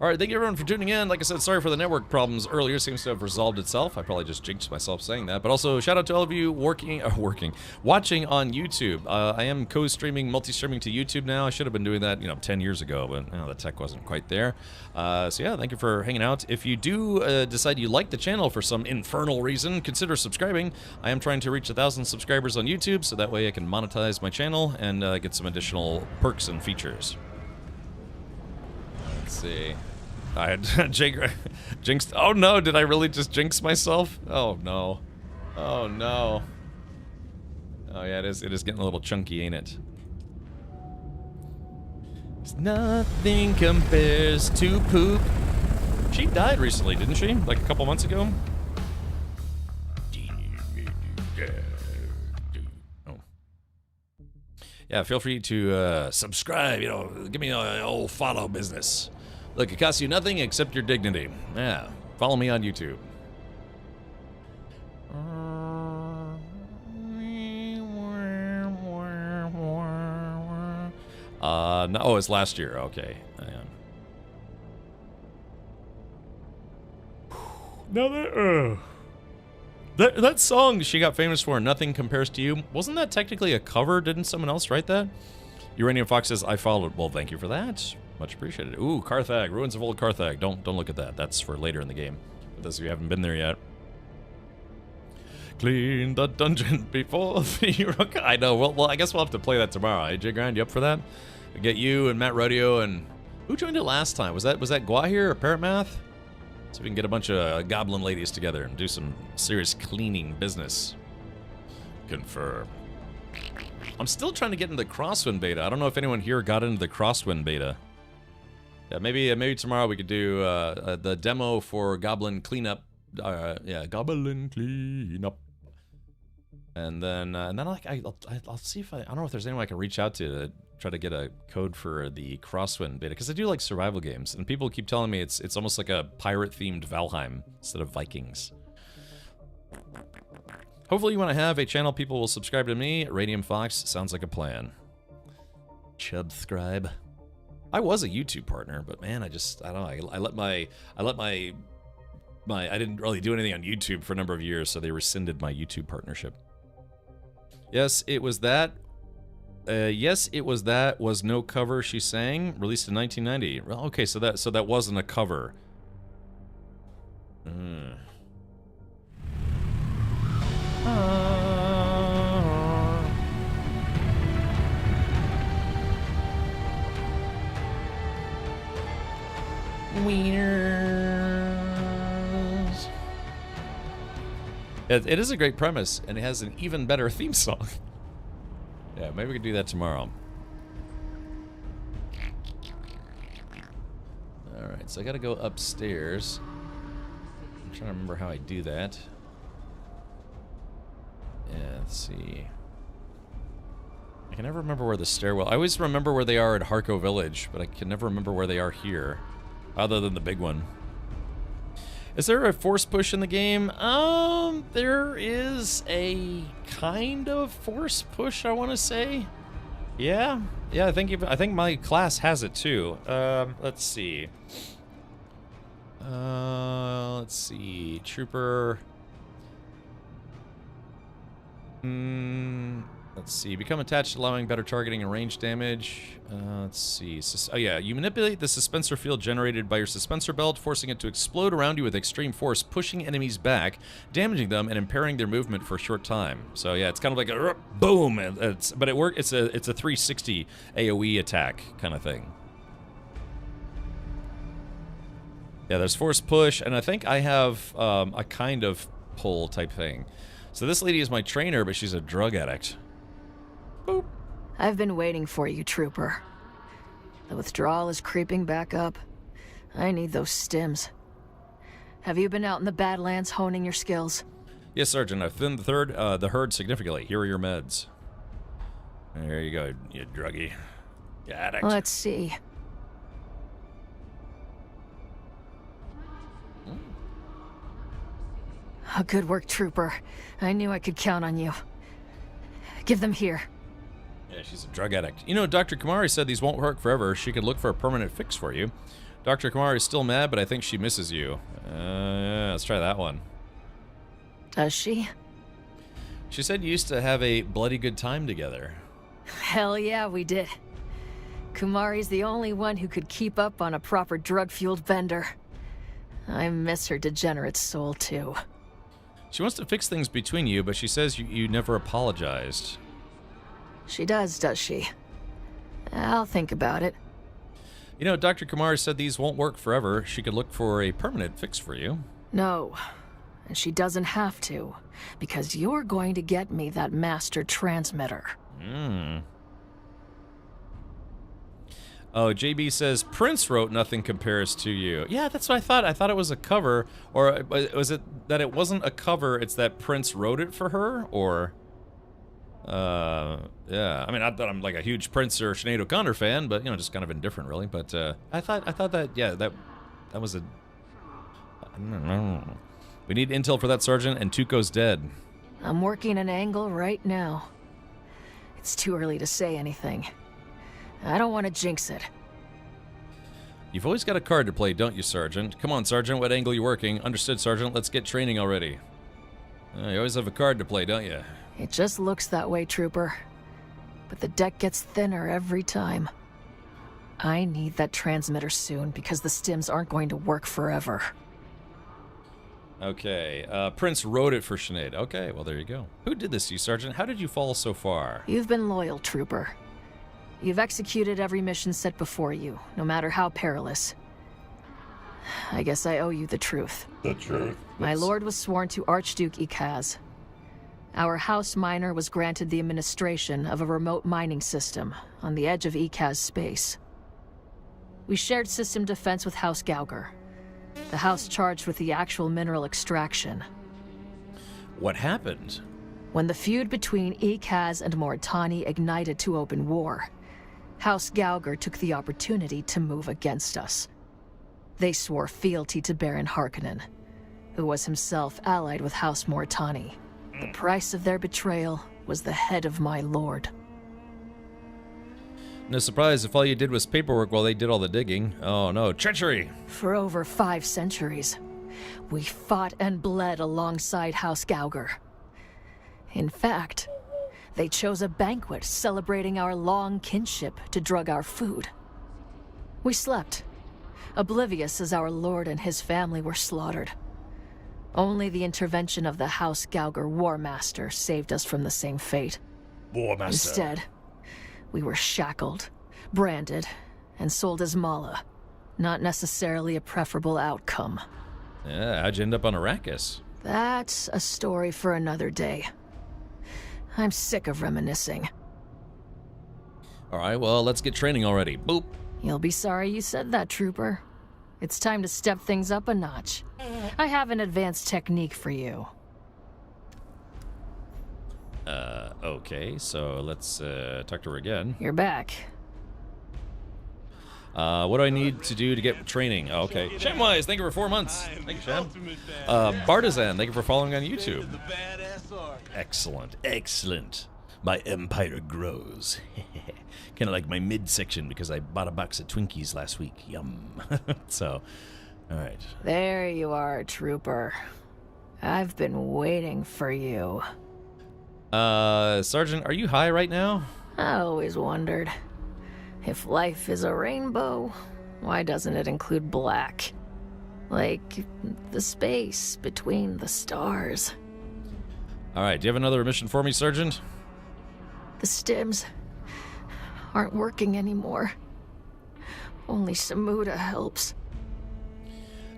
Alright, thank you everyone for tuning in. Like I said, sorry for the network problems earlier. Seems to have resolved itself. I probably just jinxed myself saying that. But also, shout out to all of you watching on YouTube. I am co-streaming, multi-streaming to YouTube now. I should have been doing that, 10 years ago, but the tech wasn't quite there. So yeah, thank you for hanging out. If you do decide you like the channel for some infernal reason, consider subscribing. I am trying to reach 1,000 subscribers on YouTube, so that way I can monetize my channel and get some additional perks and features. Let's see. I had jinxed. Oh no, did I really just jinx myself? Oh no. Oh no. Oh yeah, it is getting a little chunky, ain't it? Nothing compares to poop. She died recently, didn't she? Like a couple months ago? Oh. Yeah, feel free to subscribe, give me an old follow business. Look, it costs you nothing except your dignity. Yeah, follow me on YouTube. No, oh, it's last year. Okay. Now that song she got famous for, Nothing Compares to You, wasn't that technically a cover? Didn't someone else write that? Uranium Fox says, I followed. Well, thank you for that. Much appreciated. Ooh, Carthag, Ruins of Old Carthag. Don't look at that. That's for later in the game. For those of you who haven't been there yet. Clean the dungeon before the... I know. Well, I guess we'll have to play that tomorrow. Hey, J-Grind, you up for that? We'll get you and Matt Rodeo and... Who joined it last time? Was that Guahir or Parrotmath? So we can get a bunch of goblin ladies together and do some serious cleaning business. Confirm. I'm still trying to get into the Crosswind beta. I don't know if anyone here got into the Crosswind beta. Yeah, maybe tomorrow we could do the demo for Goblin Cleanup. Yeah, Goblin Cleanup. And then I'll see if I don't know if there's anyone I can reach out to try to get a code for the Crosswind beta, because I do like survival games, and people keep telling me it's almost like a pirate-themed Valheim instead of Vikings. Hopefully, when I have a channel, people will subscribe to me. Radium Fox sounds like a plan. Chubscribe. I was a YouTube partner, but man, I don't know. I let my I didn't really do anything on YouTube for a number of years, so they rescinded my YouTube partnership. Yes, it was that. Yes, it was that. Was no cover. She sang. Released in 1990. Well, okay, so that wasn't a cover. Wieners. It is a great premise, and it has an even better theme song. Yeah, maybe we could do that tomorrow. Alright, so I gotta go upstairs. I'm trying to remember how I do that. Yeah, let's see. I can never remember where the stairwell... I always remember where they are at Harco Village, but I can never remember where they are here. Other than the big one. Is there a force push in the game? There is a kind of force push, I want to say. Yeah, I think my class has it too. Let's see. Trooper. Let's see. Become attached, allowing better targeting and range damage. Let's see. Oh yeah, you manipulate the suspensor field generated by your suspensor belt, forcing it to explode around you with extreme force, pushing enemies back, damaging them, and impairing their movement for a short time. So yeah, it's kind of like a boom. But it works. It's a 360 AOE attack kind of thing. Yeah, there's force push, and I think I have a kind of pull type thing. So this lady is my trainer, but she's a drug addict. Boop. I've been waiting for you, Trooper. The withdrawal is creeping back up. I need those stims. Have you been out in the Badlands honing your skills? Yes, Sergeant. I've thinned the herd significantly. Here are your meds. There you go, you druggie. You addict. Let's see. Oh, good work, Trooper. I knew I could count on you. Give them here. Yeah, she's a drug addict. You know, Dr. Kamari said these won't work forever. She could look for a permanent fix for you. Dr. Kamari is still mad, but I think she misses you. Yeah, let's try that one. Does she? She said you used to have a bloody good time together. Hell yeah, we did. Kumari's the only one who could keep up on a proper drug-fueled bender. I miss her degenerate soul, too. She wants to fix things between you, but she says you never apologized. She does she? I'll think about it. You know, Dr. Kamari said these won't work forever. She could look for a permanent fix for you. No, and she doesn't have to, because you're going to get me that master transmitter. Oh, JB says, Prince wrote Nothing Compares to You. Yeah, that's what I thought. I thought it was a cover, or was it that it wasn't a cover, it's that Prince wrote it for her, or... yeah, I mean, not that I'm like a huge Prince or Sinead O'Connor fan, but, you know, just kind of indifferent, really. But, I thought that, yeah, that was a... I don't know. We need intel for that, Sergeant, and Tuco's dead. I'm working an angle right now. It's too early to say anything. I don't want to jinx it. You've always got a card to play, don't you, Sergeant? Come on, Sergeant, what angle you working? Understood, Sergeant, let's get training already. You always have a card to play, don't you? It just looks that way, Trooper. But the deck gets thinner every time. I need that transmitter soon, because the stims aren't going to work forever. Okay, Prince wrote it for Sinead. Okay, well, there you go. Who did this to you, Sergeant? How did you fall so far? You've been loyal, Trooper. You've executed every mission set before you, no matter how perilous. I guess I owe you the truth. The truth? My lord was sworn to Archduke Ikaz. Our house miner was granted the administration of a remote mining system on the edge of Ikaz space. We shared system defense with House Gauger, the house charged with the actual mineral extraction. What happened? When the feud between Ikaz and Mortani ignited to open war, House Gauger took the opportunity to move against us. They swore fealty to Baron Harkonnen, who was himself allied with House Mortani. The price of their betrayal was the head of my lord. No surprise if all you did was paperwork while they did all the digging. Oh no, treachery! For over 5 centuries, we fought and bled alongside House Gauger. In fact, they chose a banquet celebrating our long kinship to drug our food. We slept, oblivious as our lord and his family were slaughtered. Only the intervention of the House Gauger War Master saved us from the same fate. War Master. Instead, we were shackled, branded, and sold as Mala. Not necessarily a preferable outcome. Yeah, how'd you end up on Arrakis? That's a story for another day. I'm sick of reminiscing. Alright, well, let's get training already. Boop. You'll be sorry you said that, Trooper. It's time to step things up a notch. I have an advanced technique for you. Okay, so let's talk to her again. You're back. What do I need to do to get training? Oh, okay. Shamwise, thank you for 4 months. Thank you, Sham. Bartizan, thank you for following on YouTube. Excellent, excellent. My empire grows. Kind of like my midsection because I bought a box of Twinkies last week. Yum. So, all right. There you are, Trooper. I've been waiting for you. Sergeant, are you high right now? I always wondered. If life is a rainbow, why doesn't it include black? Like the space between the stars. All right, do you have another mission for me, Sergeant? The stims aren't working anymore. Only Samuda helps.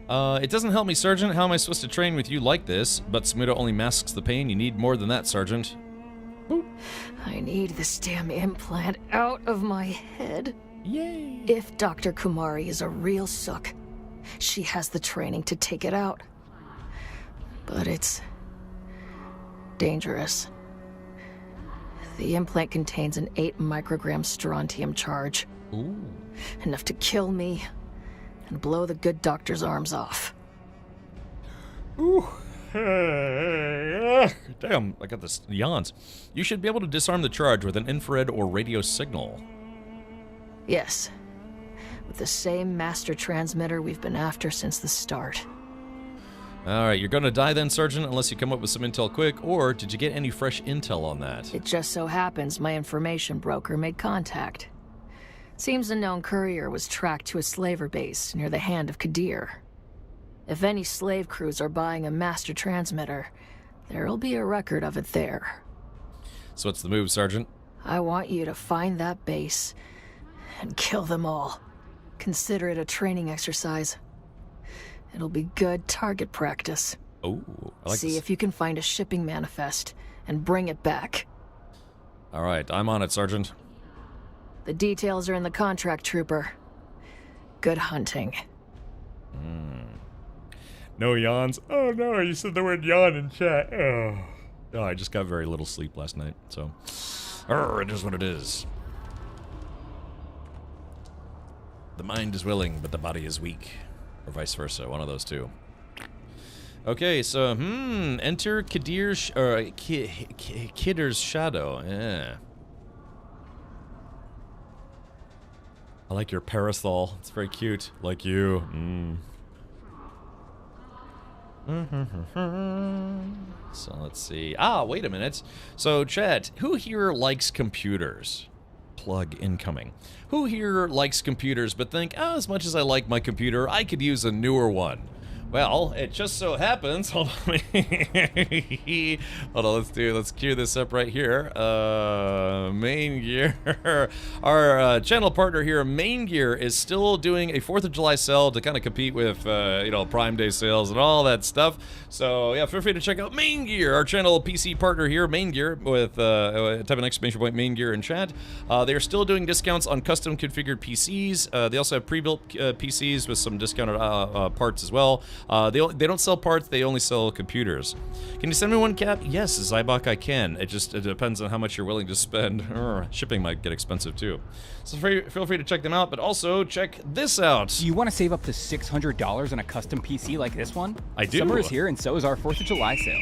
It doesn't help me, Sergeant. How am I supposed to train with you like this? But Samuda only masks the pain. You need more than that, Sergeant. Boop. I need this damn implant out of my head. Yay! If Dr. Kumari is a real sook, she has the training to take it out. But it's dangerous. The implant contains an 8 microgram strontium charge. Ooh. Enough to kill me and blow the good doctor's arms off. Ooh. Damn, I got this yawns. You should be able to disarm the charge with an infrared or radio signal. Yes. With the same master transmitter we've been after since the start. Alright, you're gonna die then, Sergeant, unless you come up with some intel quick, or did you get any fresh intel on that? It just so happens my information broker made contact. Seems a known courier was tracked to a slaver base near the Hand of Kadir. If any slave crews are buying a master transmitter, there'll be a record of it there. So what's the move, Sergeant? I want you to find that base and kill them all. Consider it a training exercise. It'll be good target practice. Oh, I like See this. if you can find a shipping manifest and bring it back. All right, I'm on it, Sergeant. The details are in the contract, Trooper. Good hunting. No yawns. Oh no, you said the word yawn in chat. Oh, I just got very little sleep last night, so it is what it is. The mind is willing, but the body is weak. Or vice versa, one of those two. Okay, so, enter Kadir's, Kidder's shadow. Yeah. I like your parasol. It's very cute. Like you. So let's see. Wait a minute. So, chat, who here likes computers? Plug incoming. Who here likes computers but think, as much as I like my computer, I could use a newer one? Well, it just so happens, hold on, let's cue this up right here. Main Gear, our channel partner here, Main Gear, is still doing a 4th of July sale to kind of compete with, Prime Day sales and all that stuff. So, yeah, feel free to check out Main Gear, our channel PC partner here, Main Gear, with type an exclamation point Main Gear in chat. They are still doing discounts on custom configured PCs. They also have pre-built PCs with some discounted parts as well. They don't sell parts, they only sell computers. Can you send me one, Cap? Yes, Zybok, I can. It depends on how much you're willing to spend. Shipping might get expensive too. So feel free to check them out, but also check this out. Do you want to save up to $600 on a custom PC like this one? I do. Summer is here, and so is our 4th of July sale.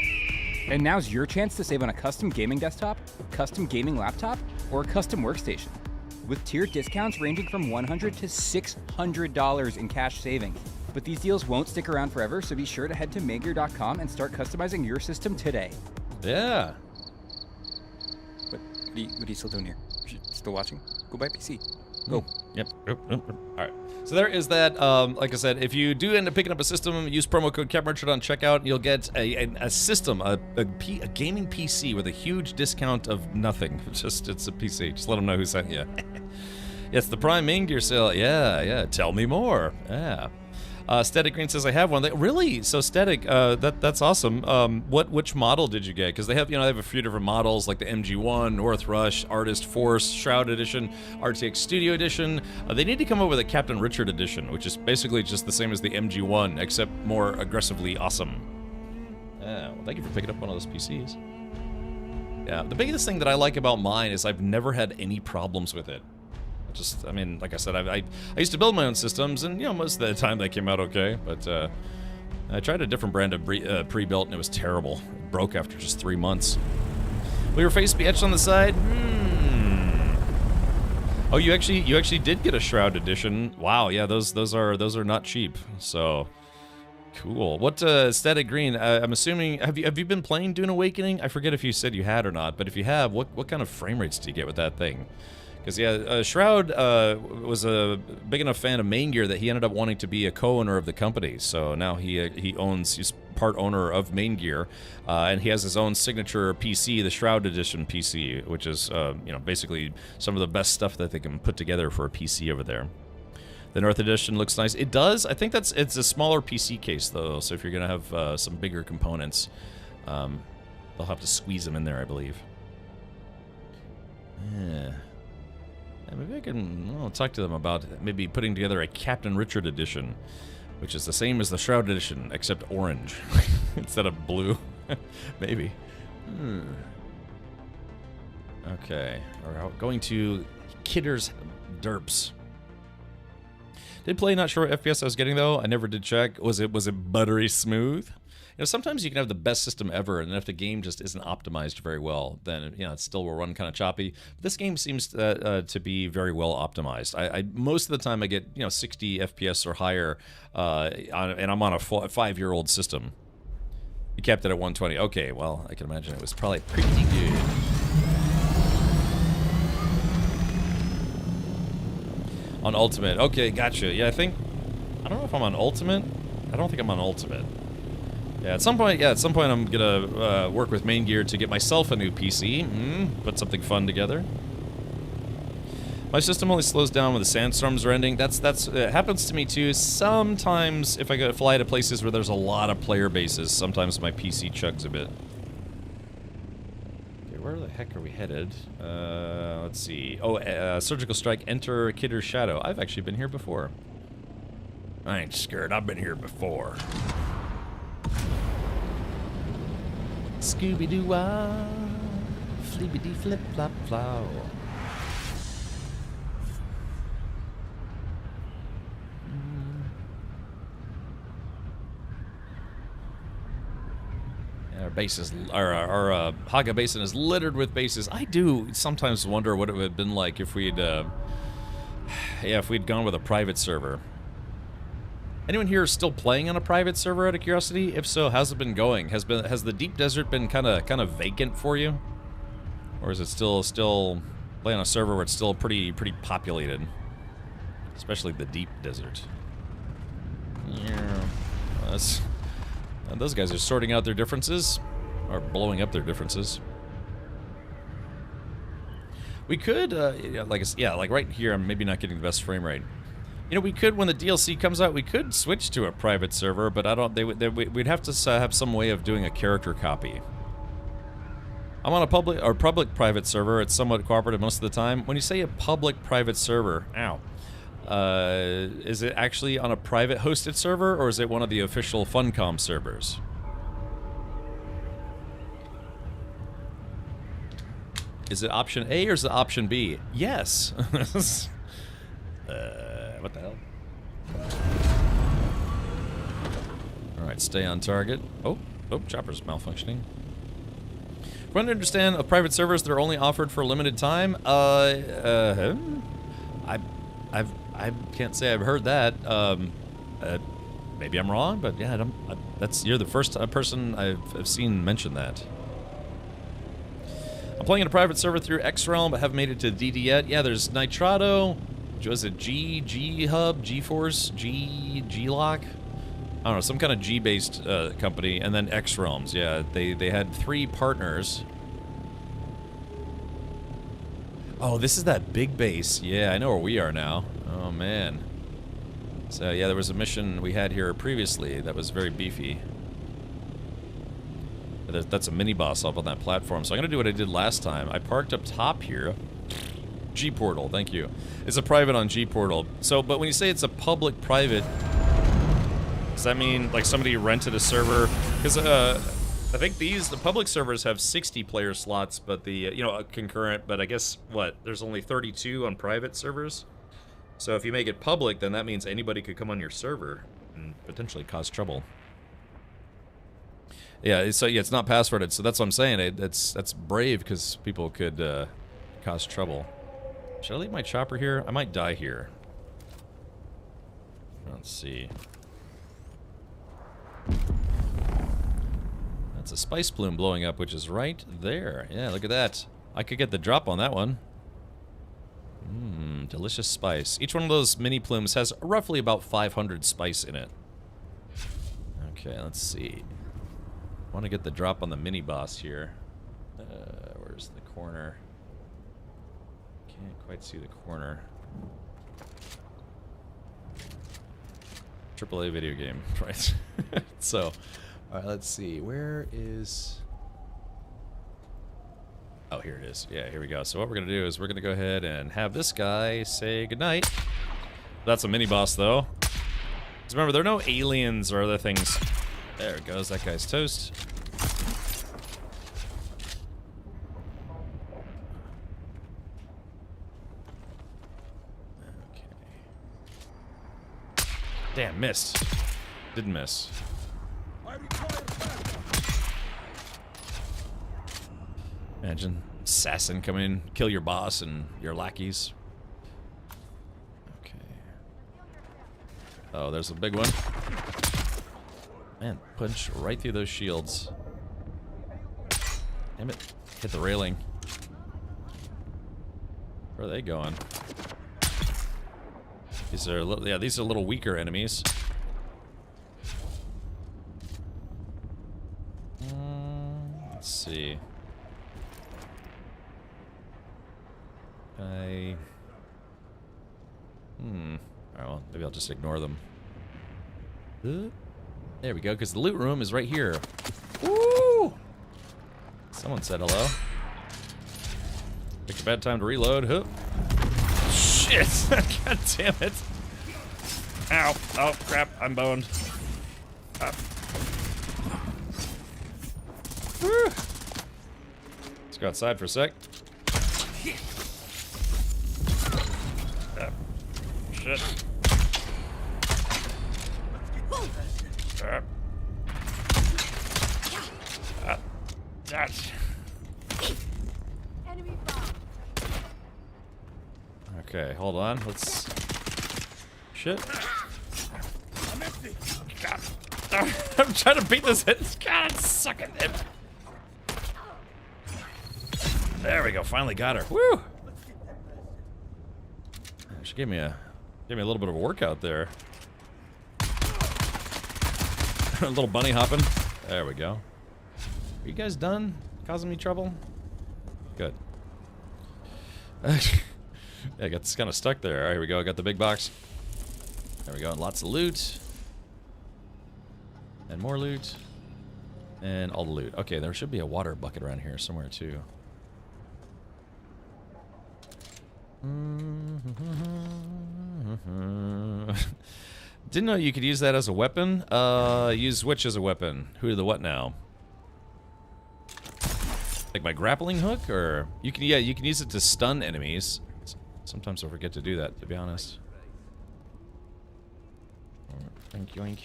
And now's your chance to save on a custom gaming desktop, custom gaming laptop, or a custom workstation. With tiered discounts ranging from $100 to $600 in cash savings. But these deals won't stick around forever, so be sure to head to Maingear.com and start customizing your system today. Yeah. What are you still doing here? Still watching? Go buy PC. Go. Yep. Alright. So there is that. Like I said, if you do end up picking up a system, use promo code CapMerchant on checkout, and you'll get a system, a gaming PC with a huge discount of nothing. It's a PC. Just let them know who sent you. It's the Prime Main Gear sale. Yeah. Tell me more. Yeah. Static Green says I have one. Really? So Static, that's awesome. Which model did you get? Because they have, they have a few different models, like the MG1, North Rush, Artist Force, Shroud Edition, RTX Studio Edition. They need to come up with a Captain Richard Edition, which is basically just the same as the MG1, except more aggressively awesome. Well, thank you for picking up one of those PCs. Yeah, the biggest thing that I like about mine is I've never had any problems with it. I mean, like I said, I used to build my own systems, and, most of the time they came out okay, but I tried a different brand of pre-built, and it was terrible. It broke after just 3 months. Will your face be etched on the side? Oh, you actually did get a Shroud Edition. Wow, yeah, those are not cheap, so... Cool. What, Static Green, I'm assuming, have you been playing Dune Awakening? I forget if you said you had or not, but if you have, what kind of frame rates do you get with that thing? Because, yeah, Shroud was a big enough fan of Main Gear that he ended up wanting to be a co-owner of the company. So now he's part owner of Main Gear, and he has his own signature PC, the Shroud Edition PC, which is, basically some of the best stuff that they can put together for a PC over there. The North Edition looks nice. It does. I think it's a smaller PC case, though, so if you're going to have some bigger components, they'll have to squeeze them in there, I believe. Yeah. Maybe I can talk to them about maybe putting together a Captain Richard Edition, which is the same as the Shroud Edition, except orange instead of blue. Maybe. Okay. We're going to Kidder's Derps. Did play, not sure what FPS I was getting, though. I never did check. Was it buttery smooth? Sometimes you can have the best system ever, and if the game just isn't optimized very well, then, it still will run kind of choppy. But this game seems to be very well optimized. Most of the time I get, 60 FPS or higher, and I'm on a 5-year-old system. You kept it at 120. Okay, well, I can imagine it was probably pretty good. On Ultimate. Okay, gotcha. Yeah, I don't know if I'm on Ultimate. I don't think I'm on Ultimate. Yeah, at some point I'm gonna work with Main Gear to get myself a new PC. Put something fun together. My system only slows down when the sandstorms are ending. It happens to me too. Sometimes if I go fly to places where there's a lot of player bases, sometimes my PC chugs a bit. Where the heck are we headed? Let's see. Oh, Surgical Strike, enter Kidder's Shadow. I've actually been here before. I ain't scared. I've been here before. Scooby-Doo-wah, flippity-flip-flop-flow. Our bases, our Haga Basin is littered with bases. I do sometimes wonder what it would have been like if we'd, if we'd gone with a private server. Anyone here still playing on a private server out of curiosity? If so, how's it been going? Has the Deep Desert been kind of vacant for you, or is it still playing on a server where it's still pretty populated, especially the Deep Desert? Yeah, those guys are sorting out their differences, or blowing up their differences. We could, like right here, I'm maybe not getting the best frame rate. We could, when the DLC comes out, we could switch to a private server, but we'd have to have some way of doing a character copy. I'm on a public private server. It's somewhat cooperative most of the time. When you say a public private server, is it actually on a private hosted server, or is it one of the official Funcom servers? Is it option A or is it option B? Yes. What the hell? Alright, stay on target. Oh, chopper's malfunctioning. From what I understand, of private servers that are only offered for a limited time, I can't say I've heard that. Maybe I'm wrong, but yeah, you're the first person I've seen mention that. I'm playing in a private server through X-Realm, but haven't made it to DD yet. Yeah, there's Nitrado. Was it G-Hub, G-Force, G-Lock? I don't know, some kind of G-based company, and then X-Realms. Yeah, they had 3 partners. Oh, this is that big base. Yeah, I know where we are now. Oh, man. So yeah, there was a mission we had here previously that was very beefy. That's a mini-boss up on that platform, so I'm gonna do what I did last time. I parked up top here. G-Portal, thank you. It's a private on G-Portal. So, but when you say it's a public-private, does that mean, like, somebody rented a server? Because, I think the public servers have 60 player slots, but the, you know, concurrent, but I guess, what, there's only 32 on private servers? So if you make it public, then that means anybody could come on your server and potentially cause trouble. Yeah, so yeah, it's not passworded, so that's what I'm saying. That's brave, because people could cause trouble. Should I leave my chopper here? I might die here. Let's see. That's a spice plume blowing up, which is right there. Yeah, look at that. I could get the drop on that one. Mmm, delicious spice. Each one of those mini plumes has roughly about 500 spice in it. Okay, let's see. I want to get the drop on the mini boss here. Where's the corner? Can't quite see the corner. AAA video game, right? So, alright, let's see. Where is... Oh, here it is. Yeah, here we go. So what we're going to do is we're going to go ahead and have this guy say goodnight. That's a mini-boss, though. Because remember, there are no aliens or other things. There it goes. That guy's toast. Okay. Damn, missed. Didn't miss. Imagine assassin come in, kill your boss and your lackeys. Okay. Oh, there's a big one. Man, punch right through those shields. Damn it. Hit the railing. Where are they going? These are yeah, these are a little weaker enemies. Let's see. Alright, well, maybe I'll just ignore them. There we go, because the loot room is right here. Woo! Someone said hello. Picked a bad time to reload. Huh. Shit! God damn it! Ow! Oh, crap, I'm boned. Let's go outside for a sec. Shit. Okay, hold on. Let's. Shit. God. I'm trying to beat this hit. God, sucking it. There we go. Finally got her. Woo! She gave me a little bit of a workout there. A little bunny hopping. There we go. Are you guys done causing me trouble? Good. Yeah, I got kind of stuck there. All right, here we go. I got the big box. There we go. And lots of loot. And more loot. And all the loot. Okay, there should be a water bucket around here somewhere, too. Didn't know you could use that as a weapon. Use which as a weapon? Who the what now? Like my grappling hook, or you can you can use it to stun enemies. Sometimes I forget to do that, to be honest. Yoink yoink.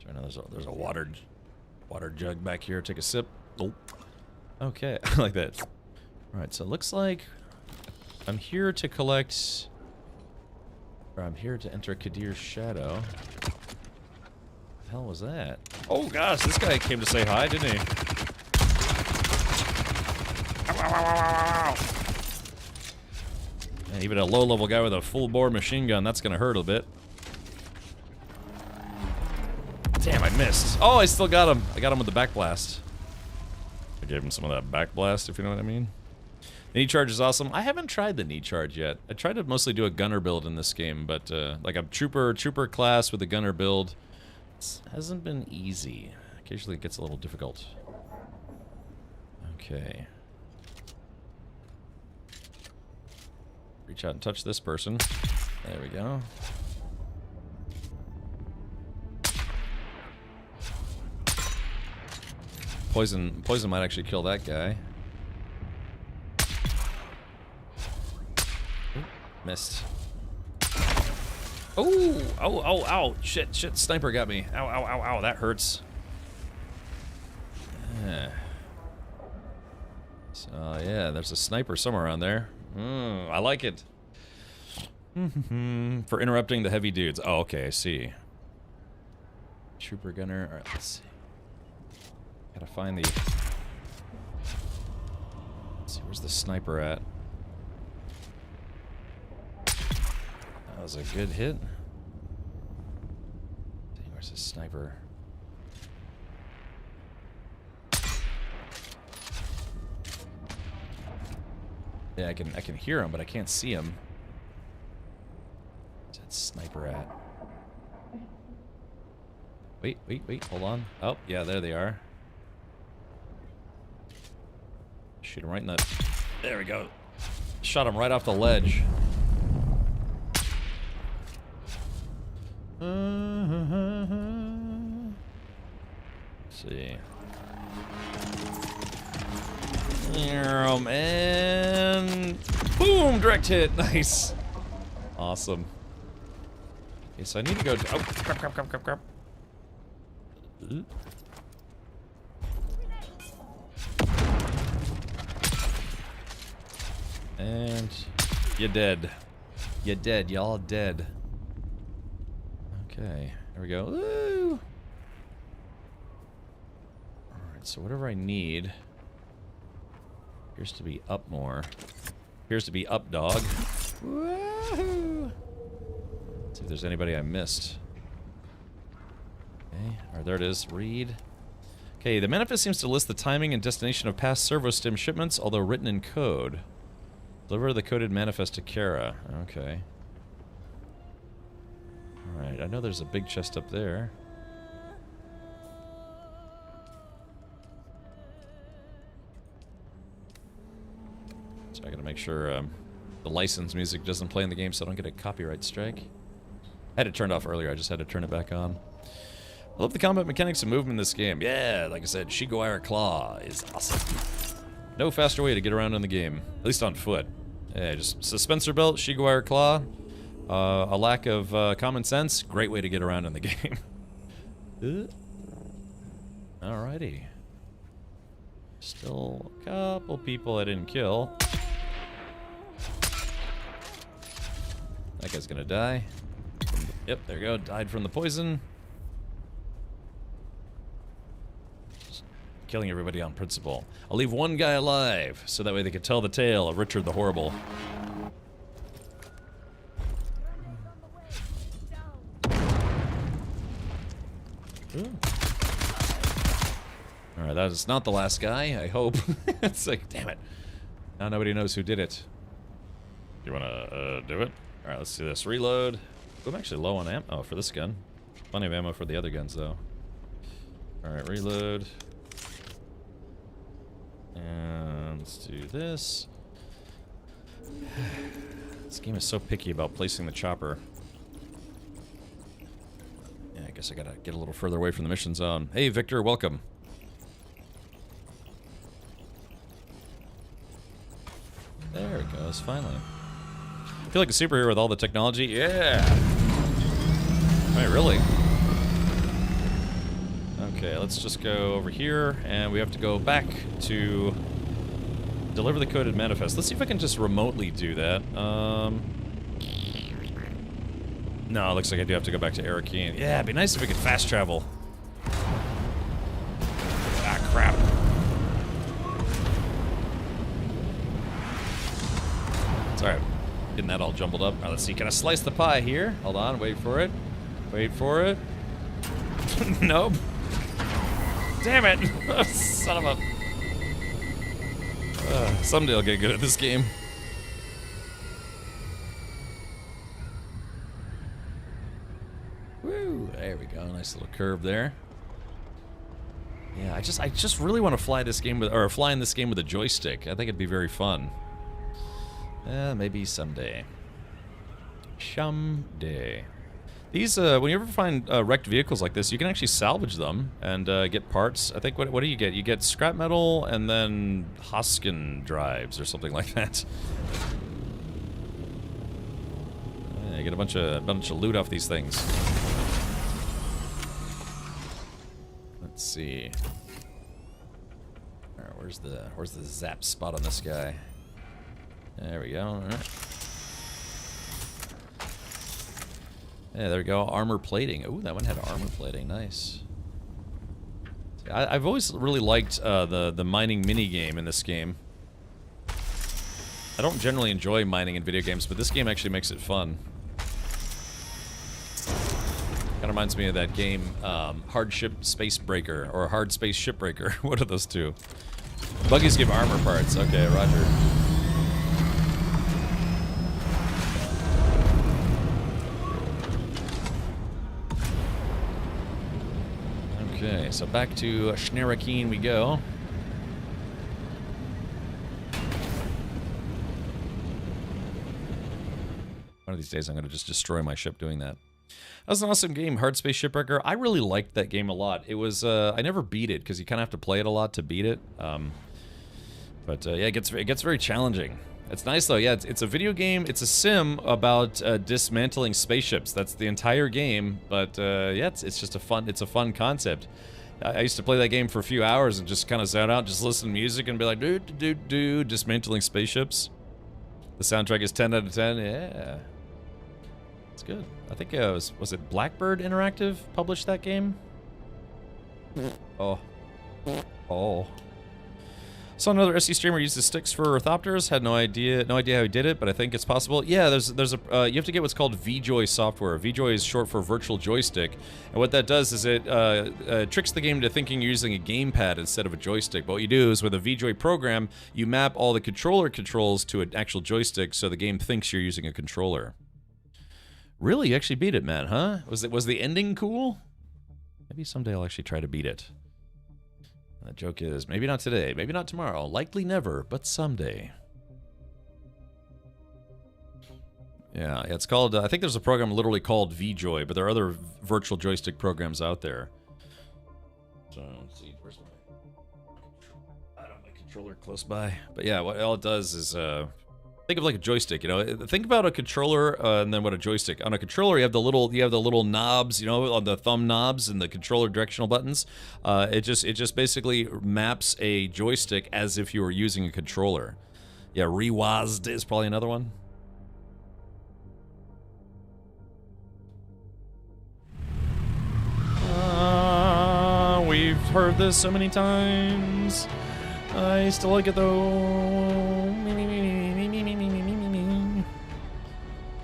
I know there's a water jug back here. Take a sip. Oh. Okay, I like that. All right, so it looks like I'm here to collect. Or I'm here to enter Kadir's shadow. What the hell was that? Oh gosh, this guy came to say hi, didn't he? Yeah, even a low-level guy with a full-bore machine gun, that's gonna hurt a bit. Damn, I missed. Oh, I still got him. I got him with the back blast. I gave him some of that back blast, if you know what I mean. Knee charge is awesome. I haven't tried the knee charge yet. I tried to mostly do a gunner build in this game, but like a trooper class with a gunner build, it hasn't been easy. Occasionally it gets a little difficult. Okay. Reach out and touch this person. There we go. Poison might actually kill that guy. Ooh, missed. Oh, ow. Shit, sniper got me. Ow, that hurts. Yeah. So, yeah, there's a sniper somewhere around there. I like it. For interrupting the heavy dudes. Oh, okay, I see. Trooper gunner. Alright, let's see. Gotta find the... Let's see, where's the sniper at? That was a good hit. Dang, where's the sniper? Yeah, I can hear him, but I can't see him. Where's that sniper at? Wait, hold on. Oh, yeah, there they are. Shoot him right in the... There we go. Shot him right off the ledge. Let's see. And boom, direct hit. Nice. Awesome. Okay, so I need to go. Oh, crap. And you're dead. You're dead. Y'all dead. Okay, there we go. Woo! Alright, so whatever I need appears to be up more. Appears to be up, dog. Woohoo! Let's see if there's anybody I missed. Okay, alright, there it is. Read. Okay, the manifest seems to list the timing and destination of past servo-stim shipments, although written in code. Deliver the coded manifest to Kara. Okay. Alright, I know there's a big chest up there. So I gotta make sure the license music doesn't play in the game so I don't get a copyright strike. I had it turned off earlier, I just had to turn it back on. I love the combat mechanics and movement in this game. Yeah, like I said, Shiguire Claw is awesome. No faster way to get around in the game, at least on foot. Yeah, just suspensor belt, Shiguire Claw. A lack of common sense, great way to get around in the game. Alrighty. Still a couple people I didn't kill. That guy's gonna die. Yep, there you go, died from the poison. Just killing everybody on principle. I'll leave one guy alive, so that way they can tell the tale of Richard the Horrible. Alright, that is not the last guy, I hope. It's like, damn it. Now nobody knows who did it. You wanna do it? Alright, let's do this. Reload. I'm actually low on ammo. Oh, for this gun. Plenty of ammo for the other guns, though. Alright, reload. And let's do this. This game is so picky about placing the chopper. Yeah, I guess I gotta get a little further away from the mission zone. Hey, Victor, welcome. There it goes, finally. I feel like a superhero with all the technology. Yeah! Wait, really? Okay, let's just go over here, and we have to go back to deliver the coded manifest. Let's see if I can just remotely do that. No, it looks like I do have to go back to Arakeen. Yeah, it'd be nice if we could fast travel. Ah, crap. It's alright. Getting that all jumbled up. Alright, let's see. Can I slice the pie here? Hold on, wait for it. Wait for it. Nope. Damn it! Son of a... Someday I'll get good at this game. Woo! There we go. Nice little curve there. Yeah, I just really want to fly this game with, or fly in this game with a joystick. I think it'd be very fun. Maybe someday. Someday. These, when you ever find wrecked vehicles like this, you can actually salvage them and get parts. I think, what do you get? You get scrap metal and then Hoskin drives or something like that. Yeah, you get a bunch of loot off these things. Let's see. All right, where's the zap spot on this guy? There we go. All right. Yeah, there we go. Armor plating. Ooh, that one had armor plating. Nice. I've always really liked the mining mini game in this game. I don't generally enjoy mining in video games, but this game actually makes it fun. Kind of reminds me of that game, Hardship Space Breaker, or Hard Space Shipbreaker. What are those two? Buggies give armor parts. Okay, roger. Okay, so back to Schnerakeen we go. One of these days I'm going to just destroy my ship doing that. That was an awesome game, Hard Space Shipwrecker. I really liked that game a lot. It was, I never beat it, because you kind of have to play it a lot to beat it. But yeah, it gets very challenging. It's nice though, yeah, it's a video game, it's a sim about dismantling spaceships. That's the entire game, but yeah, it's just a fun concept. I used to play that game for a few hours and just kind of zone out, just listen to music and be like, do, dismantling spaceships. The soundtrack is 10 out of 10, yeah. It's good. I think was it Blackbird Interactive published that game? Oh. Saw another SC streamer use the sticks for orthopters. Had no idea how he did it, but I think it's possible. Yeah, there's a you have to get what's called VJoy software. VJoy is short for virtual joystick, and what that does is it tricks the game into thinking you're using a gamepad instead of a joystick. But what you do is with a VJoy program, you map all the controller controls to an actual joystick, so the game thinks you're using a controller. Really, you actually beat it, man? Huh? Was the ending cool? Maybe someday I'll actually try to beat it. The joke is, maybe not today, maybe not tomorrow, likely never, but someday. Yeah, it's called, I think there's a program literally called VJoy, but there are other virtual joystick programs out there. So, let's see, where's my controller close by. But yeah, what all it does is, think of like a joystick, you know. Think about a controller and then what a joystick. On a controller, you have the little knobs, you know, on the thumb knobs and the controller directional buttons. It just basically maps a joystick as if you were using a controller. Yeah, Rewazd is probably another one. We've heard this so many times. I still like it though.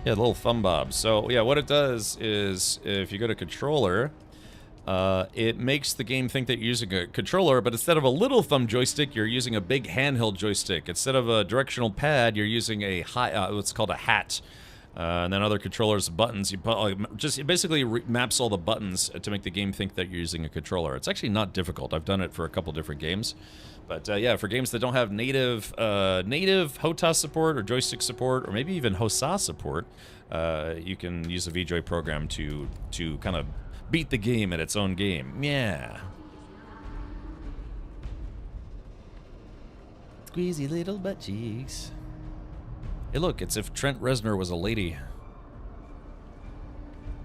Yeah, the little thumb bob. So yeah, what it does is if you go to controller, it makes the game think that you're using a controller, but instead of a little thumb joystick, you're using a big handheld joystick. Instead of a directional pad, you're using a what's called a hat. And then other controllers, buttons, you put, it basically maps all the buttons to make the game think that you're using a controller. It's actually not difficult. I've done it for a couple different games. But yeah, for games that don't have native HOTAS support or joystick support, or maybe even HOSA support, you can use a VJoy program to kind of beat the game at its own game. Yeah. Squeezy little butt cheeks. Hey look, it's if Trent Reznor was a lady.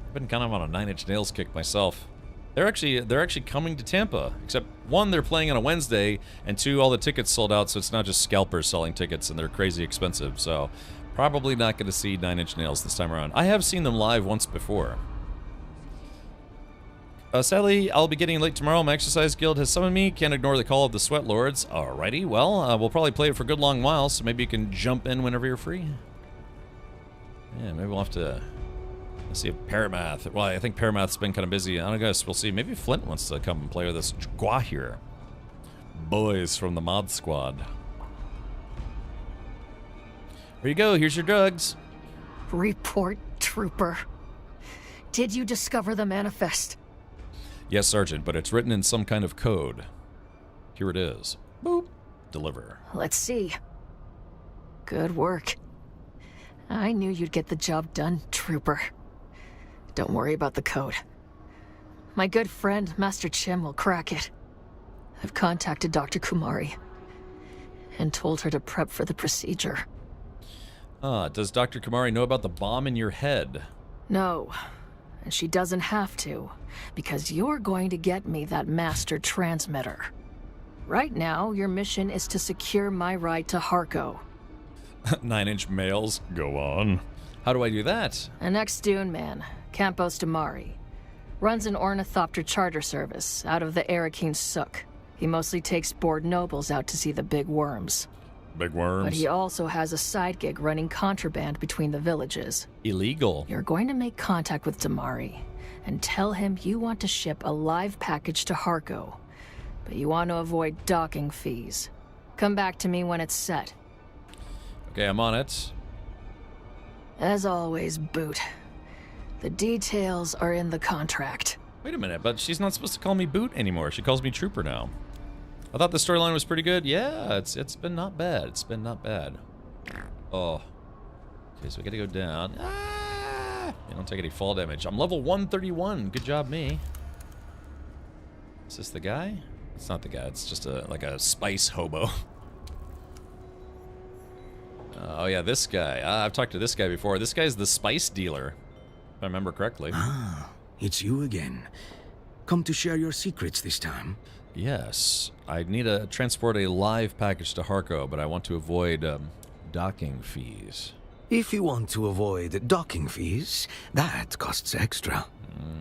I've been kind of on a Nine Inch Nails kick myself. They're actually coming to Tampa. Except one, they're playing on a Wednesday, and two, all the tickets sold out, so it's not just scalpers selling tickets, and they're crazy expensive. So probably not going to see Nine Inch Nails this time around. I have seen them live once before. Sadly, I'll be getting late tomorrow. My exercise guild has summoned me. Can't ignore the call of the Sweat Lords. Alrighty, well, we'll probably play it for a good long while, so maybe you can jump in whenever you're free. Yeah, maybe we'll have to... Let's see if Paramath... Well, I think Paramath's been kind of busy. I don't guess. We'll see. Maybe Flint wants to come and play with us. Gwa here. Boys from the mod squad. Here you go. Here's your drugs. Report, Trooper. Did you discover the manifest? Yes, Sergeant, but it's written in some kind of code. Here it is. Boop. Deliver. Let's see. Good work. I knew you'd get the job done, Trooper. Don't worry about the code. My good friend, Master Chim, will crack it. I've contacted Dr. Kumari and told her to prep for the procedure. Does Dr. Kumari know about the bomb in your head? No, and she doesn't have to, because you're going to get me that master transmitter. Right now, your mission is to secure my ride to Harko. 9-inch males? Go on. How do I do that? An ex-Dune man, Campos Damari, runs an ornithopter charter service out of the Arakeen Suk. He mostly takes bored nobles out to see the big worms. Big worms? But he also has a side gig running contraband between the villages. Illegal. You're going to make contact with Damari and tell him you want to ship a live package to Harko, but you want to avoid docking fees. Come back to me when it's set. Okay, I'm on it. As always, Boot. The details are in the contract. Wait a minute, but she's not supposed to call me Boot anymore. She calls me Trooper now. I thought the storyline was pretty good. Yeah, it's been not bad. It's been not bad. Oh. Okay, so we gotta go down. Ah! You don't take any fall damage. I'm level 131. Good job, me. Is this the guy? It's not the guy. It's just like a spice hobo. Oh yeah, this guy. I've talked to this guy before. This guy's the spice dealer, if I remember correctly. Ah, it's you again. Come to share your secrets this time? Yes. I need to transport a live package to Harko, but I want to avoid docking fees. If you want to avoid docking fees, that costs extra.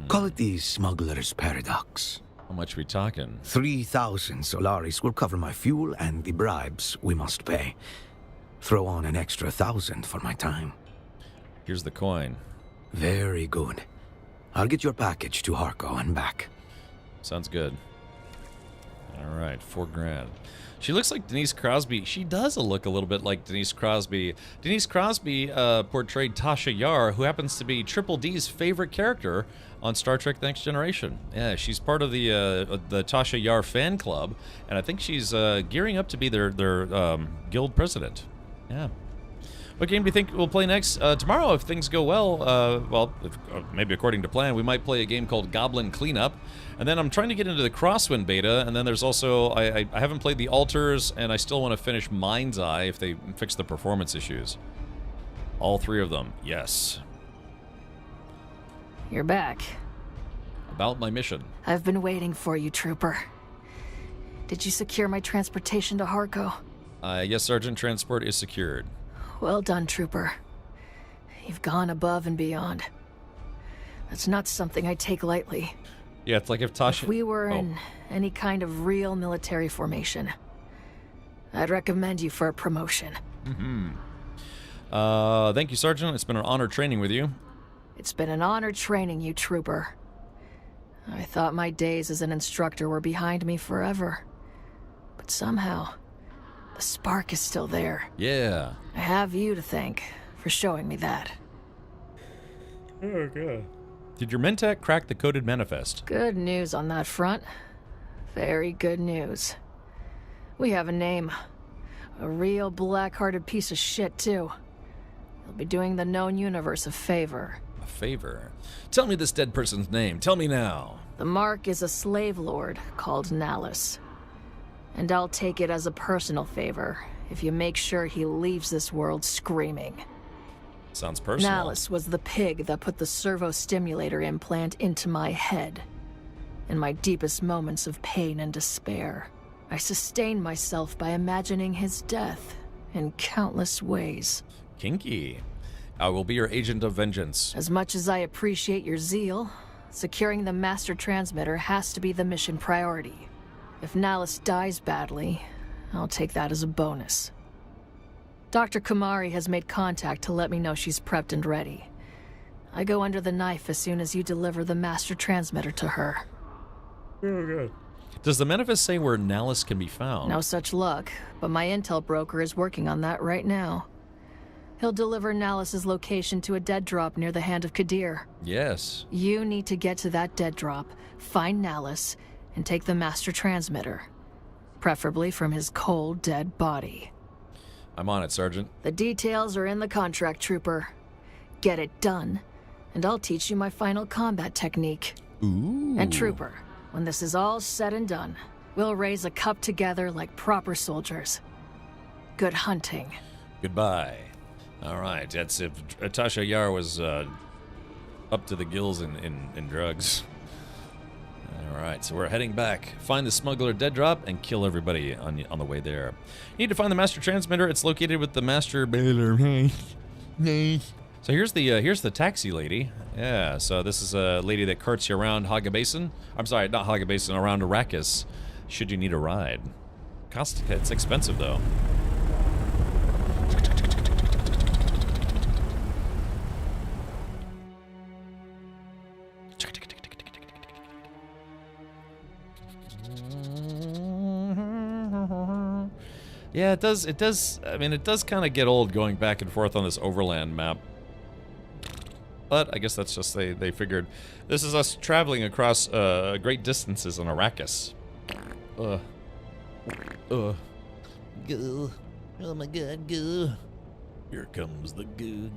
Call it the smuggler's paradox. How much we talking? 3,000 Solaris will cover my fuel and the bribes we must pay. Throw on an extra 1,000 for my time. Here's the coin. Very good. I'll get your package to Harko and back. Sounds good. All right, 4 grand. She looks like Denise Crosby. She does look a little bit like Denise Crosby. Denise Crosby portrayed Tasha Yar, who happens to be Triple D's favorite character on Star Trek: The Next Generation. Yeah, she's part of the Tasha Yar fan club, and I think she's gearing up to be their guild president. Yeah. What game do you think we'll play next? Tomorrow, if things go well, maybe according to plan, we might play a game called Goblin Cleanup. And then I'm trying to get into the Crosswind beta, and then there's also, I haven't played the Altars, and I still want to finish Mind's Eye if they fix the performance issues. All 3 of them, yes. You're back. About my mission. I've been waiting for you, Trooper. Did you secure my transportation to Harko? Yes, Sergeant. Transport is secured. Well done, Trooper. You've gone above and beyond. That's not something I take lightly. Yeah, it's like if Tasha... If we were in any kind of real military formation, I'd recommend you for a promotion. Thank you, Sergeant. It's been an honor training with you. It's been an honor training you, Trooper. I thought my days as an instructor were behind me forever. But somehow, the spark is still there. Yeah. I have you to thank for showing me that. Oh, God. Did your Mentat crack the coded manifest? Good news on that front. Very good news. We have a name. A real black-hearted piece of shit, too. He'll be doing the known universe a favor. A favor? Tell me this dead person's name. Tell me now. The Mark is a slave lord called Nallus. And I'll take it as a personal favor if you make sure he leaves this world screaming. Sounds personal. Nallus was the pig that put the servo-stimulator implant into my head. In my deepest moments of pain and despair, I sustained myself by imagining his death in countless ways. Kinky. I will be your agent of vengeance. As much as I appreciate your zeal, securing the master transmitter has to be the mission priority. If Nallus dies badly, I'll take that as a bonus. Dr. Kumari has made contact to let me know she's prepped and ready. I go under the knife as soon as you deliver the master transmitter to her. Oh, God. Does the manifest say where Nallus can be found? No such luck, but my intel broker is working on that right now. He'll deliver Nalis's location to a dead drop near the Hand of Kadir. Yes. You need to get to that dead drop, find Nalis, and take the master transmitter. Preferably from his cold, dead body. I'm on it, Sergeant. The details are in the contract, Trooper. Get it done, and I'll teach you my final combat technique. Ooh. And Trooper, when this is all said and done, we'll raise a cup together like proper soldiers. Good hunting. Goodbye. All right, that's if Tasha Yar was up to the gills in drugs. All right, so we're heading back. Find the smuggler dead drop and kill everybody on the way there. You need to find the master transmitter. It's located with the master bailer. So here's the taxi lady. Yeah, so this is a lady that carts you around Haga Basin. I'm sorry, not Haga Basin, around Arrakis, should you need a ride. It's expensive though. Yeah, it does, I mean, it does kind of get old going back and forth on this overland map. But I guess that's just, they figured, this is us traveling across great distances on Arrakis. Goo. Oh my god, goo. Here comes the goo.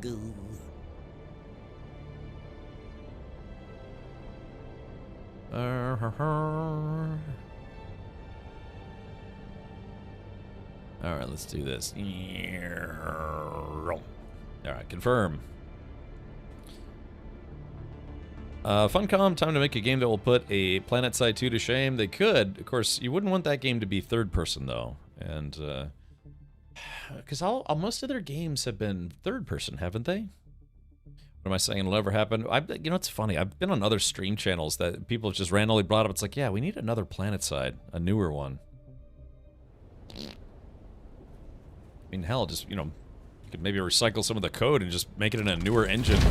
Alright, let's do this. Alright, confirm. Funcom, time to make a game that will put a PlanetSide 2 to shame. They could. Of course, you wouldn't want that game to be third person, though. And, because most of their games have been third person, haven't they? What am I saying? It'll never happen? You know, it's funny. I've been on other stream channels that people just randomly brought up. It's like, yeah, we need another PlanetSide, a newer one. I mean, hell, just, you know, you could maybe recycle some of the code and just make it in a newer engine.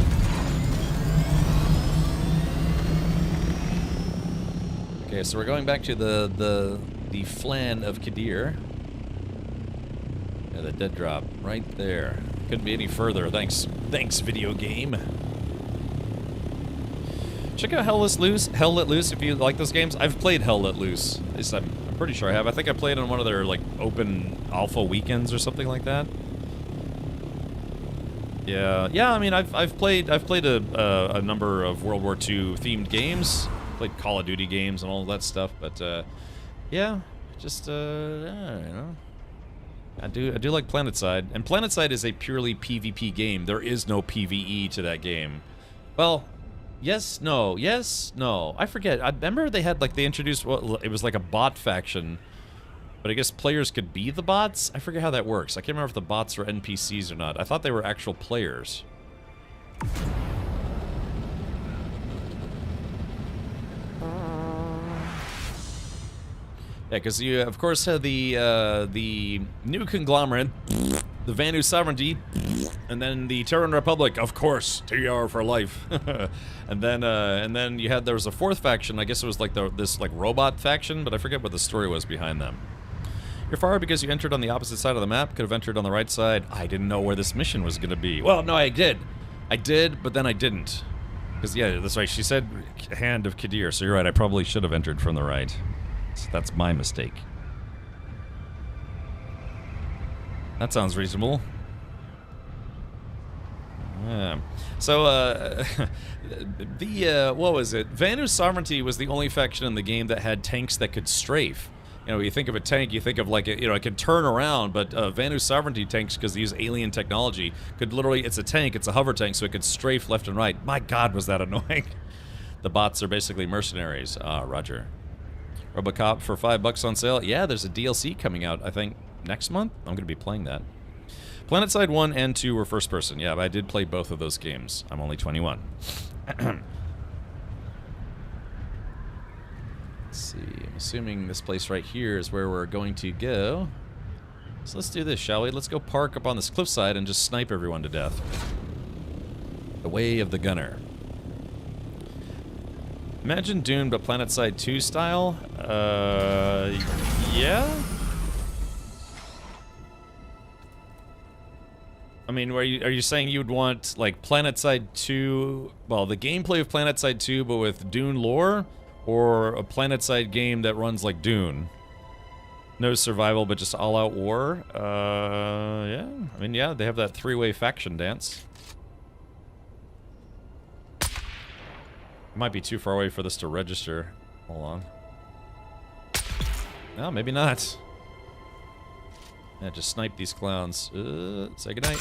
Okay, so we're going back to the flan of Kadir. Yeah, the dead drop right there. Couldn't be any further. Thanks, video game. Check out Hell Let Loose if you like those games. I've played Hell Let Loose. At least I'm pretty sure I have. I think I played on one of their like open alpha weekends or something like that. Yeah. I mean, I've played a number of World War II themed games. Played Call of Duty games and all that stuff. But yeah, just you know. I do like PlanetSide, and PlanetSide is a purely PvP game. There is no PvE to that game. Well, yes, no. I forget. I remember they had like they introduced it was like a bot faction, but I guess players could be the bots. I forget how that works. I can't remember if the bots are NPCs or not. I thought they were actual players. Yeah, because you, of course, had the new conglomerate, the Vanu Sovereignty, and then the Terran Republic, of course, TR for life. and then you had, there was a fourth faction. I guess it was like this like robot faction, but I forget what the story was behind them. You're fired because you entered on the opposite side of the map. Could have entered on the right side. I didn't know where this mission was gonna be. Well, no, I did, but then I didn't. Because yeah, that's right. She said Hand of Kadir, so you're right. I probably should have entered from the right. So that's my mistake. That sounds reasonable. Yeah. So, what was it? Vanu Sovereignty was the only faction in the game that had tanks that could strafe. You know, you think of a tank, you think of like, it could turn around, but Vanu Sovereignty tanks, because they use alien technology, could literally, it's a tank, it's a hover tank, so it could strafe left and right. My god, was that annoying. The bots are basically mercenaries. Roger. Robocop for $5 on sale. Yeah, there's a DLC coming out, I think, next month? I'm going to be playing that. PlanetSide 1 and 2 were first person. Yeah, but I did play both of those games. I'm only 21. Let's see. I'm assuming this place right here is where we're going to go. So let's do this, shall we? Let's go park up on this cliffside and just snipe everyone to death. The way of the gunner. Imagine Dune, but PlanetSide 2 style. Yeah? I mean, are you saying you'd want, like, PlanetSide 2... Well, the gameplay of PlanetSide 2, but with Dune lore? Or a PlanetSide game that runs like Dune? No survival, but just all-out war? Yeah. I mean, yeah, they have that three-way faction dance. Might be too far away for this to register. Hold on. No, maybe not. Yeah, just snipe these clowns. Say goodnight.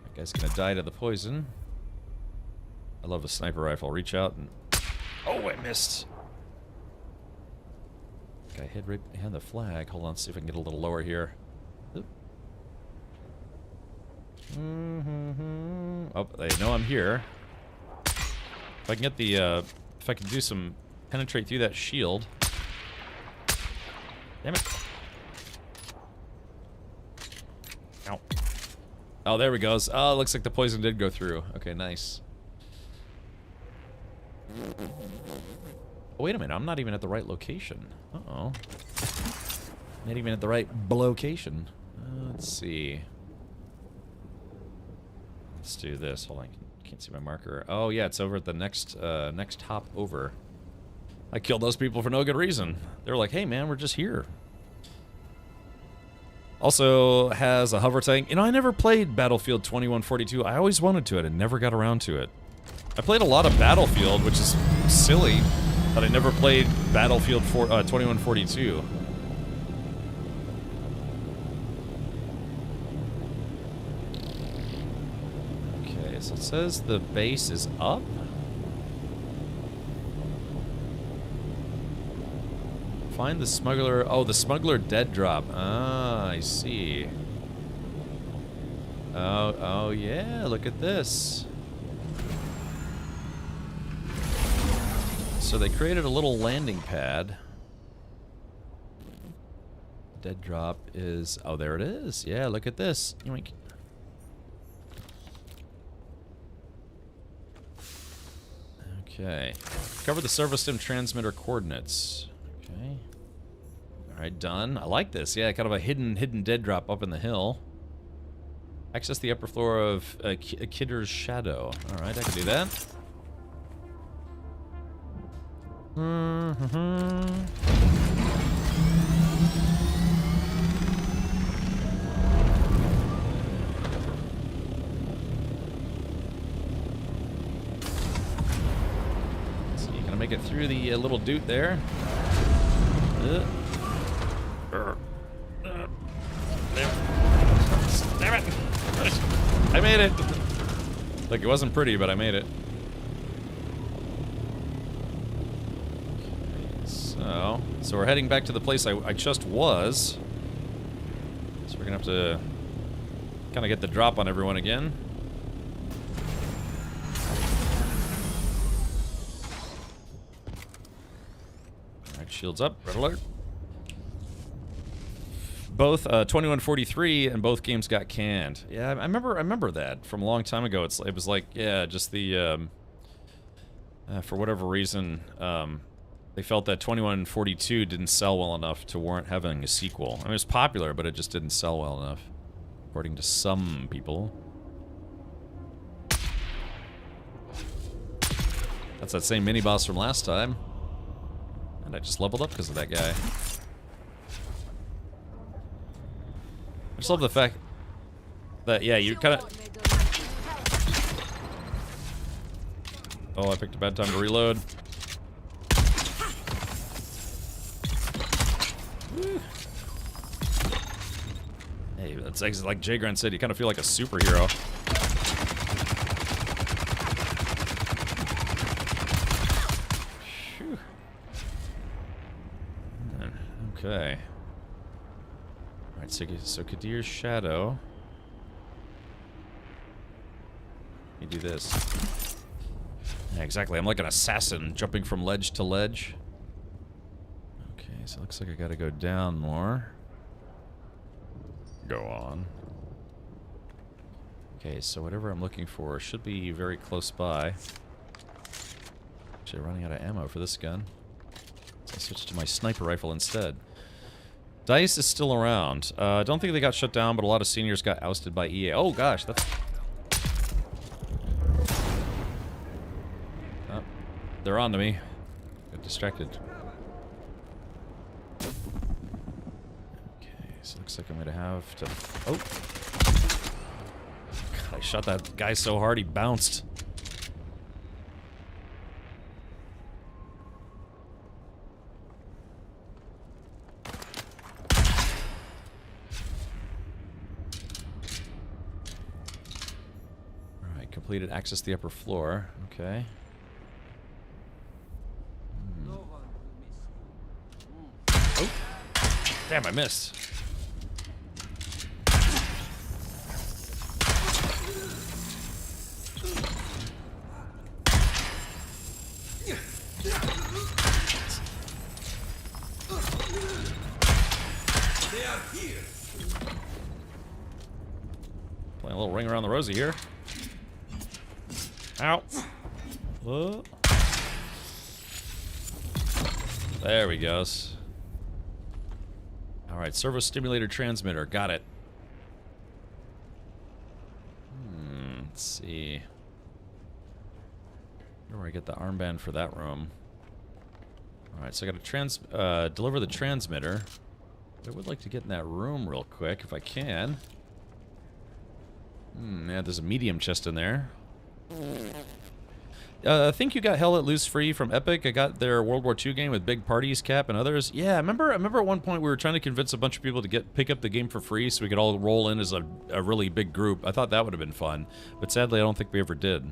That guy's gonna die to the poison. I love the sniper rifle. Reach out and... Oh, I missed! Guy hit right behind the flag. Hold on, see if I can get a little lower here. Oop. Oh, they know I'm here. If I can get the, if I can do some... Penetrate through that shield. Damn it. Ow. Oh, there we go. Oh, it looks like the poison did go through. Okay, nice. Oh, wait a minute. I'm not even at the right location. Uh-oh. Not even at the right location. Let's see. Let's do this. Hold on. Can't see my marker. Oh, yeah. It's over at the next, next hop over. I killed those people for no good reason. They were like, hey, man, we're just here. Also has a hover tank. You know, I never played Battlefield 2142. I always wanted to it and never got around to it. I played a lot of Battlefield, which is silly, but I never played Battlefield 2142. Okay, so it says the base is up. Find the smuggler. Oh, the smuggler dead drop. Ah, I see. Oh yeah, look at this. So they created a little landing pad. Dead drop is... Oh, there it is. Yeah, look at this. Yoink. Okay. Cover the servo stim transmitter coordinates. Okay. Alright, done. I like this. Yeah, kind of a hidden dead drop up in the hill. Access the upper floor of Kidder's Shadow. Alright, I can do that. So you gonna make it through the little doot there. Damn it! I made it! Like, it wasn't pretty, but I made it. Okay, so we're heading back to the place I just was. So we're gonna have to kind of get the drop on everyone again. Alright, shields up, red alert. Both 2143 and both games got canned. Yeah, I remember that from a long time ago. It was like, yeah, just the for whatever reason, they felt that 2142 didn't sell well enough to warrant having a sequel. I mean, it was popular, but it just didn't sell well enough, according to some people. That's that same mini boss from last time, and I just leveled up because of that guy. I just love the fact that, yeah, you kind of... Oh, I picked a bad time to reload. Hey, that's like Jay Grant said, you kind of feel like a superhero. Whew. Okay. Alright, so Kadir's Shadow. Let me do this. Yeah, exactly. I'm like an assassin jumping from ledge to ledge. Okay, so it looks like I gotta go down more. Go on. Okay, so whatever I'm looking for should be very close by. Actually, running out of ammo for this gun. So I switched to my sniper rifle instead. DICE is still around. I don't think they got shut down, but a lot of seniors got ousted by EA. Oh gosh, that's... Oh, they're on to me. Got distracted. Okay, so looks like I'm gonna have to... Oh! God, I shot that guy so hard he bounced. Completed. Access the upper floor. Okay. Oh! Damn, I missed. They are here. Playing a little ring around the rosy here. Ow. Whoa. There we go. Alright, servo stimulator transmitter. Got it. Let's see. Where do I get the armband for that room? Alright, so I gotta deliver the transmitter. I would like to get in that room real quick if I can. Yeah, there's a medium chest in there. I think you got Hell Let Loose free from Epic. I got their World War II game with Big Parties, Cap, and others. Yeah, I remember at one point we were trying to convince a bunch of people to pick up the game for free so we could all roll in as a really big group. I thought that would have been fun, but sadly I don't think we ever did.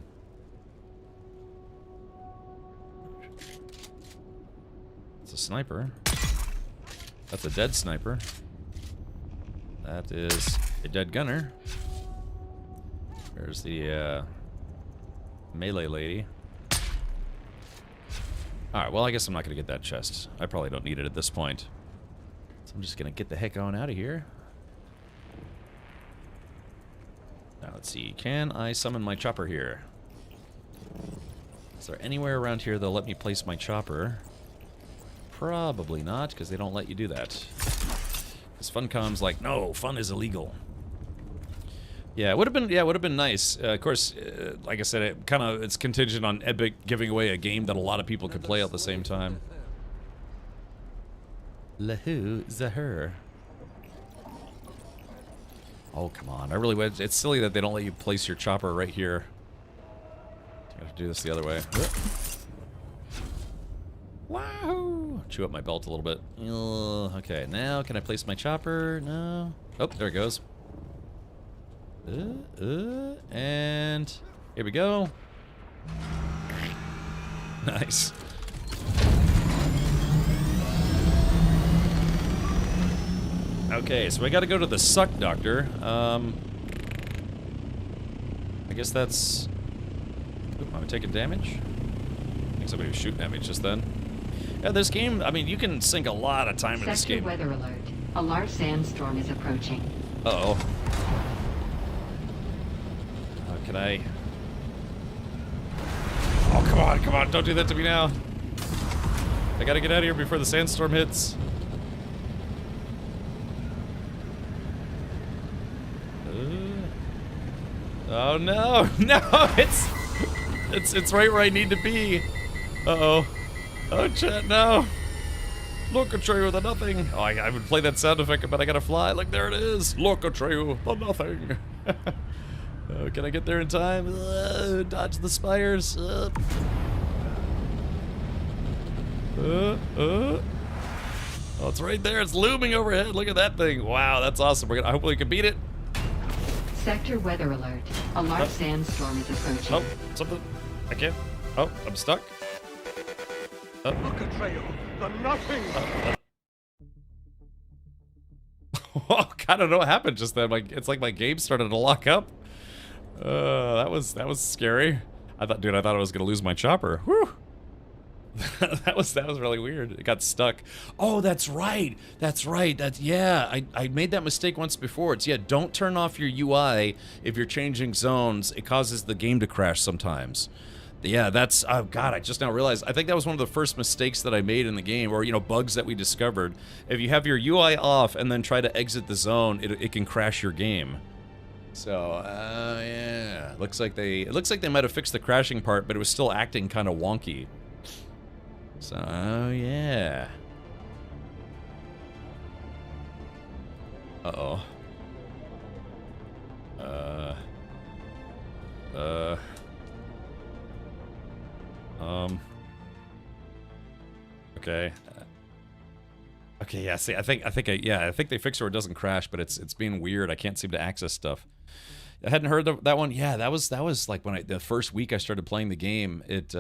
It's a sniper. That's a dead sniper. That is a dead gunner. There's the melee lady. Alright, well I guess I'm not going to get that chest. I probably don't need it at this point. So I'm just going to get the heck on out of here. Now let's see. Can I summon my chopper here? Is there anywhere around here that'll let me place my chopper? Probably not, because they don't let you do that. Because Funcom's like, no, fun is illegal. Yeah, it would have been nice. Of course, like I said, it's contingent on Epic giving away a game that a lot of people could play at the same time. Lahu Zahur. Oh, come on. I really would. It's silly that they don't let you place your chopper right here. I have to do this the other way. Wahoo! Chew up my belt a little bit. Okay, now can I place my chopper? No. Oh, there it goes. And here we go. Nice. Okay, so I gotta go to the suck doctor. I guess that's... Oop, am I taking damage? I think somebody was shooting at me just then. Yeah, this game, I mean, you can sink a lot of time in this game. Sector weather alert. A large sandstorm is approaching. Uh-oh. Can I... Oh, come on, don't do that to me now. I gotta get out of here before the sandstorm hits. Oh no, no, it's right where I need to be. Uh-oh. Oh, chat, no. Look at you, the nothing. Oh, I would play that sound effect, but I gotta fly. Look, there it is. Look at you, the nothing. Oh, can I get there in time? Dodge the spires. Oh, it's right there. It's looming overhead. Look at that thing. Wow, that's awesome. Hopefully we can beat it. Sector weather alert. A large sandstorm is approaching. Oh, something. I can't. Oh, I'm stuck. Look at Trail, the nothing. I don't know what happened just then. It's like my game started to lock up. That was scary. I thought I was gonna lose my chopper. Whew. that was really weird. It got stuck. Oh, that's right. Yeah. I made that mistake once before. It's don't turn off your UI if you're changing zones. It causes the game to crash sometimes. Yeah, that's, oh god, I just now realized, I think that was one of the first mistakes that I made in the game, or, you know, bugs that we discovered. If you have your UI off and then try to exit the zone, it can crash your game. So, yeah, it looks like they might have fixed the crashing part, but it was still acting kind of wonky. So, yeah. Uh-oh. Okay. Okay, yeah, see, I think they fixed it where it doesn't crash, but it's being weird. I can't seem to access stuff. I hadn't heard that one. Yeah, that was like when the first week I started playing the game, it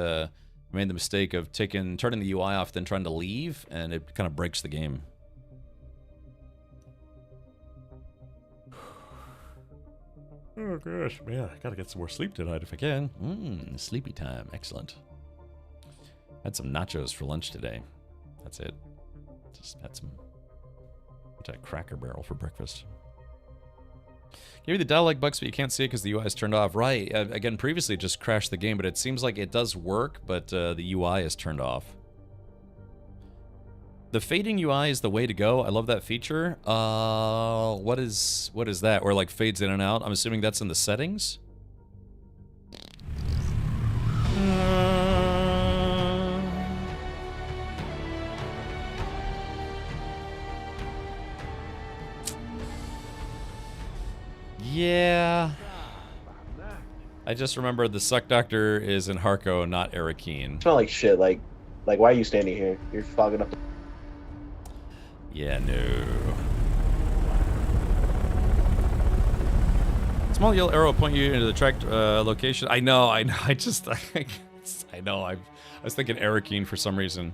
made the mistake of turning the UI off, then trying to leave, and it kind of breaks the game. Oh gosh, man, I gotta get some more sleep tonight if I can. Sleepy time, excellent. Had some nachos for lunch today. That's it. Just had some Cracker Barrel for breakfast. Gave you the dialogue bugs, but you can't see it because the UI is turned off. Right. Again, previously it just crashed the game, but it seems like it does work, but the UI is turned off. The fading UI is the way to go. I love that feature. What is that? Or like fades in and out? I'm assuming that's in the settings. Yeah. I just remembered the Suck Doctor is in Harco, not Arakeen. It's not like shit. Like why are you standing here? You're fogging up. Yeah, no. Small yellow arrow point you into the tracked location. I know. I know. I was thinking Arakeen for some reason.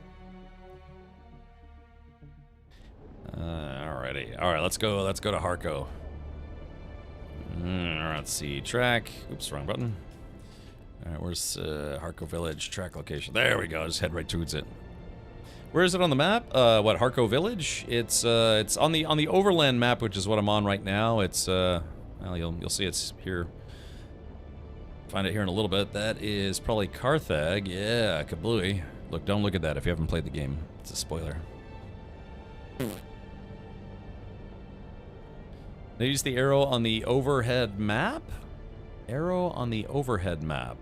Alrighty. All right, let's go. Let's go to Harco. Let's see. Track. Oops, wrong button. All right, where's Harco Village track location? There we go. Just head right towards it. Where is it on the map? What, Harco Village? It's on the overland map, which is what I'm on right now. It's well, you'll see it's here. Find it here in a little bit. That is probably Carthag. Yeah, kablooey. Look, don't look at that if you haven't played the game. It's a spoiler. They use the arrow on the overhead map? Arrow on the overhead map.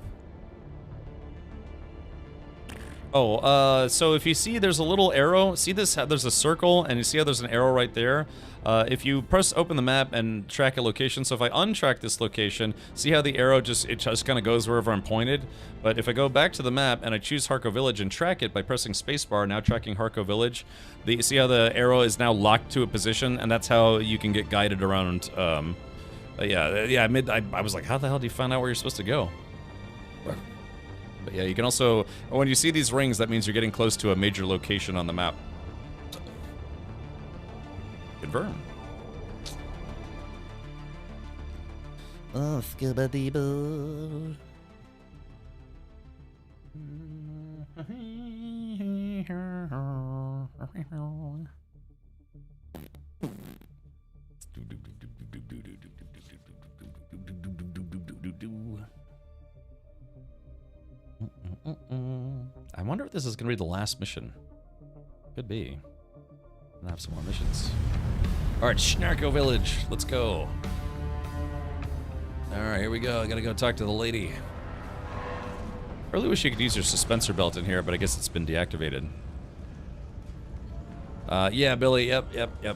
Oh, so if you see there's a little arrow, see this, there's a circle, and you see how there's an arrow right there? If you open the map and track a location, so if I untrack this location, see how the arrow just kind of goes wherever I'm pointed? But if I go back to the map and I choose Harco Village and track it by pressing spacebar, now tracking Harco Village, see how the arrow is now locked to a position, and that's how you can get guided around, yeah, I was like, how the hell do you find out where you're supposed to go? But yeah, you can also, when you see these rings, that means you're getting close to a major location on the map. Confirm. Oh, skibba-dee-boo. I wonder if this is going to be the last mission. Could be. I'll have some more missions. Alright, Schnarko Village. Let's go. Alright, here we go. I gotta go talk to the lady. I really wish you could use your suspensor belt in here, but I guess it's been deactivated. Yeah, Billy. Yep. A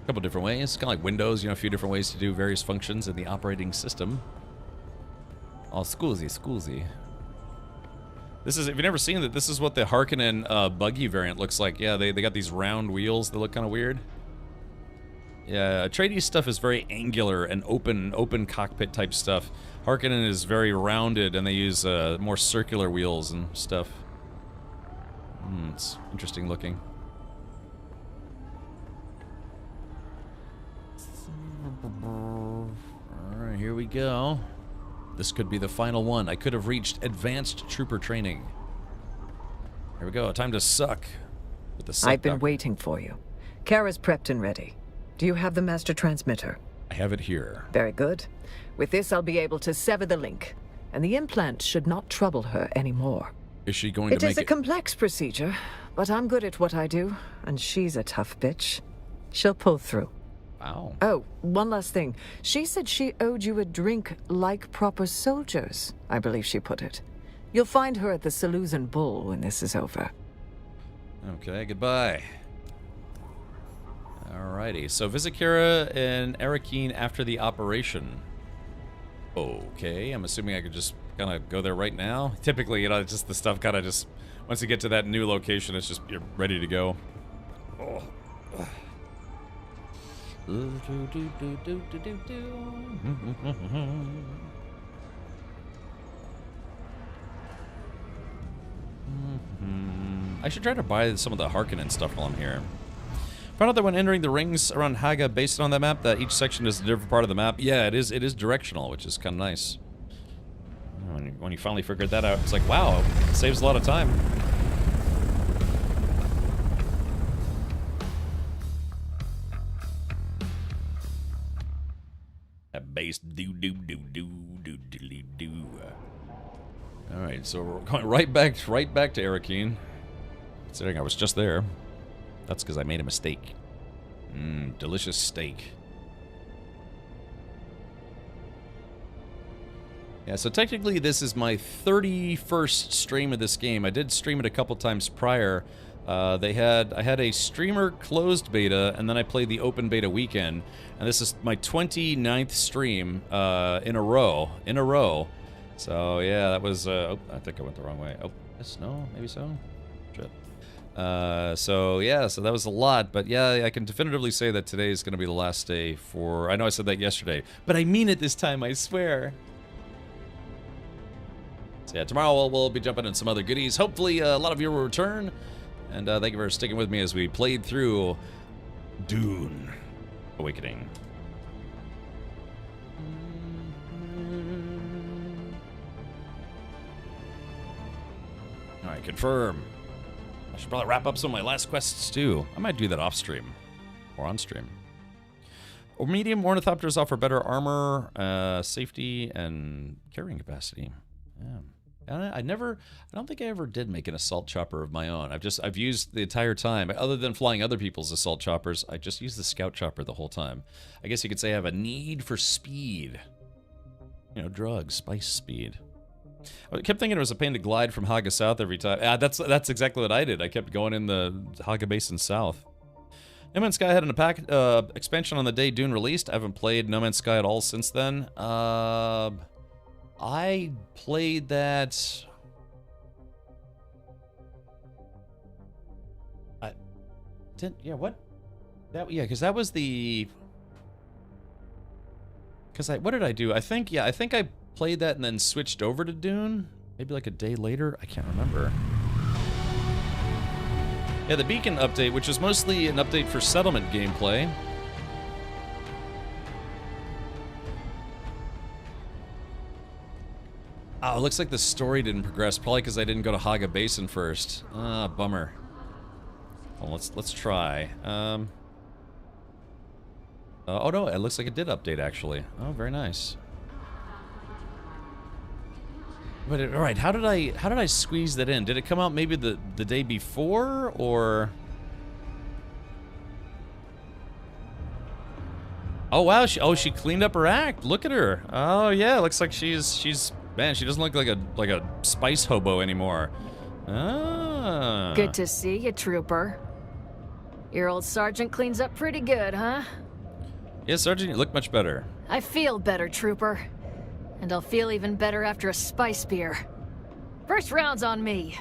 couple different ways. Kind of like Windows, you know, a few different ways to do various functions in the operating system. Oh, scusi. This is, if you've never seen it, this is what the Harkonnen buggy variant looks like. Yeah, they got these round wheels that look kind of weird. Yeah, Atreides stuff is very angular and open cockpit type stuff. Harkonnen is very rounded, and they use more circular wheels and stuff. It's interesting looking. Alright, here we go. This could be the final one. I could have reached advanced trooper training. Here we go. Time to suck. With the suck I've been doctor. waiting for you. Kara's prepped and ready. Do you have the master transmitter? I have it here. Very good. With this, I'll be able to sever the link. and the implant should not trouble her anymore. Is she going It to make is a complex procedure, but I'm good at what I do, and she's a tough bitch. She'll pull through. Wow. Oh, one last thing. She said she owed you a drink like proper soldiers, I believe she put it. You'll find her at the Saluzan Bull when this is over. Okay, goodbye. Alrighty, so visit Kira and Arakeen after the operation. Okay, I'm assuming I could just kind of go there right now. Typically, you know, it's just the stuff kind of just, once you get to that new location, it's just, you're ready to go. Oh. I should try to buy some of the Harkonnen stuff while I'm here. Found out that when entering the rings around Haga, based on that map, that each section is a different part of the map. Yeah, it is directional, which is kind of nice. When you finally figured that out, it's like, wow, it saves a lot of time. That bass do. All right, so we're going right back to Arakeen. Considering I was just there. That's because I made a mistake. Delicious steak. Yeah, so technically this is my 31st stream of this game. I did stream it a couple times prior. I had a streamer closed beta, and then I played the open beta weekend. And this is my 29th stream in a row. So yeah, that was. Oh, I think I went the wrong way. Oh, yes, no, maybe so. Shit. So yeah, so that was a lot, but yeah, I can definitively say that today is going to be the last day for. I know I said that yesterday, but I mean it this time. I swear. So yeah, tomorrow we'll be jumping in some other goodies. Hopefully, a lot of you will return, and thank you for sticking with me as we played through Dune: Awakening. Alright, confirm. I should probably wrap up some of my last quests too. I might do that off stream. Or on stream. Or medium ornithopters offer better armor, safety, and carrying capacity. Yeah. I don't think I ever did make an assault chopper of my own. I've used the entire time, other than flying other people's assault choppers, I just used the scout chopper the whole time. I guess you could say I have a need for speed. You know, drugs, spice speed. I kept thinking it was a pain to glide from Haga South every time. That's exactly what I did. I kept going in the Haga Basin South. No Man's Sky had an expansion on the day Dune released. I haven't played No Man's Sky at all since then. I played that. I didn't. Yeah, what? Because that was the. What did I do? I think I played that and then switched over to Dune. Maybe like a day later. I can't remember. Yeah, the Beacon update, which was mostly an update for settlement gameplay. Oh, it looks like the story didn't progress, probably because I didn't go to Haga Basin first. Ah, bummer. Well, let's try. Oh no, it looks like it did update actually. Oh, very nice. But all right, how did I squeeze that in? Did it come out maybe the day before, or? Oh wow, she cleaned up her act. Look at her. Oh yeah, looks like she's man, she doesn't look like a spice hobo anymore. Ah. Good to see you, Trooper. Your old sergeant cleans up pretty good, huh? Yeah, Sergeant, you look much better. I feel better, Trooper. And I'll feel even better after a spice beer. First round's on me.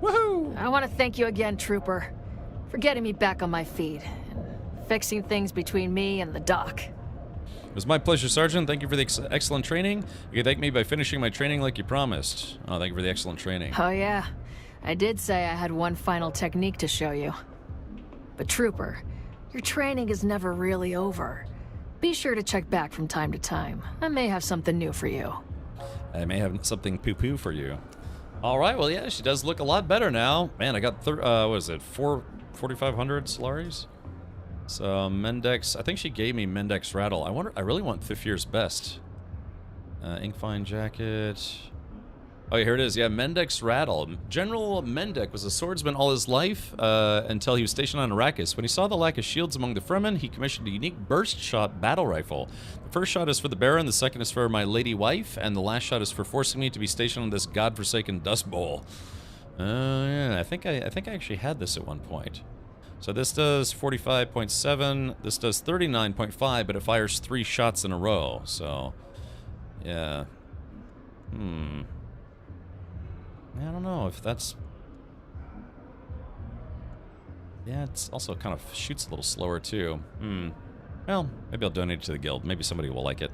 Woohoo! I want to thank you again, Trooper, for getting me back on my feet and fixing things between me and the doc. It was my pleasure, Sergeant. Thank you for the excellent training. You can thank me by finishing my training like you promised. Oh, thank you for the excellent training. Oh, yeah. I did say I had one final technique to show you. But, Trooper, your training is never really over. Be sure to check back from time to time. I may have something new for you. I may have something poo-poo for you. All right, well, yeah, she does look a lot better now. Man, I got, what is it, 4,500 Solaris? So, Mendex, I think she gave me Mendex Rattle. I really want Thifir's Best. Inkfine Jacket. Oh, here it is. Yeah, Mendek's Rattle. General Mendek was a swordsman all his life until he was stationed on Arrakis. When he saw the lack of shields among the Fremen, he commissioned a unique burst shot battle rifle. The first shot is for the Baron, the second is for my lady wife, and the last shot is for forcing me to be stationed on this godforsaken dust bowl. Yeah, I think I actually had this at one point. So this does 45.7, this does 39.5, but it fires 3 shots in a row, so yeah. I don't know if that's... Yeah, it's also kind of shoots a little slower, too. Well, maybe I'll donate it to the guild. Maybe somebody will like it.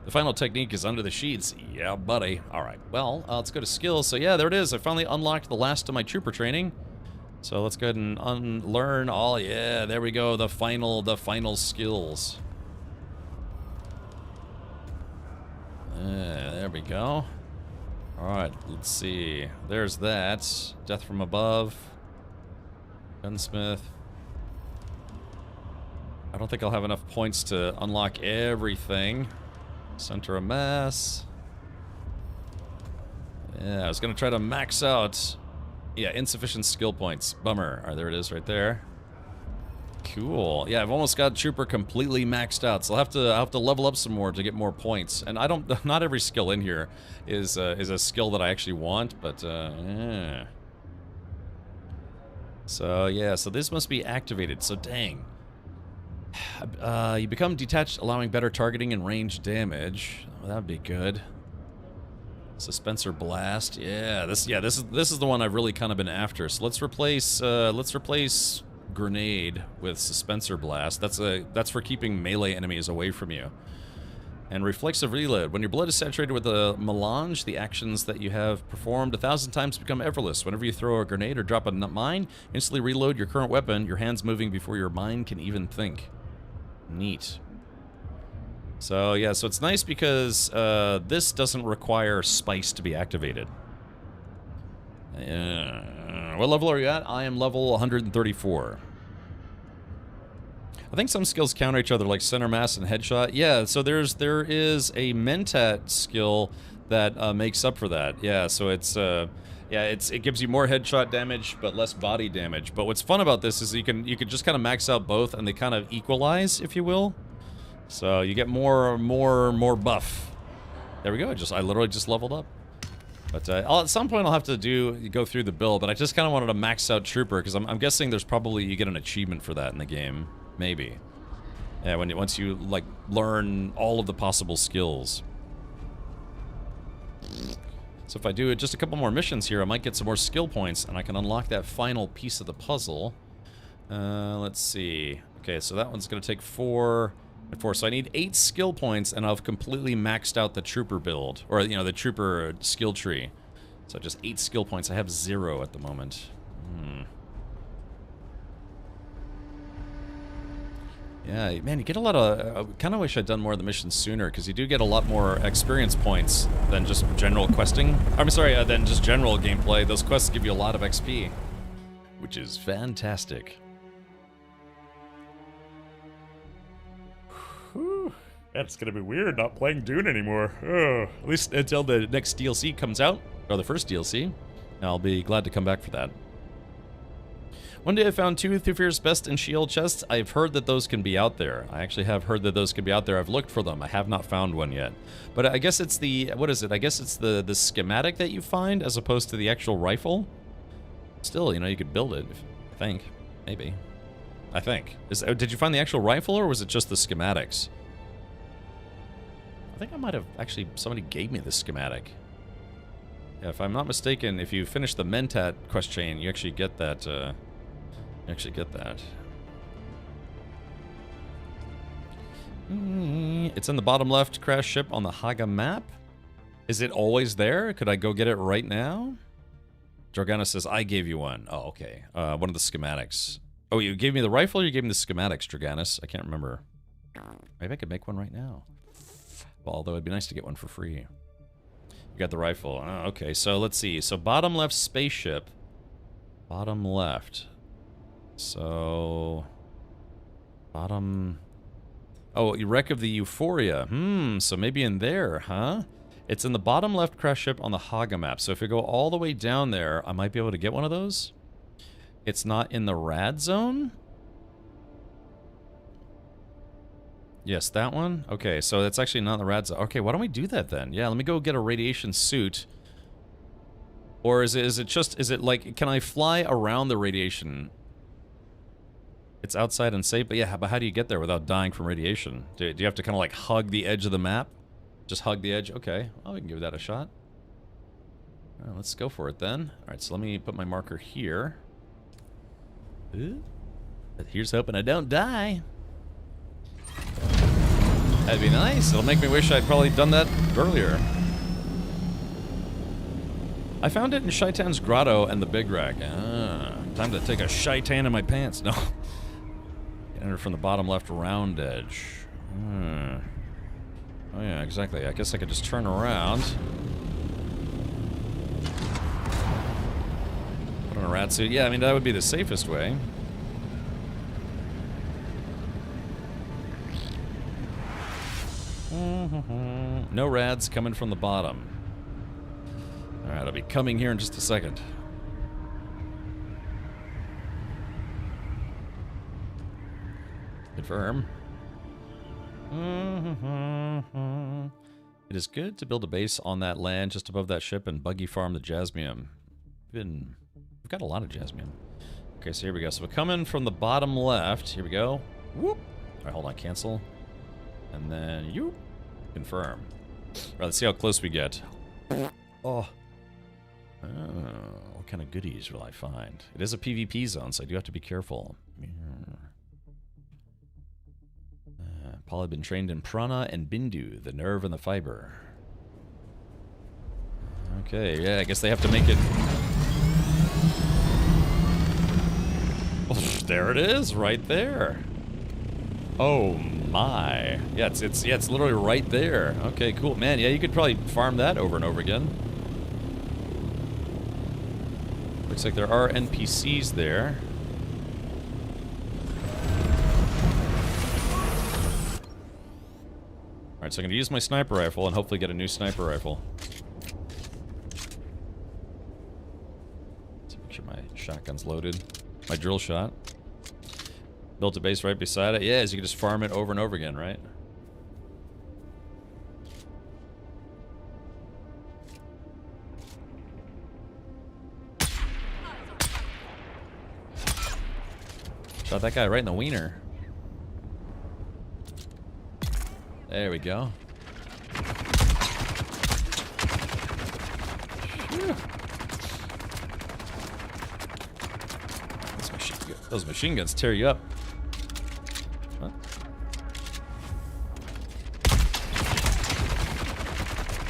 The final technique is under the sheets. Yeah, buddy. Alright, well, let's go to skills. So yeah, there it is. I finally unlocked the last of my trooper training. So let's go ahead and unlearn all... Yeah, there we go. The final skills. There we go. Alright, let's see. There's that. Death from above. Gunsmith. I don't think I'll have enough points to unlock everything. Center of mass. Yeah, I was gonna try to max out. Yeah, insufficient skill points. Bummer. Alright, there it is right there. Cool. Yeah, I've almost got Trooper completely maxed out, so I'll have to level up some more to get more points. And I don't... Not every skill in here is a skill that I actually want, but yeah. So yeah, so this must be activated. So dang. You become detached, allowing better targeting and range damage. Well, that'd be good. Dispenser blast. Yeah, this is the one I've really kind of been after. So let's replace grenade with dispenser blast. That's for keeping melee enemies away from you. And reflexive reload. When your blood is saturated with a melange, the actions that you have performed 1,000 times become effortless. Whenever you throw a grenade or drop a mine, instantly reload your current weapon, your hands moving before your mind can even think. Neat. So yeah, so it's nice because this doesn't require spice to be activated. What level are you at? I am level 134. I think some skills counter each other, like center mass and headshot. Yeah, so there is a Mentat skill that makes up for that. Yeah, so it's it gives you more headshot damage but less body damage. But what's fun about this is you can just kind of max out both, and they kind of equalize, if you will. So you get more buff. There we go. I literally just leveled up. But at some point I'll have to go through the build, but I just kind of wanted to max out Trooper, because I'm guessing there's probably, you get an achievement for that in the game. Maybe. Yeah, once you, like, learn all of the possible skills. So if I do just a couple more missions here, I might get some more skill points, and I can unlock that final piece of the puzzle. Let's see. Okay, so that one's going to take 4 and 4. So I need 8 skill points, and I've completely maxed out the Trooper build. Or, you know, the Trooper skill tree. So just 8 skill points. I have 0 at the moment. Yeah, man, you get a lot of... I kind of wish I'd done more of the missions sooner, because you do get a lot more experience points than just general questing. I'm sorry, than just general gameplay. Those quests give you a lot of XP, which is fantastic. Whew. That's gonna be weird not playing Dune anymore. At least until the next DLC comes out, or the first DLC. I'll be glad to come back for that. One day I found 2 Thufir's Best and Shield chests. I've heard that those can be out there. I actually have heard that those can be out there. I've looked for them. I have not found one yet. But I guess it's the... What is it? I guess it's the schematic that you find as opposed to the actual rifle. Still, you know, you could build it. I think. Maybe. I think. Did you find the actual rifle, or was it just the schematics? I think I might have... Actually, somebody gave me the schematic. Yeah, if I'm not mistaken, if you finish the Mentat quest chain, you actually get that... It's in the bottom left crash ship on the Haga map. Is it always there? Could I go get it right now? Jorgana says, I gave you one. Oh, okay. One of the schematics. Oh, you gave me the rifle, or you gave me the schematics, Jorganis? I can't remember. Maybe I could make one right now. Well, although it'd be nice to get one for free. You got the rifle. Oh, okay, so let's see. So bottom left spaceship. Bottom left. So... Bottom... Oh, wreck of the Euphoria. So maybe in there, huh? It's in the bottom left crash ship on the Haga map. So if you go all the way down there, I might be able to get one of those. It's not in the rad zone. Yes, that one? Okay, so that's actually not in the rad zone. Okay, why don't we do that then? Yeah, let me go get a radiation suit. Or is it like, can I fly around the radiation? It's outside and safe, but yeah, but how do you get there without dying from radiation? Do you have to kind of like hug the edge of the map? Just hug the edge? Okay, well, we can give that a shot. All right, let's go for it then. All right, so let me put my marker here. Ooh. Here's hoping I don't die. That'd be nice. It'll make me wish I'd probably done that earlier. I found it in Shaitan's Grotto and the Big Rack. Ah, time to take a Shaitan in my pants. No. Enter from the bottom left round edge. Oh yeah, exactly. I guess I could just turn around. Put on a rat suit. Yeah, I mean, that would be the safest way. No rads coming from the bottom. Alright, I'll be coming here in just a second. Confirm. It is good to build a base on that land just above that ship and buggy farm the jasmium. We've got a lot of jasmium. Okay, so here we go. So we're coming from the bottom left. Here we go. Whoop. Alright, hold on, cancel. And then you confirm. Alright, let's see how close we get. Oh. What kind of goodies will I find? It is a PvP zone, so I do have to be careful. Paul had been trained in Prana and Bindu, the nerve and the fiber. Okay, yeah, I guess they have to make it... Oh, there it is, right there. Oh my. Yeah, it's literally right there. Okay, cool. Man, yeah, you could probably farm that over and over again. Looks like there are NPCs there. Alright, so I'm going to use my sniper rifle and hopefully get a new sniper rifle. Let's make sure my shotgun's loaded. My drill shot. Built a base right beside it. Yeah, so you can just farm it over and over again, right? Shot that guy right in the wiener. There we go. Phew. Those machine guns tear you up. Huh?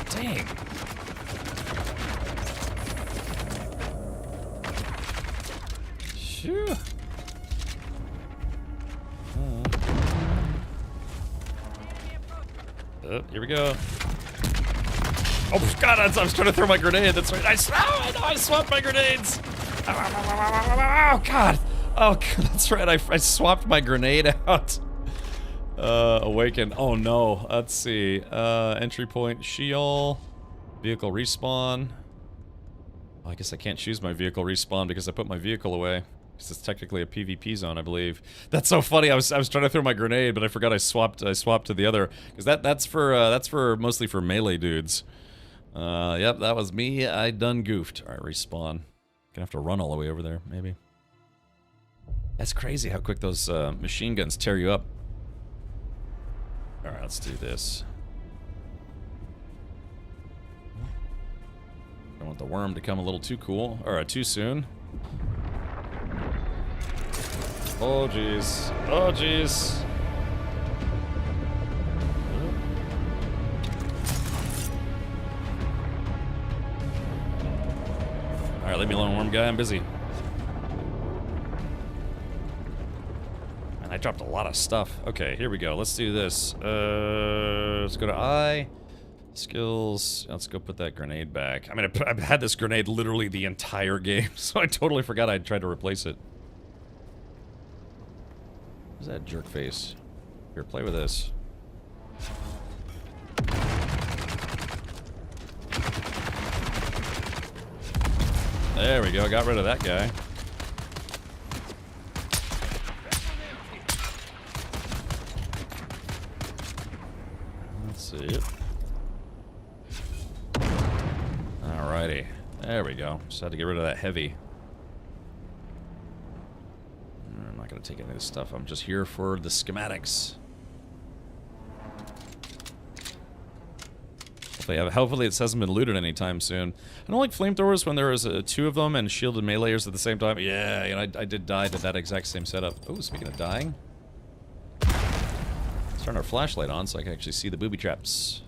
Dang. Phew. Here we go. Oh god, I was trying to throw my grenade. That's right. I swapped my grenades. Oh god. Oh god, that's right. I swapped my grenade out. Awaken. Oh no. Let's see. Entry point Sheol. Vehicle respawn. Oh, I guess I can't choose my vehicle respawn because I put my vehicle away. Because it's technically a PvP zone, I believe. That's so funny. I was trying to throw my grenade, but I forgot I swapped to the other. Because that's for mostly for melee dudes. Yep, that was me. I done goofed. All right, respawn. Gonna have to run all the way over there, maybe. That's crazy how quick those machine guns tear you up. All right, let's do this. Don't want the worm to come a little too cool or too soon. Oh jeez. Oh jeez. Alright, leave me alone, worm guy. I'm busy. And I dropped a lot of stuff. Okay, here we go. Let's do this. Let's go to I. Skills. Let's go put that grenade back. I mean, I've had this grenade literally the entire game, so I totally forgot I'd tried to replace it. What's that jerk face? Here, play with this. There we go. Got rid of that guy. Let's see. Alrighty. There we go. Just had to get rid of that heavy. I'm not going to take any of this stuff. I'm just here for the schematics. Hopefully it hasn't been looted anytime soon. I don't like flamethrowers when there is two of them and shielded meleeers at the same time. Yeah, you know, I did die to that exact same setup. Oh, speaking of dying. Let's turn our flashlight on so I can actually see the booby traps.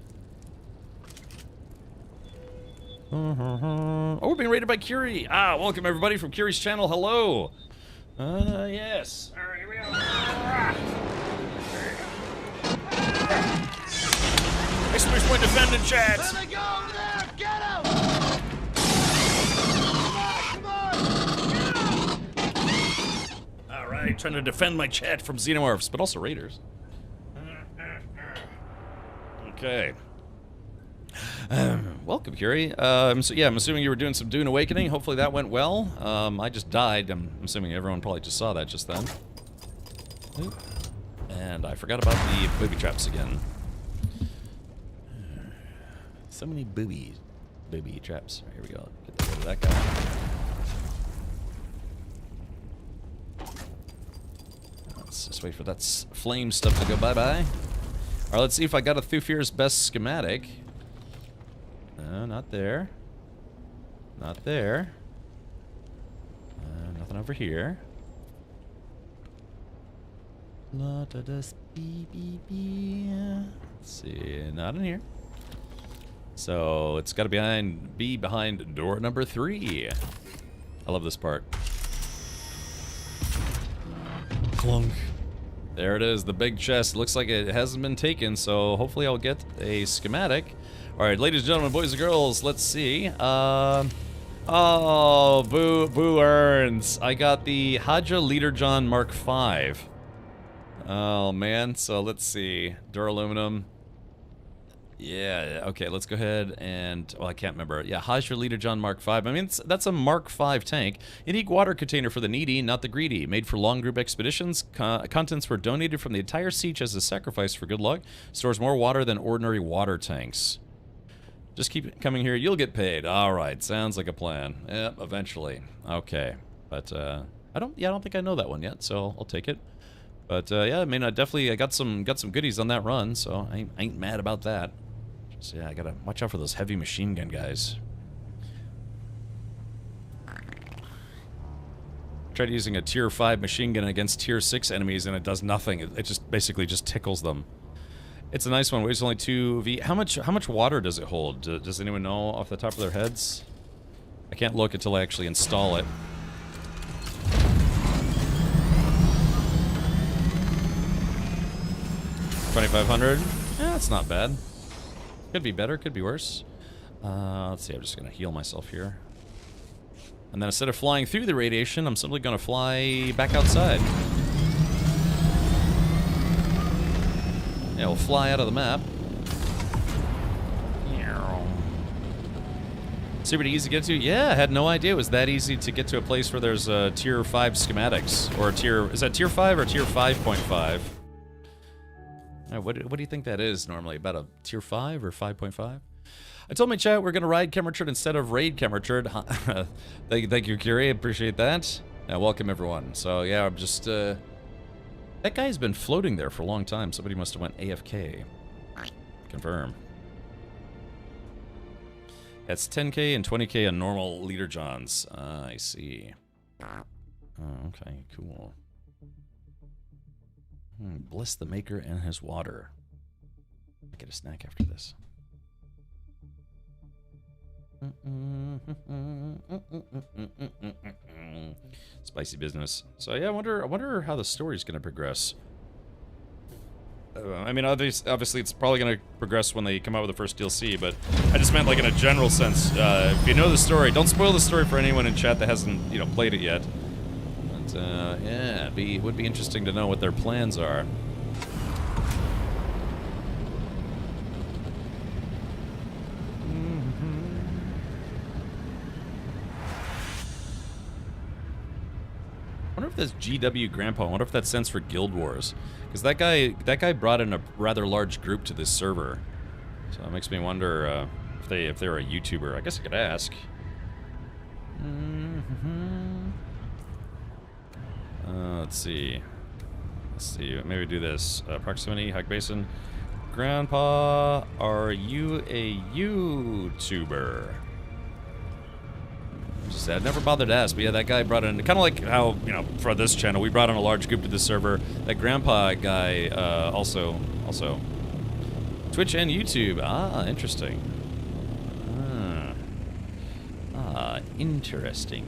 Oh, we're being raided by Curie. Ah, welcome everybody from Curie's channel. Hello. Yes. All right, here we go. Express point defending, chat. Let me go over there! Get him! Come on! All right, trying to defend my chat from xenomorphs, but also raiders. Okay. Welcome, Curie. So yeah, I'm assuming you were doing some Dune Awakening. Hopefully that went well. I just died. I'm assuming everyone probably just saw that just then. And I forgot about the booby traps again. So many booby traps. Here we go. Get rid of that guy. Let's just wait for that flame stuff to go bye-bye. Alright, let's see if I got a Thufir's best schematic. No, not there. Not there. Nothing over here. Let's see, not in here. So it's got to be behind door number 3. I love this part. Clunk. There it is, the big chest. Looks like it hasn't been taken, so hopefully I'll get a schematic. All right, ladies and gentlemen, boys and girls, let's see. Oh, boo earns. I got the Haja Leader-John Mark V. Oh man, so let's see. Duraluminum. Yeah, okay, let's go ahead and... Well, I can't remember. Yeah, Haja Leader-John Mark V. I mean, that's a Mark V tank. Unique water container for the needy, not the greedy. Made for long group expeditions. Contents were donated from the entire siege as a sacrifice for good luck. Stores more water than ordinary water tanks. Just keep coming here, you'll get paid. Alright, sounds like a plan. Yep, eventually. Okay. But, I don't think I know that one yet, so I'll take it. But, yeah, I mean, I got some goodies on that run, so I ain't mad about that. So yeah, I gotta watch out for those heavy machine gun guys. Tried using a tier 5 machine gun against tier 6 enemies and it does nothing. It just basically just tickles them. It's a nice one. Weighs only 2V. How much water does it hold? Does anyone know off the top of their heads? I can't look until I actually install it. $2,500. Yeah, that's not bad. Could be better, could be worse. Let's see, I'm just gonna heal myself here. And then instead of flying through the radiation, I'm simply gonna fly back outside. Yeah, we'll fly out of the map. Super easy to get to? Yeah, I had no idea it was that easy to get to a place where there's tier 5 schematics. Or is that tier 5 or tier 5.5? What do you think that is normally? About a tier 5 or 5.5? I told my chat we're going to ride Chemorchard instead of raid Chemorchard. Thank you, Curie. Appreciate that. Welcome, everyone. So, yeah, I'm just... that guy's been floating there for a long time. Somebody must have went AFK. Confirm. That's 10k and 20k on normal Leader Johns. I see. Oh, okay, cool. Bless the maker and his water. I'll get a snack after this. Spicy business. So yeah, I wonder how the story's gonna progress. I mean, obviously it's probably gonna progress when they come out with the first DLC, but I just meant like in a general sense. If you know the story, don't spoil the story for anyone in chat that hasn't, you know, played it yet. But yeah, it would be interesting to know what their plans are. wonder if that's GW Grandpa. I wonder if that stands for Guild Wars, because that guy brought in a rather large group to this server. So it makes me wonder if they're a YouTuber. I guess I could ask. Let's see. Maybe do this. Proximity, Hike Basin. Grandpa, are you a YouTuber? Just I'd never bothered to ask, but yeah, that guy brought in, kind of like how, you know, for this channel, we brought in a large group to the server. That Grandpa guy also Twitch and YouTube. Ah, interesting. Interesting.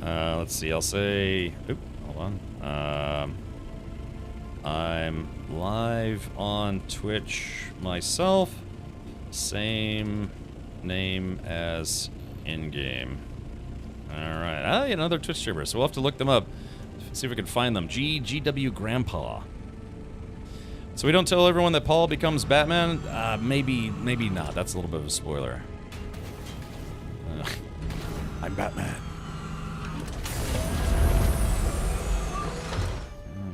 Let's see, I'll say, oop, hold on. I'm live on Twitch myself. Same name as in-game. Alright. Ah, you know, they're Twitch streamers, so we'll have to look them up. See if we can find them. GW Grandpa. So we don't tell everyone that Paul becomes Batman? Maybe not. That's a little bit of a spoiler. I'm Batman.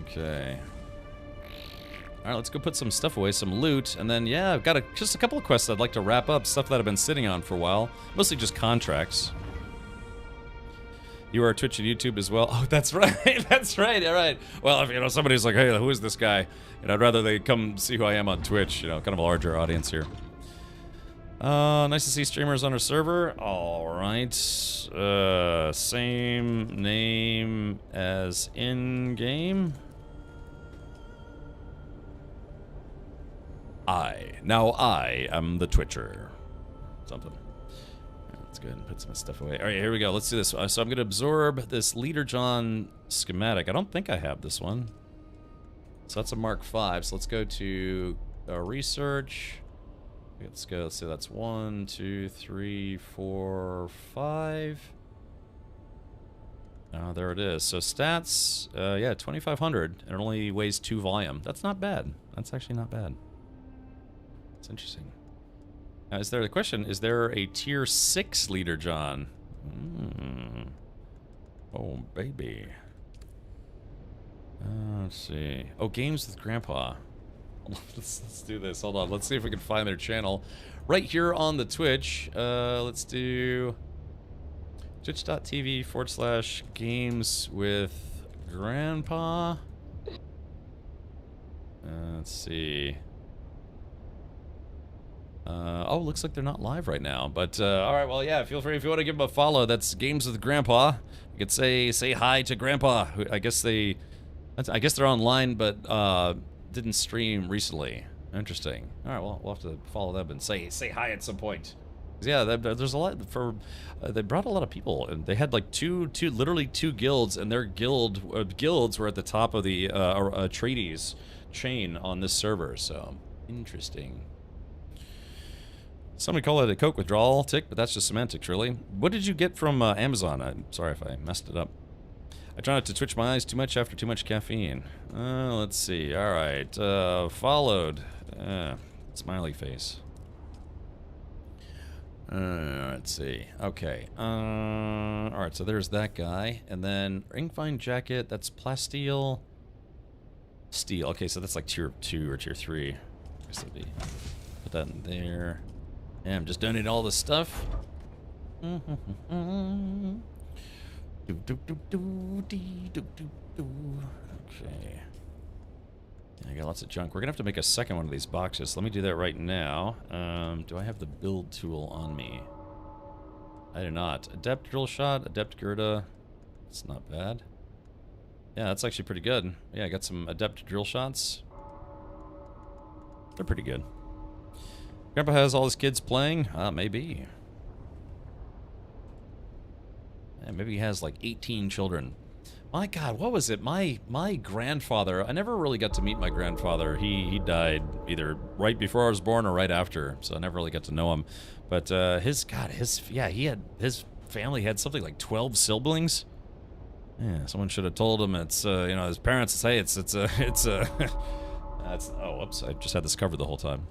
Okay. Alright, let's go put some stuff away, some loot, and then, yeah, I've got just a couple of quests I'd like to wrap up, stuff that I've been sitting on for a while. Mostly just contracts. You are Twitch and YouTube as well? Oh, that's right, that's right, alright. Well, if, you know, somebody's like, hey, who is this guy? And I'd rather they come see who I am on Twitch, you know, kind of a larger audience here. Nice to see streamers on our server. Alright. Same name as in-game. Now I am the Twitcher. Something. Let's go ahead and put some stuff away. Alright, here we go. Let's do this. So I'm going to absorb this Leader John schematic. I don't think I have this one. So that's a Mark 5. So let's go to research. Let's go. Let's see. That's 1, 2, 3, 4, 5. Oh, there it is. So stats, yeah, 2,500. And it only weighs 2 volume. That's not bad. That's actually not bad. It's interesting. Now, is there the question? Is there a tier 6 Leader John? Oh, baby. Let's see. Oh, games with Grandpa. Let's do this. Hold on. Let's see if we can find their channel right here on the Twitch. Let's do twitch.tv/games with Grandpa. Let's see. Oh, looks like they're not live right now. But all right, well, yeah. Feel free if you want to give them a follow. That's Games with Grandpa. You could say hi to Grandpa. I guess they're online, but didn't stream recently. Interesting. All right, well, we'll have to follow them and say hi at some point. Yeah, there's a lot for. They brought a lot of people, and they had like literally two guilds, and their guilds were at the top of the Atreides chain on this server. So interesting. Somebody call it a Coke withdrawal tick, but that's just semantics, really. What did you get from Amazon? I'm sorry if I messed it up. I try not to twitch my eyes too much after too much caffeine. Let's see. All right. Followed. Smiley face. Let's see. Okay. All right. So there's that guy, and then Ringfine jacket. That's plasteel. Steel. Okay, so that's like tier 2 or tier 3. I guess that'd be. Put that in there. Yeah, I'm just donating all this stuff. Okay. I got lots of junk. We're gonna have to make a second one of these boxes. Let me do that right now. Do I have the build tool on me? I do not. Adept drill shot, adept Gerda. It's not bad. Yeah, that's actually pretty good. Yeah, I got some adept drill shots. They're pretty good. Grandpa has all his kids playing? Maybe. Yeah, maybe he has like 18 children. My God, what was it? My grandfather, I never really got to meet my grandfather. He died either right before I was born or right after, so I never really got to know him. But his family had something like 12 siblings. Yeah, someone should have told him it's you know, his parents say it's oh whoops, I just had this covered the whole time.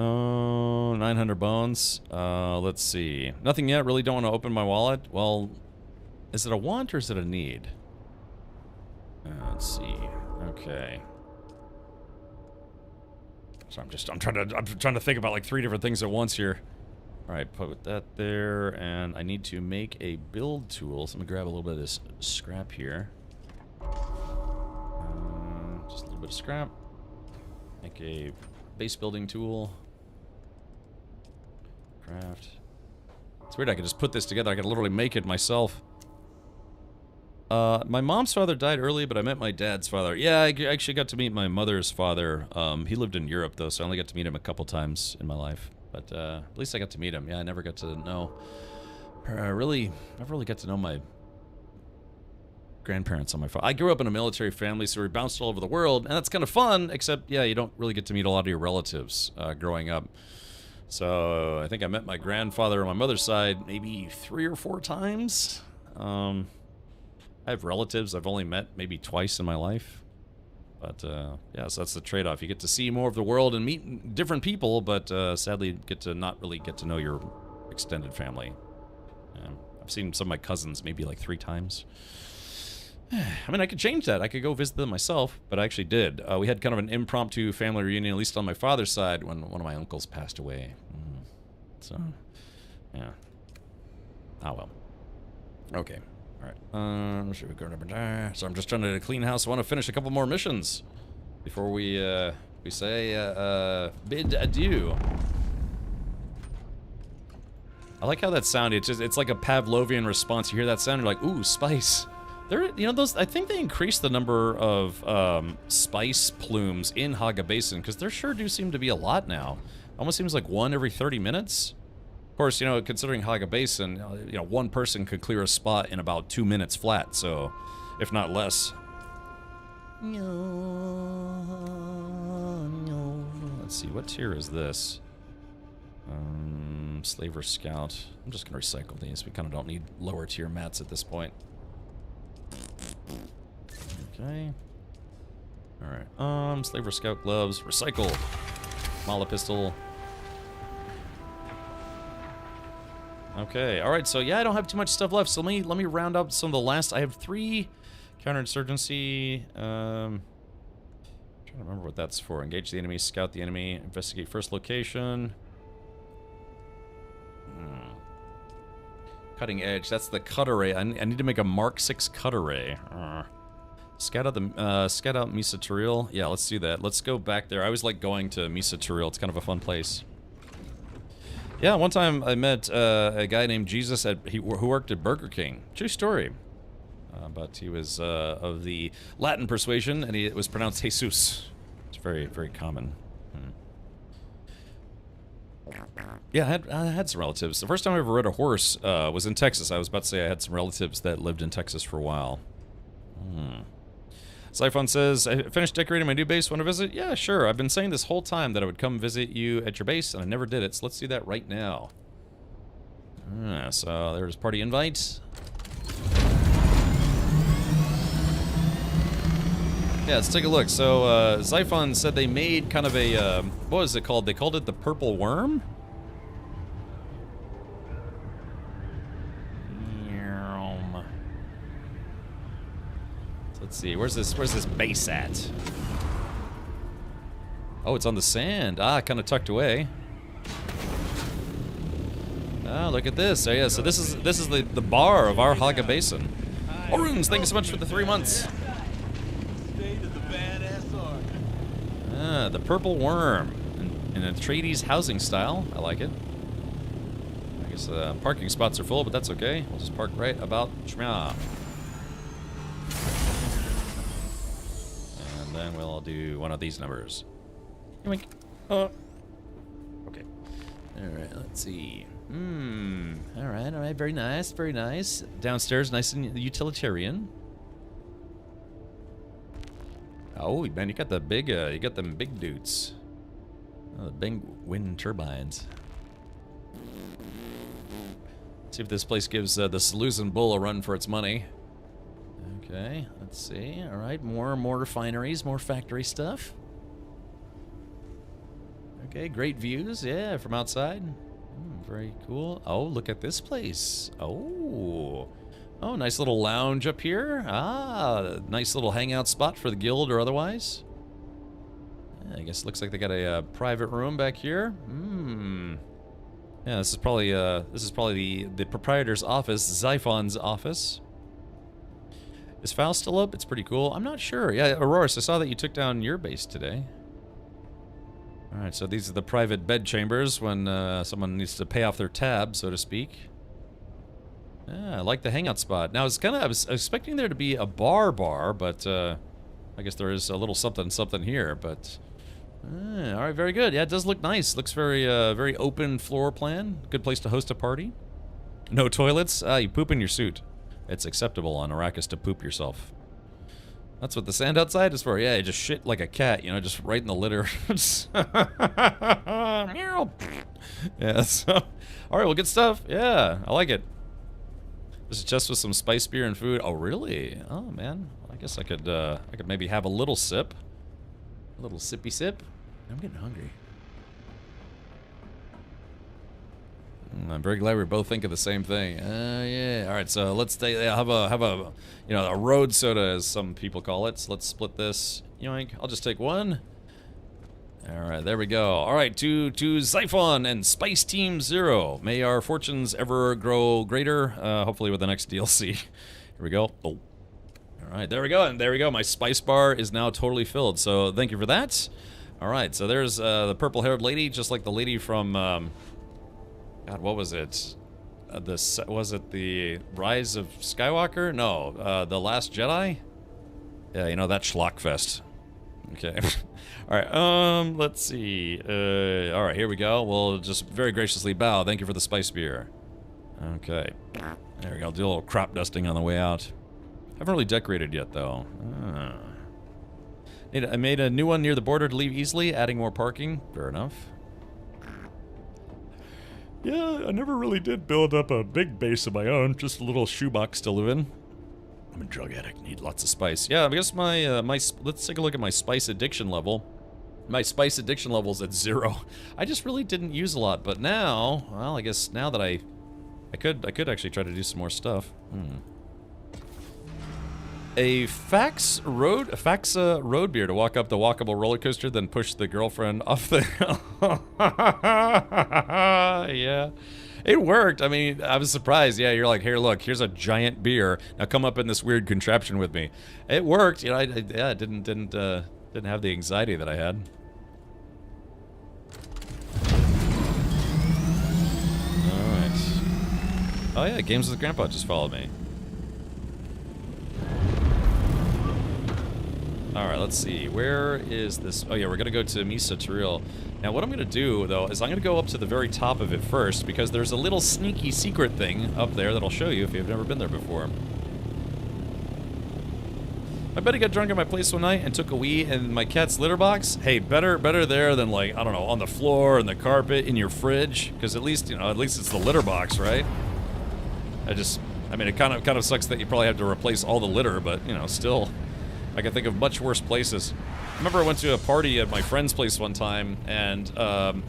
Oh, 900 bones. Let's see. Nothing yet. Really don't want to open my wallet. Well, is it a want or is it a need? Let's see. Okay. So I'm trying to think about like 3 different things at once here. All right, put that there, and I need to make a build tool. So I'm gonna grab a little bit of this scrap here. Just a little bit of scrap. Make a base building tool. Craft. It's weird, I can just put this together. I can literally make it myself. My mom's father died early, but I met my dad's father. Yeah, I actually got to meet my mother's father. He lived in Europe, though, so I only got to meet him a couple times in my life. But at least I got to meet him. Yeah, I never got to know... never really got to know my grandparents on my father. I grew up in a military family, so we bounced all over the world, and that's kind of fun, except, yeah, you don't really get to meet a lot of your relatives growing up. So I think I met my grandfather on my mother's side maybe 3 or 4 times. I have relatives I've only met maybe twice in my life. But, yeah, so that's the trade-off. You get to see more of the world and meet different people, but sadly get to not really get to know your extended family. I've seen some of my cousins maybe like 3 times. I mean, I could change that. I could go visit them myself, but I actually did. We had kind of an impromptu family reunion, at least on my father's side, when one of my uncles passed away. So, yeah. Ah, well. Okay. Alright, should we go over there? So I'm just trying to clean house. I want to finish a couple more missions before we say bid adieu. I like how that sounded. It's like a Pavlovian response. You hear that sound, you're like, ooh, spice. There, you know, those. I think they increased the number of spice plumes in Haga Basin because there sure do seem to be a lot now. Almost seems like 1 every 30 minutes. Of course, you know, considering Haga Basin, you know, 1 person could clear a spot in about 2 minutes flat, so, if not less. Let's see, what tier is this? Slaver Scout. I'm just gonna recycle these. We kind of don't need lower tier mats at this point. Okay. Alright, Slaver Scout gloves, recycle. Mala pistol. Okay, alright, so yeah, I don't have too much stuff left, so let me round up some of the last. I have 3 counterinsurgency. Trying to remember what that's for. Engage the enemy, scout the enemy, investigate first location. Cutting edge, that's the cut array. I need to make a Mark 6 cut array. Scout out Misa Turil. Yeah, let's do that. Let's go back there. I always like going to Misa Turil. It's kind of a fun place. Yeah, one time I met a guy named Jesus who worked at Burger King. True story. But he was of the Latin persuasion, and it was pronounced Jesus. It's very, very common. Yeah, I had some relatives. The first time I ever rode a horse was in Texas. I was about to say I had some relatives that lived in Texas for a while. Siphon says, I finished decorating my new base. Want to visit? Yeah, sure. I've been saying this whole time that I would come visit you at your base, and I never did it, so let's do that right now. So there's party invite. Yeah, let's take a look. So, Xiphon said they made kind of a, what was it called? They called it the Purple Worm? Let's see, where's this base at? Oh, it's on the sand. Ah, kind of tucked away. Ah, look at this. Oh yeah, so this is the bar of our Haga Basin. Oruns, thank you so much for the 3 months. Ah, the Purple Worm in a Atreides housing style. I like it. I guess parking spots are full, but that's okay. We'll just park right about Shmya. And then we'll do one of these numbers. Okay. Alright, let's see. Alright, very nice, very nice. Downstairs, nice and utilitarian. Oh, man, you got the big, you got them big dudes. Oh, the big wind turbines. Let's see if this place gives the Seleucid Bull a run for its money. Okay, let's see. Alright, more refineries, more factory stuff. Okay, great views, yeah, from outside. Very cool. Oh, look at this place. Oh, nice little lounge up here. Ah, nice little hangout spot for the guild or otherwise. I guess it looks like they got a private room back here. Yeah, this is probably the proprietor's office, Xiphon's office. Is Faust still up? It's pretty cool. I'm not sure. Yeah, Auroras, I saw that you took down your base today. All right, so these are the private bed chambers when someone needs to pay off their tab, so to speak. Yeah, I like the hangout spot. Now, I was expecting there to be a bar, but I guess there is a little something here, but... all right, very good. Yeah, it does look nice. Looks very, very open floor plan. Good place to host a party. No toilets? You poop in your suit. It's acceptable on Arrakis to poop yourself. That's what the sand outside is for. Yeah, you just shit like a cat, you know, just right in the litter. Meow. Yeah, so... Alright, well, good stuff. Yeah, I like it. There's a chest with some spice beer and food. Oh, really? Oh, man. I guess I could maybe have a little sip. A little sippy sip. I'm getting hungry. I'm very glad we both think of the same thing. Yeah. All right, so let's have a you know, a road soda, as some people call it. So let's split this. Yoink. I'll just take one. All right, there we go. All right, to Xiphon and Spice Team 0. May our fortunes ever grow greater. Hopefully with the next DLC. Here we go. Oh. All right, there we go, and there we go. My spice bar is now totally filled, so thank you for that. All right, so there's the purple-haired lady, just like the lady from, God, what was it? Was it the Rise of Skywalker? No, The Last Jedi? Yeah, you know, that schlockfest. Okay. All right, let's see. All right, here we go. We'll just very graciously bow. Thank you for the spice beer. Okay. There we go. Do a little crop dusting on the way out. Haven't really decorated yet, though. I made a new one near the border to leave easily, adding more parking. Fair enough. Yeah, I never really did build up a big base of my own, just a little shoebox to live in. I'm a drug addict, need lots of spice. Yeah, I guess let's take a look at my spice addiction level. My spice addiction level's at 0. I just really didn't use a lot, but now, well, I guess now that I could actually try to do some more stuff. A Faxa road beer to walk up the walkable roller coaster, then push the girlfriend off the hill. Yeah, it worked. I mean, I was surprised. Yeah, you're like, here, look, here's a giant beer. Now come up in this weird contraption with me. It worked. You know, I didn't have the anxiety that I had. All right. Oh yeah, Games with Grandpa just followed me. Alright, let's see. Where is this? Oh yeah, we're gonna go to Misa Taril. Now what I'm gonna do, though, is I'm gonna go up to the very top of it first, because there's a little sneaky secret thing up there that I'll show you if you've never been there before. I bet he got drunk at my place one night and took a wee in my cat's litter box. Hey, better there than, like, I don't know, on the floor, in the carpet, in your fridge, because at least, you know, at least it's the litter box, right? I mean, it kind of sucks that you probably have to replace all the litter, but, you know, still... I can think of much worse places. I remember I went to a party at my friend's place one time, and, God,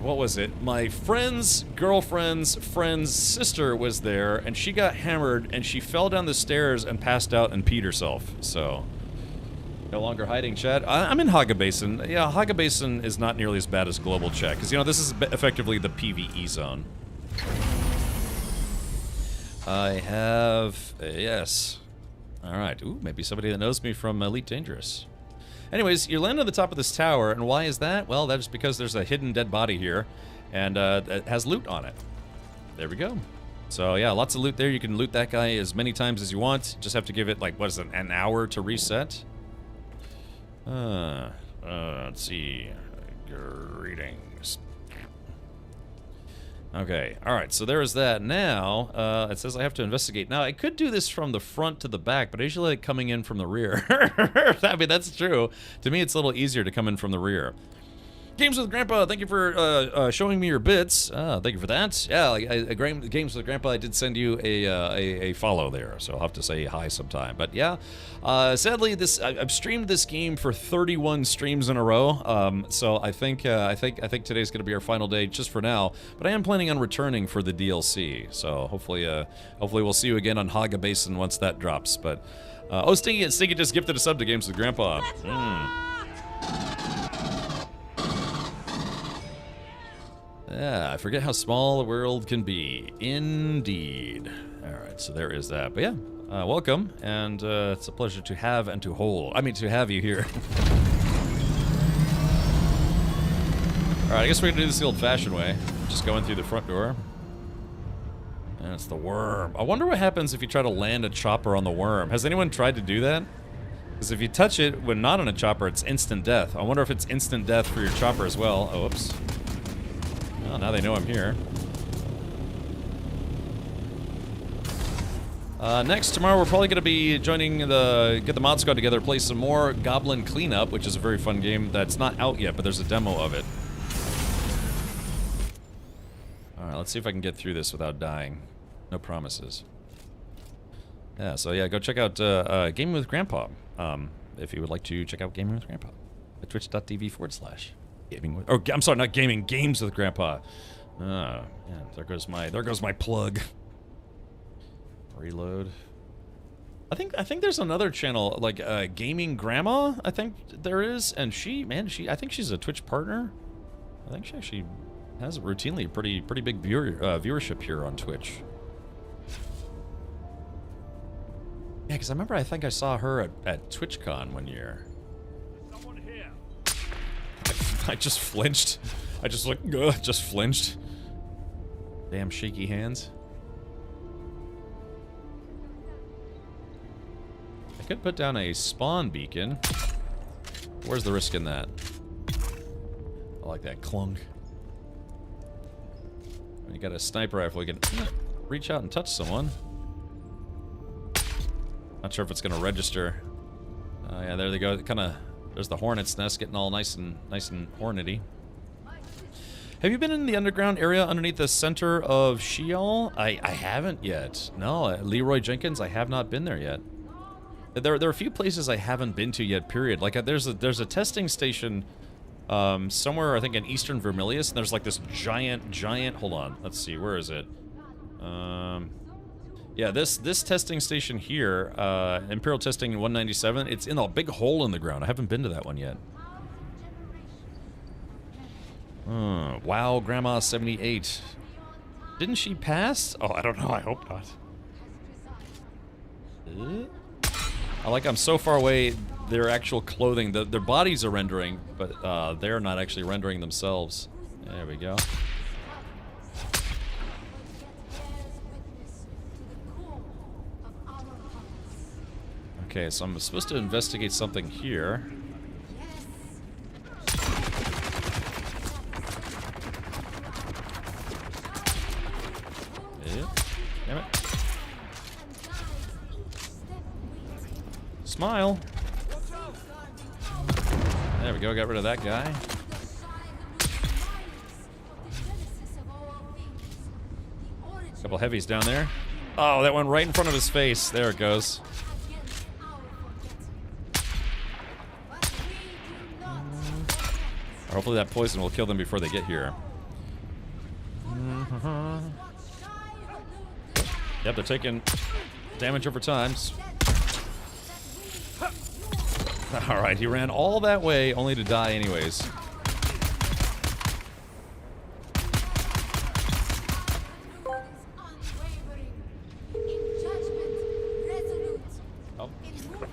what was it? My friend's girlfriend's friend's sister was there, and she got hammered, and she fell down the stairs and passed out and peed herself, so... No longer hiding, Chad. I'm in Haga Basin. Yeah, Haga Basin is not nearly as bad as Global Check, because, you know, this is effectively the PvE zone. I have... yes... Alright, ooh, maybe somebody that knows me from Elite Dangerous. Anyways, you land on the top of this tower, and why is that? Well, that's because there's a hidden dead body here, and it has loot on it. There we go. So yeah, lots of loot there. You can loot that guy as many times as you want. Just have to give it, like, what is it, an hour to reset? Let's see. Greetings. Okay, alright, so there is that. Now, it says I have to investigate. Now, I could do this from the front to the back, but I usually like coming in from the rear. I mean, that's true. To me, it's a little easier to come in from the rear. Games with Grandpa, thank you for showing me your bits. Thank you for that. Yeah, Games with Grandpa, I did send you a follow there, so I'll have to say hi sometime. But yeah, sadly, I've streamed this game for 31 streams in a row. So I think today's going to be our final day just for now. But I am planning on returning for the DLC. So hopefully we'll see you again on Haga Basin once that drops. But oh, Stinky just gifted a sub to Games with Grandpa. Yeah, I forget how small the world can be. Indeed. Alright, so there is that. But yeah, welcome, and it's a pleasure to have and to hold. I mean, to have you here. Alright, I guess we're gonna do this the old-fashioned way. Just going through the front door. And it's the worm. I wonder what happens if you try to land a chopper on the worm. Has anyone tried to do that? Because if you touch it when not on a chopper, it's instant death. I wonder if it's instant death for your chopper as well. Oh, whoops. Well, now they know I'm here. Next, tomorrow we're probably going to be joining get the mod squad together, play some more Goblin Cleanup, which is a very fun game that's not out yet, but there's a demo of it. Alright, let's see if I can get through this without dying. No promises. Yeah, so yeah, go check out Gaming with Grandpa, if you would like to check out Gaming with Grandpa at twitch.tv/gaming with, oh, I'm sorry, not gaming, Games with Grandpa. Yeah, there goes my plug. Reload. I think there's another channel like Gaming Grandma. I think there is, and I think she's a Twitch partner. I think she actually has routinely a pretty big viewership here on Twitch. Yeah, because I think I saw her at TwitchCon one year. I just flinched. I just like, just flinched. Damn shaky hands. I could put down a spawn beacon. Where's the risk in that? I like that clunk. When you got a sniper rifle, you can reach out and touch someone. Not sure if it's gonna register. Yeah, there they go. There's the hornet's nest getting all nice and hornety. Have you been in the underground area underneath the center of Sheol? I haven't yet. No, Leroy Jenkins, I have not been there yet. There are a few places I haven't been to yet, period. Like, there's a testing station somewhere, I think, in eastern Vermilius, and there's like this giant, hold on, let's see, where is it? Yeah, this testing station here, Imperial Testing 197, it's in a big hole in the ground. I haven't been to that one yet. Wow, Grandma 78. Didn't she pass? Oh, I don't know, I hope not. I'm so far away, their actual clothing, their bodies are rendering, but they're not actually rendering themselves. There we go. Okay, so I'm supposed to investigate something here. Damn it. Smile. There we go, got rid of that guy. Couple heavies down there. Oh, that went right in front of his face. There it goes. Or hopefully that poison will kill them before they get here. Yep, they're taking damage over time. Alright, he ran all that way only to die anyways.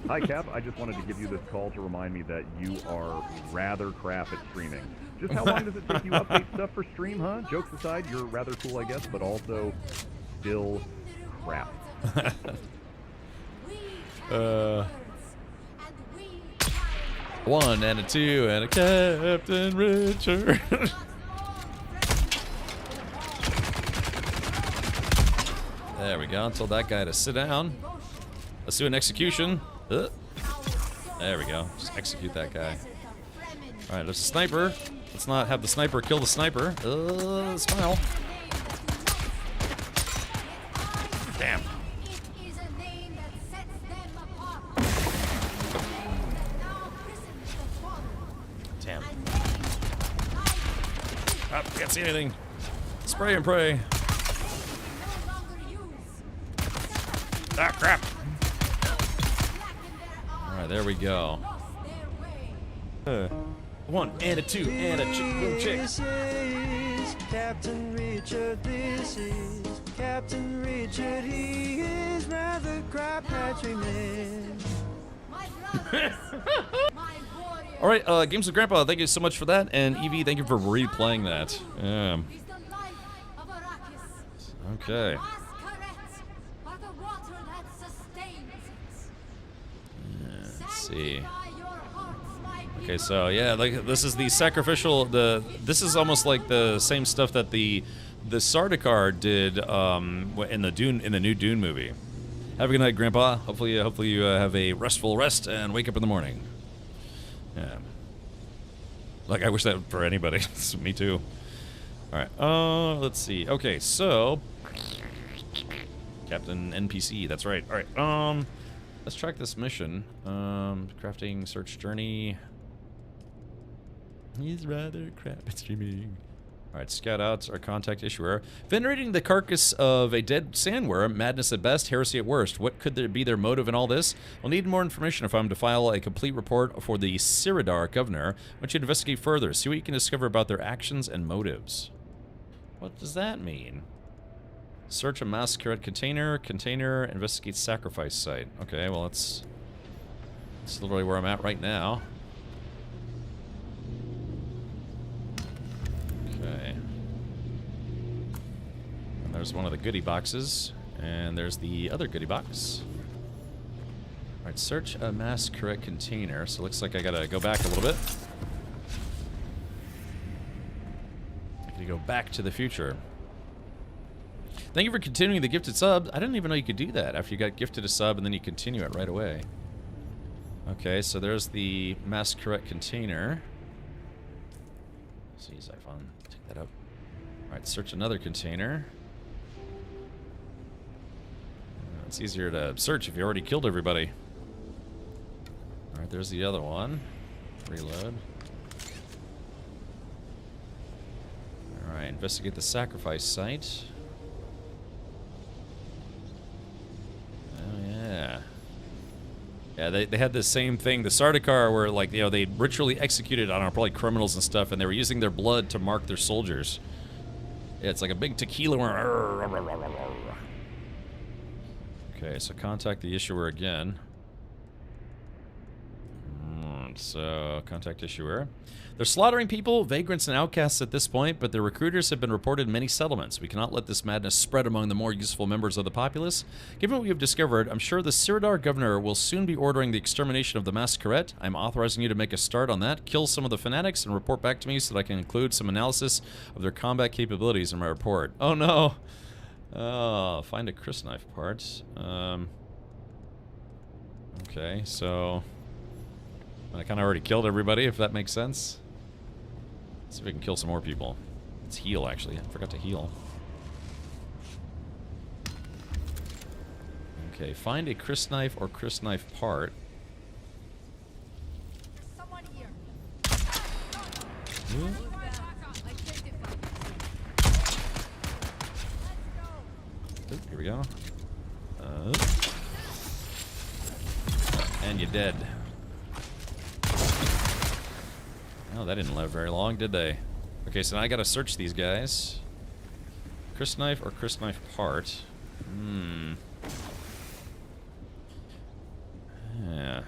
Hi, Cap. I just wanted to give you this call to remind me that you are rather crap at streaming. Just how long does it take you to update stuff for stream, huh? Jokes aside, you're rather cool, I guess, but also still crap. One and a two and a Captain Richard. There we go. Told that guy to sit down. Let's do an execution. There we go. Just execute that guy. Alright, there's a sniper. Let's not have the sniper kill the sniper. Smile. Damn. Damn. Oh, can't see anything. Spray and pray. Ah, crap. Alright, there we go. One and a two and a chick. This is Captain Richard. This is Captain Richard. He is rather crap hatching. Alright, Games with Grandpa, thank you so much for that. And Evie, thank you for replaying that. Okay. Let's see. Okay, so yeah, like this is the sacrificial. This is almost like the same stuff that the Sardaukar did in the new Dune movie. Have a good night, Grandpa. Hopefully you have a restful rest and wake up in the morning. Yeah. Like I wish that for anybody. Me too. All right. Let's see. Okay, so Captain NPC. That's right. All right. Let's track this mission. Crafting search journey. He's rather crap at streaming. Alright, scout out our contact issuer. Venerating the carcass of a dead sandworm, madness at best, heresy at worst. What could there be their motive in all this? We'll need more information if I'm to file a complete report for the Siridar governor. I want you to investigate further, see what you can discover about their actions and motives. What does that mean? Search a masquerade container, investigate sacrifice site. Okay, well that's literally where I'm at right now. Okay. And there's one of the goodie boxes, and there's the other goodie box. Alright, search a masquerade container. So it looks like I gotta go back a little bit. I gotta go back to the future. Thank you for continuing the gifted sub. I didn't even know you could do that after you got gifted a sub and then you continue it right away. Okay, so there's the masquerade container. See, Xiphon, take that up. Alright, search another container. It's easier to search if you already killed everybody. Alright, there's the other one. Reload. Alright, investigate the sacrifice site. Oh, yeah. Yeah, they had the same thing. The Sardaukar were like, you know, they ritually executed, I don't know, probably criminals and stuff, and they were using their blood to mark their soldiers. Yeah, it's like a big tequila. Okay, so contact the issuer again. So, contact issuer. They're slaughtering people, vagrants, and outcasts at this point, but their recruiters have been reported in many settlements. We cannot let this madness spread among the more useful members of the populace. Given what we have discovered, I'm sure the Siridar governor will soon be ordering the extermination of the masquerade. I'm authorizing you to make a start on that, kill some of the fanatics, and report back to me so that I can include some analysis of their combat capabilities in my report. Oh no! Oh, find a crysknife part. Okay, so I kind of already killed everybody, if that makes sense. Let's see if we can kill some more people. Let's heal, actually. I forgot to heal. Okay, find a crysknife or crysknife part. Oop, here we go. And you're dead. Oh, that didn't live very long, did they? Okay, so now I gotta search these guys. Crysknife or crysknife part? Yeah.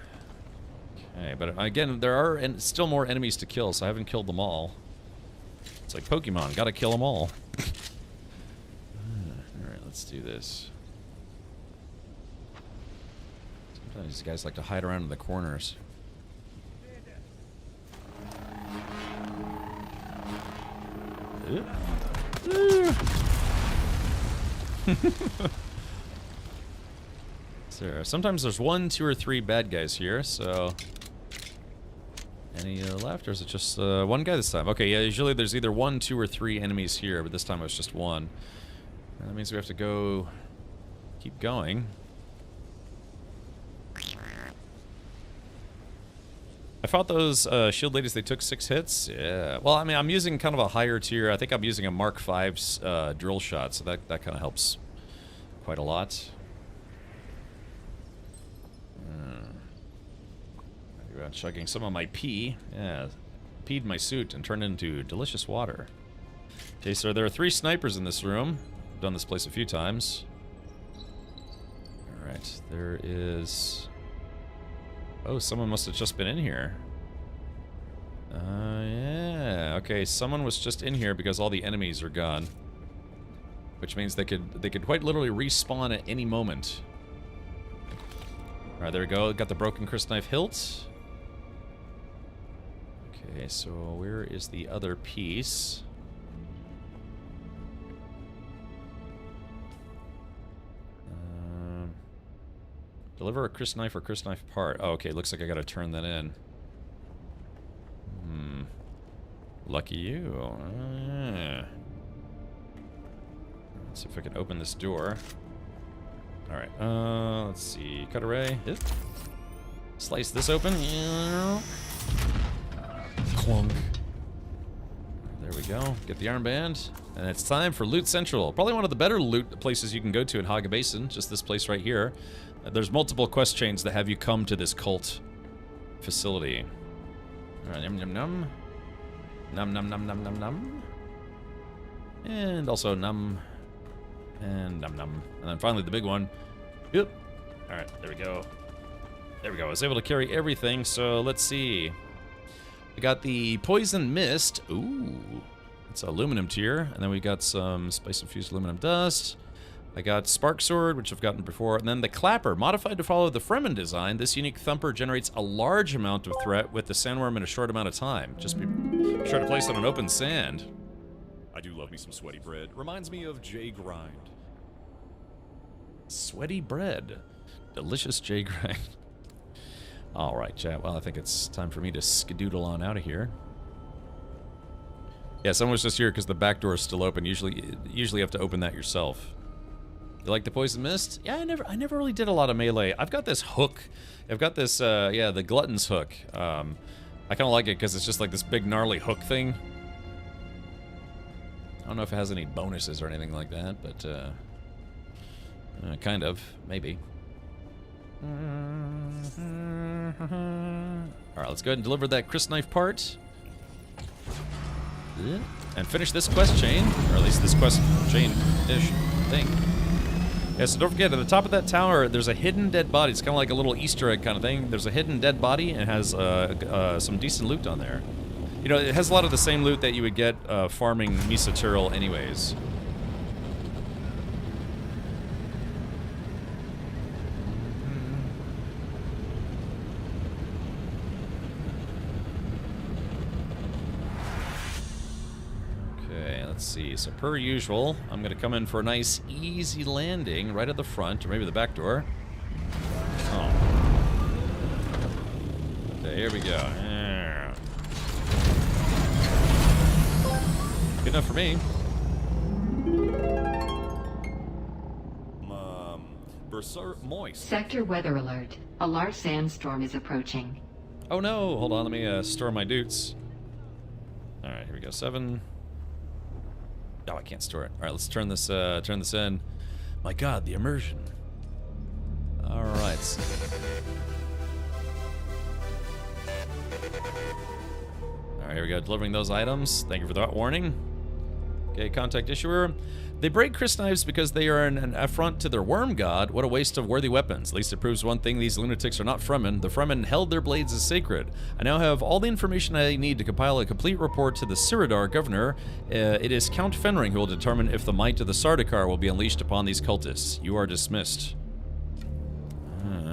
Okay, but again, there are still more enemies to kill, so I haven't killed them all. It's like Pokemon, gotta kill them all. Alright, let's do this. Sometimes these guys like to hide around in the corners. Sometimes there's 1, 2, or 3 bad guys here, so... Any left, or is it just one guy this time? Okay, yeah, usually there's either 1, 2, or 3 enemies here, but this time it was just 1. That means we have to go... keep going. I fought those shield ladies, they took 6 hits. Yeah, well, I mean, I'm using kind of a higher tier. I think I'm using a Mark V's drill shot, so that kind of helps quite a lot. I'm chugging some of my pee. Yeah, peed my suit and turned into delicious water. Okay, so there are 3 snipers in this room. I've done this place a few times. Alright, there is... Oh, someone must have just been in here. Yeah. Okay, someone was just in here because all the enemies are gone. Which means they could quite literally respawn at any moment. Alright, there we go. Got the broken crysknife hilt. Okay, so where is the other piece? Deliver a crysknife or crysknife part. Oh, okay, looks like I gotta turn that in. Lucky you. Let's see if I can open this door. Alright, let's see. Cut array. Slice this open. Clunk. There we go. Get the armband. And it's time for Loot Central. Probably one of the better loot places you can go to in Haga Basin. Just this place right here. There's multiple quest chains that have you come to this cult facility. Alright, num num num. Num num num num num num. And also num. And num num. And then finally the big one. Yep. Alright, there we go. There we go. I was able to carry everything, so let's see. We got the Poison Mist. Ooh. It's aluminum tier. And then we got some spice-infused aluminum dust. I got Spark Sword, which I've gotten before, and then the Clapper, modified to follow the Fremen design. This unique thumper generates a large amount of threat with the sandworm in a short amount of time. Just be sure to place it on open sand. I do love me some sweaty bread. Reminds me of J Grind. Sweaty bread. Delicious J Grind. Alright, chat. Well, I think it's time for me to skedoodle on out of here. Yeah, someone was just here because the back door is still open. Usually you have to open that yourself. You like the Poison Mist? Yeah, I never really did a lot of melee. I've got this hook. I've got this, yeah, the Glutton's hook. I kind of like it because it's just like this big gnarly hook thing. I don't know if it has any bonuses or anything like that, but, kind of, maybe. Alright, let's go ahead and deliver that crysknife part. And finish this quest chain, or at least this quest chain-ish thing. Yeah, so don't forget, at the top of that tower, there's a hidden dead body. It's kind of like a little Easter egg kind of thing. There's a hidden dead body, and it has some decent loot on there. You know, it has a lot of the same loot that you would get farming Misa Tyrrell anyways. Let's see, so per usual, I'm going to come in for a nice, easy landing right at the front, or maybe the back door. Oh. Okay, here we go. Good enough for me. Moist. Sector weather alert. A large sandstorm is approaching. Oh no, hold on, let me store my dutes. Alright, here we go, 7. Oh, I can't store it. All right, let's turn this in. My God, the immersion. All right. All right, here we go. Delivering those items. Thank you for that warning. Okay, contact issuer. They break crysknives because they are an affront to their worm god. What a waste of worthy weapons. At least it proves one thing, these lunatics are not Fremen. The Fremen held their blades as sacred. I now have all the information I need to compile a complete report to the Siridar governor. It is Count Fenring who will determine if the might of the Sardaukar will be unleashed upon these cultists. You are dismissed.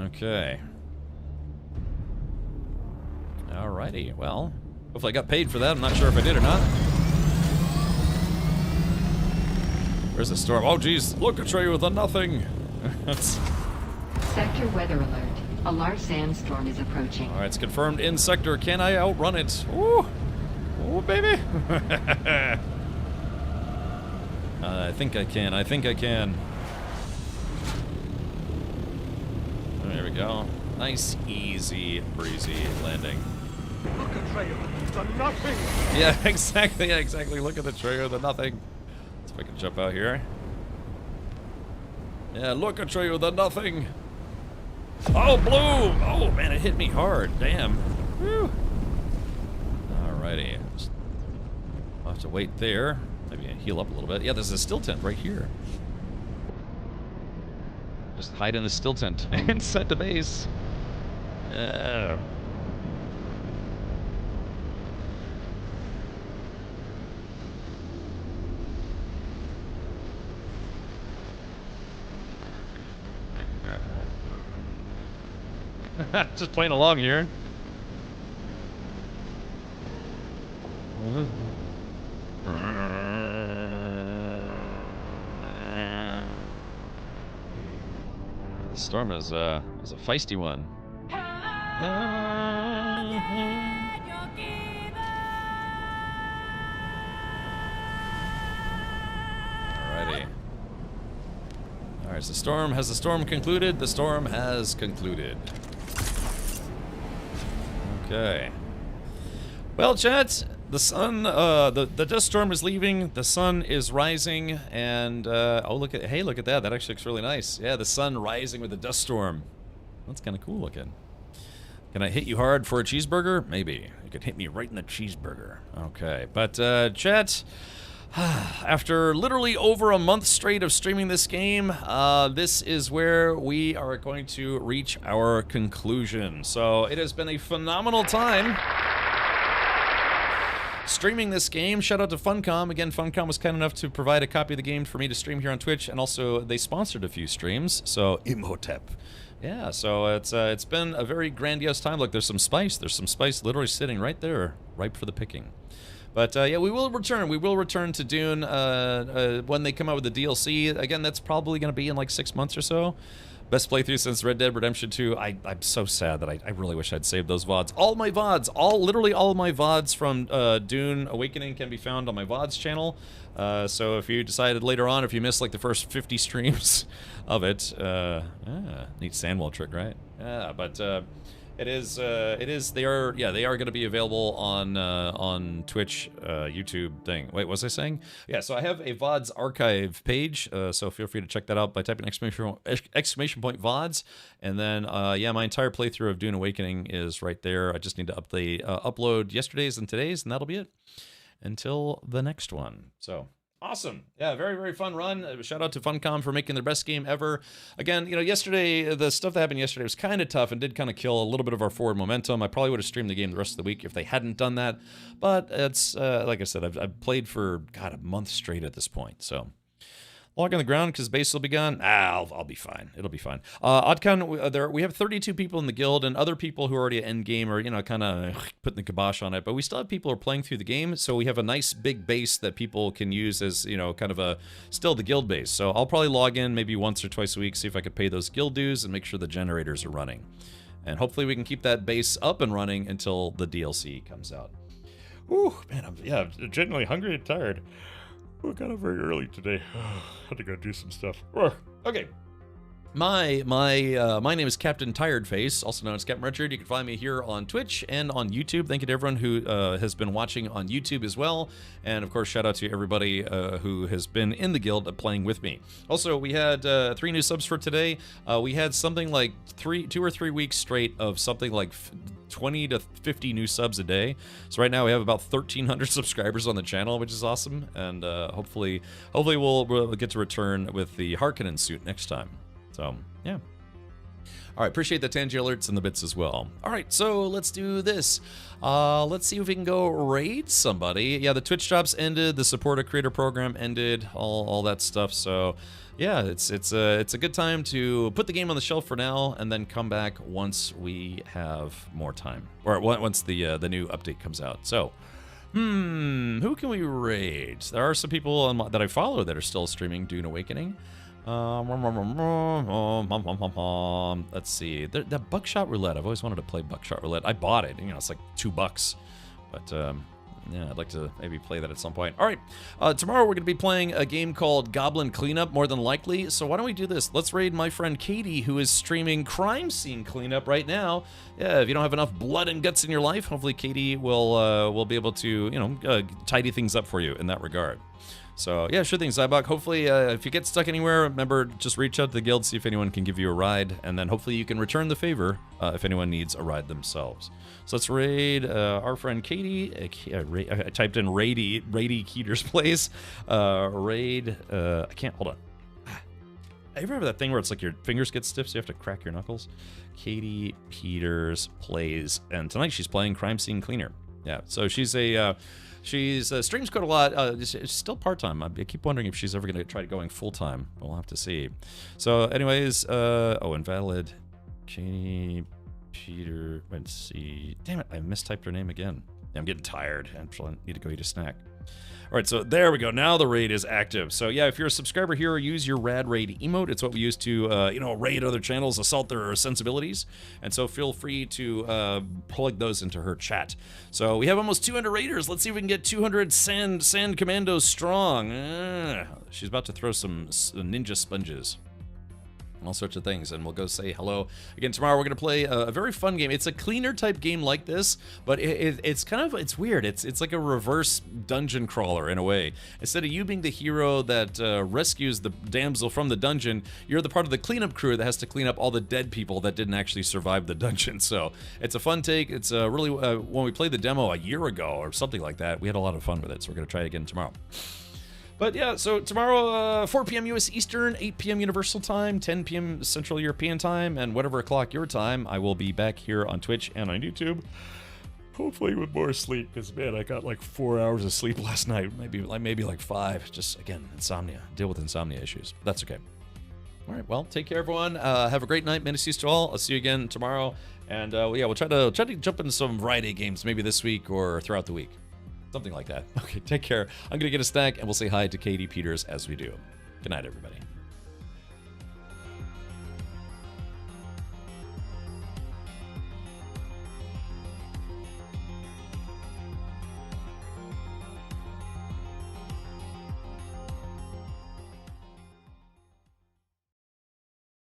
Okay. Alrighty, well, hopefully I got paid for that. I'm not sure if I did or not. Where's the storm? Oh, geez. Look, a tray with a nothing. Sector weather alert. A large sandstorm is approaching. All right, it's confirmed in sector. Can I outrun it? Ooh, ooh, baby. I think I can. I think I can. There we go. Nice, easy, breezy landing. Look at Trail, the nothing! Yeah, exactly, yeah, exactly. Look at the trail, the nothing. Let's see if I can jump out here. Yeah, look at trail, the nothing. Oh, blue! Oh, man, it hit me hard. Damn. Whew. Alrighty. I'll have to wait there. Maybe heal up a little bit. Yeah, there's a still tent right here. Just hide in the still tent and set the base. Yeah. Just playing along here. The storm is a feisty one. Alrighty. Alright, so has the storm concluded? The storm has concluded. Okay. Well, chat, the sun, the dust storm is leaving, the sun is rising, and, oh, look at that, that actually looks really nice. Yeah, the sun rising with the dust storm. That's kind of cool looking. Can I hit you hard for a cheeseburger? Maybe. You could hit me right in the cheeseburger. Okay, but, chat, after literally over a month straight of streaming this game, this is where we are going to reach our conclusion. So it has been a phenomenal time streaming this game. Shout out to Funcom. Again, Funcom was kind enough to provide a copy of the game for me to stream here on Twitch, and also they sponsored a few streams, so Imhotep. Yeah, so it's been a very grandiose time. Look, there's some spice literally sitting right there, ripe for the picking. But yeah, we will return. We will return to Dune when they come out with the DLC. Again, that's probably going to be in like 6 months or so. Best playthrough since Red Dead Redemption 2. I'm so sad that I really wish I'd saved those VODs. All my VODs, literally all of my VODs from Dune Awakening can be found on my VODs channel. So if you decided later on, if you missed like the first 50 streams of it, neat Sandwell trick, right? Yeah, but they are going to be available on Twitch, YouTube thing. Wait, what was I saying? Yeah, so I have a VODs archive page, so feel free to check that out by typing exclamation point VODs, and then yeah, my entire playthrough of Dune Awakening is right there. I just need to upload yesterday's and today's, and that'll be it until the next one. So awesome. Yeah, very, very fun run. Shout out to Funcom for making their best game ever. Again, you know, yesterday, the stuff that happened yesterday was kind of tough and did kind of kill a little bit of our forward momentum. I probably would have streamed the game the rest of the week if they hadn't done that. But it's, like I said, I've played for, God, a month straight at this point, so. Log on the ground because base will be gone. I'll be fine. It'll be fine. Oddcon, we have 32 people in the guild, and other people who are already at end game are, you know, kind of putting the kibosh on it. But we still have people who are playing through the game, so we have a nice big base that people can use as, you know, kind of still the guild base. So I'll probably log in maybe once or twice a week, see if I could pay those guild dues and make sure the generators are running. And hopefully we can keep that base up and running until the DLC comes out. Ooh, man, I'm genuinely hungry and tired. We got up very early today. Had to go do some stuff. Okay. My name is Captain Tired Face, also known as Captain Richard. You can find me here on Twitch and on YouTube. Thank you to everyone who has been watching on YouTube as well. And of course, shout out to everybody who has been in the guild playing with me. Also, we had 3 new subs for today. We had something like 2 or 3 weeks straight of something like 20 to 50 new subs a day. So right now we have about 1,300 subscribers on the channel, which is awesome. And hopefully we'll get to return with the Harkonnen suit next time. So, yeah. All right, appreciate the Tangy alerts and the bits as well. All right, so let's do this. Let's see if we can go raid somebody. Yeah, the Twitch drops ended, the support a creator program ended, all that stuff. So, yeah, it's a good time to put the game on the shelf for now and then come back once we have more time, or once the new update comes out. So, who can we raid? There are some people that I follow that are still streaming Dune Awakening. Let's see. The buckshot roulette. I've always wanted to play buckshot roulette. I bought it. You know, it's like $2. But yeah, I'd like to maybe play that at some point. All right. Tomorrow we're going to be playing a game called Goblin Cleanup, more than likely. So why don't we do this? Let's raid my friend Katie, who is streaming Crime Scene Cleanup right now. Yeah, if you don't have enough blood and guts in your life, hopefully Katie will be able to, you know, tidy things up for you in that regard. So, yeah, sure thing, Zybok. Hopefully, if you get stuck anywhere, remember, just reach out to the guild, see if anyone can give you a ride, and then hopefully you can return the favor if anyone needs a ride themselves. So let's raid our friend Katie. I typed in Rady Keeter's place. I can't, hold on. I remember that thing where it's like your fingers get stiff, so you have to crack your knuckles? Katie Peters plays, and tonight she's playing Crime Scene Cleaner. Yeah, so she's a... She's streams quite a lot. She's still part-time. I keep wondering if she's ever going to try going full-time. We'll have to see. So anyways, invalid. Katie Peter. Let's see. Damn it, I mistyped her name again. I'm getting tired. I need to go eat a snack. All right, so there we go. Now the raid is active. So yeah, if you're a subscriber here, use your rad raid emote. It's what we use to, raid other channels, assault their sensibilities. And so feel free to plug those into her chat. So we have almost 200 raiders. Let's see if we can get 200 sand commandos strong. She's about to throw some ninja sponges. All sorts of things, and we'll go say hello again tomorrow. We're gonna play a very fun game. It's a cleaner type game like this, but it's weird. It's like a reverse dungeon crawler in a way. Instead of you being the hero that rescues the damsel from the dungeon, you're the part of the cleanup crew that has to clean up all the dead people that didn't actually survive the dungeon. So it's a fun take. It's really when we played the demo a year ago or something like that, we had a lot of fun with it. So we're gonna try it again tomorrow. But yeah, so tomorrow, 4 p.m. U.S. Eastern, 8 p.m. Universal Time, 10 p.m. Central European Time, and whatever o'clock your time, I will be back here on Twitch and on YouTube. Hopefully with more sleep, because, man, I got like 4 hours of sleep last night. Maybe like 5. Just, again, insomnia. Deal with insomnia issues. That's okay. All right, well, take care, everyone. Have a great night. Menaces to all. I'll see you again tomorrow. And, yeah, we'll try to jump into some variety games maybe this week or throughout the week. Something like that. Okay, take care. I'm going to get a snack, and we'll say hi to Katie Peters as we do. Good night, everybody.